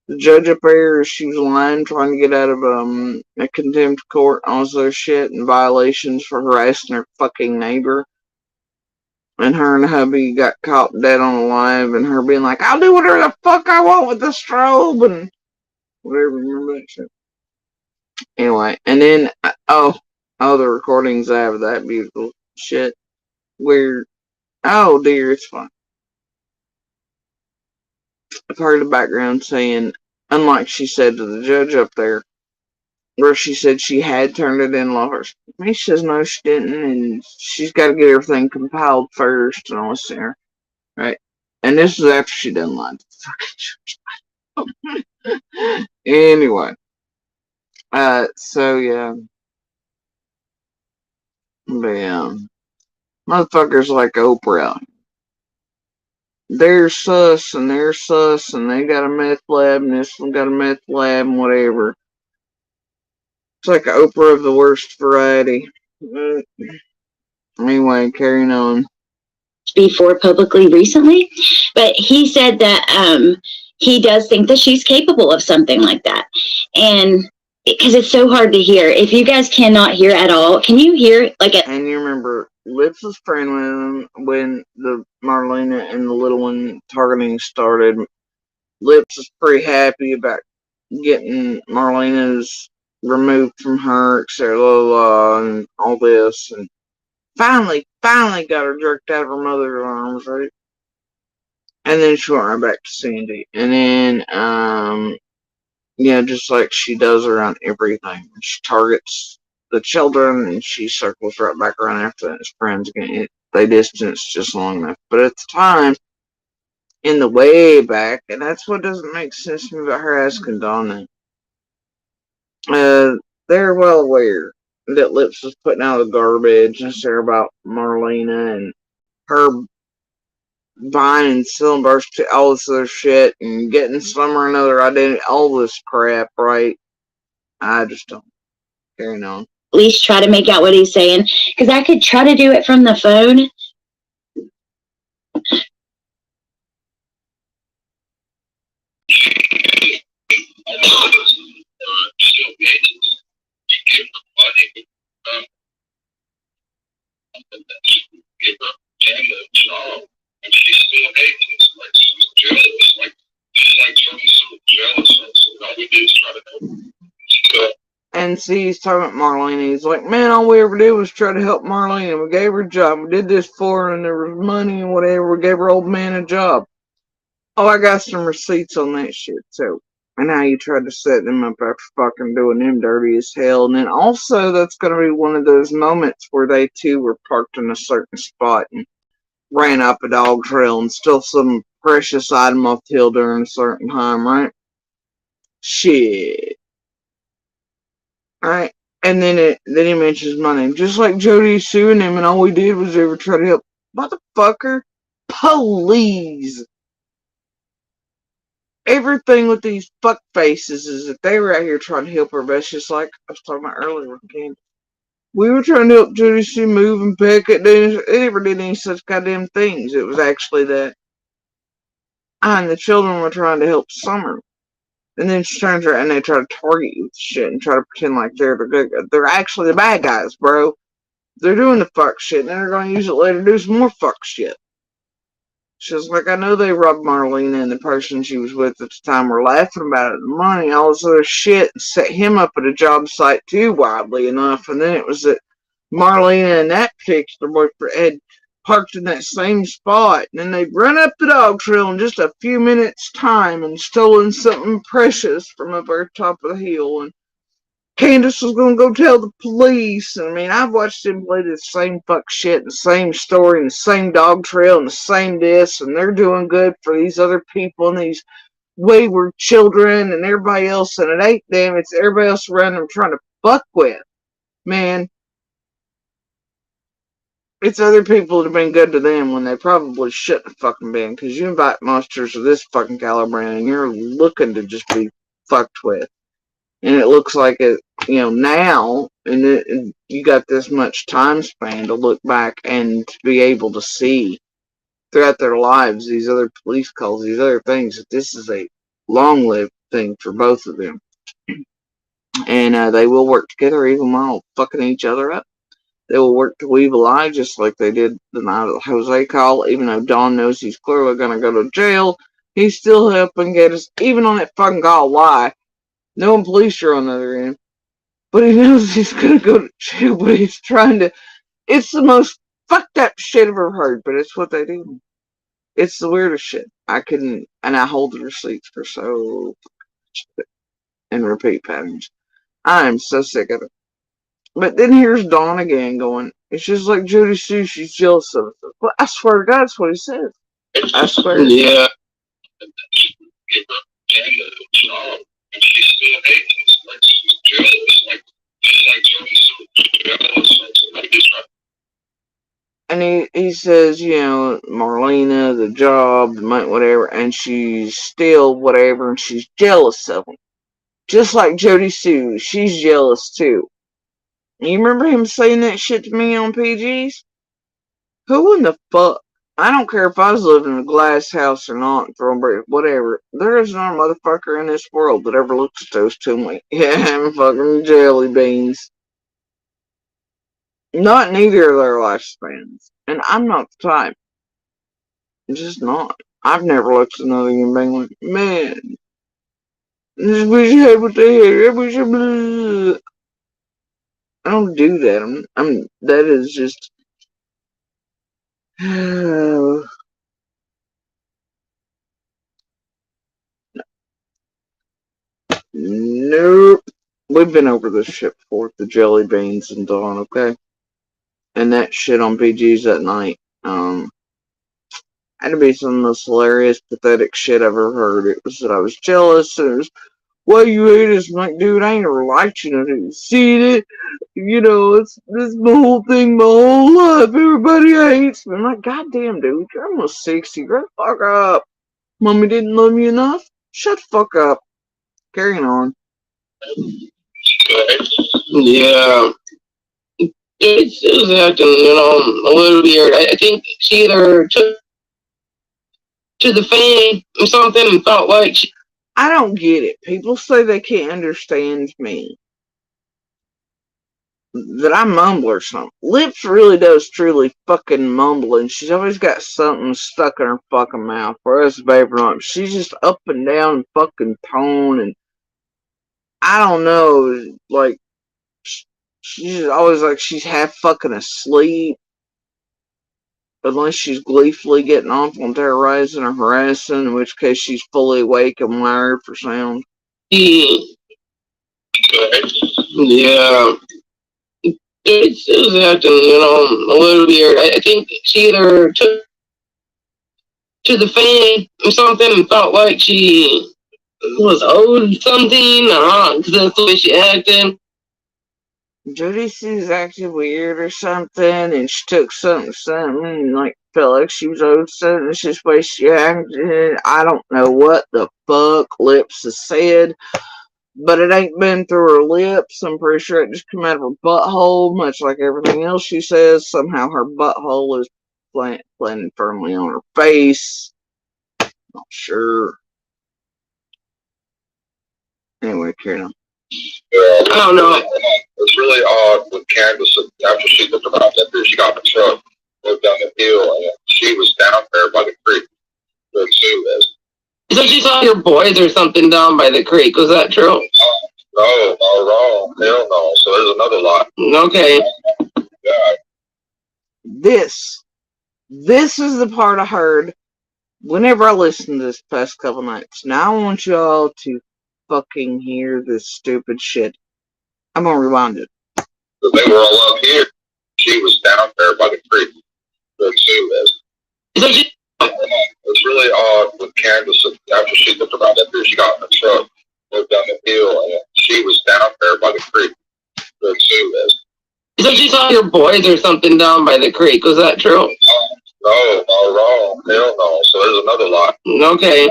the judge up there as she was lying, trying to get out of a contempt court and all this other shit and violations for harassing her fucking neighbor. And her and hubby got caught dead on alive, and her being like, I'll do whatever the fuck I want with the strobe and whatever. Remember that shit? Anyway, and then the recordings I have of that beautiful shit. Weird. Oh dear, it's fine. I've heard the background saying, unlike she said to the judge up there, where she said she had turned it in law. She says no, she didn't, and she's got to get everything compiled first and all this there, right? And this is after she done lied to the fucking judge. Anyway, so yeah. But motherfuckers like Oprah, they're sus and they're sus and they got a meth lab and this one got a meth lab and whatever. It's like Oprah of the worst variety. Anyway, carrying on. Before publicly recently, but he said that he does think that she's capable of something like that. And because it's so hard to hear. If you guys cannot hear at all, can you hear And you remember Lips was praying with him when the Marlena and the little one targeting started. Lips was pretty happy about getting Marlena's removed from her, etc. And all this, and finally finally got her jerked out of her mother's arms, right? And then she went right back to Sandy. And then, yeah, just like she does around everything. She targets the children and she circles right back around after that as friends again. They distance just long enough. But at the time, in the way back, and that's what doesn't make sense to me about her asking Donna. They're well aware that Lips was putting out the garbage and share about Marlena and her buying and selling birth to all this other shit and getting some or another identity, all this crap, right? I just don't. Carrying on. At least try to make out what he's saying, because I could try to do it from the phone. And see, he's talking about Marlena. He's like, man, all we ever did was try to help Marlena. We gave her a job. We did this for her, and there was money and whatever. We gave her old man a job. Oh, I got some receipts on that shit, too. And how you tried to set them up after fucking doing them dirty as hell. And then also, that's going to be one of those moments where they two were parked in a certain spot and ran up a dog trail and stole some precious item off the hill during a certain time, right? Shit. Right? And then he mentions my name. Just like Jody suing him, and all we did was ever try to help. Motherfucker. Police. Everything with these fuck faces is that they were out here trying to help her, but it's just like I was talking about earlier. We were trying to help Judy Sue move and pick it. They never did any such goddamn things. It was actually that I and the children were trying to help Summer. And then she turns around and they try to target you with shit and try to pretend like they're the good guys. They're actually the bad guys, bro. They're doing the fuck shit and then they're going to use it later to do some more fuck shit. She's like, I know they robbed Marlena and the person she was with at the time were laughing about it, the money, all this other shit, and set him up at a job site too, wildly enough. And then it was that Marlena and that particular boyfriend had parked in that same spot, and then they'd run up the dog trail in just a few minutes' time and stolen something precious from up at the top of the hill. And Candace was gonna go tell the police. And I mean, I've watched them play the same fuck shit, and the same story, and the same dog trail, and the same this, and they're doing good for these other people and these wayward children and everybody else, and it ain't them, it's everybody else around them trying to fuck with. Man, it's other people that have been good to them when they probably shouldn't have fucking been, because you invite monsters of this fucking caliber and you're looking to just be fucked with. And it looks like it, now, and you got this much time span to look back and to be able to see throughout their lives these other police calls, these other things, that this is a long-lived thing for both of them. And they will work together even while fucking each other up. They will work to weave a lie just like they did the night of the Jose call. Even though Don knows he's clearly going to go to jail, he's still helping get us, even on that fucking call lie. No police are on the other end. But he knows he's going to go to jail, but he's trying to. It's the most fucked up shit I've ever heard, but it's what they do. It's the weirdest shit. And I hold the receipts for so much and repeat patterns. I am so sick of it. But then here's Dawn again going, it's just like Judy Sue, she's jealous of it. Well, I swear to God, that's what he says. I swear. Yeah. And he says, Marlena, the job, the money, whatever, and she's still whatever, and she's jealous of him. Just like Jody Sue, she's jealous too. You remember him saying that shit to me on PGs? Who in the fuck? I don't care if I was living in a glass house or not, whatever. There is not a motherfucker in this world that ever looks at those two and like, yeah, I'm fucking jelly beans. Not neither of their lifespans. And I'm not the type. I'm just not. I've never looked at another human being like, man, just wish you had what they had. I wish I don't do that. That is just Nope. We've been over this shit before, the jelly beans and Dawn, okay? And that shit on PG's that night. Had to be some of the most hilarious, pathetic shit I've ever heard. It was that I was jealous, and it was, why you hate us? I'm like, dude, I ain't never liked you. I didn't see it. You know, it's my whole thing, my whole life. Everybody hates me. I'm like, goddamn, dude, you're almost 60. Grow the fuck up. Mommy didn't love you enough? Shut the fuck up. Carrying on. Yeah. It was acting, a little weird. I think she either took to the fan or something and felt like she. I don't get it. People say they can't understand me. That I mumble or something. Lips really does truly fucking mumble, and she's always got something stuck in her fucking mouth. Whereas Vapor, she's just up and down fucking tone, and I don't know, like, she's always like she's half fucking asleep. Unless she's gleefully getting off on terrorizing or harassing, in which case she's fully awake and wired for sound. Yeah. It was acting, a little weird. I think she either took to the fan or something and felt like she was owed something, because that's the way she acted. Jody seems acting weird or something, and she took something, and like felt like she was owed something. It's just the way she acted. I don't know what the fuck Lips has said, but it ain't been through her lips. I'm pretty sure it just came out of her butthole, much like everything else she says. Somehow her butthole is planted firmly on her face. Not sure. Anyway, carry on. I don't know. It's really odd with Candace after she looked about that she got in the truck, moved down the hill, and she was down there by the creek where Sue is. So she saw your boys or something down by the creek. Was that true? No, wrong. Hell no. So there's another lot. Okay. Yeah. This is the part I heard whenever I listened to this past couple nights. Now I want y'all to fucking hear this stupid shit. I'm gonna rewind it. So they were all up here. She was down there by the creek where Sue is. So she. It's really odd with Candace after she looked about that she got in the truck, moved down the hill, and she was down there by the creek where Sue is. So she saw your boys or something down by the creek. Was that true? No, wrong. Hell no. So there's another lot. Okay.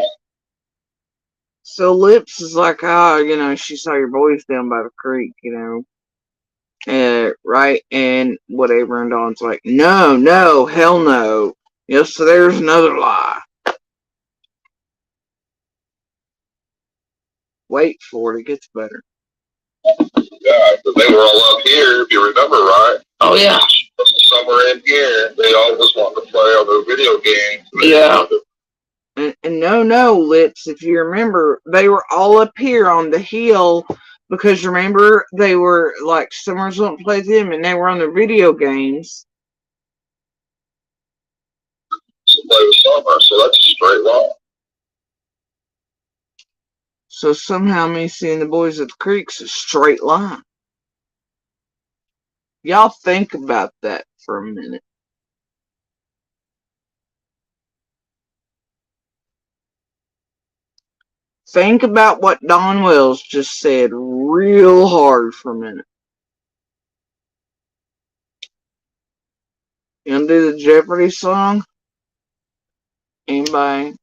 So Lips is like, she saw your boys down by the creek, right? And whatever, and Dawn's like, no, hell no. Yes, so there's another lie. Wait for it, it gets better. Yeah, but they were all up here, if you remember, right? Oh, yeah. Somewhere in here, they all just wanted to play on their video games. Yeah. And no, Lips, if you remember, they were all up here on the hill because remember, they were like, Summers wouldn't play them and they were on their video games. To play with Summer, so that's a straight line. So somehow me seeing the boys at the creek's a straight line. Y'all think about that for a minute. Think about what Don Wells just said real hard for a minute. You gonna do the Jeopardy song? Anybody?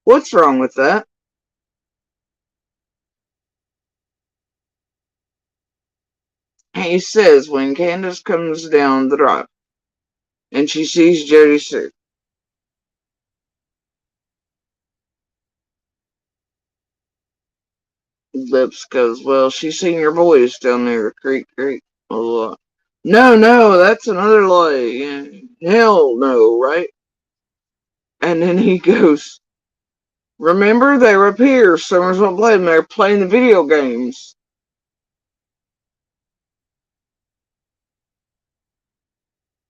What's wrong with that? He says when Candace comes down the drive and she sees Jody Sue. Lips goes, well, she's seen your boys down there, creek. No, that's another lie. Hell no, right? And then he goes, remember, they were up here. Summers won't play them. They're playing the video games.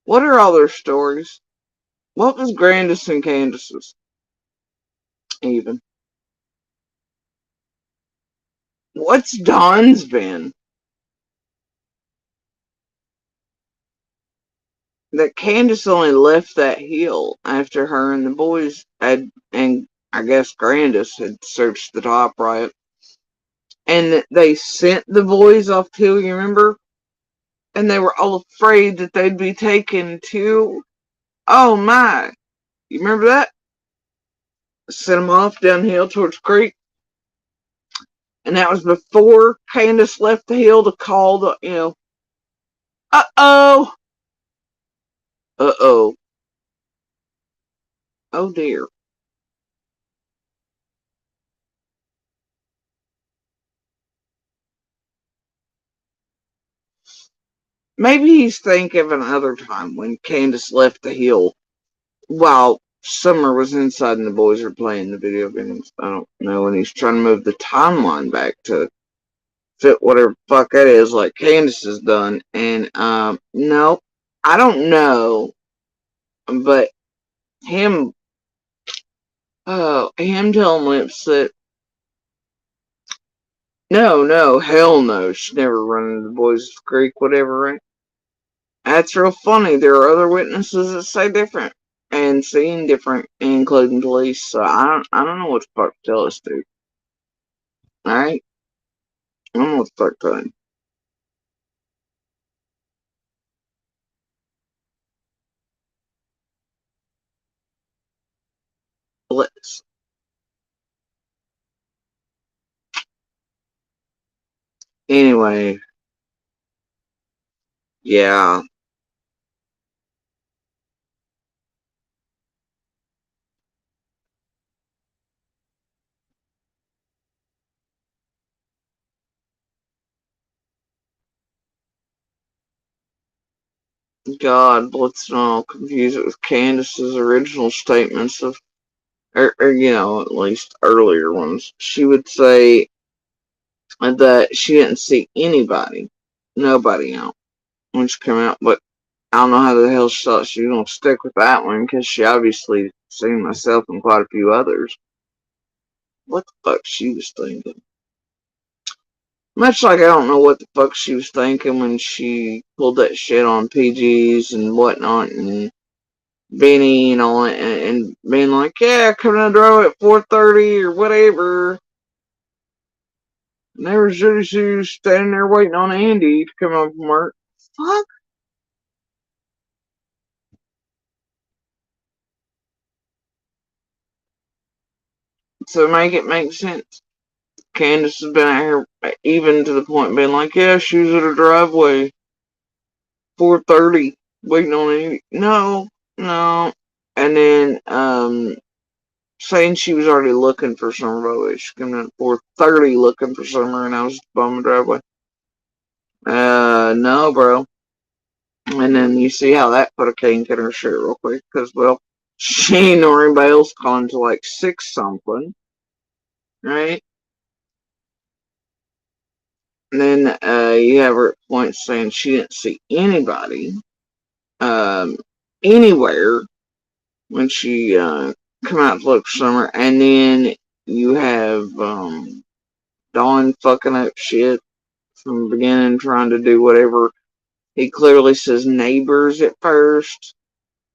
What are all their stories? What was Grandis and Candace's? Even. What's Dawn's been? That Candace only left that hill after her and the boys had, and I guess Grandis had searched the top right. And they sent the boys off the hill, you remember? And they were all afraid that they'd be taken to, oh my, you remember that? Sent them off downhill towards the creek. And that was before Candace left the hill to call the, uh-oh, uh-oh, oh dear. Maybe he's thinking of another time when Candace left the hill while Summer was inside and the boys were playing the video games. I don't know. And he's trying to move the timeline back to fit whatever the fuck that is, like Candace has done. And, no, I don't know. But him telling Lips that, no, hell no, she's never run into the boys' creek, whatever, right? That's real funny. There are other witnesses that say different and seeing different, including police. So I don't know what the fuck to tell us, dude. Alright? I don't know what the fuck to tell him. Let's. Anyway. Yeah. God, let's not confuse it with Candace's original statements of, or at least earlier ones. She would say that she didn't see nobody out when she came out, but I don't know how the hell she thought she was going to stick with that one, because she obviously seen myself and quite a few others. What the fuck she was thinking? Much like I don't know what the fuck she was thinking when she pulled that shit on PGs and whatnot, and Benny and all, and being like, yeah, coming to draw at 4:30 or whatever. And there was Judy Sue standing there waiting on Andy to come home from work. Fuck. So make it make sense. Candace has been out here even to the point of being like, yeah, she was at her driveway 4:30 waiting on Andy. No. And then saying she was already looking for Summer, by the way. She came in at 4:30 looking for Summer, and I was by my driveway. No, bro. And then you see how that put a kink in her shirt real quick, because, well, she nor anybody else calling to like 6 something, right? And then you have her at points saying she didn't see anybody anywhere when she come out to look for Summer. And then you have Dawn fucking up shit from the beginning, trying to do whatever. He clearly says neighbors at first.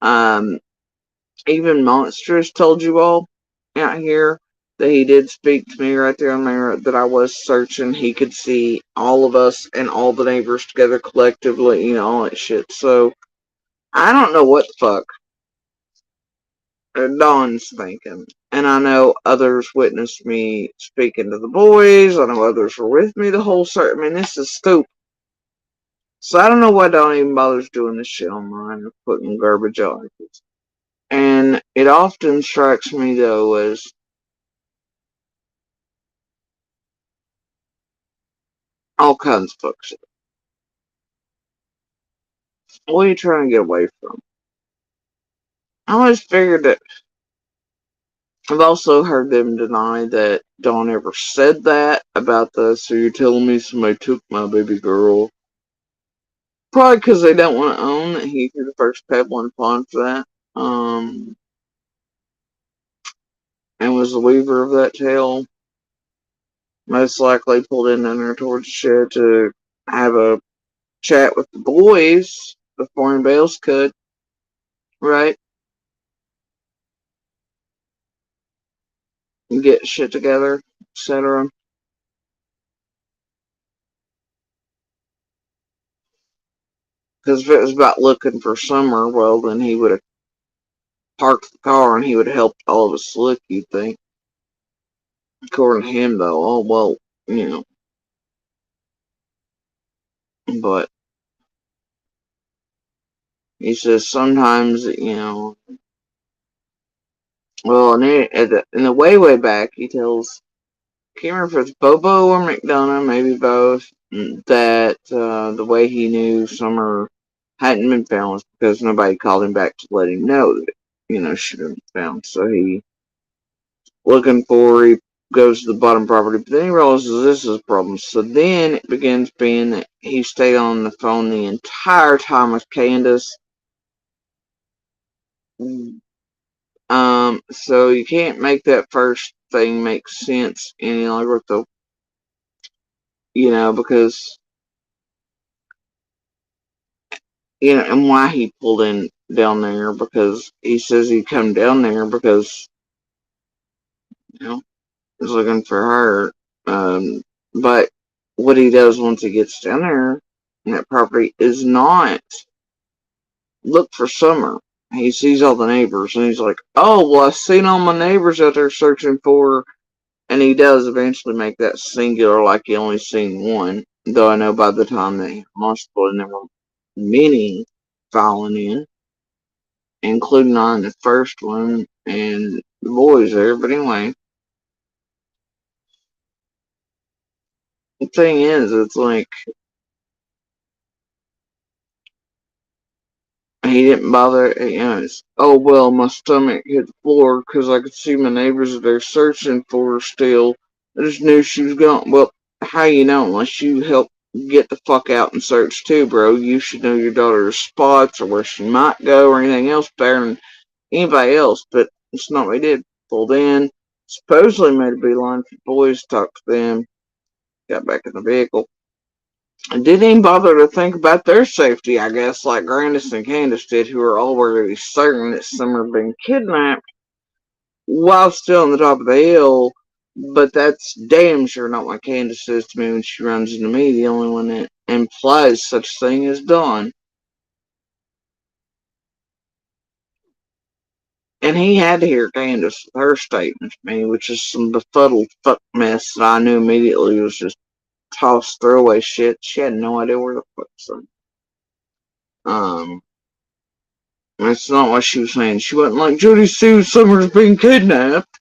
Even Monstrous told you all out here that he did speak to me right there on there, that I was searching. He could see all of us and all the neighbors together collectively, all that shit. So I don't know what the fuck Dawn's thinking. And I know others witnessed me speaking to the boys. I know others were with me the whole search. I mean, this is stupid. So I don't know why Dawn even bothers doing this shit online or putting garbage out like this. And it often strikes me, though, as all kinds of fuck shit. What are you trying to get away from? I always figured that. I've also heard them deny that Dawn ever said that about the, so you're telling me somebody took my baby girl. Probably because they don't want to own that he threw the first pebble in the pond for that. And was the weaver of that tale. Most likely pulled in there towards the shed to have a chat with the boys before anybody else could. Right? And get shit together, etc. Because if it was about looking for Summer, well, then he would have parked the car and he would have helped all of us look, you'd think. According to him, though, oh, well, you know. But he says sometimes, you know, well, in the way back, he tells, can't remember if it's Bobo or McDonough, maybe both, that the way he knew Summer hadn't been found was because nobody called him back to let him know that, you know, she had been found. So he, looking for her, he goes to the bottom property, but then he realizes this is a problem. So then it begins being that he stayed on the phone the entire time with Candace. So you can't make that first thing make sense any longer with the, you know, because, you know, and why he pulled in down there, because he says he come down there because, you know, he's looking for her. But what he does once he gets down there in that property is not look for Summer. He sees all the neighbors and he's like, oh, well, I've seen all my neighbors out there searching for her. And he does eventually make that singular, like he only seen one. Though I know by the time they multiplied, there were many filing in, including on the first one and the boys there. But anyway, the thing is, it's like he didn't bother. You know, it's, oh well, my stomach hit the floor because I could see my neighbors there searching for her still. I just knew she was gone. Well, how you know unless you help get the fuck out and search too, bro? You should know your daughter's spots or where she might go or anything else better than anybody else. But it's not what he did. Pulled in, supposedly made a beeline for the boys, talked to them, got back in the vehicle. And didn't even bother to think about their safety, I guess, like Grandis and Candace did, who are already certain that Summer had been kidnapped while still on the top of the hill. But that's damn sure not what Candace says to me when she runs into me, the only one that implies such thing as Dawn. And he had to hear Candace, her statement to me, which is some befuddled fuck mess that I knew immediately was just tossed throwaway shit. She had no idea where the fuck from. That's not what she was saying. She wasn't like, Judy Sue Summers being kidnapped.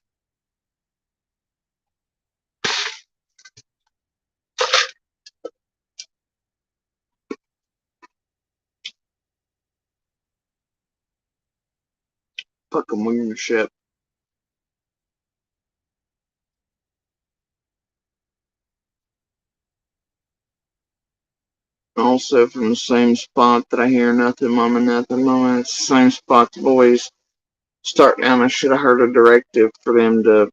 Fucking weird shit. Also from the same spot that I hear nothing, mama, nothing, mama. It's the same spot the boys start down. I should have heard a directive for them to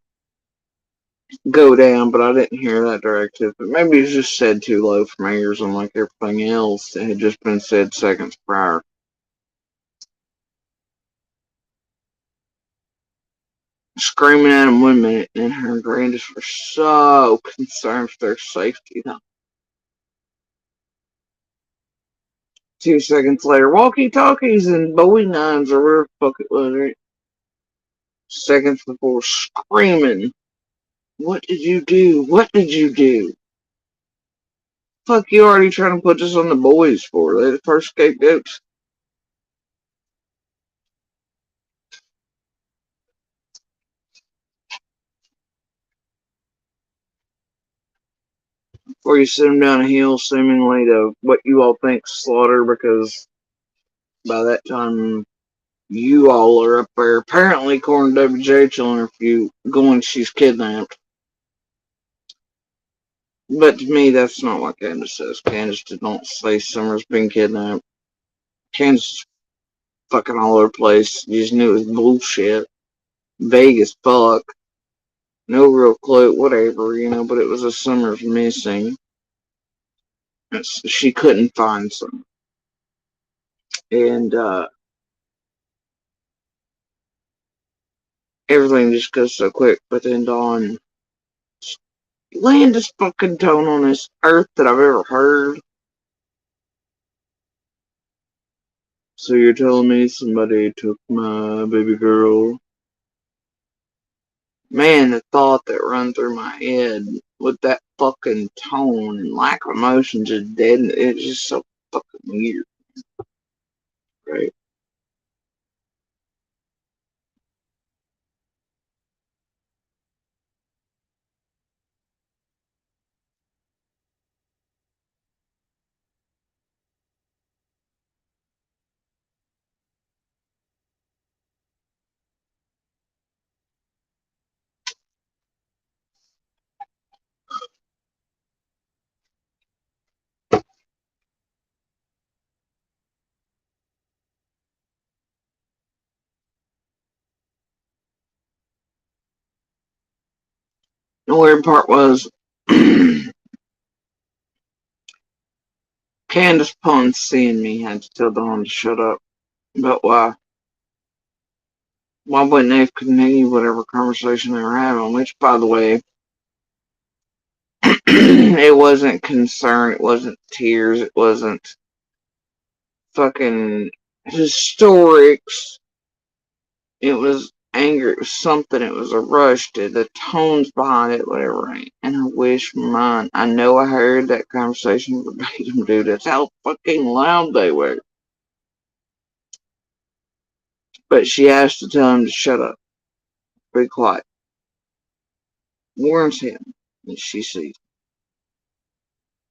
go down, but I didn't hear that directive. But maybe it's just said too low for my ears, unlike everything else that had just been said seconds prior. Screaming at him 1 minute, and her and Grandis were so concerned for their safety. 2 seconds later, walkie-talkies and Bowie 9s or whatever the fuck it was, right? Seconds before, screaming, what did you do? What did you do? Fuck you already trying to put this on the boys for? They're the first scapegoats. Before you send them down a hill, seemingly to what you all think slaughter, because by that time you all are up there. Apparently, according to WJHL interview, going she's kidnapped. But to me, that's not what Candace says. Candace did not say Summer's been kidnapped. Candace is fucking all over the place. You just knew it was bullshit. Vague as fuck. No real clue, whatever, but it was a Summer's missing. She couldn't find Summer. And, everything just goes so quick. But then Dawn, landest fucking tone on this earth that I've ever heard. So you're telling me somebody took my baby girl? Man, the thought that run through my head with that fucking tone and lack of emotion just dead. It's just so fucking weird, right? The weird part was Candace upon seeing me had to tell Dawn to shut up. But why? Why wouldn't they continue whatever conversation they were having? Which, by the way, it wasn't concern, it wasn't tears, it wasn't fucking historics. It was anger, it was something, it was a rush to the tones behind it, whatever. And I wish mine, I know I heard that conversation verbatim, dude. That's how fucking loud they were. But she has to tell him to shut up. Be quiet. Warns him. And she sees.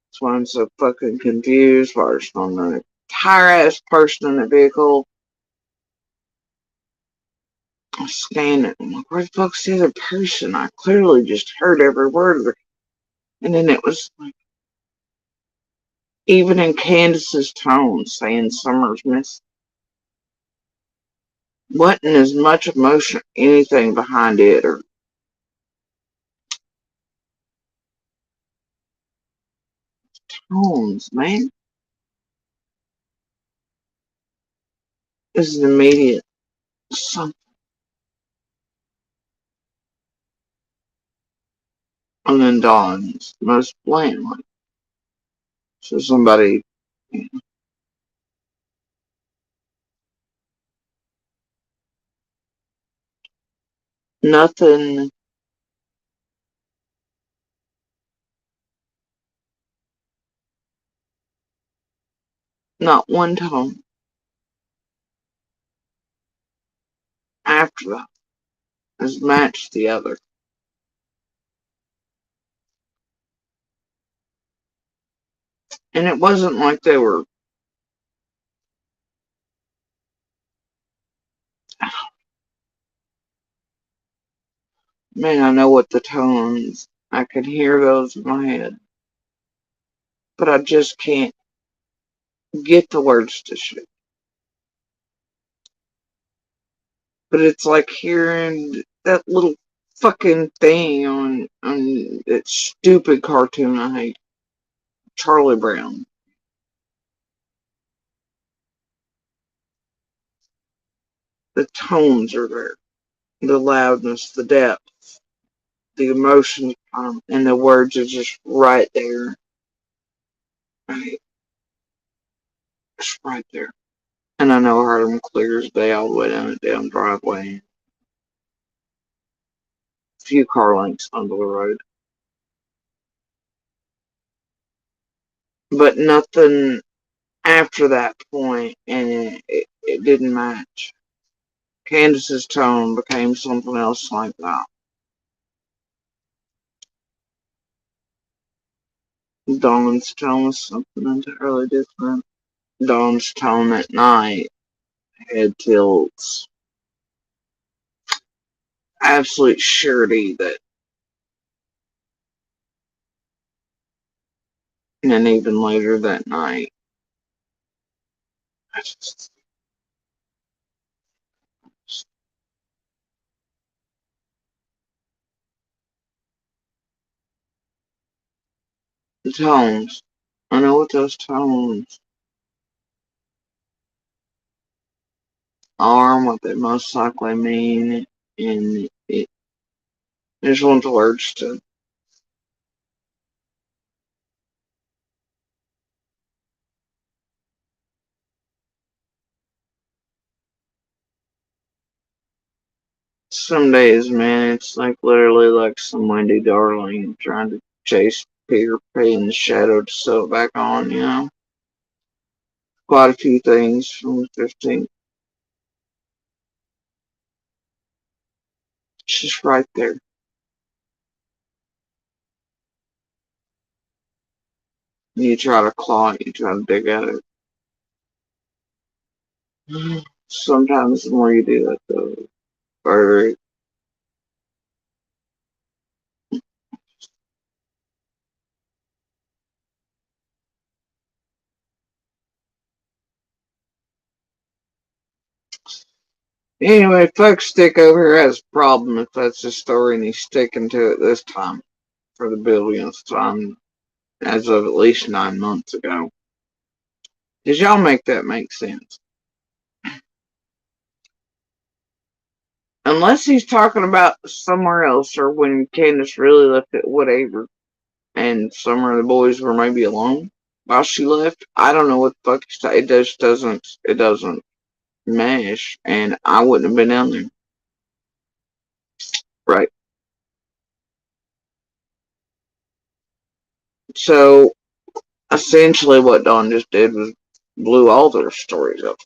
That's why I'm so fucking confused. Why there's not another entire ass person in the vehicle. I scanned it. I'm like, where the fuck's the other person? I clearly just heard every word of it. And then it was like, even in Candace's tone, saying Summer's missing. Wasn't as much emotion, anything behind it, or tones, man. This is immediate something. And then Dawn's most blatantly. So somebody, nothing, not one tone after that has matched the other. And it wasn't like they were, man, I know what the tones, I can hear those in my head. But I just can't get the words to shit. But it's like hearing that little fucking thing on that stupid cartoon I hate, Charlie Brown. The tones are there, the loudness, the depth, the emotions, and the words are just right there. Right, just right there. And I know I heard them clear as day all the way down the damn driveway. A few car lengths under the road. But nothing after that point, and it didn't match. Candace's tone became something else like that. Dawn's tone was something entirely different. Dawn's tone at night had tilts. Absolute surety that And then even later that night, the tones. I know what those tones are, what they most likely mean, and it just want the words to. Some days, man, it's like literally like some Wendy Darling trying to chase Peter Pan's shadow to sew it back on, you know? Quite a few things from the 15th. It's just right there. You try to claw it, you try to dig at it. Sometimes the more you do that, the further it. Anyway, folks, Stick over here has a problem if that's his story and he's sticking to it this time for the billionth time as of at least 9 months ago. Does y'all make that make sense? Unless he's talking about somewhere else or when Candace really left at whatever and some of the boys were maybe alone while she left. I don't know what the fuck he's talking. It doesn't mesh and I wouldn't have been down there. Right. So essentially what Dawn just did was blew all their stories up.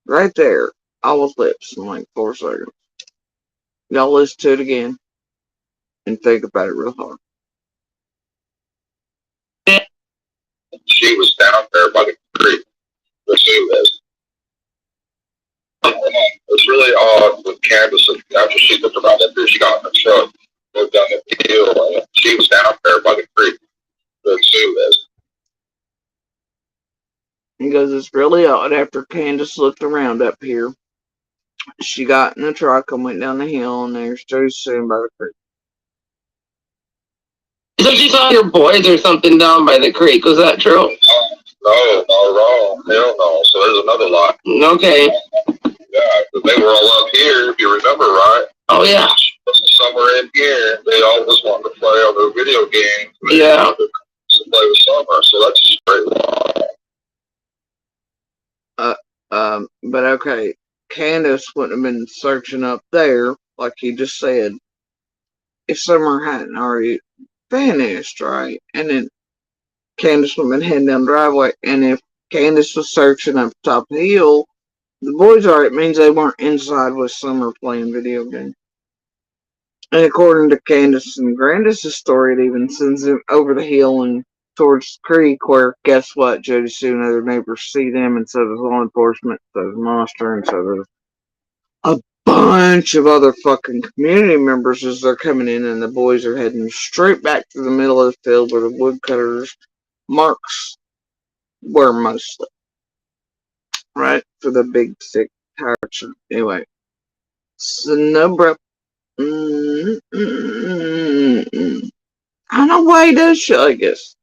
Right there. All with lips in like 4 seconds. Y'all listen to it again and think about it real hard. She was down there by the creek where she lives. It's really odd with Candace. After she looked around that beer, she got in the truck, moved down the hill, and she was down there by the creek where she lives. Because it's really odd after Candace looked around up here. She got in the truck and went down the hill, and there's Joe soon by the creek. So she saw your boys or something down by the creek. Was that true? No, wrong. Hell no. So there's another lot. Okay. Yeah, but they were all up here, if you remember right. Oh, yeah. Somewhere in here, they all just wanted to play on their video games. Yeah. To play with Summer, so that's a straight line. But okay, Candace wouldn't have been searching up there, like he just said, if Summer hadn't already vanished, right? And then Candace would have been heading down the driveway, and if Candace was searching up top of the hill, the boys are, it means they weren't inside with Summer playing video games. And according to Candace and Grandis' story, it even sends them over the hill and towards the creek, where, guess what, Jody Sue and other neighbors see them, and so does law enforcement, so does Monster, and so does a bunch of other fucking community members as they're coming in, and the boys are heading straight back to the middle of the field where the woodcutters' marks were mostly. Right? For the big, thick tire. Anyway. Sonobra. I don't know why he does shit like this.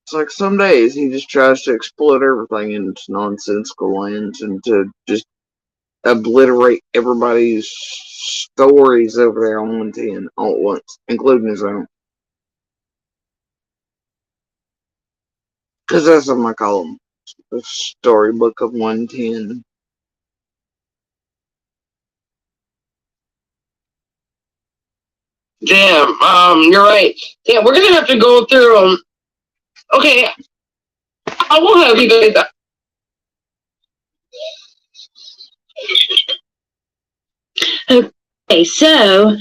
It's like some days he just tries to explode everything into nonsensical lands and to just obliterate everybody's stories over there on 110 all at once, including his own. Because that's what I call them. The storybook of 110. Damn, you're right. Yeah, we're gonna have to go through them. Okay, I will have you guys. Okay, so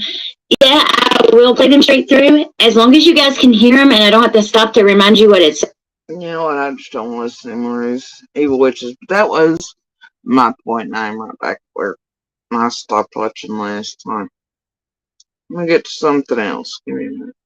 yeah, I will play them straight through as long as you guys can hear them and I don't have to stop to remind you what it's. You know what? I just don't want to see more of these evil witches. But that was my point, and I'm right back where I stopped watching last time. me get to something else. Give me a minute.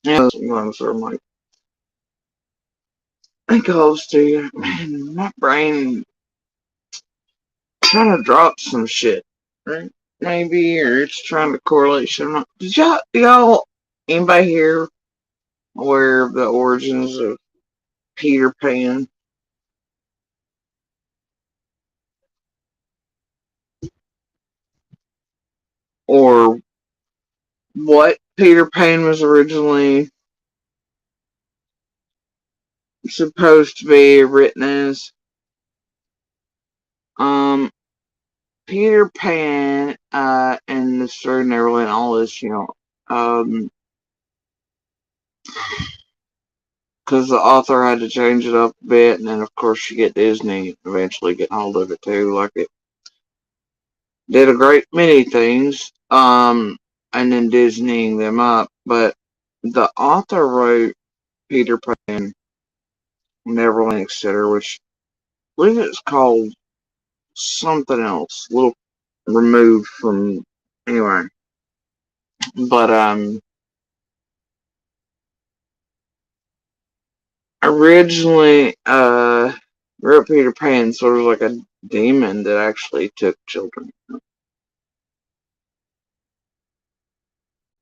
Yeah, sometimes I'm like, it goes to you. Man, my brain trying to drop some shit, right? Maybe, or it's trying to correlate some. Did y'all, anybody here aware of the origins of Peter Pan? Or what Peter Pan was originally supposed to be written as? Um, Peter Pan, and the Story of Neverland, all this, because the author had to change it up a bit, and then of course you get Disney eventually getting hold of it too, like it did a great many things, and then Disneying them up. But the author wrote Peter Pan, Neverland, etc., which I believe it's called something else, a little removed from anyway. But originally wrote Peter Pan sort of like a demon that actually took children,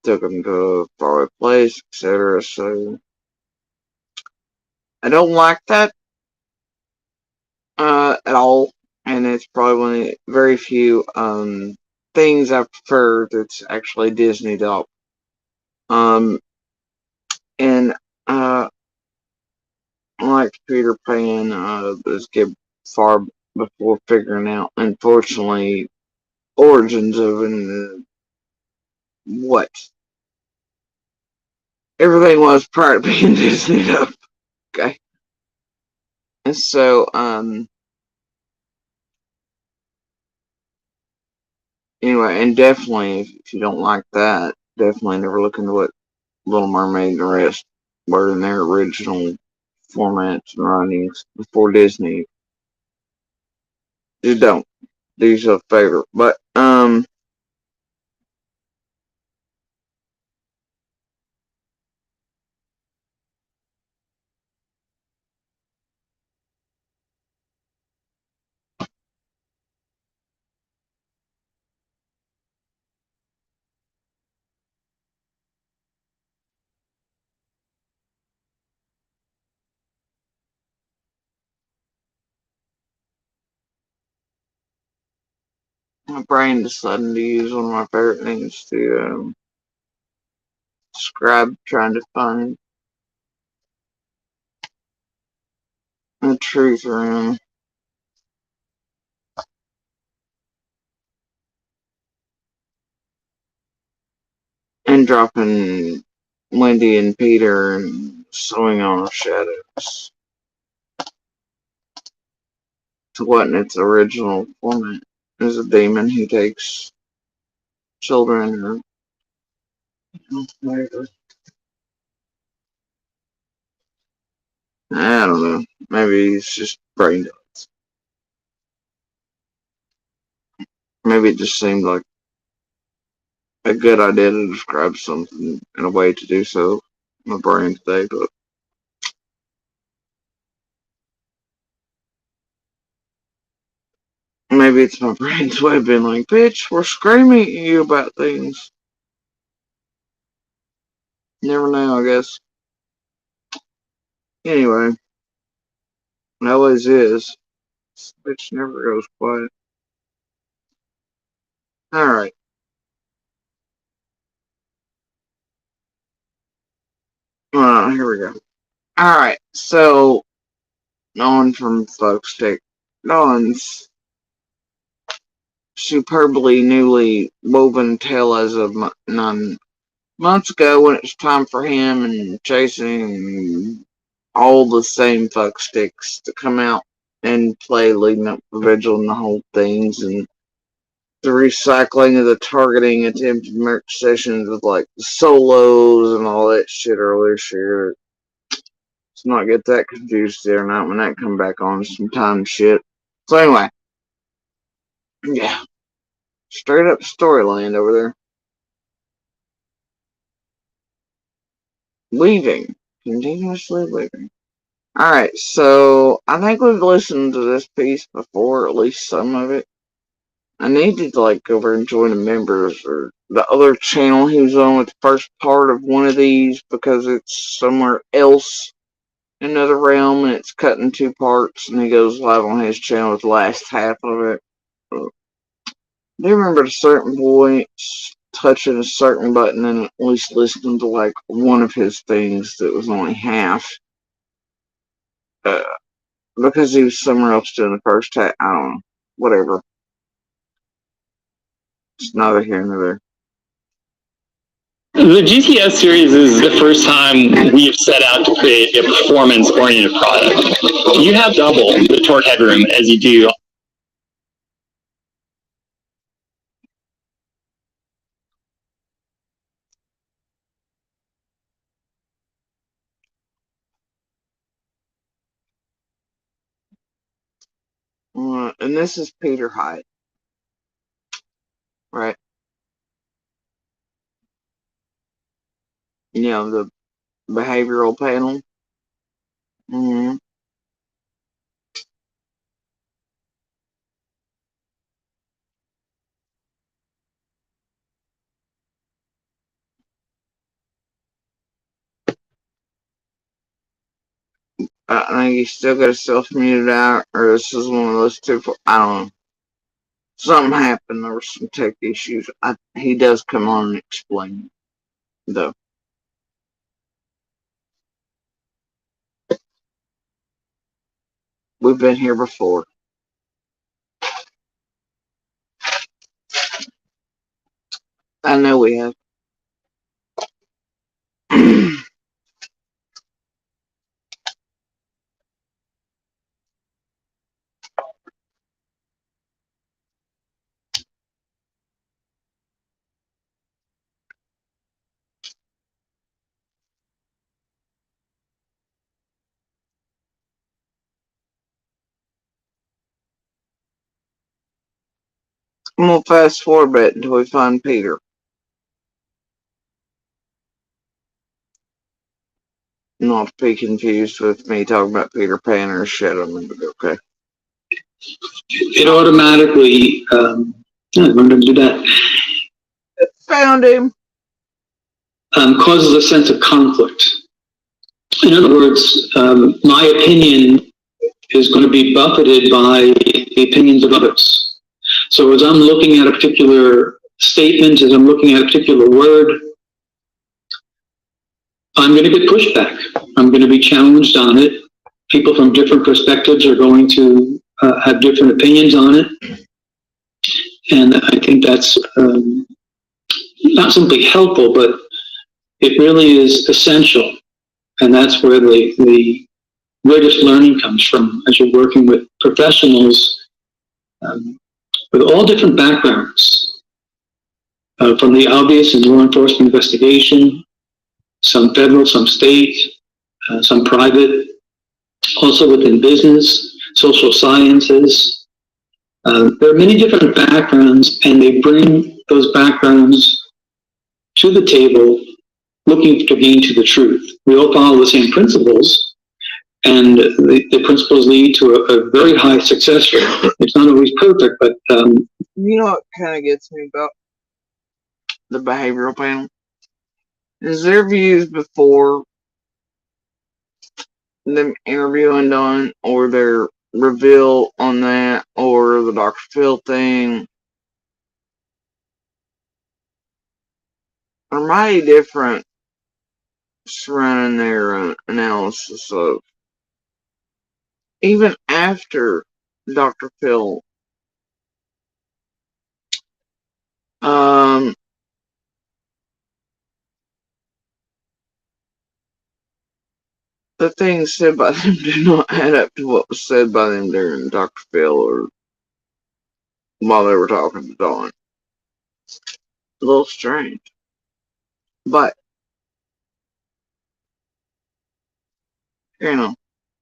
took them to a faraway place, etc. So I don't like that at all, and it's probably one of the very few things I prefer that's actually Disney doll. Um, and like Peter Pan, was get far before figuring out, unfortunately, origins of what everything was prior to being Disneyed up. Okay, and so anyway, and definitely if you don't like that, definitely never look into what Little Mermaid and the rest were in their original formats and writings before Disney. Just don't. Do yourself a favor. But my brain decided to use one of my favorite things to describe trying to find a truth room. And dropping Wendy and Peter and sewing on the shadows to what in its original format is a demon who takes children or whatever. I don't know. Maybe he's just brain dead. Maybe it just seemed like a good idea to describe something in a way to do so in my brain today, but maybe it's my brain's way of being like, bitch, we're screaming at you about things. Never know, I guess. Anyway, it always is. This bitch never goes quiet. Alright. Here we go. Alright, so Dawn from Folkstick. Dawn's superbly newly woven tale as of 9 months ago when it's time for him and chasing all the same Fucksticks to come out and play leading up to Vigil and the whole things, and the recycling of the targeting attempted merch sessions with like the solos and all that shit earlier this year. Let's not get that confused there now when that come back on some time shit. So anyway, yeah, straight up storyline over there. Leaving, continuously leaving. Alright, so I think we've listened to this piece before, at least some of it. I need to like go over and join the members or the other channel he was on with the first part of one of these because it's somewhere else in another realm and it's cut in 2 parts and he goes live on his channel with the last half of it. I do remember at a certain point touching a certain button and at least listening to like one of his things that was only half. Because he was somewhere else doing the first half. I don't know. Whatever. It's neither here nor there. The GTS series is the first time we've set out to create a performance-oriented product. You have double the torque headroom as you do. And this is Peter Hyde. Right? You know, the behavioral panel. Mm-hmm. I think he's still got a self-muted out, or this is one of those 2. I don't know. Something happened. There were some tech issues. He does come on and explain, though. We've been here before. I know we have. I'm gonna fast forward a bit until we find Peter. Not to be confused with me talking about Peter Pan or shit. I'm gonna be okay. It automatically, I wanted to do that. Found him. Causes a sense of conflict. In other words, my opinion is going to be buffeted by the opinions of others. So as I'm looking at a particular statement, as I'm looking at a particular word, I'm going to get pushback. I'm going to be challenged on it. people from different perspectives are going to have different opinions on it. And I think that's not simply helpful, but it really is essential. And that's where the greatest learning comes from as you're working with professionals with all different backgrounds, from the obvious in law enforcement investigation, some federal, some state, some private, also within business, social sciences. There are many different backgrounds, and they bring those backgrounds to the table looking to gain to the truth. We all follow the same principles, and the principles lead to a very high success rate. It's not always perfect, but You know what kind of gets me about the behavioral panel? Is their views before them interviewing Dawn, or their reveal on that, or the Dr. Phil thing, are mighty different surrounding their analysis of, even after Dr. Phil the things said by them do not add up to what was said by them during Dr. Phil or while they were talking to Dawn. A little strange. But, you know.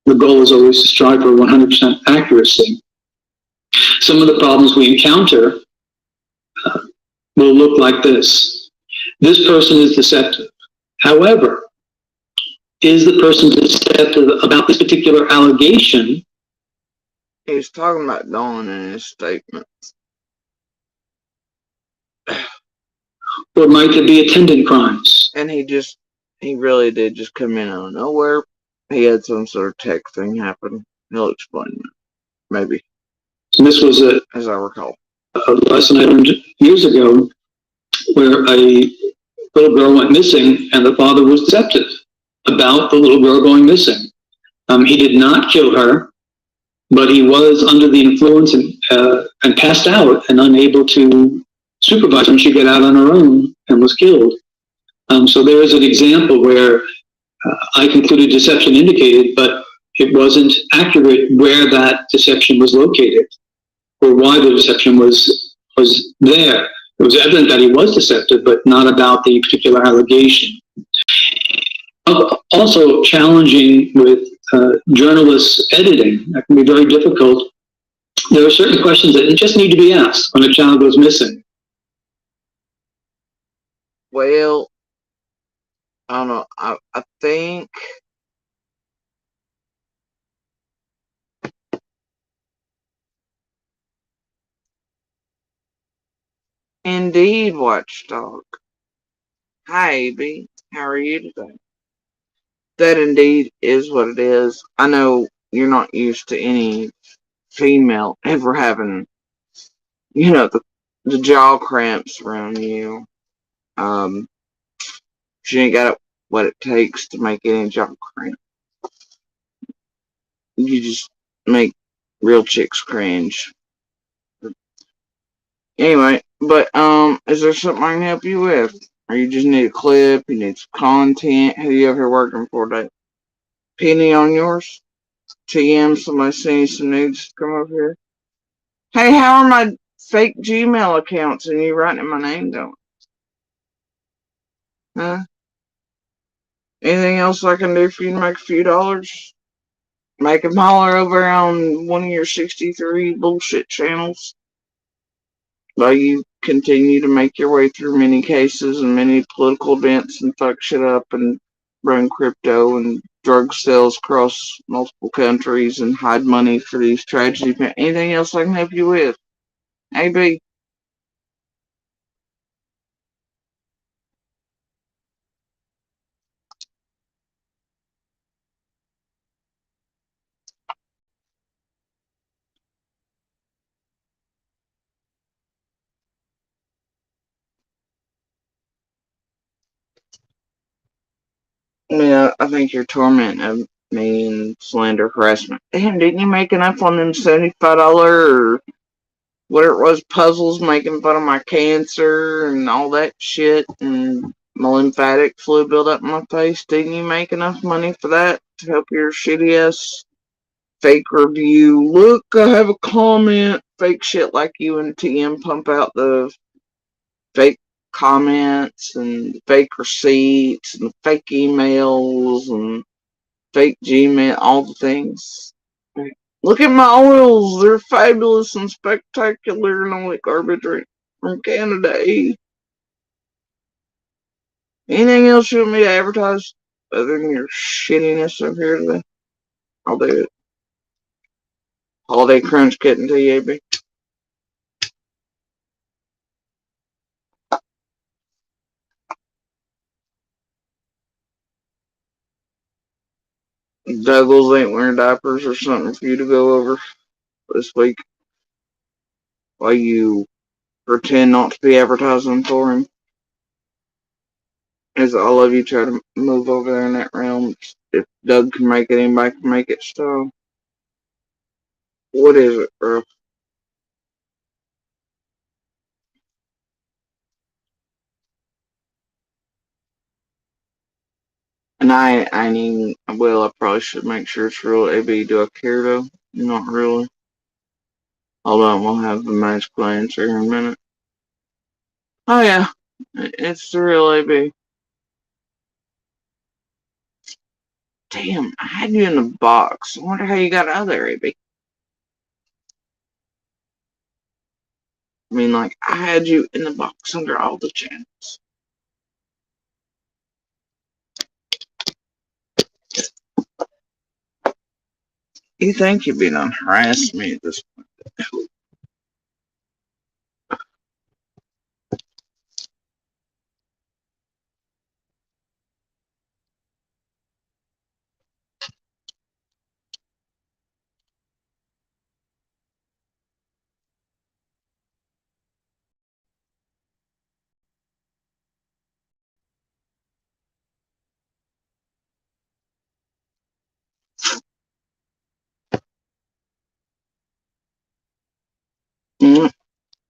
The goal is always to strive for 100% accuracy. Some of the problems we encounter will look like this. This person is deceptive. However, is the person deceptive about this particular allegation? He was talking about Dawn in his statement. Or might there be attendant crimes? And he really did just come in out of nowhere. He had some sort of tech thing happen. He'll explain it. Maybe. And this was as I recall, a lesson I learned years ago where a little girl went missing and the father was deceptive about the little girl going missing. He did not kill her, but he was under the influence and passed out and unable to supervise when she got out on her own and was killed. So there is an example where I concluded deception indicated, but it wasn't accurate where that deception was located or why the deception was there. It was evident that he was deceptive, but not about the particular allegation. Also challenging with journalists editing. That can be very difficult. There are certain questions that just need to be asked when a child goes missing. well, I don't know. I think Indeed, Watchdog. Hi, AB. How are you today? That indeed is what it is. I know you're not used to any female ever having, the jaw cramps around you. She ain't got what it takes to make any jaw cramp. You just make real chicks cringe. Anyway, but is there something I can help you with? Or you just need a clip, you need some content? Who you ever working for today? Penny on yours? TM, somebody send you some nudes to come over here? Hey, how are my fake Gmail accounts and you writing my name down? Huh? Anything else I can do for you to make a few dollars? Make them holler over on one of your 63 bullshit channels while you continue to make your way through many cases and many political events and fuck shit up and run crypto and drug sales across multiple countries and hide money for these tragedies. Anything else I can help you with? AB? I mean, I think you're tormenting mean slander harassment. Damn, didn't you make enough on them $75 or whatever it was puzzles making fun of my cancer and all that shit and my lymphatic fluid build up in my face? Didn't you make enough money for that to help your shitty ass fake review? Look, I have a comment. Fake shit like you and TM pump out the fake comments and fake receipts and fake emails and fake Gmail, all the things. Look at my oils. They're fabulous and spectacular and all that garbage right from Canada. Anything else you want me to advertise other than your shittiness up here today? I'll do it. Holiday Crunch getting to you, AB. Douglas ain't wearing diapers or something for you to go over this week while you pretend not to be advertising for him. As all of you try to move over there in that realm. If Doug can make it, anybody can make it. So, what is it, bro? And I need, well, I probably should make sure it's real. AB, do I care though? Not really. Hold on, we'll have the magical answer here in a minute. Oh yeah, it's the real AB. Damn, I had you in the box. I wonder how you got out of there, AB. I mean, like, I had you in the box under all the channels. You think you've been on harassing me at this point?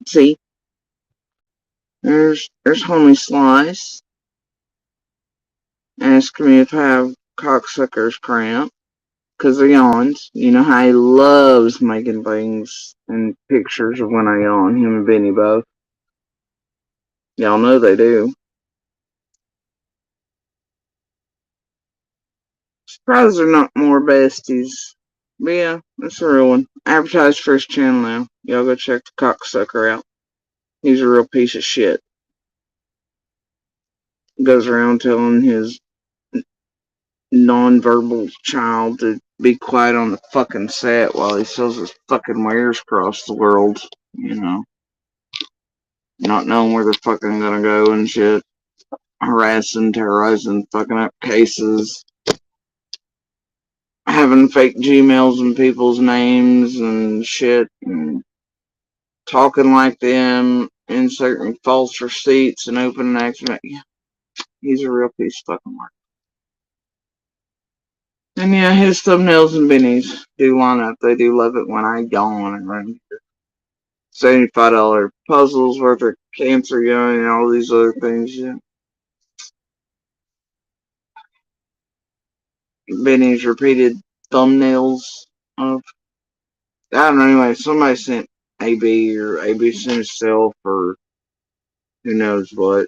See, there's homie Slice asking me if I have cocksucker's cramp because of yawns. You know how he loves making things and pictures of when I yawn. Him and Benny both. Y'all know they do. Surprised they're not more besties. But yeah, that's a real one. Advertised for his channel now. Y'all go check the cocksucker out. He's a real piece of shit. Goes around telling his non-verbal child to be quiet on the fucking set while he sells his fucking wares across the world. You know. Not knowing where they're fucking gonna go and shit. Harassing, terrorizing, fucking up cases. Having fake Gmails and people's names and shit. And talking like them. Inserting false receipts and opening accident. Yeah. He's a real piece of fucking work. And yeah, his thumbnails and Benny's do line up. They do love it when I yawn around here. $75 puzzles worth of cancer yarn and all these other things. Yeah. Benny's repeated thumbnails of, I don't know, anyway, somebody sent AB or AB sent himself or who knows what.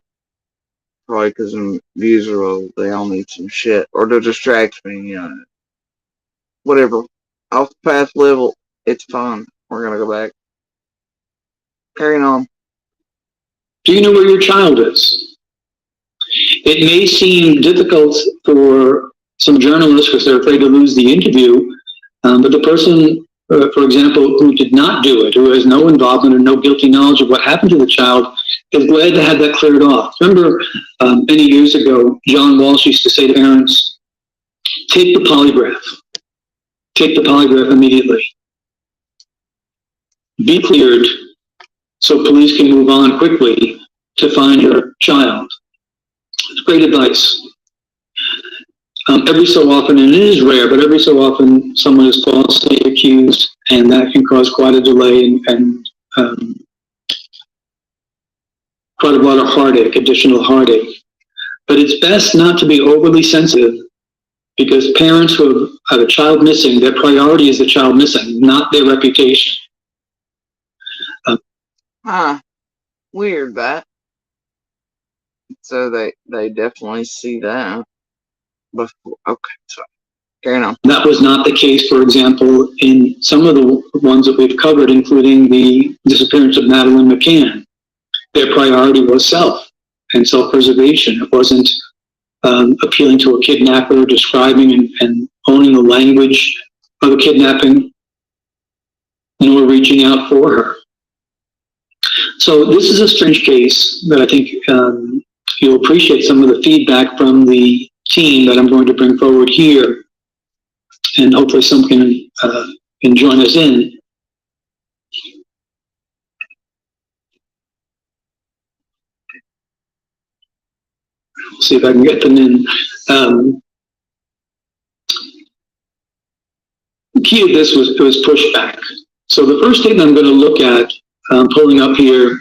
Probably because views are low, they all need some shit. Or to distract me, you know. Whatever. Off the path level, it's fine. We're gonna go back. Carrying on. Do you know where your child is? It may seem difficult for some journalists because they're afraid to lose the interview, but the person, for example, who did not do it, who has no involvement and no guilty knowledge of what happened to the child, is glad to have that cleared off. Remember, many years ago, John Walsh used to say to parents, take the polygraph. Take the polygraph immediately. Be cleared so police can move on quickly to find your child. It's great advice. Every so often, and it is rare, but every so often someone is falsely accused, and that can cause quite a delay and quite a lot of heartache, additional heartache. But it's best not to be overly sensitive, because parents who have a child missing, their priority is the child missing, not their reputation. Weird that. So they definitely see that before. Okay, so carry on. That was not the case, for example, in some of the ones that we've covered, including the disappearance of Madeleine McCann. Their priority was self and self-preservation. It wasn't appealing to a kidnapper, describing and owning the language of a kidnapping, nor reaching out for her. So this is a strange case, but I think you'll appreciate some of the feedback from the team that I'm going to bring forward here, and hopefully some can join us in. See if I can get them in. The key of this was pushback. So the first statement I'm going to look at, pulling up here,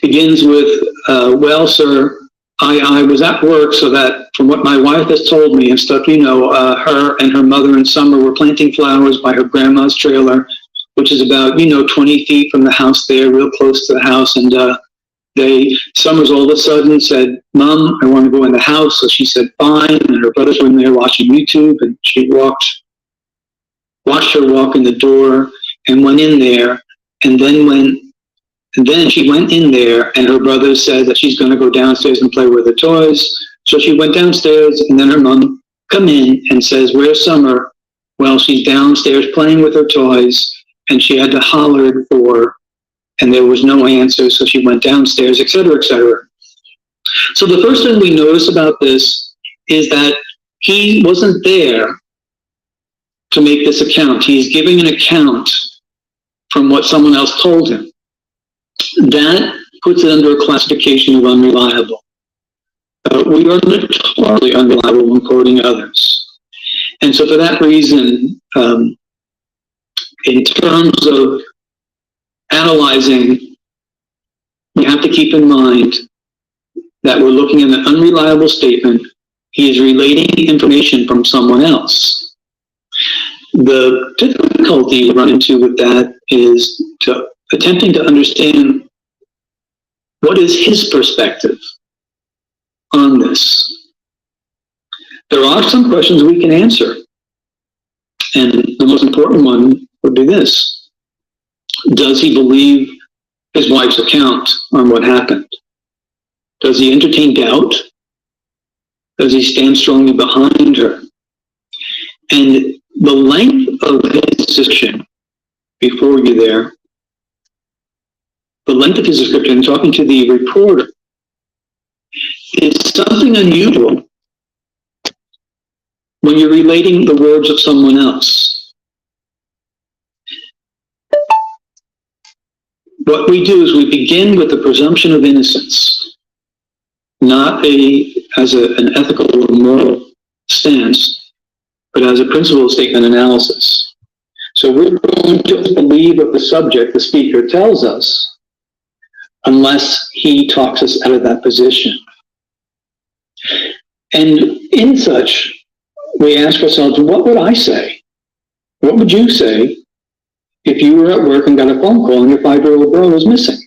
begins with, well, sir, I was at work, so that from what my wife has told me and stuff, her and her mother in summer were planting flowers by her grandma's trailer, which is about, 20 feet from the house there, real close to the house. And Summers all of a sudden said, Mom, I want to go in the house. So she said, fine. And her brothers were in there watching YouTube, and she watched her walk in the door and went in there. And then she went in there, and her brother said that she's going to go downstairs and play with her toys. So she went downstairs, and then her mom come in and says, where's Summer? Well, she's downstairs playing with her toys, and she had to holler for her, and there was no answer, so she went downstairs, etc., etc. So the first thing we notice about this is that he wasn't there to make this account. He's giving an account from what someone else told him. That puts it under a classification of unreliable. We are notoriously unreliable when quoting others. And so for that reason, in terms of analyzing, we have to keep in mind that we're looking at an unreliable statement. He is relating information from someone else. The difficulty we run into with that is attempting to understand what is his perspective on this. There are some questions we can answer, and the most important one would be this. Does he believe his wife's account on what happened? Does he entertain doubt? Does he stand strongly behind her? And the length of his description, before you there, the length of his description, talking to the reporter, is something unusual when you're relating the words of someone else. What we do is we begin with the presumption of innocence, not as an ethical or moral stance, but as a principle statement analysis. So we're going to believe what the subject, the speaker, tells us, unless he talks us out of that position. And in such, we ask ourselves, what would I say? What would you say if you were at work and got a phone call and your 5-year-old girl was missing?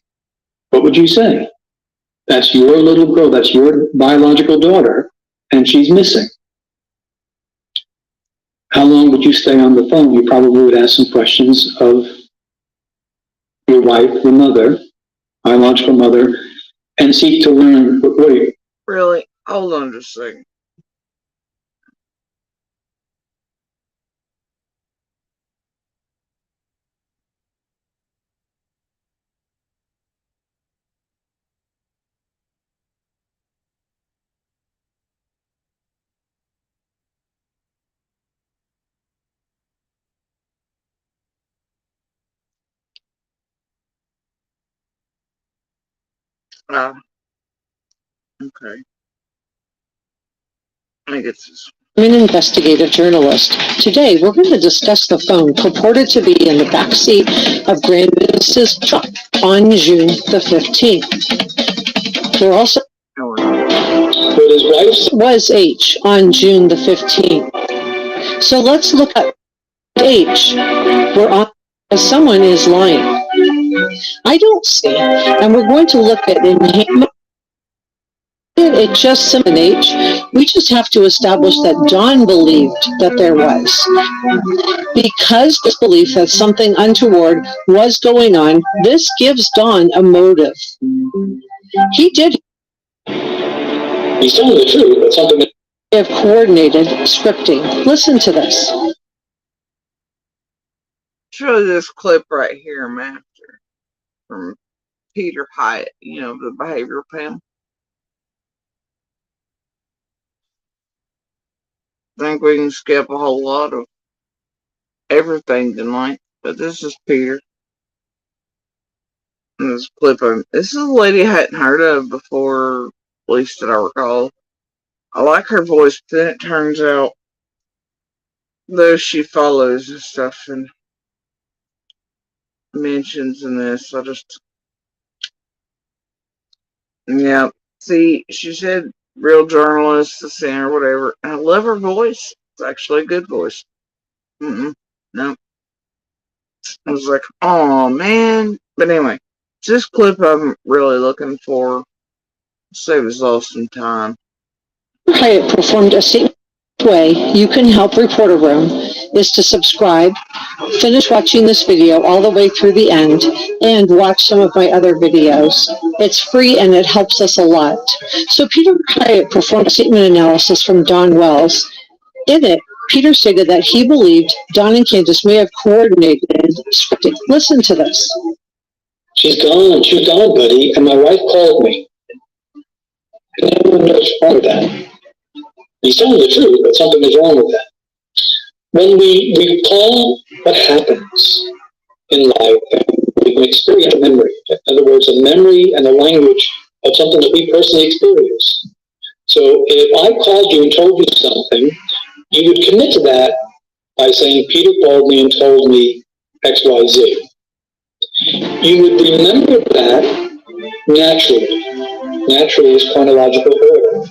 What would you say? That's your little girl, that's your biological daughter, and she's missing. How long would you stay on the phone? You probably would ask some questions of your wife, your mother, biological mother, and seek to learn, wait. Really? Hold on just a second. Okay. I get this. I'm an investigative journalist. Today, we're going to discuss the phone purported to be in the backseat of Grandis's truck on June the 15th. We're also But his wife was H on June the 15th. So let's look at H. We're on someone is lying. I don't see, and we're going to look at it just some an H. We just have to establish that Don believed that there was. Because this belief that something untoward was going on, this gives Don a motive. He did he's telling the truth, but something that have coordinated scripting. Listen to this. Show this clip right here, Master, from Peter Hyatt, you know, the behavioral panel. I think we can skip a whole lot of everything tonight, but this is Peter. And this clip, this is a lady I hadn't heard of before, at least that I recall. I like her voice, but then it turns out those she follows and stuff and mentions in this, I just, yeah. See, she said real journalist, the singer, whatever. And I love her voice. It's actually a good voice. No. I was like, oh man. But anyway, this clip I'm really looking for. Save us all some time. Hyatt performed a statement. Way you can help Reporter Room is to subscribe, finish watching this video all the way through the end, and watch some of my other videos. It's free and it helps us a lot. So Peter Hyatt performed a statement analysis from Don Wells. In it, Peter stated that he believed Don and Candace may have coordinated scripting. Listen to this. she's gone, buddy, and my wife called me. And everyone knows what's wrong with that. He's telling the truth, but something is wrong with that. When we recall what happens in life, we can experience a memory. In other words, a memory and a language of something that we personally experience. So if I called you and told you something, you would commit to that by saying, Peter called me and told me X, Y, Z. You would remember that naturally. Naturally is chronological order.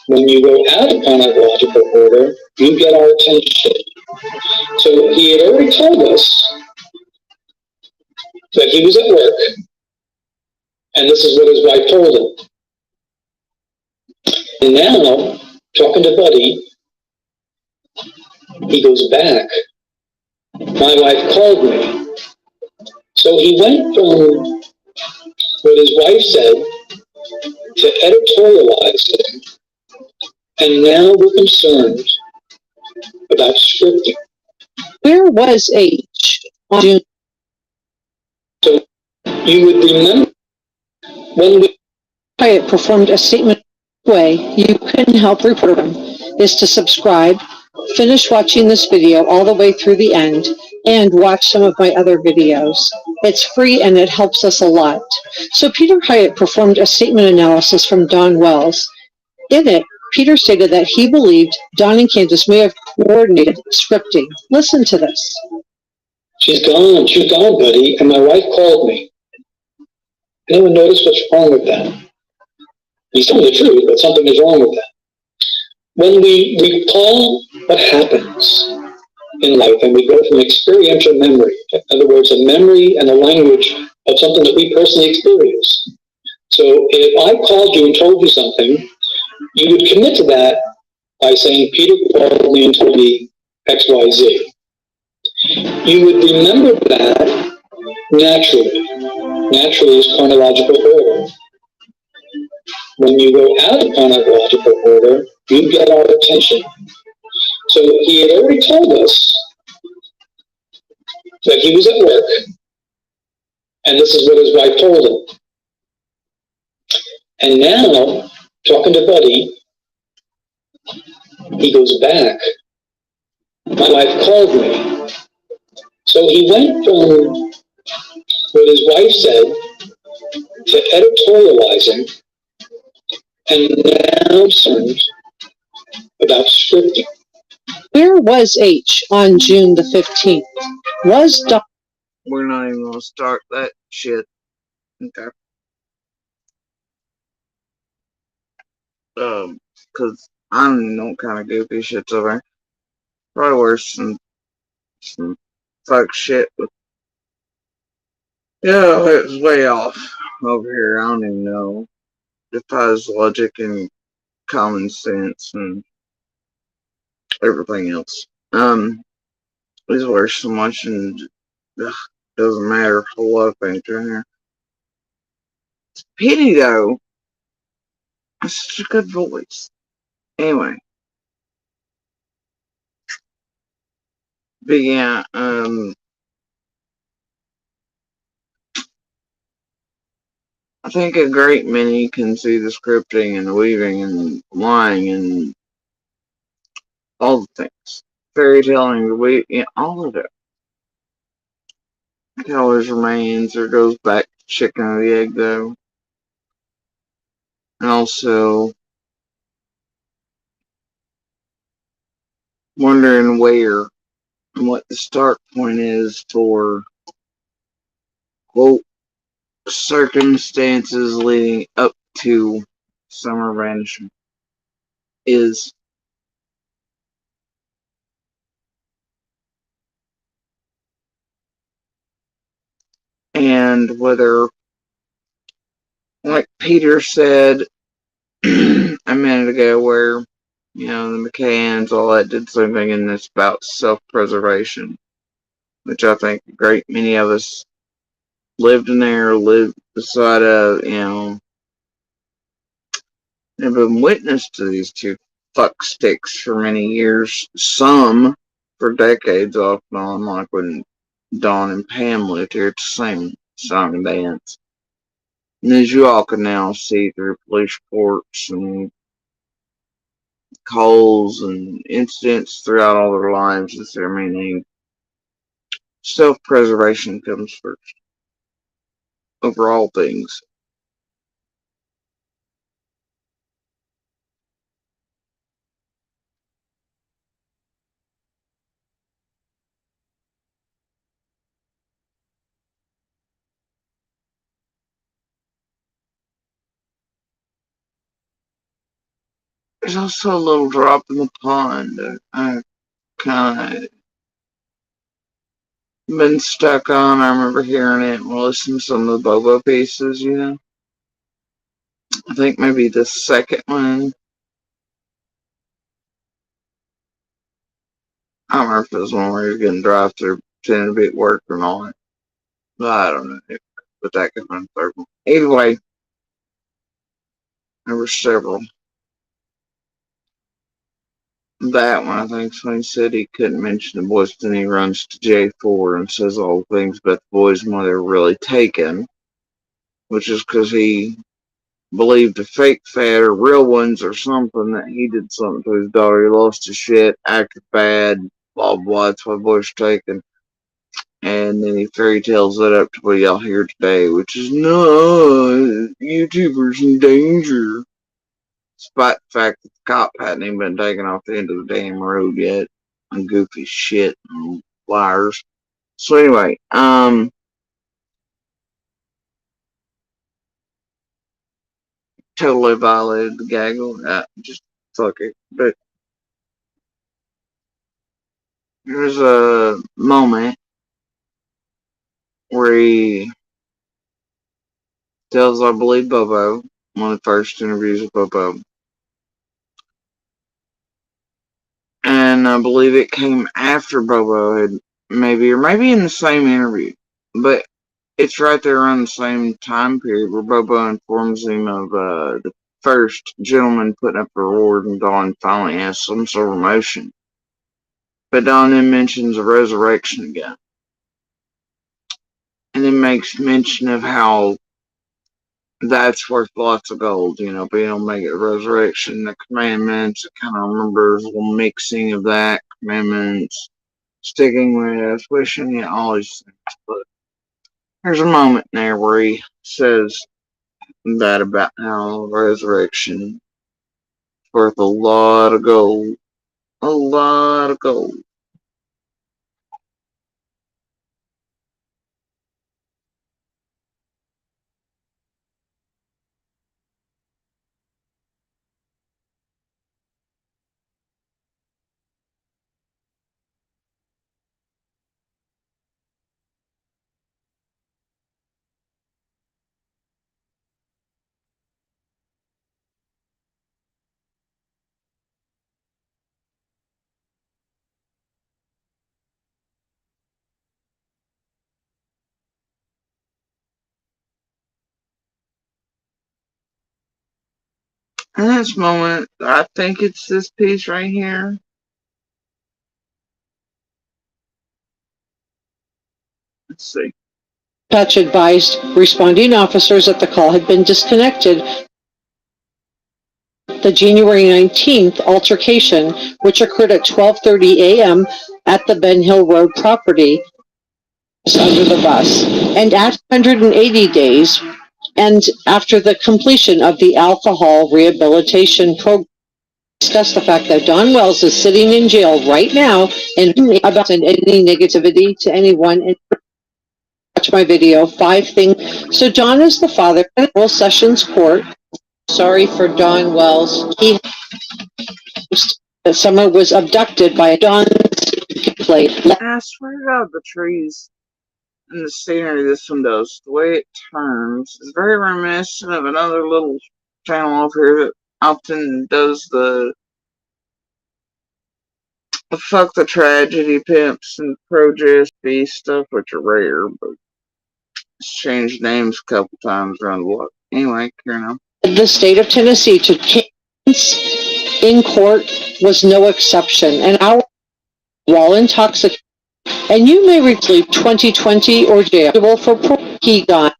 When you go out of chronological order, you get our attention. So he had already told us that he was at work, and this is what his wife told him. And now, talking to Buddy, he goes back. My wife called me. So he went from what his wife said to editorializing. And now we're concerned about scripting. Where was H on June? So you would remember when we Hyatt performed a statement. Way you can help Reporter Room is to subscribe, finish watching this video all the way through the end, and watch some of my other videos. It's free and it helps us a lot. So Peter Hyatt performed a statement analysis from Don Wells. In it, Peter stated that he believed Don and Candace may have coordinated scripting. Listen to this. she's gone, buddy, and my wife called me. Anyone notice what's wrong with that? He's telling the truth, but something is wrong with that. When we recall what happens in life and we go from experiential memory, in other words, a memory and a language of something that we personally experience. So if I called you and told you something, you would commit to that by saying, Peter called me and told me X, Y, Z. You would remember that naturally. Naturally is chronological order. When you go out of chronological order, you get our attention. So he had already told us that he was at work, and this is what his wife told him. And now, talking to Buddy, he goes back. My wife called me. So he went from what his wife said to editorializing, and now concerned about scripting. Where was H on June the 15th? Was Don We're not even gonna start that shit. Okay. Cause I don't even know what kind of goofy shit's over there. Probably worse than some fuck shit with. Yeah, it was way off over here. I don't even know. Defies logic and common sense and everything else. It's worse than watching. Doesn't matter. A whole lot of things in here. Pity though. That's such a good voice. Anyway. But yeah, I think a great many can see the scripting and the weaving and lying and all the things. Fairy telling, all of it. It always remains or goes back to chicken or the egg though. And also wondering where and what the start point is for, quote, circumstances leading up to summer vanishing is. And whether, like Peter said a minute ago, where, the McCanns, all that did something in this about self-preservation, which I think a great many of us lived in there, lived beside have been witness to these two fuck sticks for many years, some for decades off and on, like when Dawn and Pam lived here to sing song and dance. And as you all can now see through police reports and calls and incidents throughout all their lives, is their meaning. Self-preservation comes first over all things. There's also a little drop in the pond. I kind of been stuck on. I remember hearing it and listening to some of the Bobo pieces, I think maybe the second one. I don't remember if it was one where you're getting drive through pretending to be at work or not. But I don't know. But that could have been the third one. Either way, there were several. That one, I think, when he said he couldn't mention the boys, then he runs to J4 and says all the things about the boys and why they were really taken, which is because he believed the fake fat or real ones or something, that he did something to his daughter. He lost his shit, acted bad, blah, blah, that's why the boys were taken. And then he fairy tales it up to what y'all hear today, which is, no, YouTubers in danger. Despite the fact that the cop hadn't even been taken off the end of the damn road yet. And goofy shit and liars. So anyway, totally violated the gaggle. Just fuck it. But there's a moment where he tells, I believe, Bobo, one of the first interviews with Bobo. And I believe it came after Bobo had maybe in the same interview. But it's right there around the same time period where Bobo informs him of the first gentleman putting up a reward, and Dawn finally has some sort of emotion. But Dawn then mentions a resurrection again. And then makes mention of how that's worth lots of gold, being able to make it a resurrection, the commandments. It kind of remembers a little mixing of that, commandments, sticking with, wishing, all these things. But there's a moment there where he says that about how resurrection worth a lot of gold. A lot of gold. In this moment, I think it's this piece right here. Let's see. Dispatch advised responding officers that the call had been disconnected. The January 19th altercation, which occurred at 12:30 a.m. at the Ben Hill Road property, was under the bus. And at 180 days, and after the completion of the alcohol rehabilitation program, discuss the fact that Don Wells is sitting in jail right now and about any negativity to anyone. And watch my video, 5 things. So Don is the father of Federal Sessions Court. Sorry for Don Wells. He Summer was abducted by Don's plate. I swear to God, the trees and the scenery this one does, the way it turns, is very reminiscent of another little channel over here that often does the fuck the tragedy pimps and pro JSB stuff, which are rare, but it's changed names a couple times around the block. Anyway, carry on. The state of Tennessee to case in court was no exception. And our while intoxicated, and you may receive 2020 or jail for he got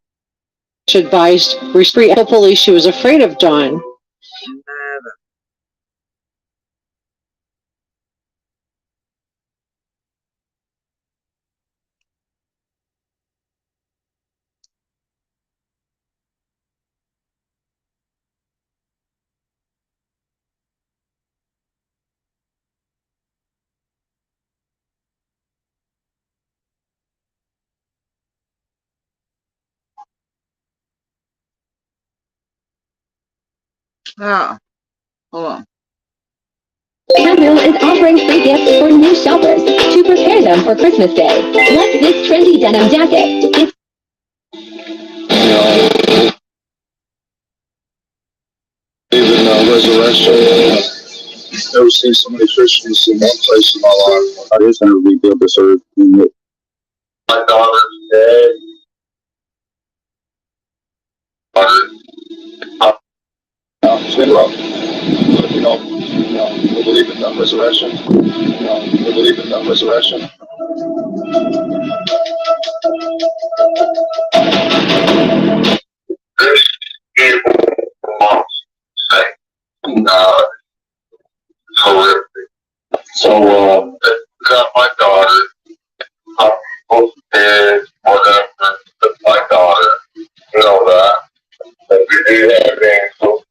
advised restraint the police. She was afraid of Don. Ah, hold on. Canville is offering free gifts for new shoppers to prepare them for Christmas Day. Like this trendy denim jacket. It's Even resurrection. I've never seen so many Christians in one place in my life. I just never rebuild this earth. My daughter's dead. It's been rough. But we believe in the resurrection. We believe in the resurrection. This evil monster thing. Horrific. So, got my daughter. Both dead, whatever. But my daughter, you know that. But we do have angels.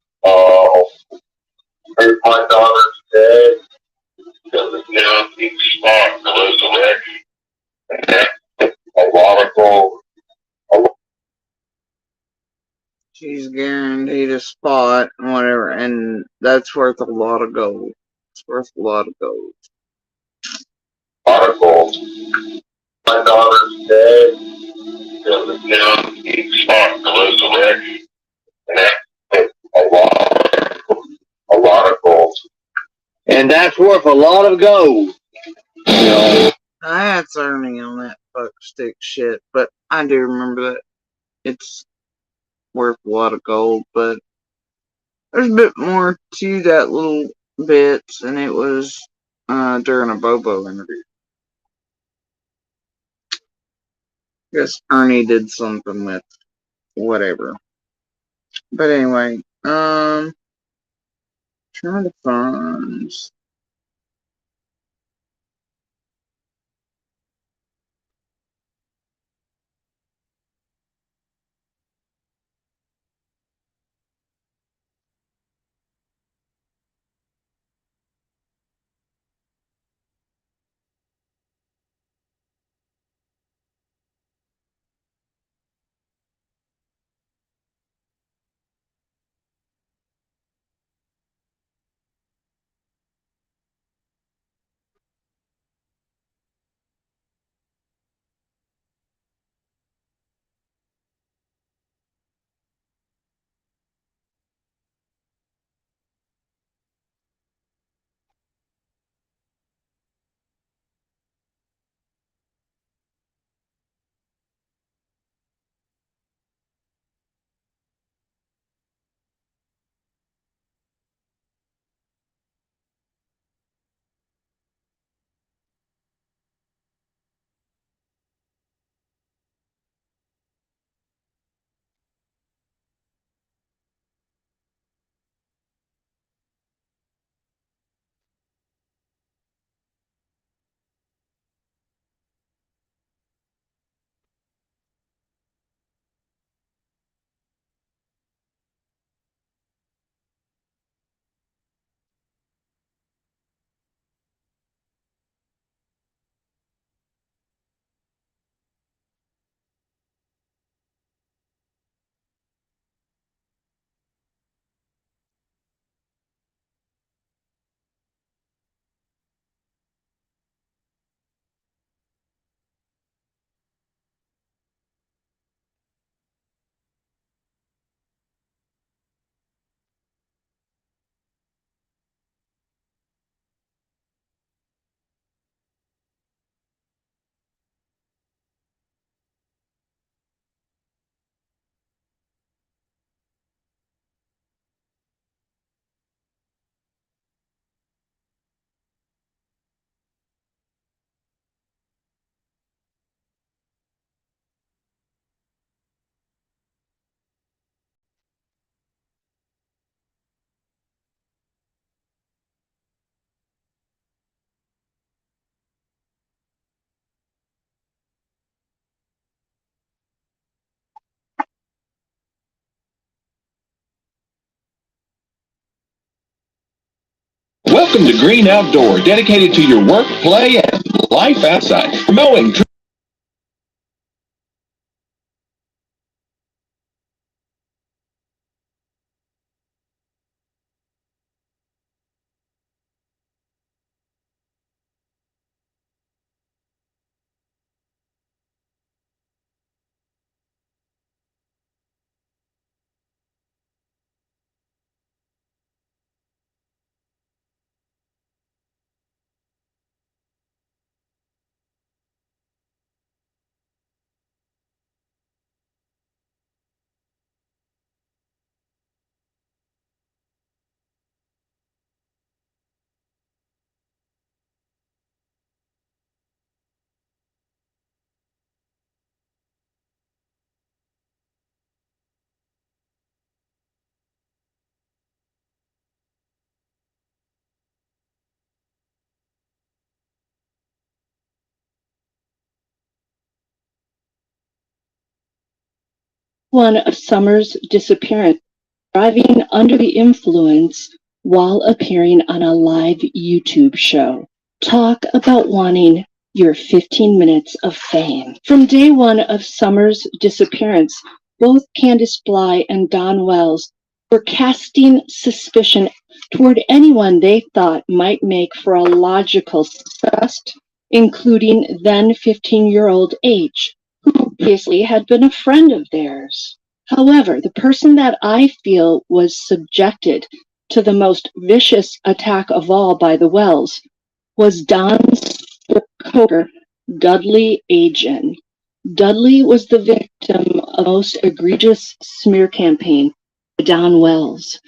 If my daughter's dead, because it's now each spot, the resurrection. And that's a lot of gold. She's guaranteed a spot and whatever, and that's worth a lot of gold. It's worth a lot of gold. A lot of gold. My daughter's dead, because it's now each spot, the resurrection. And that's a lot of gold. And that's worth a lot of gold. I had Ernie on that fuck stick shit, but I do remember that it's worth a lot of gold, but there's a bit more to that little bit, and it was during a Bobo interview. I guess Ernie did something with whatever. But anyway, trying to find. Welcome to Green Outdoor, dedicated to your work, play, and life outside. Mowing, One of Summer's disappearance, driving under the influence while appearing on a live YouTube show. Talk about wanting your 15 minutes of fame. From day one of Summer's disappearance, both Candace Bly and Don Wells were casting suspicion toward anyone they thought might make for a logical suspect, including then 15-year-old H, who previously had been a friend of theirs. However, the person that I feel was subjected to the most vicious attack of all by the Wells was Don's co-worker, Dudley Agin. Dudley was the victim of a most egregious smear campaign by Don Wells.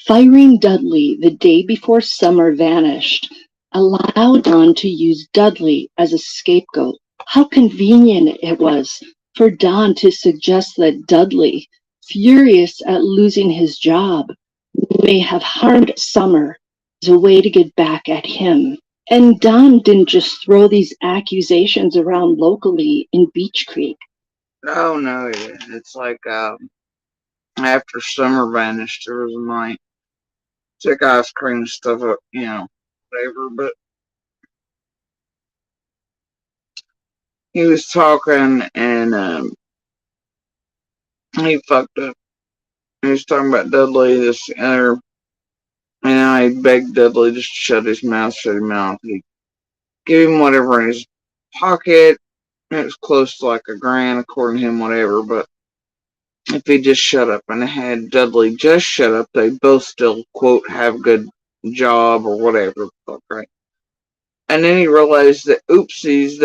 Firing Dudley the day before Summer vanished allowed Don to use Dudley as a scapegoat. How convenient it was for Don to suggest that Dudley, furious at losing his job, may have harmed Summer as a way to get back at him. And Don didn't just throw these accusations around locally in Beach Creek. Oh no, it's like after Summer vanished, there was a night. Took ice cream and stuff up, whatever. But he was talking and he fucked up. He was talking about Dudley, this other, and I begged Dudley just to shut his mouth. He gave him whatever in his pocket. It was close to like $1,000, according to him, whatever. But if he just shut up and had Dudley just shut up, they both still, quote, have a good job or whatever, right? And then he realized that, oopsies,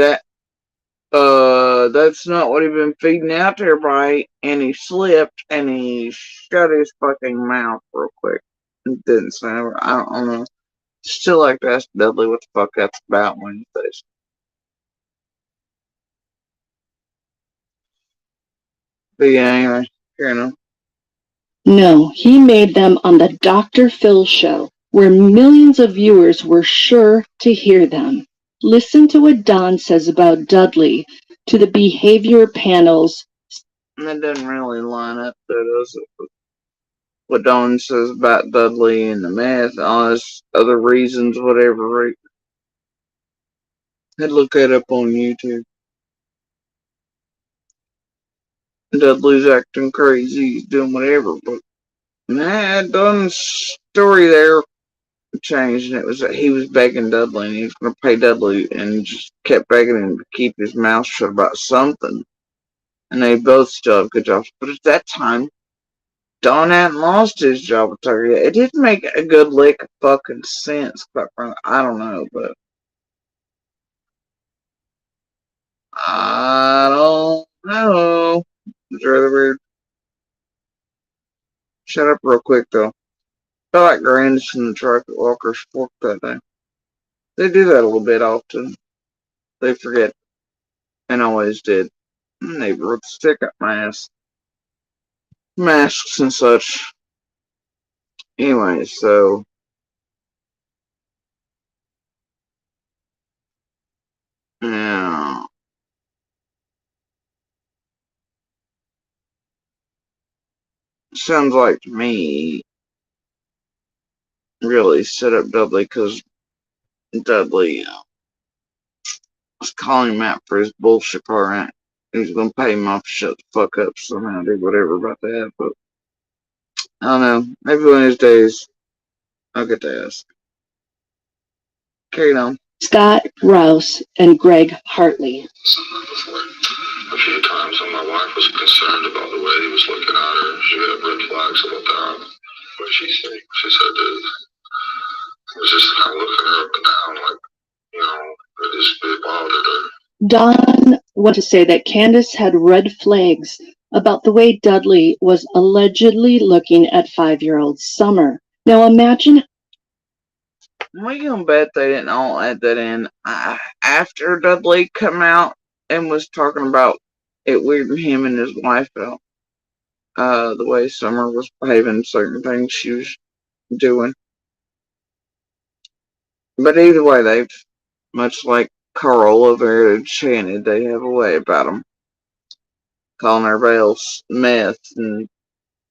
that's not what he'd been feeding out to everybody, and he slipped and he shut his fucking mouth real quick. It didn't say, I don't know. Still like to ask Dudley what the fuck that's about when he says. But yeah, anyway, No, he made them on the Dr. Phil show, where millions of viewers were sure to hear them. Listen to what Don says about Dudley to the behavior panels. That doesn't really line up, though, does it? What Don says about Dudley and the meth, all this other reasons, whatever. Right? I'd look that up on YouTube. Dudley's acting crazy, he's doing whatever, but Don's story there changed, and it was that he was begging Dudley, and he was going to pay Dudley, and just kept begging him to keep his mouth shut about something. And they both still have good jobs. But at that time, Don hadn't lost his job with Tucker yet. It didn't make a good lick of fucking sense, quite frankly. I don't know, but I don't know. It's rather weird. Shut up real quick, though. Felt like Grandis and the truck at Walker's Fork that day. They do that a little bit often. They forget. And always did. And they wrote stick up my ass. Masks and such. Anyway, so. Yeah. Sounds like to me really set up Dudley because Dudley was calling him out for his bullshit part. He was gonna pay him off to shut the fuck up somehow, do whatever about that. But I don't know. Maybe one of these days I'll get to ask. Carry on. Scott Rouse and Greg Hartley. A few times when my wife was concerned about the way he was looking at her, she had red flags about that. What did she say? She said that he was just kind of looking her up and down, like, you know, it bothered her. Don went to say that Candace had red flags about the way Dudley was allegedly looking at 5-year-old Summer. Now imagine. We gonna bet they didn't all add that in after Dudley come out and was talking about it weirding him and his wife out. The way Summer was behaving, certain things she was doing. But either way, they've, much like Carl over here at Shannon, they have a way about them. Calling everybody else meth and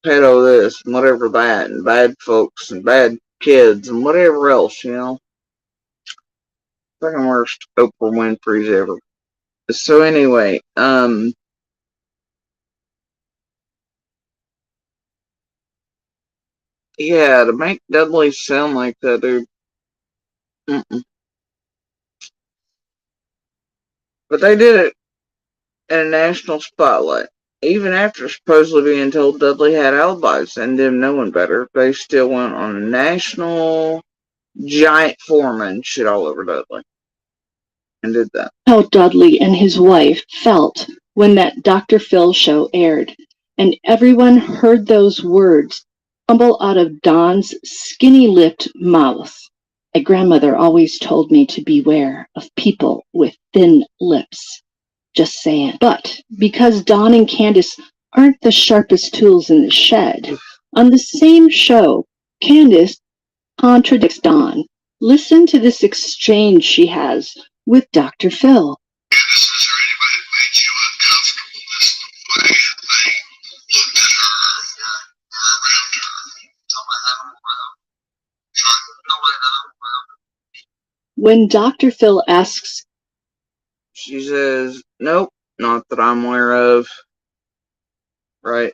pedo this and whatever that, and bad folks and bad kids and whatever else, you know. Fucking worst Oprah Winfrey's ever. So anyway, yeah, to make Dudley sound like that, dude. But they did it in a national spotlight. Even after supposedly being told Dudley had alibis and them knowing better, they still went on a national giant forum and shit all over Dudley. And did that. How Dudley and his wife felt when that Dr. Phil show aired, and everyone heard those words tumble out of Don's skinny-lipped mouth. My grandmother always told me to beware of people with thin lips. Just saying. But because Don and Candace aren't the sharpest tools in the shed, on the same show, Candace contradicts Don. Listen to this exchange she has with Dr. Phil. When Dr. Phil asks, she says, nope, not that I'm aware of. Right.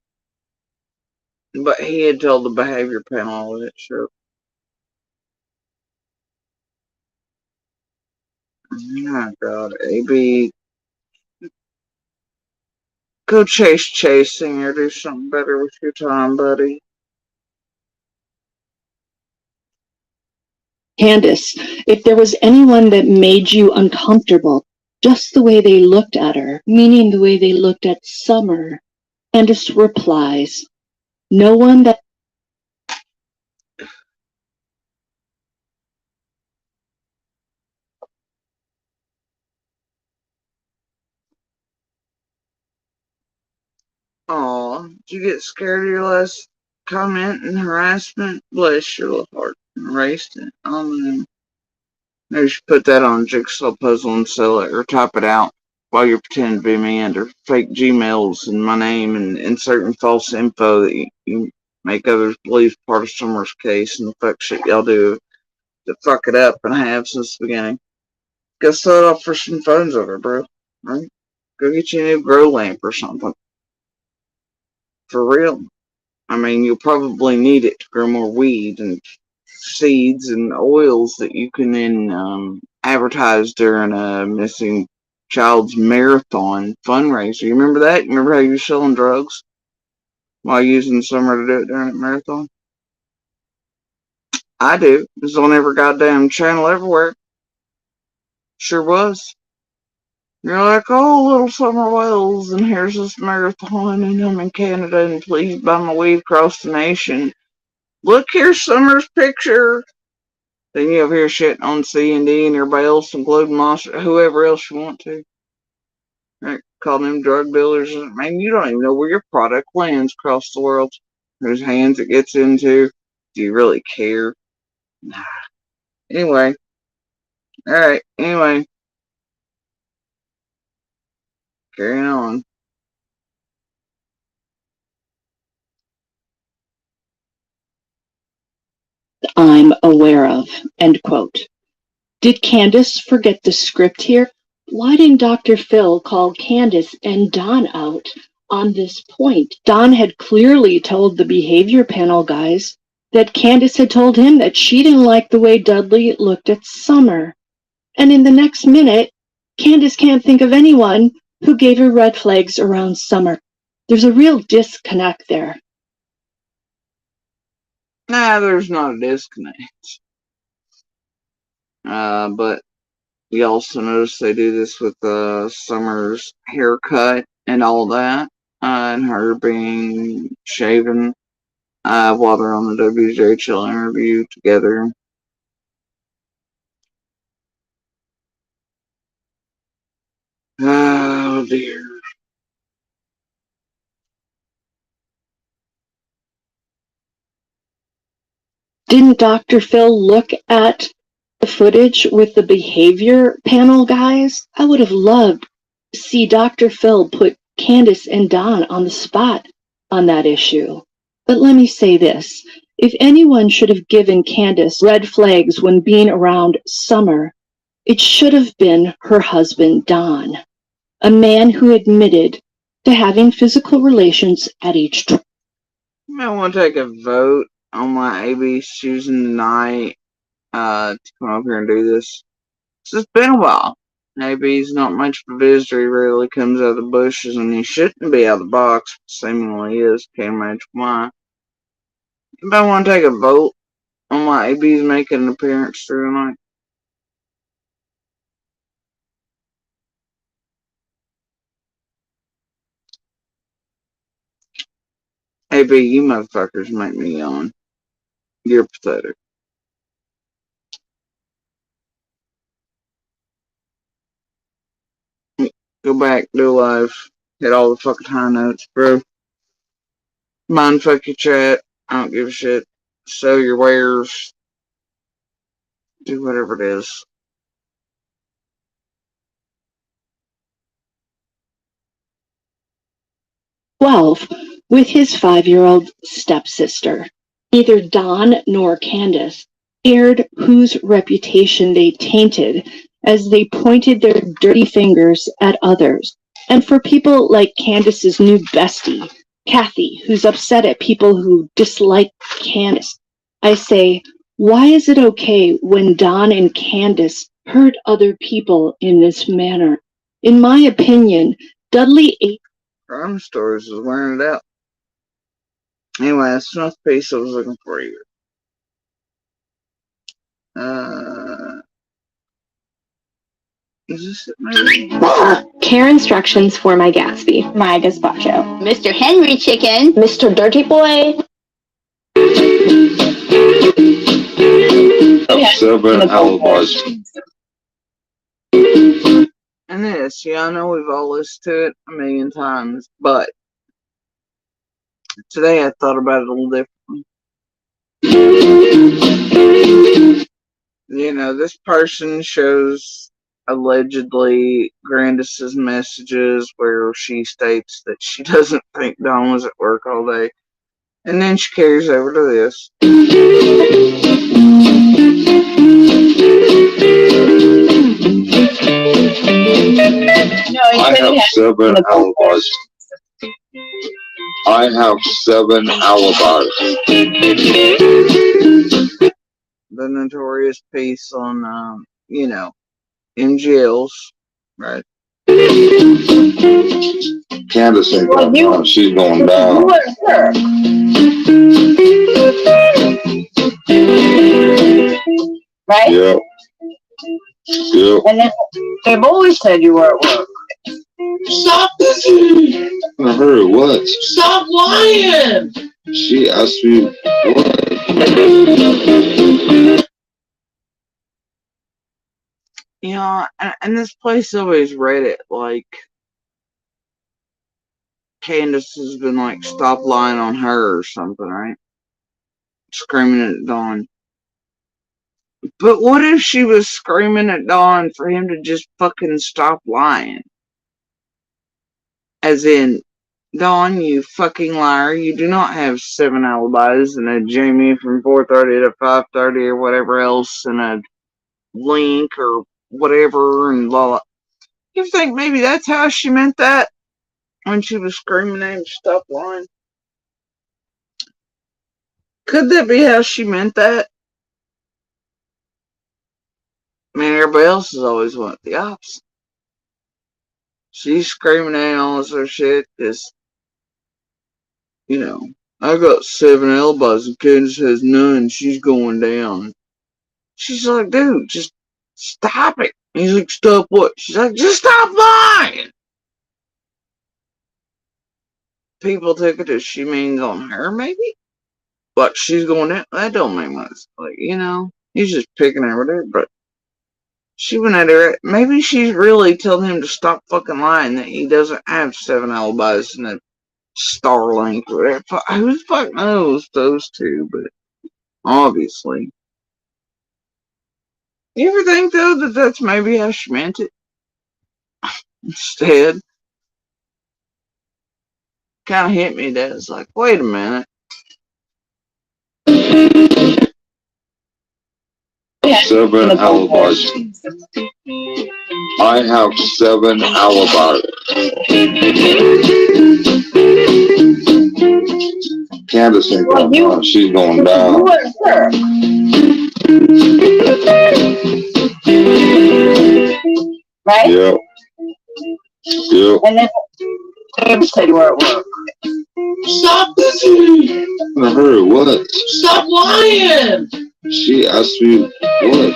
But he had told the behavior panel all of that shit. Oh God, AB. Go chasing or do something better with your time, buddy. Candace, if there was anyone that made you uncomfortable, just the way they looked at her, meaning the way they looked at Summer, Candace replies, no one that. Aw, did you get scared of your last comment and harassment? Bless your little heart. Erased it. Maybe you should put that on a jigsaw puzzle and sell it, or type it out while you're pretending to be me under fake Gmails and my name and inserting false info that you make others believe part of Summer's case and the fuck shit y'all do to fuck it up and have since the beginning. Go sell it off for some phones over, bro. Right? Go get you a new grow lamp or something. For real. I mean, you'll probably need it to grow more weed and seeds and oils that you can then advertise during a missing child's marathon fundraiser. You remember that? You remember how you were selling drugs while using Summer to do it during a marathon? I do. It was on every goddamn channel everywhere. Sure was. You're like, oh, little Summer Wells, and here's this marathon, and I'm in Canada, and please buy my weed across the nation. Look, here's Summer's picture. Then you over here shitting on C&D and everybody else, including Monster, whoever else you want to. Right? Call them drug dealers. Man, you don't even know where your product lands across the world. Whose hands it gets into. Do you really care? Nah. Anyway. Alright, anyway. Carrying on. I'm aware of, end quote. Did Candace forget the script here? Why didn't Dr. Phil call Candace and Don out on this point? Don had clearly told the behavior panel guys that Candace had told him that she didn't like the way Dudley looked at Summer. And in the next minute, Candace can't think of anyone who gave her red flags around Summer. There's a real disconnect there. Nah, there's not a disconnect. But you also notice they do this with Summer's haircut and all that, and her being shaven while they're on the WJHL interview together. Oh dear. Didn't Dr. Phil look at the footage with the behavior panel guys? I would have loved to see Dr. Phil put Candace and Don on the spot on that issue. But let me say this. If anyone should have given Candace red flags when being around Summer, it should have been her husband, Don, a man who admitted to having physical relations at each trip. You might want to take a vote on why AB's choosing tonight to come up here and do this. It's been a while. AB's not much of a visitor. He rarely comes out of the bushes, and he shouldn't be out of the box, but seemingly is. Can't imagine why. You might want to take a vote on why AB's making an appearance through tonight. AB, you motherfuckers make me yawn. You're pathetic. Go back, do live. Hit all the fucking high notes, bro. Mind fuck your chat. I don't give a shit. Sell your wares. Do whatever it is. With his 5-year-old stepsister. Neither Don nor Candace cared whose reputation they tainted as they pointed their dirty fingers at others. And for people like Candace's new bestie, Kathy, who's upset at people who dislike Candace, I say, why is it okay when Don and Candace hurt other people in this manner? In my opinion, Dudley ate Crime Stories is wearing it out. Anyway, that's not the piece I was looking for here. Is this it, maybe? Care instructions for my Gatsby, my gazpacho. Mr. Henry Chicken. Mr. Dirty Boy. 7 alibis. And this, yeah, I know we've all listened to it a million times, but today I thought about it a little differently. You know, this person shows allegedly Grandis's messages where she states that she doesn't think Don was at work all day. And then she carries over to this. I have 7 alibis. I have 7 alibis. The notorious piece on, you know, MGLs, right? Candace ain't going down. She's going down. Right? Yep. Yep. And then they've always said you were at work. Stop this! I heard what? Stop lying! She asked me what? You know, and this place always read it like Candace has been like, stop lying on her or something, right? Screaming at Dawn. But what if she was screaming at Dawn for him to just fucking stop lying? As in, Dawn, you fucking liar. You do not have 7 alibis and a Jamie from 4:30 to 5:30 or whatever else and a Link or whatever and blah blah. You think maybe that's how she meant that when she was screaming at him to stop lying? Could that be how she meant that? I mean, everybody else has always went the opposite. She's screaming at all this other shit because, you know, I got 7 alibis and Candace has none. She's going down. She's like, dude, just stop it. He's like, stop what? She's like, just stop lying. People took it as she means on her, maybe? But she's going down. That don't make much. Like, you know, he's just picking at her, but she went at her. Maybe she's really telling him to stop fucking lying that he doesn't have 7 alibis and a Starlink or whatever. Who the fuck knows those two, but obviously. You ever think, though, that that's maybe how she meant it? Instead, kind of hit me that it's like, wait a minute. 7 alibis. I have 7 alibis. Candace ain't going down. She's going down. Right? Yep. Yep. And then Sam said you were at work. Stop listening. I heard what? Stop lying. She asked me what?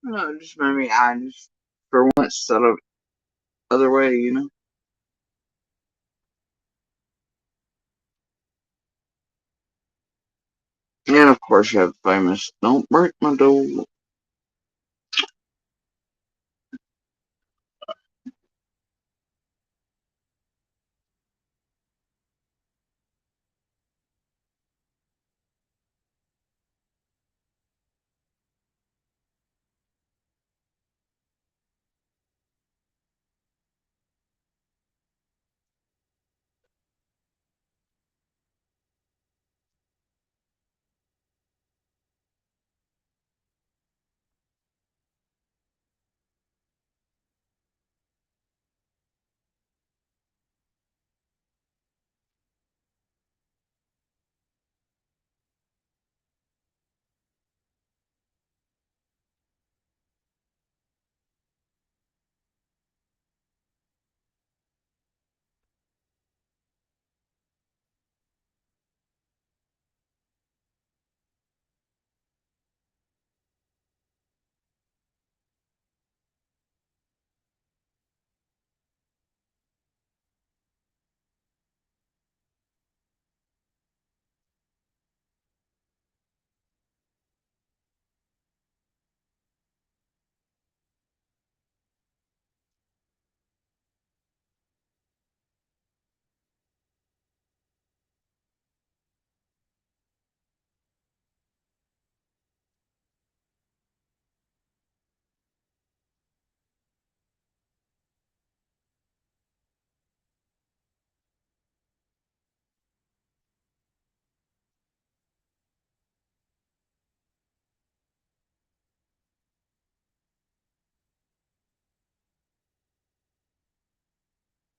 No, just maybe I just, for once, set up other way, you know? And of course, you have the famous, don't break my door.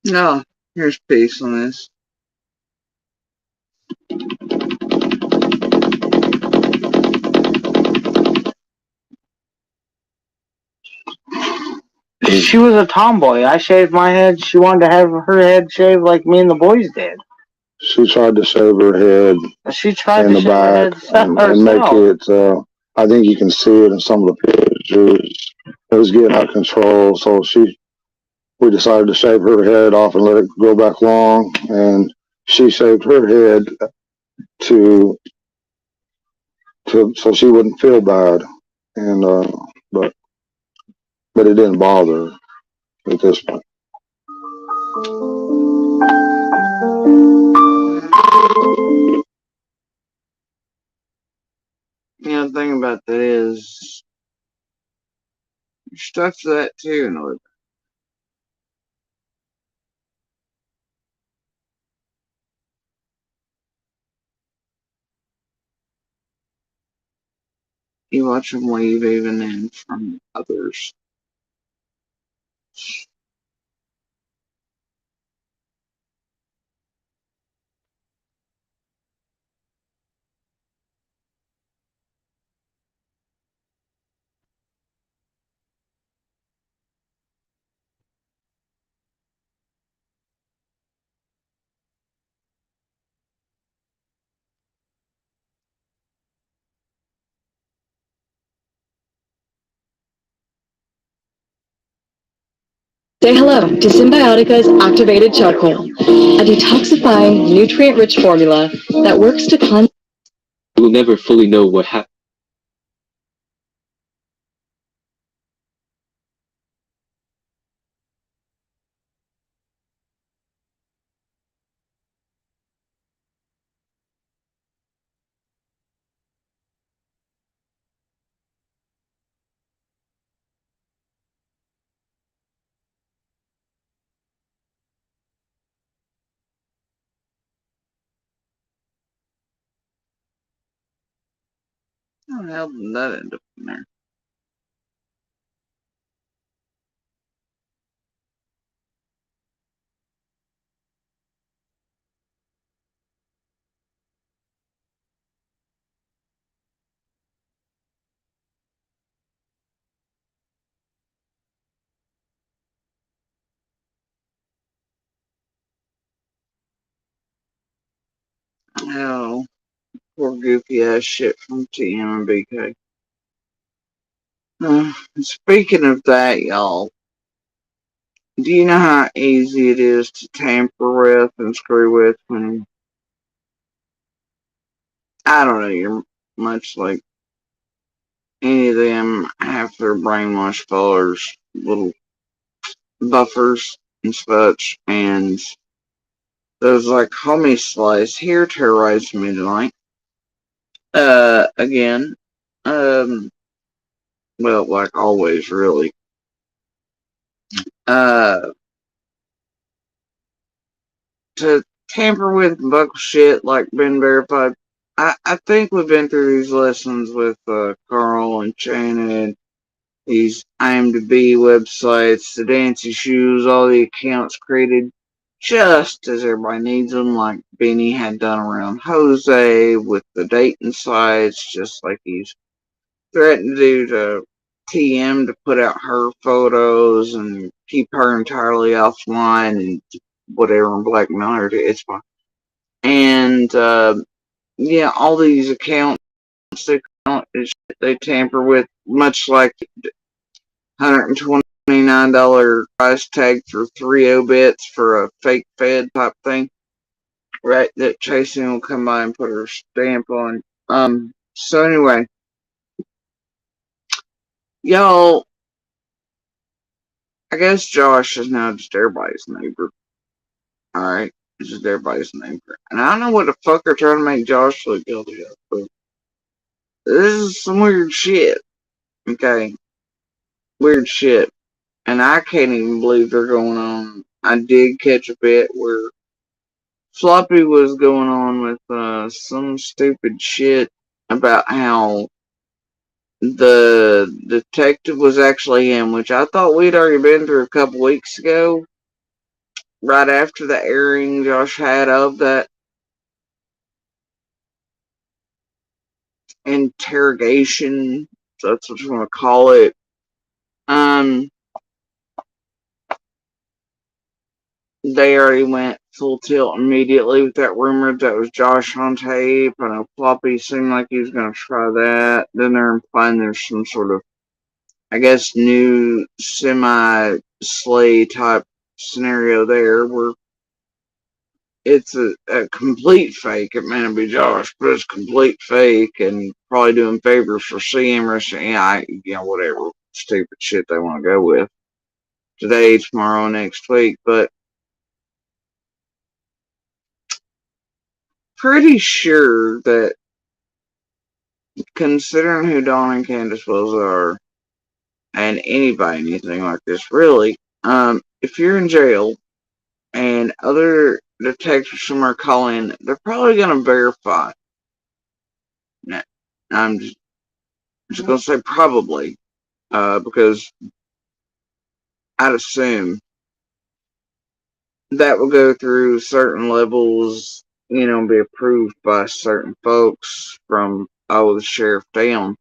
No, here's peace on this. She was a tomboy. I shaved my head. She wanted to have her head shaved like me and the boys did. She tried to shave her head She tried in to the shave her back head and make herself. it, I think you can see it in some of the pictures. It was getting out of control, so we decided to shave her head off and let it go back long, and she shaved her head to so she wouldn't feel bad, and but it didn't bother her at this point. You know, the thing about that is, stuff to that too. And you watch them leave even in from others. Say hello to Symbiotica's activated charcoal, a detoxifying, nutrient-rich formula that works to cleanse. We'll never fully know what happened. How the hell did that end up in there? Oh, poor goofy ass shit from TM and BK. Speaking of that, y'all, do you know how easy it is to tamper with and screw with when, I don't know, you're much like any of them have their brainwashed followers, little buffers and such, and those like homie slice here terrorized me tonight. Again, well, like always, really. To tamper with buckle shit like been verified. I think we've been through these lessons with Carl and Shannon, these IMDb websites, the Dancy Shoes, all the accounts created just as everybody needs them, like Benny had done around Jose with the dating sites, just like he's threatened to do to TM to put out her photos and keep her entirely offline and whatever and blackmail her. It's fine. And yeah, all these accounts they tamper with, much like $129 price tag for 3 obits for a fake Fed type thing, right? That Chasing will come by and put her stamp on. So anyway, y'all, I guess Josh is now just everybody's neighbor. Alright? It's just everybody's neighbor. And I don't know what the fuck they're trying to make Josh look guilty of, but this is some weird shit. Okay? Weird shit. And I can't even believe they're going on. I did catch a bit where Floppy was going on with some stupid shit about how the detective was actually him, which I thought we'd already been through a couple weeks ago. Right after the airing Josh had of that interrogation, so that's what you want to call it. They already went full tilt immediately with that rumor that was Josh on tape. I know Floppy seemed like he was going to try that. Then they're implying there's some sort of, I guess, new semi-slay type scenario there where it's a complete fake. It may not be Josh, but it's complete fake and probably doing favors for CM. Yeah, whatever stupid shit they want to go with today, tomorrow, next week. But pretty sure that considering who Dawn and Candace Wells are and anybody, anything like this, really. If you're in jail and other detectives from are calling, they're probably going to verify. Now, I'm just going to say probably, because I'd assume that will go through certain levels, be approved by certain folks from the sheriff down.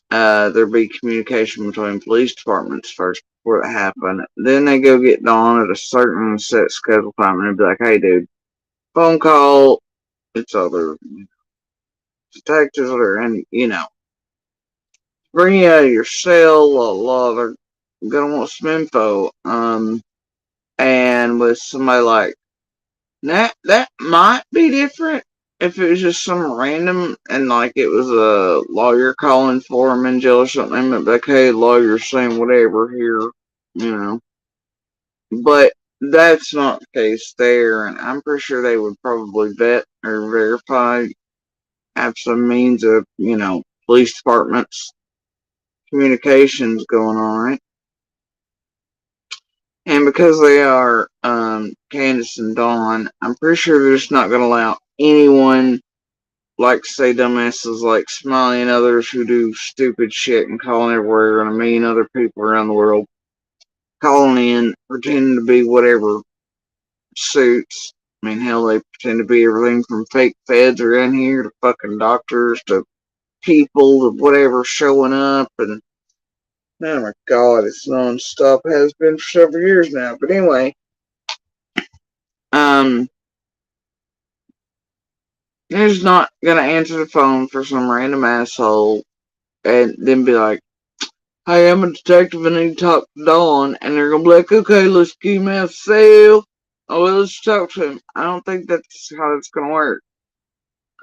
There'd be communication between police departments first before it happened. Then they go get Dawn at a certain set schedule time and they'd be like, hey dude, phone call, it's other detectives or bring you out of your cell, they're gonna want some info. And with somebody like that might be different if it was just some random and like it was a lawyer calling for him in jail or something. But like, hey, lawyer's saying whatever here. But that's not the case there, and I'm pretty sure they would probably vet or verify, have some means of, police departments communications going on, right? And because they are Candace and Dawn, I'm pretty sure they're just not going to allow anyone, like say dumbasses like Smiley and others who do stupid shit and calling everywhere and a million other people around the world, calling in, pretending to be whatever suits. I mean, hell, they pretend to be everything from fake feds around here to fucking doctors to people to whatever showing up, and oh my god, it's non-stop, has been for several years now. But anyway, they're just not gonna answer the phone for some random asshole and then be like, hey, I'm a detective and I need to talk to Dawn, and they're gonna be like, okay, let's give him a cell. Oh, well, let's talk to him. I don't think that's how it's gonna work.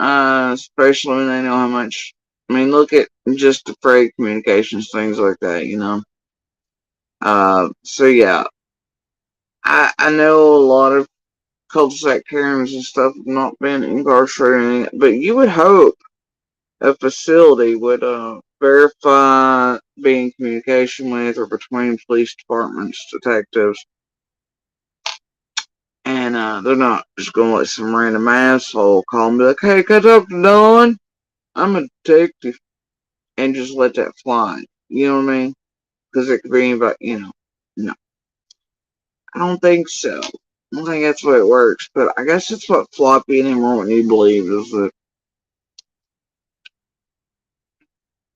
Especially when they know how much. I mean, look at just the freight communications, things like that, So yeah, I know a lot of cul-de-sac Karens and stuff have not been incarcerated, but you would hope a facility would verify being in communication with or between police departments, detectives, and they're not just gonna let some random asshole call and be like, hey, can I talk to Dawn? I'm a detective. And just let that fly. You know what I mean? Because it could be anybody, No. I don't think so. I don't think that's the way it works. But I guess that's what Floppy and him want you to believe, is that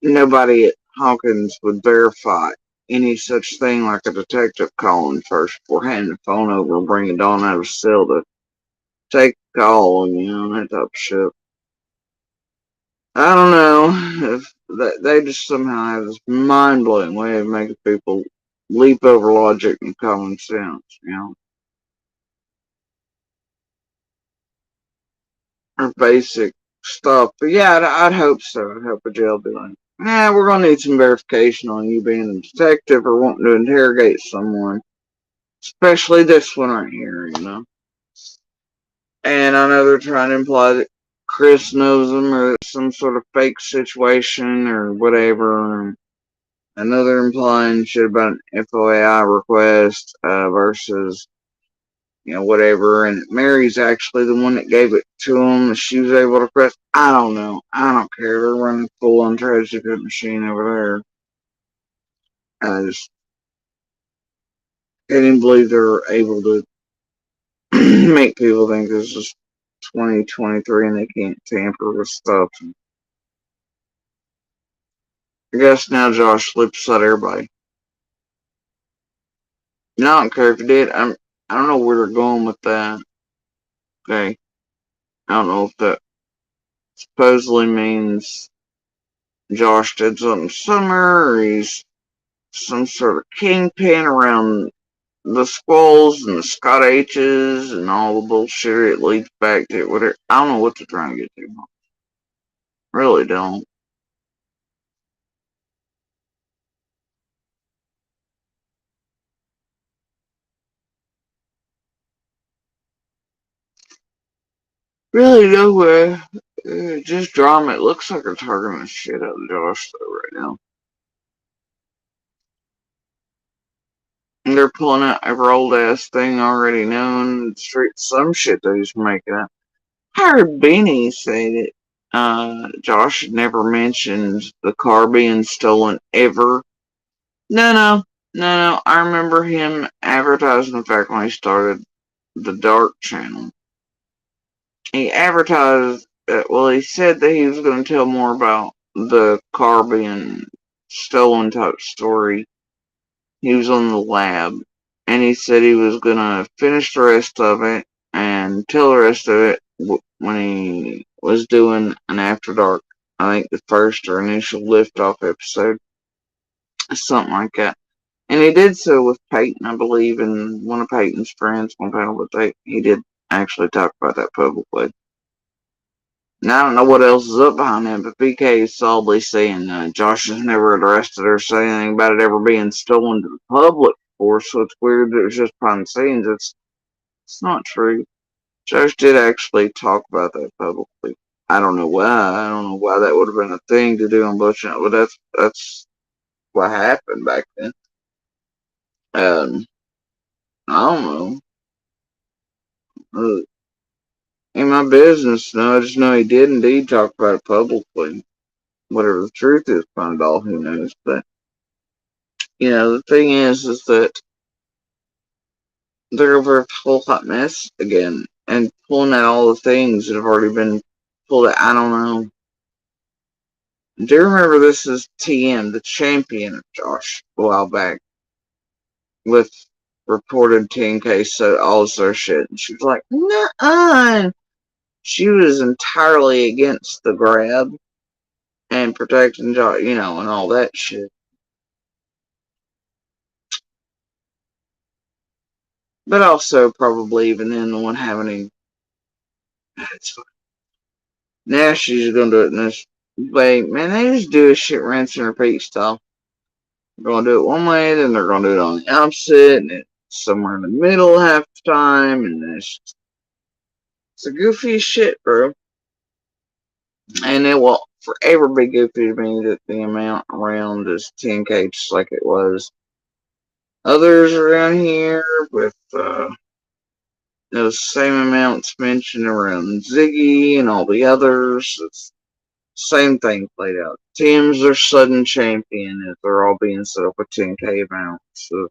nobody at Hawkins would verify any such thing like a detective calling first before handing the phone over and bringing Dawn out of the cell to take the call and, that type of shit. I don't know if they just somehow have this mind-blowing way of making people leap over logic and common sense, or basic stuff. But yeah, I'd hope so. I'd hope a jail be like, nah, we're gonna need some verification on you being a detective or wanting to interrogate someone, especially this one right here, And I know they're trying to imply that Chris knows them or it's some sort of fake situation or whatever. I know they're implying shit about an FOIA request versus, whatever. And Mary's actually the one that gave it to him. She was able to press. I don't know. I don't care. They're running full on tragedy machine over there. I just can't believe they're able to make people think this is 2023 and they can't tamper with stuff. I guess now Josh slips at everybody. I don't care if he did. I don't know where they're going with that. Okay. I don't know if that supposedly means Josh did something similar or he's some sort of kingpin around the Squalls and the Scott H's and all the bullshit it leads back to. Whatever. I don't know what they're trying to get to. Really don't. Really nowhere. Just drama. It looks like they're targeting the shit out of Josh though right now. And they're pulling out every old ass thing already known. Straight some shit that he's making up. I heard Beanie say that Josh had never mentioned the car being stolen ever. No. I remember him advertising the fact when he started the Dark channel. He advertised, well, he said that he was going to tell more about the car being stolen type story. He was on the lab, and he said he was going to finish the rest of it and tell the rest of it when he was doing an After Dark. I think the first or initial liftoff episode, something like that. And he did so with Peyton, I believe, and one of Peyton's friends, one panel, but he did actually talk about that publicly. Now, I don't know what else is up behind him, but BK is solidly saying Josh has never arrested or said anything about it ever being stolen to the public before, so it's weird that it was just behind the scenes. It's not true. Josh did actually talk about that publicly. I don't know why. I don't know why that would have been a thing to do on Bush, but that's what happened back then. I don't know. In my business, no, I just know he did indeed talk about it publicly. Whatever the truth is behind it all, who knows? But the thing is that they're over a whole hot mess again, and pulling out all the things that have already been pulled out. I don't know. Do you remember this is TM, the champion of Josh, a while back, with reported 10K so all their shit, and she was like, "Nuh-uh." She was entirely against the grab and protecting Josh, and all that shit. But also probably even then the one having him. Now she's gonna do it in this way. Man, they just do a shit rinse and repeat style. They're gonna do it one way, then they're gonna do it on the opposite, and it's somewhere in the middle half the time, and it's a goofy shit, bro. And it will forever be goofy to me that the amount around is 10K just like it was. Others around here with those same amounts mentioned around Ziggy and all the others. It's same thing played out. Teams are sudden champion if they're all being set up with 10K amounts. So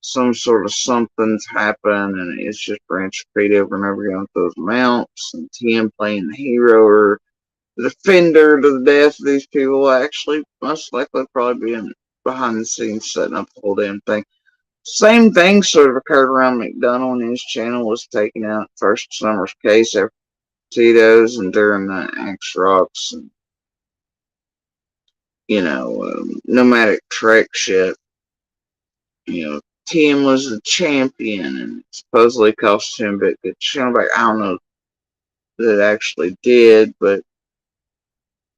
some sort of something's happened and it's just branch repeat over and over again with those amounts. And TM playing the hero or the defender to the death of these people actually most likely probably being behind the scenes setting up the whole damn thing. Same thing sort of occurred around McDonald and his channel was taking out first Summer's case after Tito's and during the Axe Rocks and nomadic trek shit. TM was the champion and supposedly cost him a bit good channel back. I don't know that it actually did, but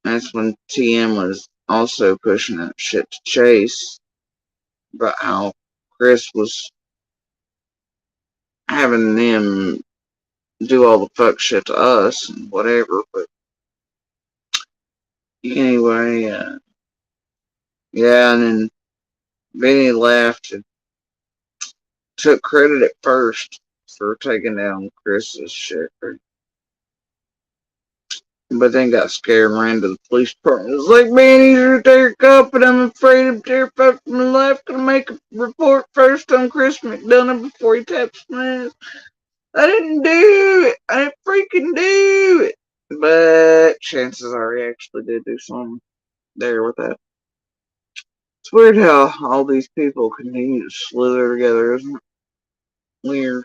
that's when TM was also pushing that shit to Chase about how Chris was having them do all the fuck shit to us and whatever, but anyway, yeah, and then Vinny left and took credit at first for taking down Chris's shit, but then got scared and ran to the police department. It was like, man, he's a tear cup, and I'm afraid of tear fuck from my life. Gonna make a report first on Chris McDonough before he taps my ass. I didn't do it. I didn't freaking do it. But chances are he actually did do something there with that. It's weird how all these people continue to slither together, isn't it? Weird.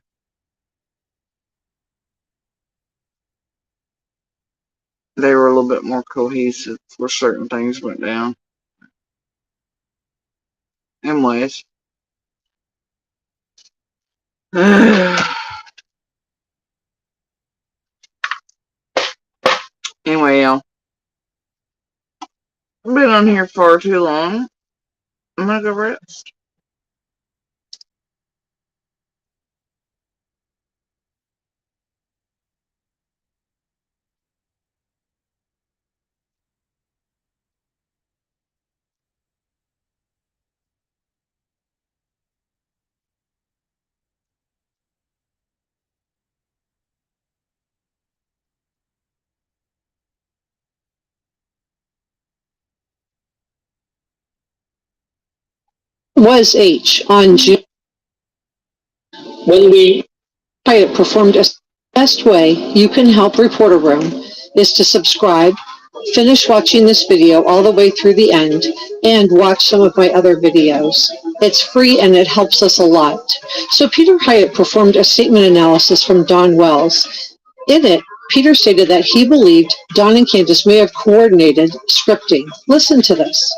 They were a little bit more cohesive where certain things went down. Anyways. Anyway, y'all. I've been on here far too long. I'm gonna go rest. Was H on June when we it performed a best way you can help Reporter Room is to subscribe, finish watching this video all the way through the end, and watch some of my other videos. It's free and it helps us a lot. So Peter Hyatt performed a statement analysis from Don Wells. In it, Peter stated that he believed Don and Candace may have coordinated scripting. Listen to this.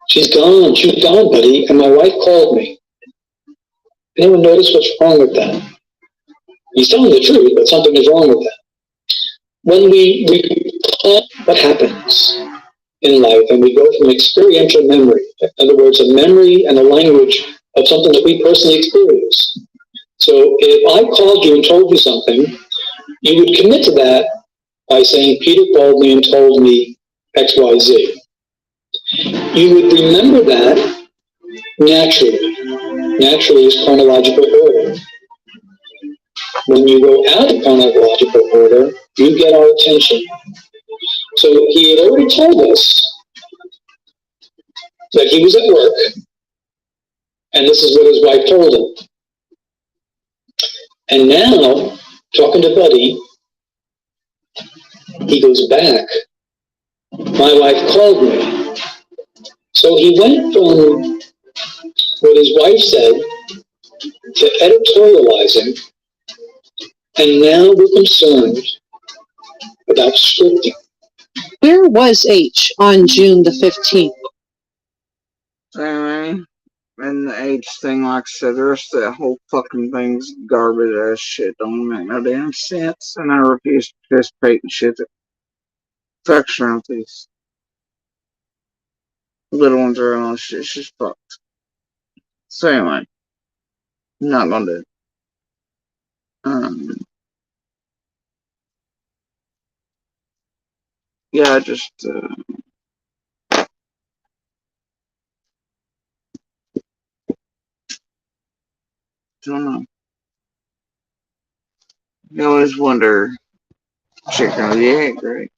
She's gone, buddy, and my wife called me. Anyone notice what's wrong with that? He's telling the truth, but something is wrong with that. When we recall what happens in life and we go from experiential memory, in other words, a memory and a language of something that we personally experience. So if I called you and told you something, you would commit to that by saying, Peter called me and told me X, Y, Z. You would remember that naturally. Naturally is chronological order. When you go out of chronological order, you get our attention. So he had already told us that he was at work, and this is what his wife told him. And now, talking to Buddy, he goes back. My wife called me. So he went from what his wife said to editorializing, and now we're concerned about scripting. Where was H on June the 15th? Anyway, and the age thing, like I said, the rest of that whole fucking thing's garbage ass shit. Don't make no damn sense, and I refuse to participate in shit that fucks around with these little ones are on shit. It's just fucked. So anyway, I'm not gonna do it. Yeah, I just don't know. You always wonder, chicken or the egg, right?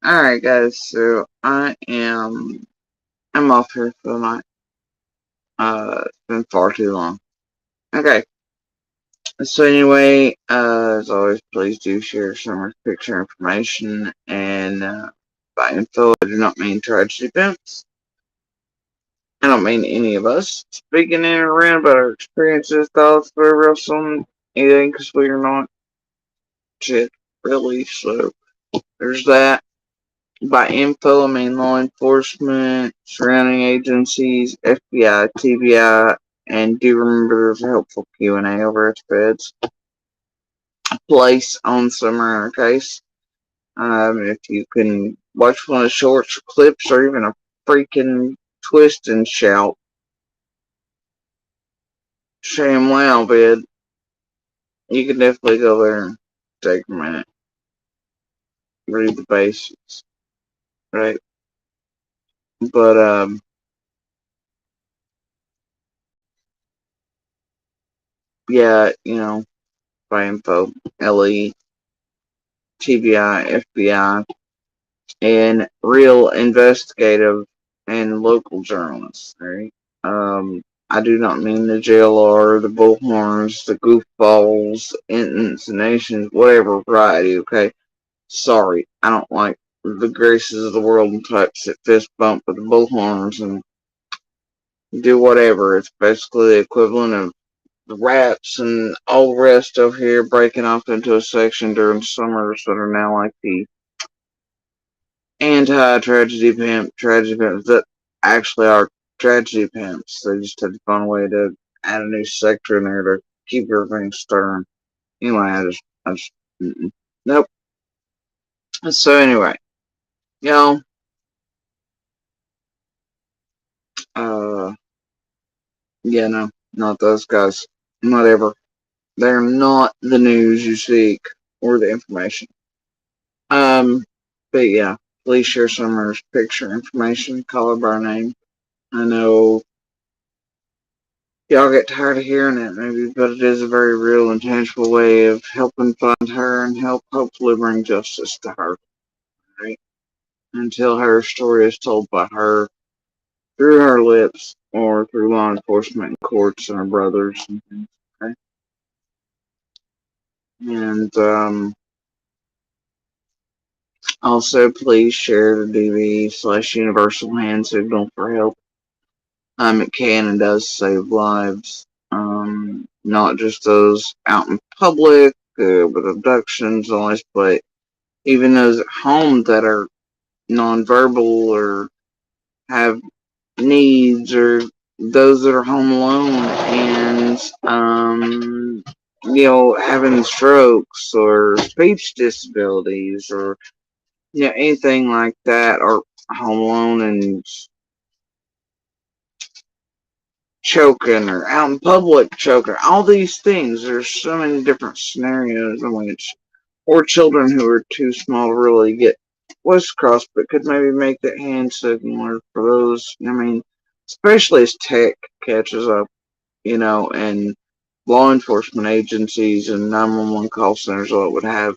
Alright guys, so I'm off here for the night. It's been far too long. Okay. So anyway, as always, please do share Summer's picture information, and by info, I do not mean tragedy pimps. I don't mean any of us speaking in and around about our experiences, thoughts, whatever else on anything, because we are not shit, really. So there's that. By info, I mean law enforcement, surrounding agencies, FBI, TBI, and do remember there's a helpful Q&A over at Feds. Place on Summer case. If you can watch one of the shorts or clips or even a freaking twist and shout, shame wow vid, you can definitely go there and take a minute. Read the basics. Right? But, yeah, you know, by info, LE, TBI, FBI, and real investigative and local journalists, right? I do not mean the JLR, the bullhorns, the goofballs, the nations, whatever variety, okay? Sorry, I don't like the Graces of the world and types that fist bump with the bullhorns and do whatever. It's basically the equivalent of the raps and all the rest over here breaking off into a section during summers that are now like the anti-tragedy pimps that actually are tragedy pimps. They just had to find a way to add a new sector in there to keep everything stirring. Anyway, I just nope. So anyway, y'all, yeah, no, not those guys. Not ever. They're not the news you seek or the information. But yeah, please share Summer's picture information, call her by her name. I know y'all get tired of hearing it maybe, but it is a very real and tangible way of helping find her and help hopefully bring justice to her. Right? Until her story is told by her through her lips or through law enforcement and courts and her brothers and things. Okay? And also please share the DV/Universal Hand Signal for help. It can and does save lives. Not just those out in public with abductions, all this, but even those at home that are nonverbal or have needs, or those that are home alone and having strokes or speech disabilities or anything like that, or home alone and choking or out in public choking, all these things. There's so many different scenarios in which, or children who are too small to really get voice across, but could maybe make that hand signal for those. I mean, especially as tech catches up, and law enforcement agencies and 911 call centers all would have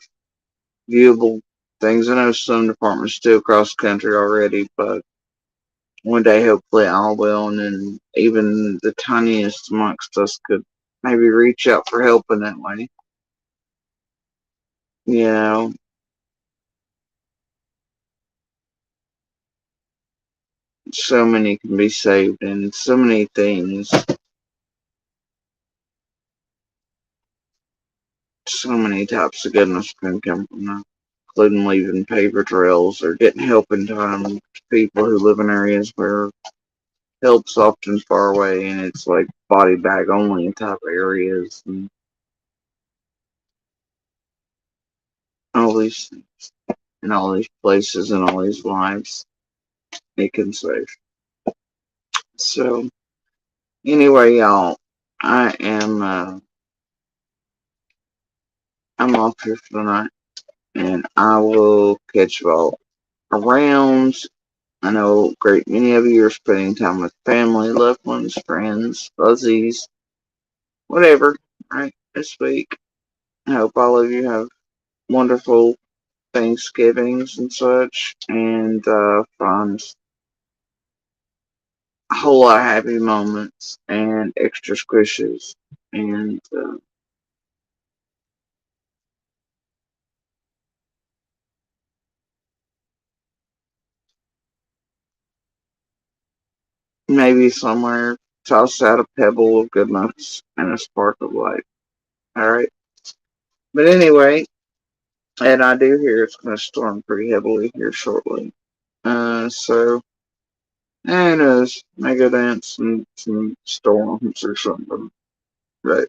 viewable things. I know some departments do across the country already, but one day hopefully all will, and then even the tiniest amongst us could maybe reach out for help in that way. So many can be saved, and so many things, so many types of goodness can come from that, including leaving paper trails or getting help in time to people who live in areas where help's often far away and it's like body bag only type areas, and all these things, and all these places and all these lives it can save. So anyway, y'all, I'm off here for the night, and I will catch y'all around. I know great many of you are spending time with family, loved ones, friends, fuzzies, whatever, right, this week. I hope all of you have wonderful Thanksgivings and such, and finds a whole lot of happy moments and extra squishes, and maybe somewhere toss out a pebble of good nuts and a spark of light. Alright? But anyway, and I do hear it's going to storm pretty heavily here shortly. So, who knows? May go dance and some storms or something. Right.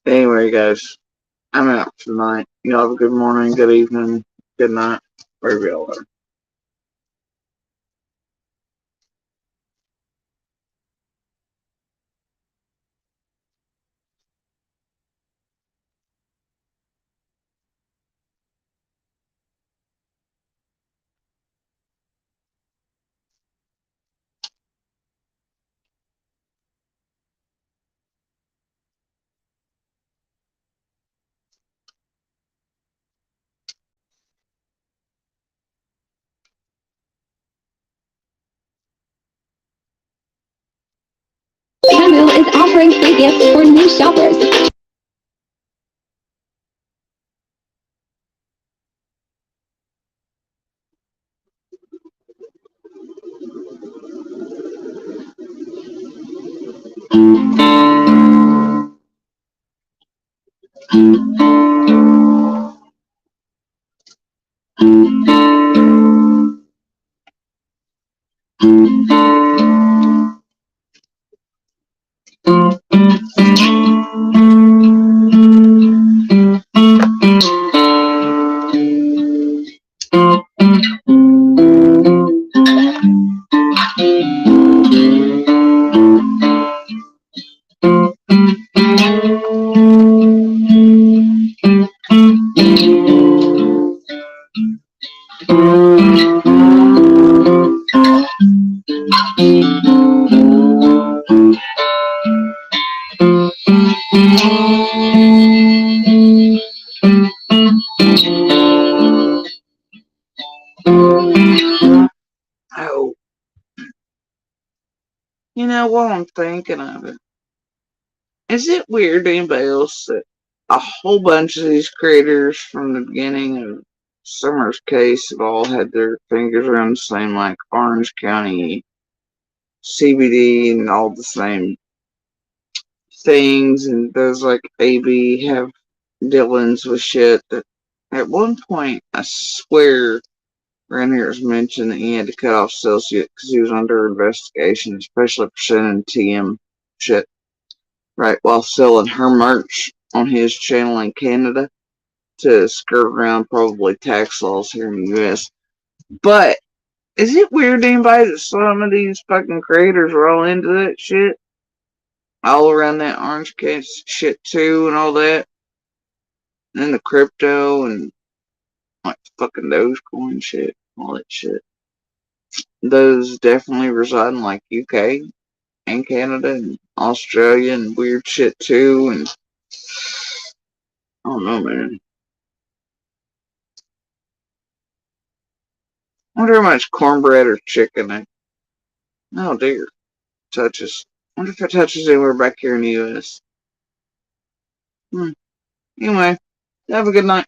Anyway, guys, I'm out for the night. Y'all have a good morning, good evening, good night, wherever y'all are. Temu is offering free gifts for new shoppers. Oh, you know what I'm thinking of it? Is it weird to anybody else that a whole bunch of these creators from the beginning of Summer's Case have all had their fingers around the same, like Orange County CBD and all the same things, and those like AB have dealings with shit that at one point, I swear, around here it was mentioned that he had to cut off Celsius because he was under investigation, especially for sending TM shit, right, while selling her merch on his channel in Canada to skirt around probably tax laws here in the US. But is it weird to anybody that some of these fucking creators are all into that shit? All around that Orange Case shit too and all that? And then the crypto and like fucking Dogecoin shit, all that shit. Those definitely reside in like UK and Canada and Australia and weird shit too, and I don't know, man. I wonder how much cornbread or chicken it. Oh dear. Touches. I wonder if it touches anywhere back here in the US. Anyway, have a good night.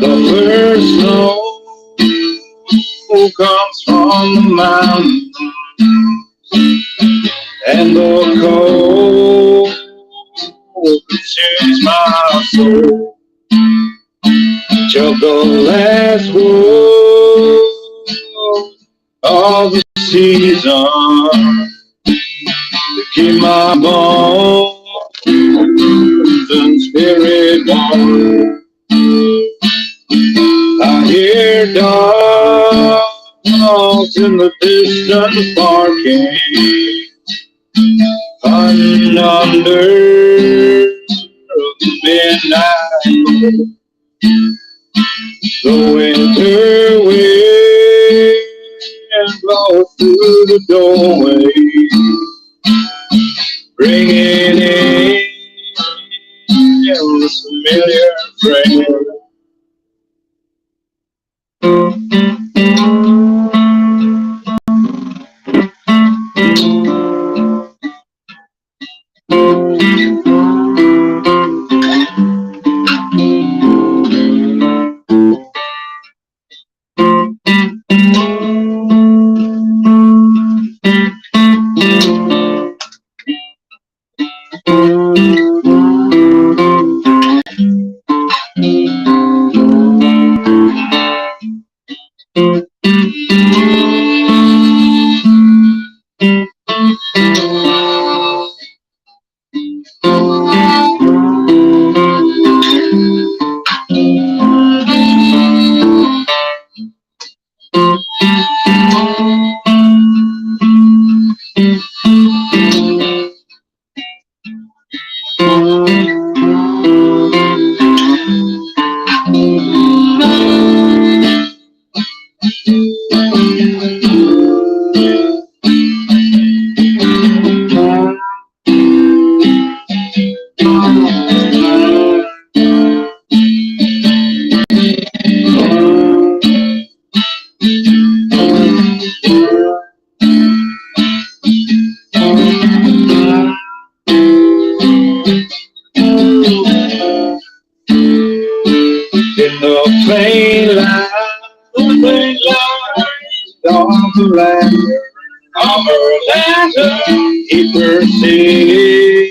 The first snow comes from the mountains and the cold consumes my soul till the last rose of the season to keep my bones and spirit warm. I hear dogs in the distance barking, under the midnight. The winter wind blows through the doorway, bringing in the familiar friend.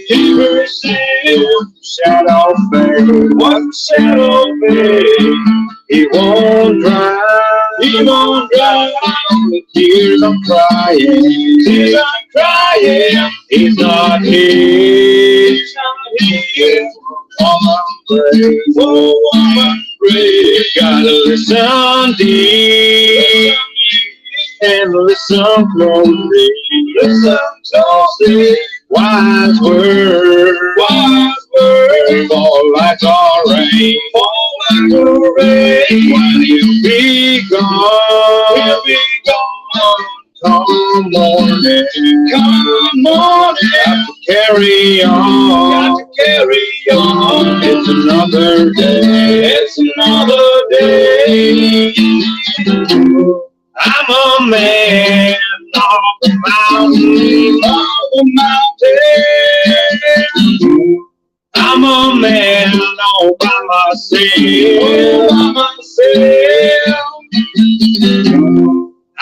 He perceived shadow fade, one shadow fade. He won't drown, the tears I'm crying, He's not here, woman brave, oh woman brave. Gotta listen deep and listen closely, wise words fall like a rain, when you be gone, come morning, got to carry on, it's another day, I'm a man on the mountain, I'm a man all by myself,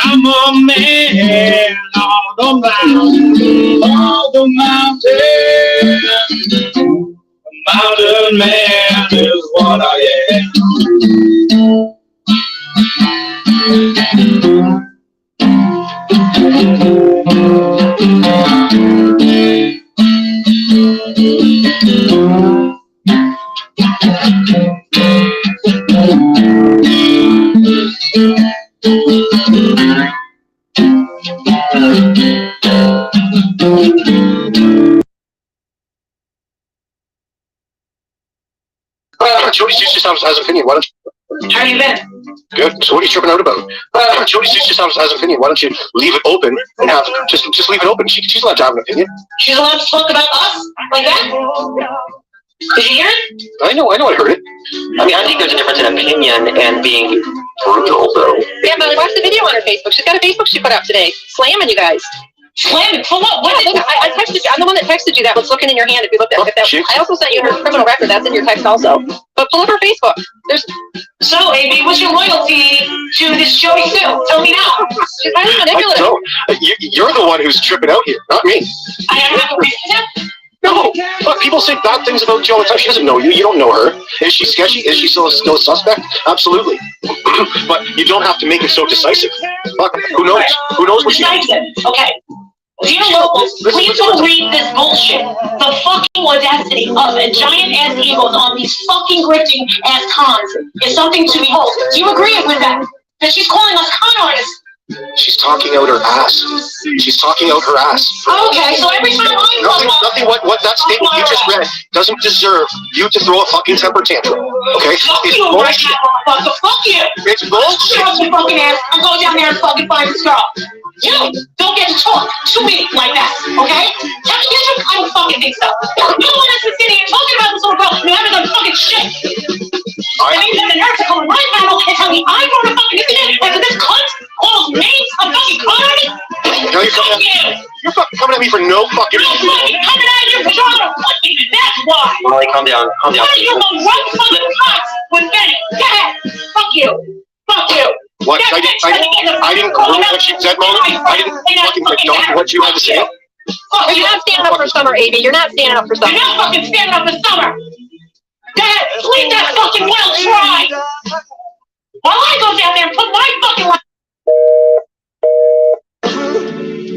I'm a man on the mountain, a mountain man is what I am. Jody Seuss just has an opinion. Why don't you? How you been? Good. So what are you tripping out about? Jody Seuss just has an opinion. Why don't you leave it open and have just leave it open? She's allowed to have an opinion. She's allowed to talk about us like that? Did you hear it? I know. I heard it. I mean, I think there's a difference in opinion and being brutal, though. Yeah, Molly, watch the video on her Facebook. She's got a Facebook she put out today. Slamming you guys. Slamming? Pull up. What? Yeah, I texted you. I'm the one that texted you that was looking in your hand. If you looked at that. I also sent you her criminal record. That's in your text also. But pull up her Facebook. There's. So, AB, what's your loyalty to this Jody Sue? Tell me now. She's highly manipulative. No, you're the one who's tripping out here, not me. I have a reason. No, look, people say bad things about you all the time. She doesn't know you. You don't know her. Is she sketchy? Is she still a suspect? Absolutely. But you don't have to make it so decisive. Fuck, who knows? Who knows what she knows? Decisive. Okay. Dear locals, please don't read this bullshit. The fucking audacity of giant ass egos on these fucking grifting ass cons is something to behold. Do you agree with that? That she's calling us con artists? She's talking out her ass. She's talking out her ass. Okay, so every time I Nothing what that statement you just read doesn't deserve you to throw a fucking temper tantrum. Okay? Fuck It's you right bullshit. now, motherfucker. Fuck you. It's bullshit. Shut up your fucking ass. I'm going down there and fucking find this girl. You don't get to talk to me like that, okay? Captain Bishop, I don't fucking think so. No one has been sitting here talking about this little girl. You haven't done fucking shit. And you have the nerve to come on my panel and tell me I wrote a fucking incident after this cunt calls me a fucking con artist? Now you're fucking coming at me for no fucking reason. You're fucking coming at you for trying to pussy. That's why. Molly, calm down. Calm down. Why do you go one fucking cops with Benny? Go ahead. Fuck you. Fuck you. What? I didn't ruin what she said, Molly. I didn't fucking condone what you had to say. You're not standing up for Summer, Amy. You're not standing up for Summer. You're not fucking standing up for Summer. Dad, leave that fucking well try. While I go down there and put my fucking life.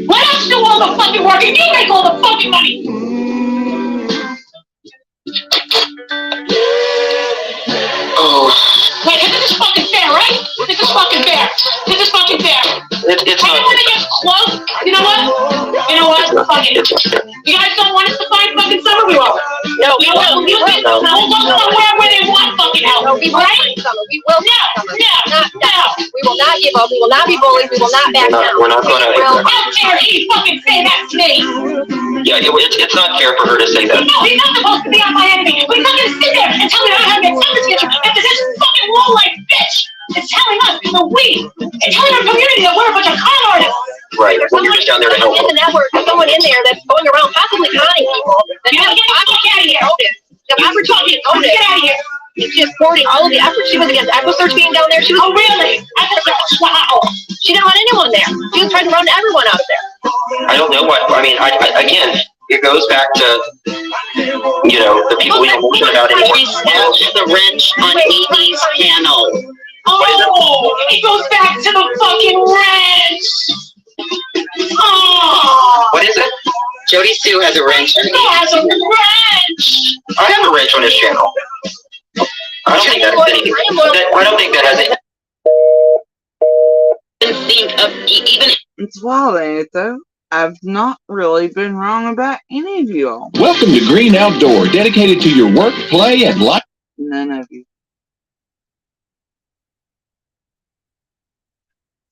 Let us do all the fucking work and you make all the fucking money. Oh. Wait, this is fucking fair, right? This is fucking fair. This is fucking fair. It's not. Anyone that gets close, you know what? You know what? Fuck it. You guys don't want us to find fucking Summer? We won't. No, we will. We'll go somewhere where they want fucking help. No, we will right? find Summer. We will find Summer. No. We will not give up. We will not be bullied. We will not back down. We're not going to. How dare he fucking say that to me? Yeah, it's not fair for her to say that. No, he's not supposed to be on my enemy. But he's not going to sit there and tell me how to get Summer together after this fucking low-life bitch is telling us, and telling our community that we're a bunch of con artists. Right. Well, you're just down there to help. In the network, there's someone in there that's going around possibly conning people. You know, get the fuck out of here. The opportunity to Get out of here. It's just supporting all of the efforts. She was against EquiSearch being down there. She was. Oh, really? Wow. She didn't want anyone there. She was trying to run everyone out of there. I don't know what. I mean, again, it goes back to, the people we don't mention about anymore. The wrench on Amy's panel. Oh, it goes back to the fucking wrench. Oh. What is it? Jody Sue has a wrench. He has a wrench. I have a wrench on his channel. I don't think that has anything. I don't think that has anything. Think of even. It's wild, ain't it, though? I've not really been wrong about any of you all. Welcome to Green Outdoor, dedicated to your work, play, and life. None of you.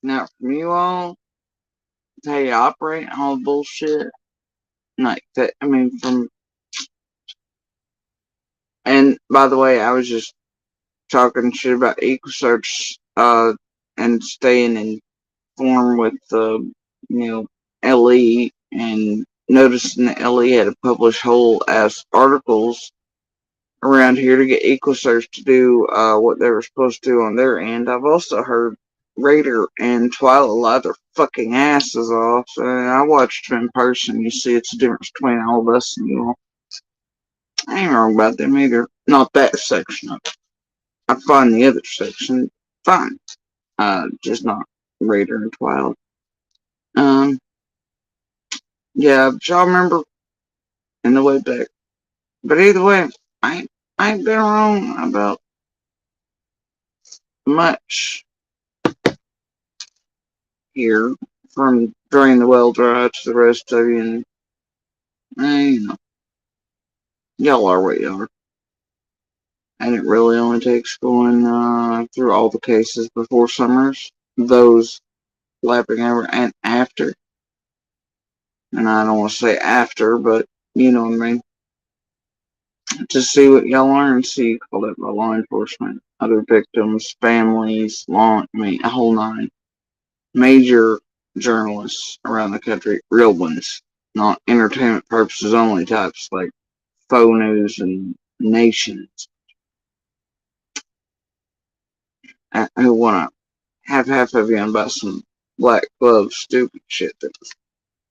Not from you all. It's how you operate, all the bullshit. Like that, from. And by the way, I was just talking shit about EquiSearch, and staying informed with LE, and noticing that LE had to publish whole ass articles around here to get EquiSearch to do what they were supposed to do on their end. I've also heard Raider and Twilight lie their fucking asses off. So I watched them in person. You see, it's the difference between all of us and you all. I ain't wrong about them either. Not that section of it. I find the other section fine. Just not Raider and Twilight. Yeah, but y'all remember in the way back. But either way, I ain't been wrong about much here from during the well drive to the rest of you, and y'all are what you are. And it really only takes going through all the cases before Summers, those lapping over and after. And I don't want to say after, but you know what I mean. To see what y'all are and see called it by law enforcement, other victims, families, a whole nine. Major journalists around the country, real ones, not entertainment purposes only types like Faux News and Nations, who want to half heavy on about some black glove stupid shit that was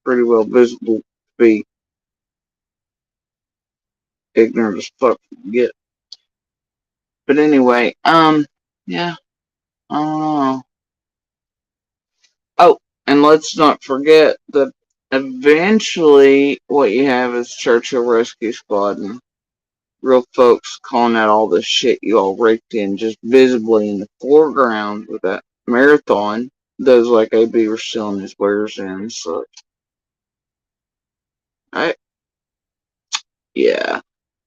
pretty well visible to be ignorant as fuck to get. But anyway, yeah, I don't know. Oh, and let's not forget that eventually what you have is Churchill Rescue Squad and real folks calling out all the shit you all raked in just visibly in the foreground with that marathon. Those like AB were selling his wares in, so yeah.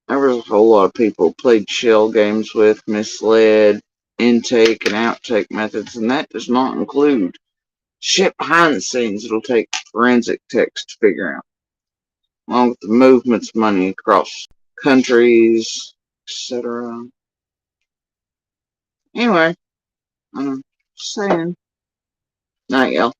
There was a whole lot of people played shell games with, misled intake and outtake methods, and that does not include shit behind the scenes it'll take forensic techs to figure out, along with the movements money across countries, etc. Anyway, I'm saying, night, y'all.